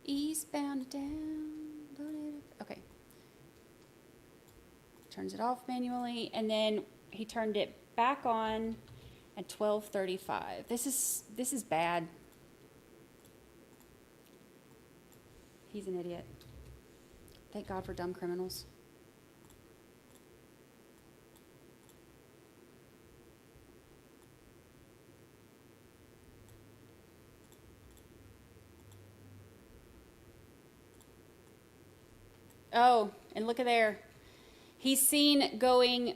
Eastbound down. Okay. Turns it off manually, and then he turned it back on at 12:35. This is bad. He's an idiot. Thank God for dumb criminals. Oh, and look at there. He's seen going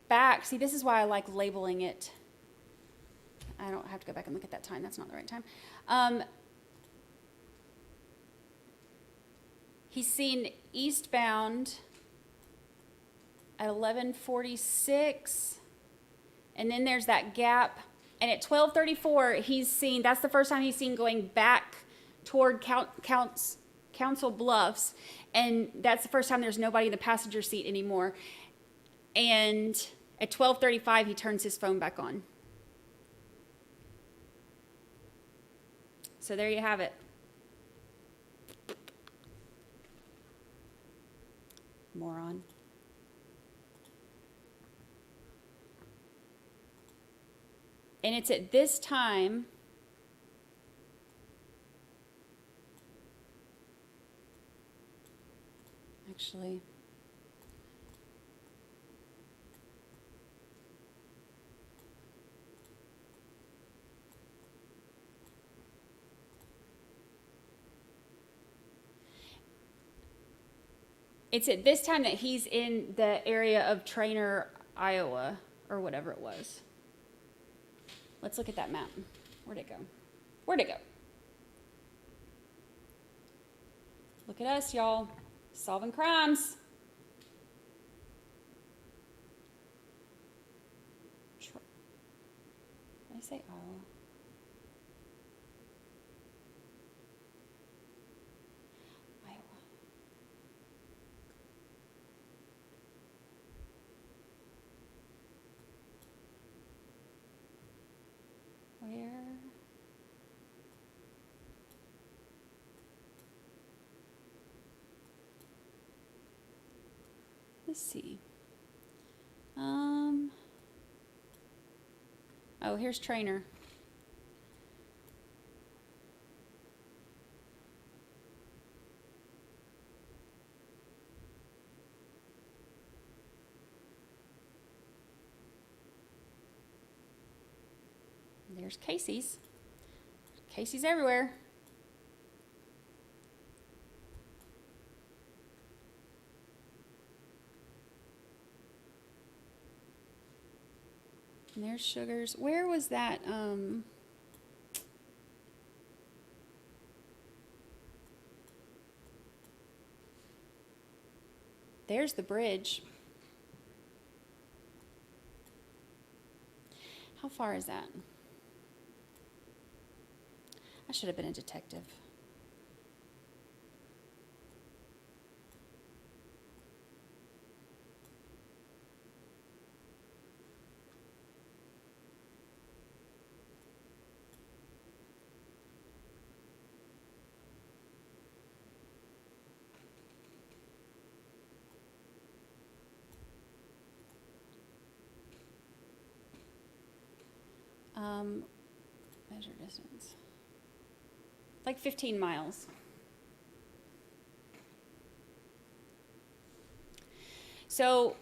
back. See, this is why I like labeling it. I don't have to go back and look at that time. That's not the right time. He's seen eastbound at 11:46, and then there's that gap. And at 12:34, he's seen, that's the first time he's seen going back toward Council Bluffs, and that's the first time there's nobody in the passenger seat anymore. And at 12:35, he turns his phone back on. So there you have it. Moron. And it's at this time actually it's at this time that he's in the area of Trainer, Iowa, or whatever it was. Let's look at that map. Where'd it go? Where'd it go? Look at us, y'all. Solving crimes. Did I say Iowa? Iowa. Where? Let's see. Oh, here's Trainer. There's Casey's. Casey's everywhere. And there's Sugars. Where was that? There's the bridge. How far is that? I should have been a detective. Measure distance. Like 15 miles. So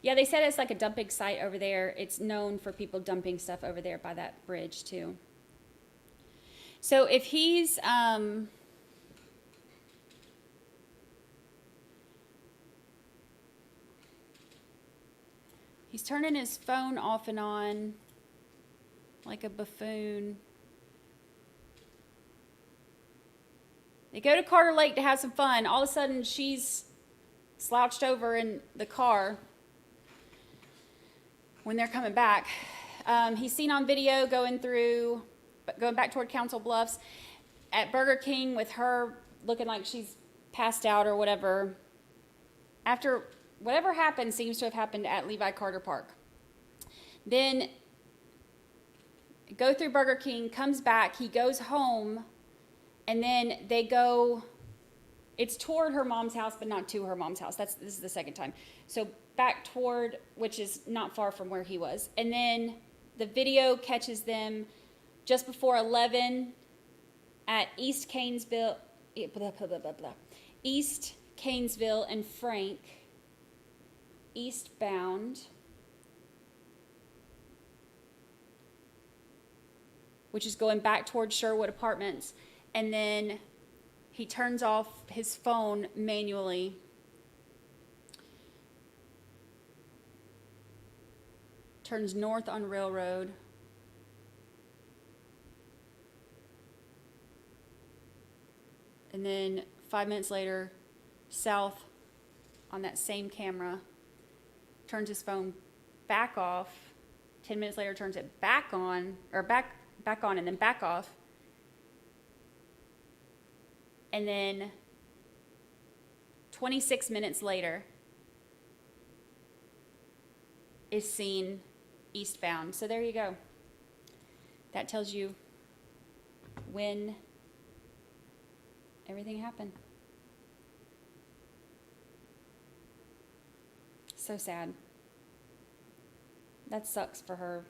yeah, they said it's like a dumping site over there. It's known for people dumping stuff over there by that bridge too. So if he's he's turning his phone off and on like a buffoon. They go to Carter Lake to have some fun. All of a sudden, she's slouched over in the car when they're coming back. He's seen on video going back toward Council Bluffs at Burger King with her looking like she's passed out or whatever. After whatever happened seems to have happened at Levi Carter Park. Then go through Burger King, comes back, he goes home, and then they go, it's toward her mom's house, but not to her mom's house. This is the second time. So back toward, which is not far from where he was. And then the video catches them just before 11 at East Canesville and Frank, eastbound, which is going back towards Sherwood Apartments. And then he turns off his phone manually. Turns north on Railroad. And then 5 minutes later, south on that same camera turns his phone back off. 10 minutes later, turns it back on, or back on and then back off. And then 26 minutes later is seen eastbound. So there you go. That tells you when everything happened. So sad. That sucks for her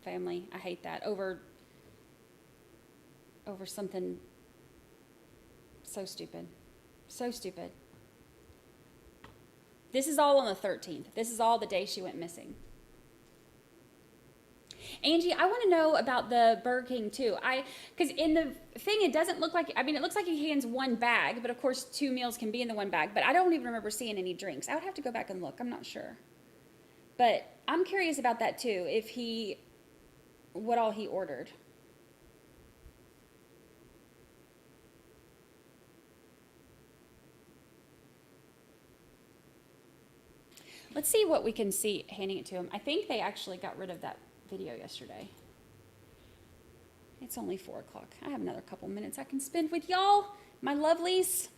family. I hate that. Over something so stupid. So stupid. This is all on the 13th. This is all the day she went missing. Angie, I want to know about the Burger King too. Because in the thing, it doesn't look like, it looks like he hands one bag, but of course 2 meals can be in the one bag, but I don't even remember seeing any drinks. I would have to go back and look. I'm not sure. But I'm curious about that too, what all he ordered. Let's see what we can see handing it to him. I think they actually got rid of that video yesterday. It's only 4 o'clock. I have another couple minutes I can spend with y'all, my lovelies.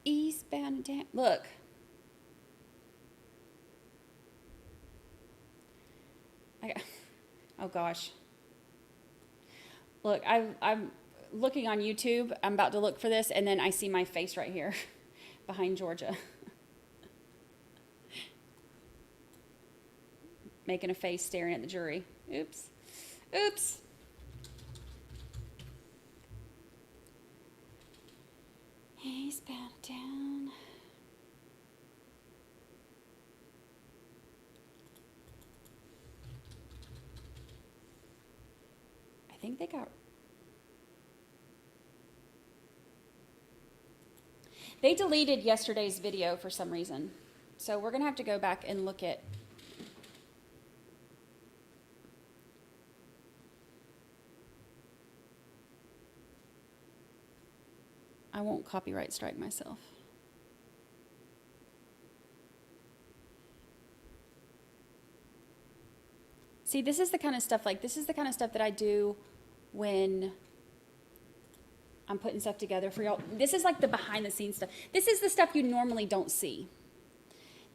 Eastbound and down. Look. Oh gosh. Look, I'm looking on YouTube. I'm about to look for this, and then I see my face right here behind Georgia. Making a face staring at the jury. Oops. Oops. Eastbound down. I think they deleted yesterday's video for some reason. So we're going to have to go back and look at. I won't copyright strike myself. See, this is the kind of stuff that I do when I'm putting stuff together for y'all. This is like the behind the scenes stuff. This is the stuff you normally don't see.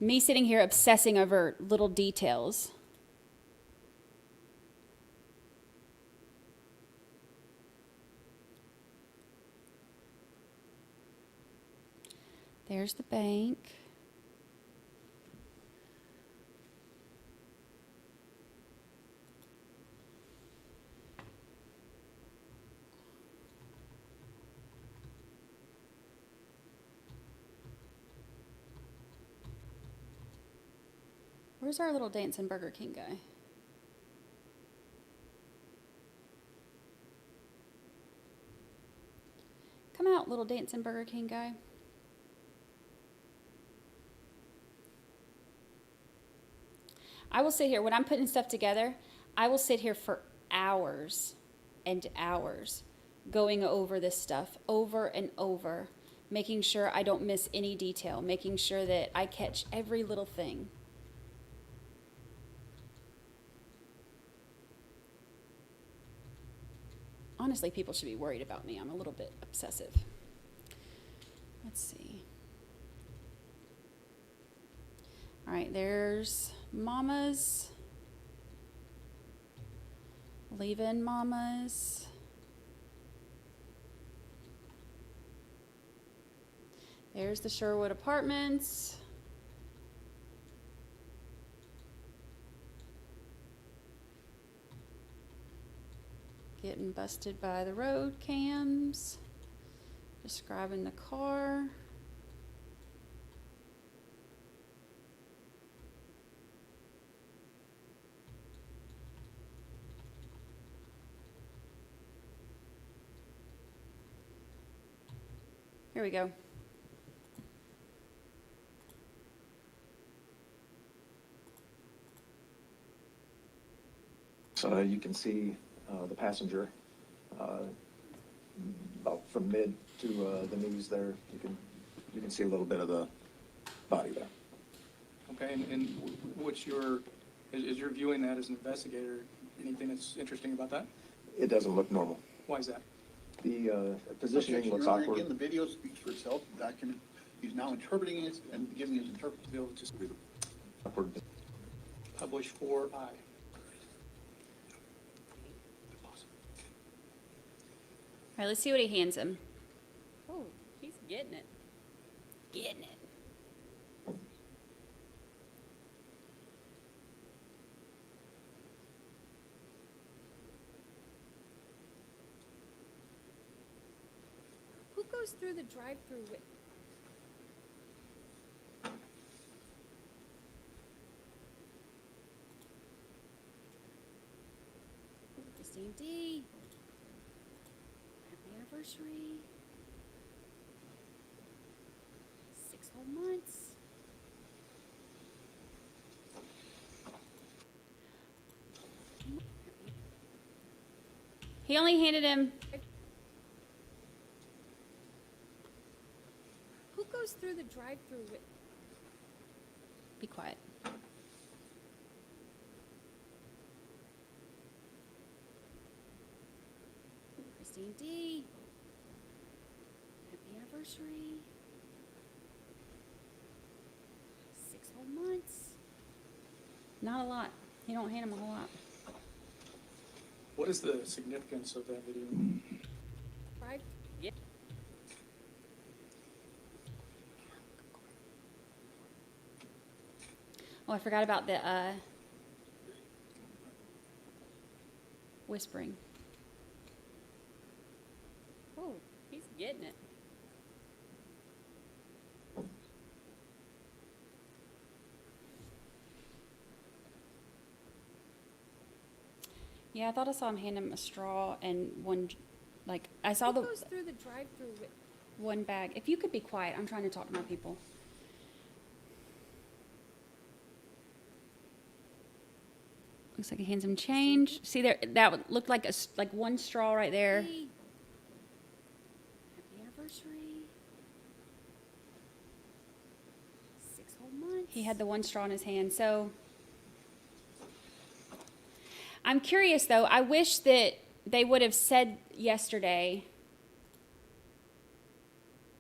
Me sitting here obsessing over little details. There's the bank. Where's our little dancing Burger King guy? Come out, little dancing Burger King guy. I will sit here, when I'm putting stuff together, I will sit here for hours and hours going over this stuff over and over, making sure I don't miss any detail, making sure that I catch every little thing. Honestly, people should be worried about me. I'm a little bit obsessive. Let's see. All right, there's Mama's. Leaving Mama's. There's the Sherwood Apartments. Getting busted by the road cams. Describing the car. Here we go. you can see the passenger about from mid to the knees there. You can see a little bit of the body there. Okay, and what's your, as you're viewing that as an investigator, anything that's interesting about that? It doesn't look normal. Why is that? The positioning looks Your Honor, awkward. again, the video speaks for itself, the document. He's now interpreting it and giving his interpretation. Just Awkward. publish for I. All right, let's see what he hands him. Oh, he's getting it. Getting it. Who goes through the drive-through with? Christine D. Happy anniversary. 6 whole months. He only handed him. Who goes through the drive-through with? Be quiet. Christine D. Happy anniversary. 6 whole months. Not a lot. You don't hand him a whole lot. What is the significance of that video? Right? Yeah. Oh, I forgot about the whispering. Oh, he's getting it. Yeah, I thought I saw him hand him a straw and one, like, I saw the. Who goes through the drive-through with one bag? If you could be quiet, I'm trying to talk to my people. Looks like he hands him change. See there, that would look like like one straw right there. Happy anniversary. 6 whole months. He had the one straw in his hand, so. I'm curious though, I wish that they would have said yesterday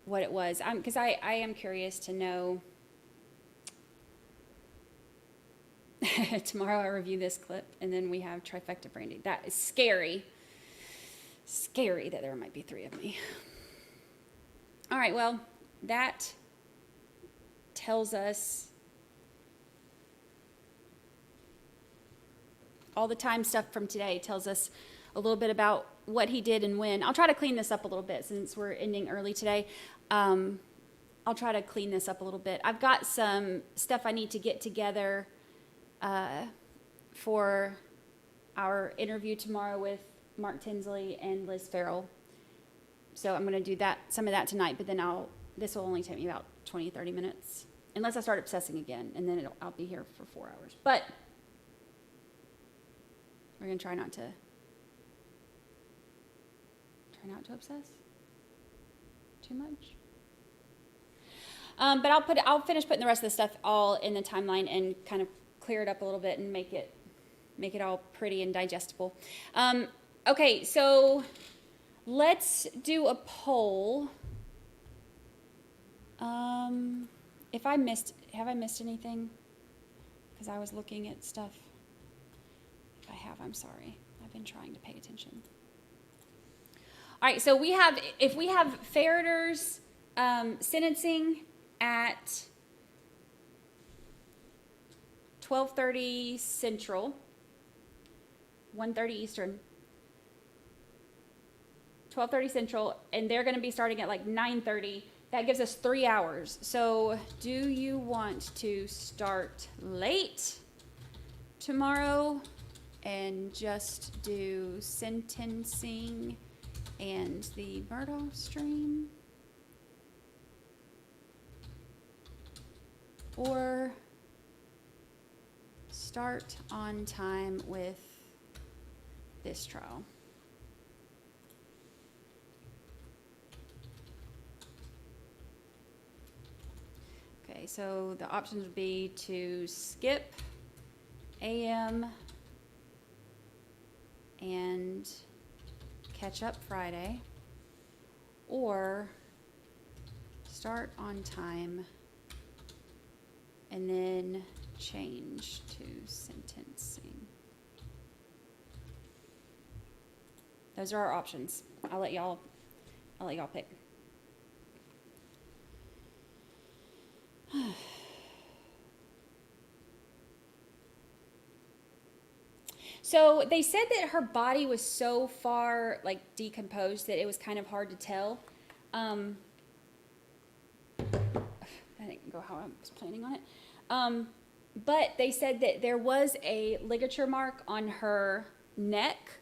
what it was. Because I am curious to know. Tomorrow I review this clip and then we have trifecta Brandi. That is scary. Scary that there might be 3 of me. All right, well, that tells us all the time stuff from today tells us a little bit about what he did and when. I'll try to clean this up a little bit since we're ending early today. I'll try to clean this up a little bit. I've got some stuff I need to get together for our interview tomorrow with Mark Tinsley and Liz Farrell. So I'm going to do that, some of that tonight, but then this will only take me about 20, 30 minutes, unless I start obsessing again, and then I'll be here for 4 hours. But we're going to try not to obsess too much. But I'll finish putting the rest of the stuff all in the timeline and kind of clear it up a little bit and make it all pretty and digestible. Okay, so let's do a poll. Have I missed anything? Because I was looking at stuff. If I have, I'm sorry. I've been trying to pay attention. All right, so if we have Ferreter's sentencing at 12:30 Central, 1:30 Eastern, 12:30 Central, and they're going to be starting at like 9:30. That gives us 3 hours. So do you want to start late tomorrow and just do sentencing and the Murdoch stream? Or start on time with this trial. Okay, so the options would be to skip AM and catch up Friday, or start on time and then change to sentencing. Those are our options. I'll let y'all pick. So they said that her body was so far like decomposed that it was kind of hard to tell. That didn't go how I was planning on it. But they said that there was a ligature mark on her neck.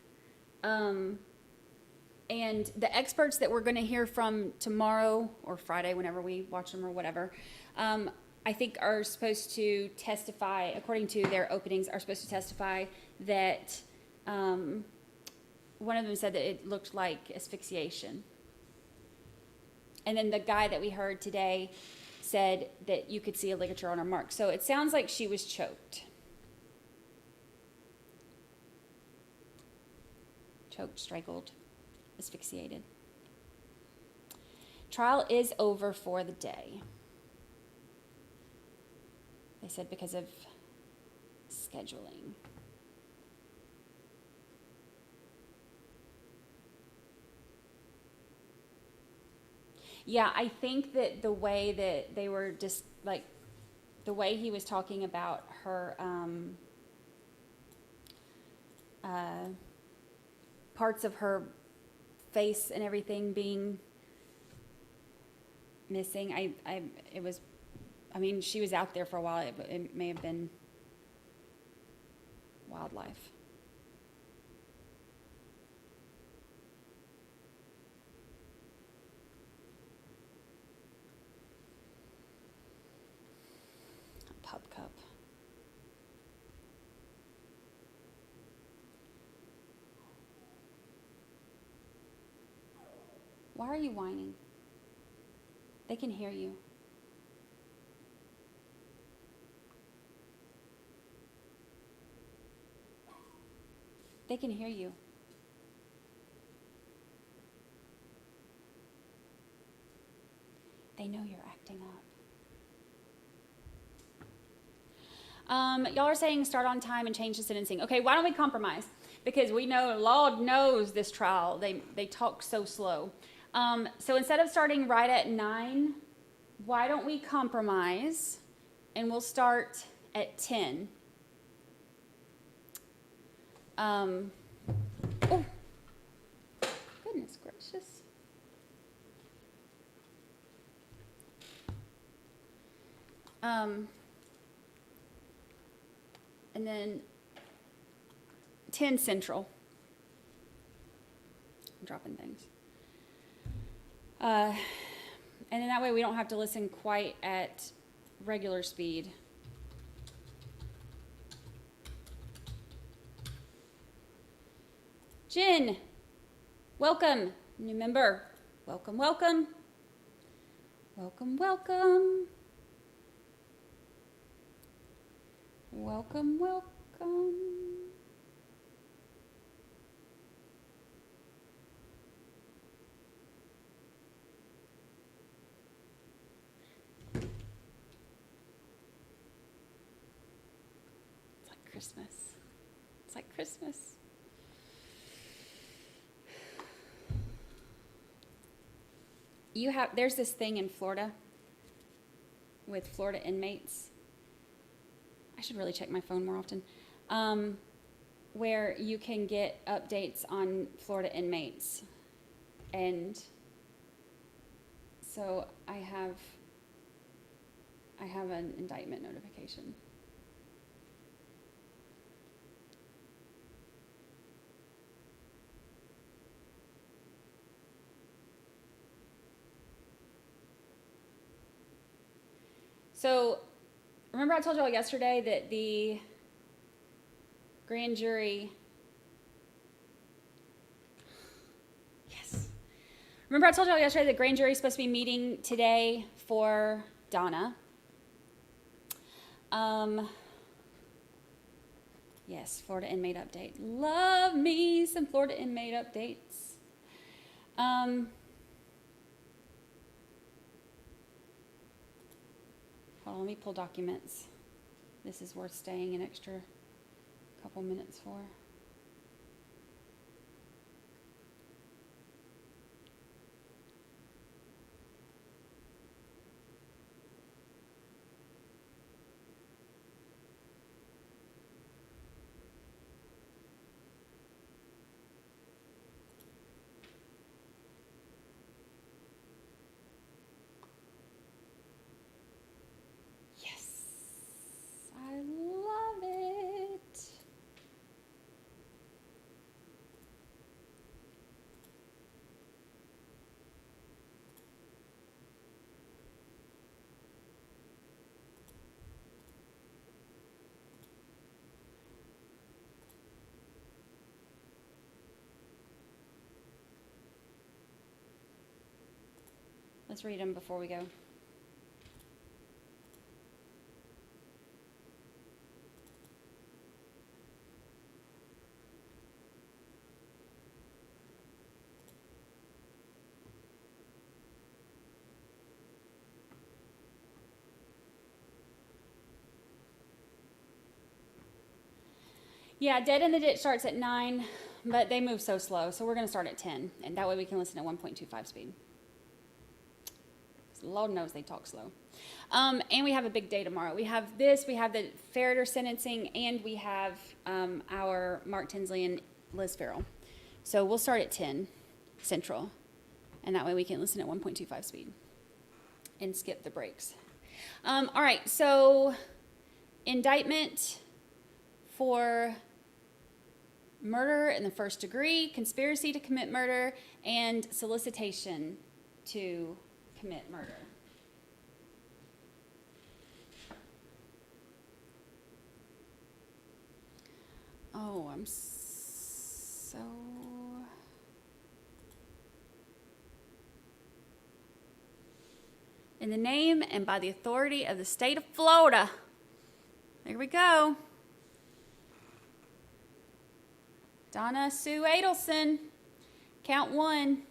And the experts that we're going to hear from tomorrow or Friday, whenever we watch them or whatever, I think are supposed to testify, according to their openings, are supposed to testify that one of them said that it looked like asphyxiation. And then the guy that we heard today said that you could see a ligature on her mark. So it sounds like she was choked. Choked, strangled, asphyxiated. Trial is over for the day. They said because of scheduling. Yeah, I think that the way that they were just like, the way he was talking about her parts of her face and everything being missing, I mean, she was out there for a while. It may have been wildlife. A pub cup. Why are you whining? They can hear you. They can hear you. They know you're acting up. Y'all are saying start on time and change the sentencing. Okay, why don't we compromise? Because we know, Lord knows this trial, they talk so slow. So instead of starting right at 9, why don't we compromise and we'll start at 10. Oh, goodness gracious. And then 10 Central. I'm dropping things. And then that way we don't have to listen quite at regular speed. Jen, welcome, new member. Welcome, welcome. Welcome, welcome. Welcome, welcome. It's like Christmas. It's like Christmas. There's this thing in Florida with Florida inmates. I should really check my phone more often. Where you can get updates on Florida inmates. And so I have an indictment notification. So, remember I told y'all yesterday that the grand jury Remember I told y'all yesterday the grand jury is supposed to be meeting today for Donna. Yes, Florida inmate update. Love me some Florida inmate updates. Hold on, let me pull documents. This is worth staying an extra couple minutes for. I love it. Let's read them before we go. Yeah, Dead in the Ditch starts at 9, but they move so slow, so we're going to start at 10, and that way we can listen at 1.25 speed. Lord knows they talk slow. And we have a big day tomorrow. We have this, we have the Ferreter sentencing, and we have our Mark Tinsley and Liz Farrell. So we'll start at 10 Central, and that way we can listen at 1.25 speed and skip the breaks. All right, so indictment for murder in the first degree, conspiracy to commit murder, and solicitation to commit murder. Oh, I'm so... In the name and by the authority of the state of Florida. There we go. Donna Sue Adelson, count 1.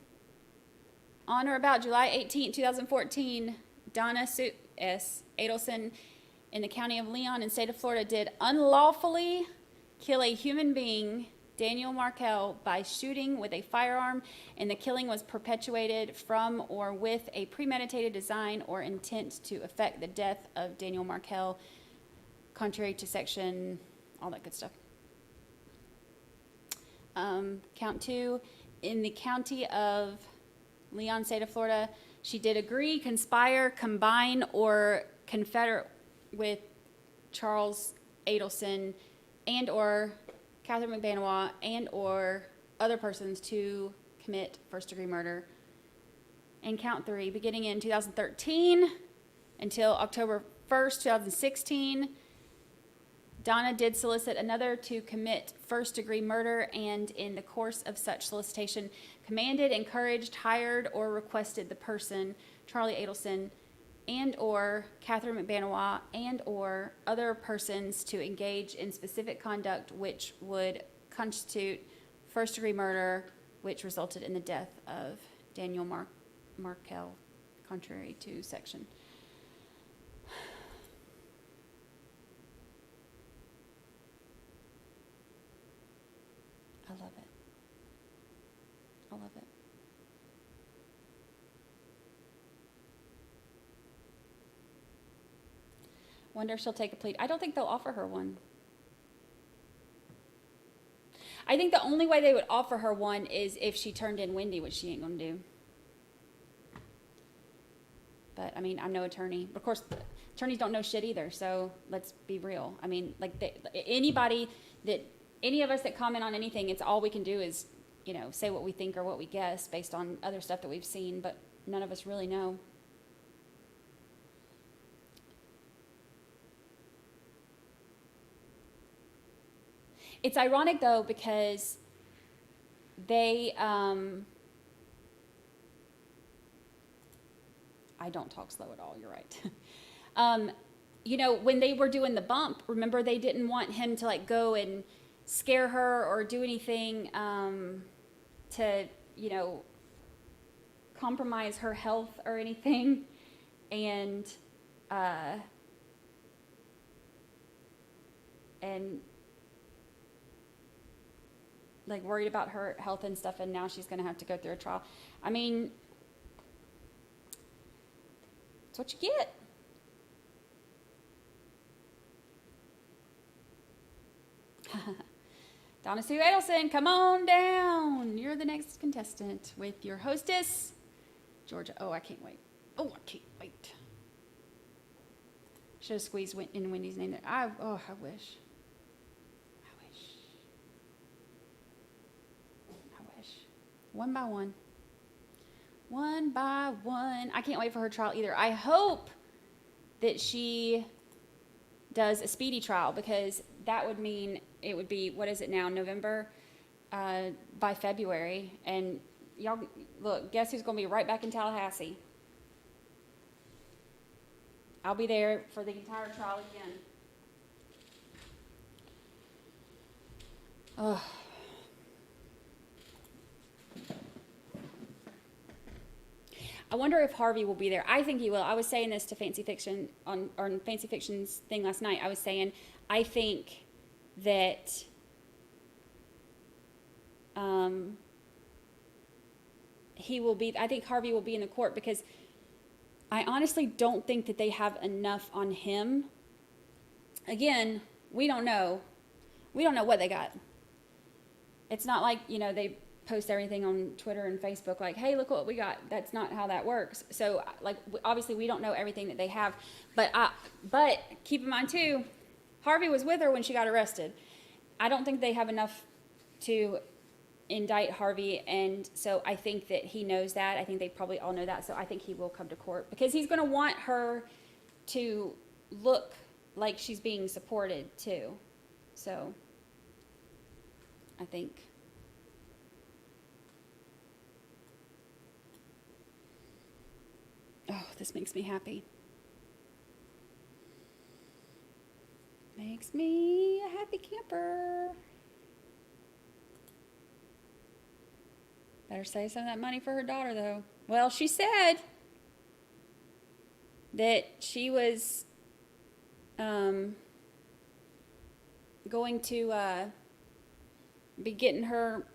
On or about July 18, 2014, Donna Sue S. Adelson in the county of Leon and state of Florida did unlawfully kill a human being, Daniel Markel, by shooting with a firearm, and the killing was perpetuated from or with a premeditated design or intent to effect the death of Daniel Markel, contrary to section, all that good stuff. Count 2, in the county of Leon, state of Florida, she did agree, conspire, combine, or confederate with Charles Adelson and or Catherine McBanois and or other persons to commit first-degree murder. And count 3, beginning in 2013 until October 1st, 2016, Donna did solicit another to commit first-degree murder, and in the course of such solicitation, commanded, encouraged, hired, or requested the person, Charlie Adelson, and or Catherine McBanois, and or other persons to engage in specific conduct which would constitute first-degree murder, which resulted in the death of Daniel Markel, contrary to section. I love it. I love it. Wonder if she'll take a plea. I don't think they'll offer her one. I think the only way they would offer her one is if she turned in Wendy, which she ain't gonna do. But I mean, I'm no attorney. Of course, attorneys don't know shit either, so let's be real. I mean, like any of us that comment on anything, it's all we can do is, you know, say what we think or what we guess based on other stuff that we've seen, but none of us really know. It's ironic, though, because they, I don't talk slow at all, you're right. You know, when they were doing the bump, remember they didn't want him to like go and scare her or do anything to, you know, compromise her health or anything. And like worried about her health and stuff, and now she's going to have to go through a trial. I mean, that's what you get. Donna Sue Adelson, come on down. You're the next contestant with your hostess, Georgia. Oh, I can't wait. Oh, I can't wait. Should have squeezed in Wendy's name there. I wish. One by one. One by one. I can't wait for her trial either. I hope that she does a speedy trial, because that would mean it would be, what is it now, November? By February. And y'all, look, guess who's going to be right back in Tallahassee? I'll be there for the entire trial again. Ugh. I wonder if Harvey will be there. I think he will. I was saying this to Fancy Fiction on Fancy Fiction's thing last night. I was saying, I think that he will be. I think Harvey will be in the court, because I honestly don't think that they have enough on him. Again, we don't know. We don't know what they got. It's not like, you know, they post everything on Twitter and Facebook like, hey, look what we got. That's not how that works. So, like, obviously we don't know everything that they have, but keep in mind too, Harvey was with her when she got arrested. I don't think they have enough to indict Harvey, and so I think that he knows that. I think they probably all know that, so I think he will come to court, because he's going to want her to look like she's being supported too. So I think. Oh, this makes me happy. Makes me a happy camper. Better save some of that money for her daughter, though. Well, she said that she was going to be getting her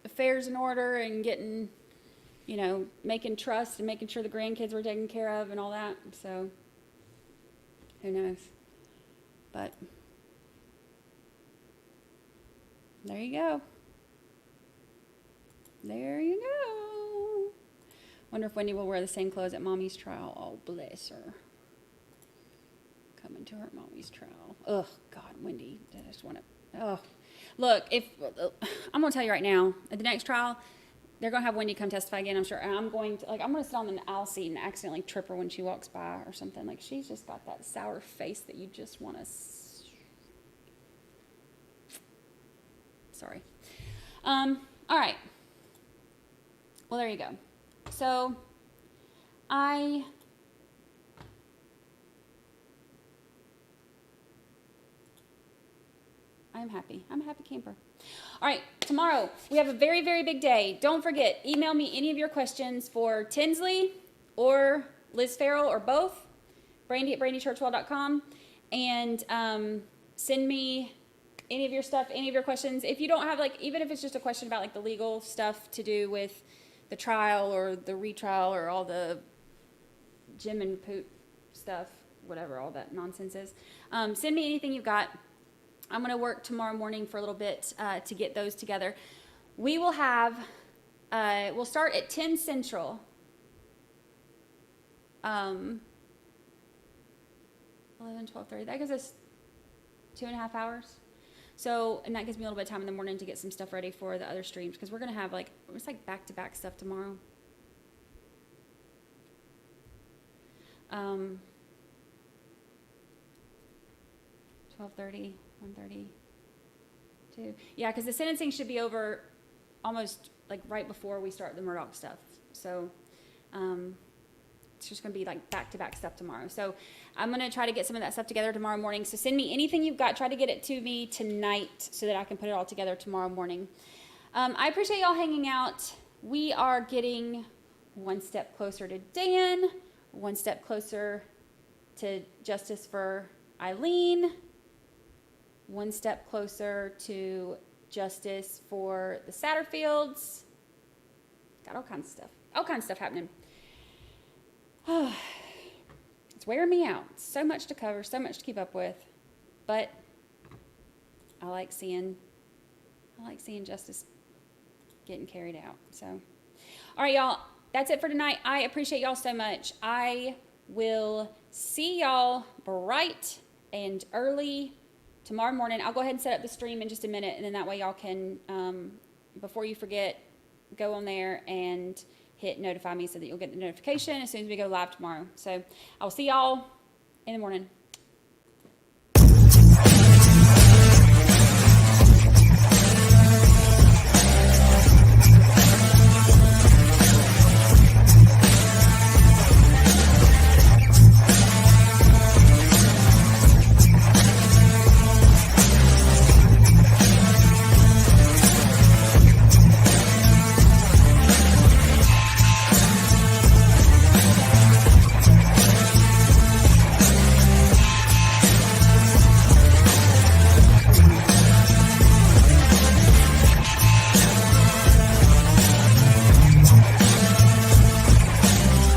affairs in order and getting, you know, making trust and making sure the grandkids were taken care of and all that. So, who knows? But there you go. There you go. Wonder if Wendy will wear the same clothes at Mommy's trial. Oh, bless her. Coming to her Mommy's trial. Ugh, God, Wendy. I just want to. Oh, look. I'm gonna tell you right now, at the next trial, they're gonna have Wendy come testify again, I'm sure. And I'm gonna sit on the aisle seat and accidentally trip her when she walks by or something. Like, she's just got that sour face that you just want to. Sorry. All right. Well, there you go. So, I'm happy. I'm a happy camper. All right, tomorrow we have a very, very big day. Don't forget, email me any of your questions for Tinsley or Liz Farrell or both, Brandi at brandychurchwell.com, and send me any of your stuff, any of your questions. If you don't have, like, even if it's just a question about, like, the legal stuff to do with the trial or the retrial or all the Jim and Poot stuff, whatever all that nonsense is, send me anything you've got. I'm going to work tomorrow morning for a little bit to get those together. We will have, we'll start at 10 Central. 11, 12:30. That gives us 2.5 hours. So, and that gives me a little bit of time in the morning to get some stuff ready for the other streams, because we're going to have, like, it's like back-to-back stuff tomorrow. 12:30, 1:30, 2. Yeah, because the sentencing should be over almost, like, right before we start the Murdoch stuff. So, it's just going to be like back-to-back stuff tomorrow. So I'm going to try to get some of that stuff together tomorrow morning. So send me anything you've got. Try to get it to me tonight so that I can put it all together tomorrow morning. I appreciate y'all hanging out. We are getting one step closer to Dan, one step closer to justice for Ilene, one step closer to justice for the Satterfields. Got all kinds of stuff happening. It's wearing me out. So much to cover, so much to keep up with, but I like seeing justice getting carried out. So, all right, y'all, that's it for tonight. I appreciate y'all so much. I will see y'all bright and early tomorrow morning. I'll go ahead and set up the stream in just a minute, and then that way y'all can, before you forget, go on there and hit notify me so that you'll get the notification as soon as we go live tomorrow. So I'll see y'all in the morning.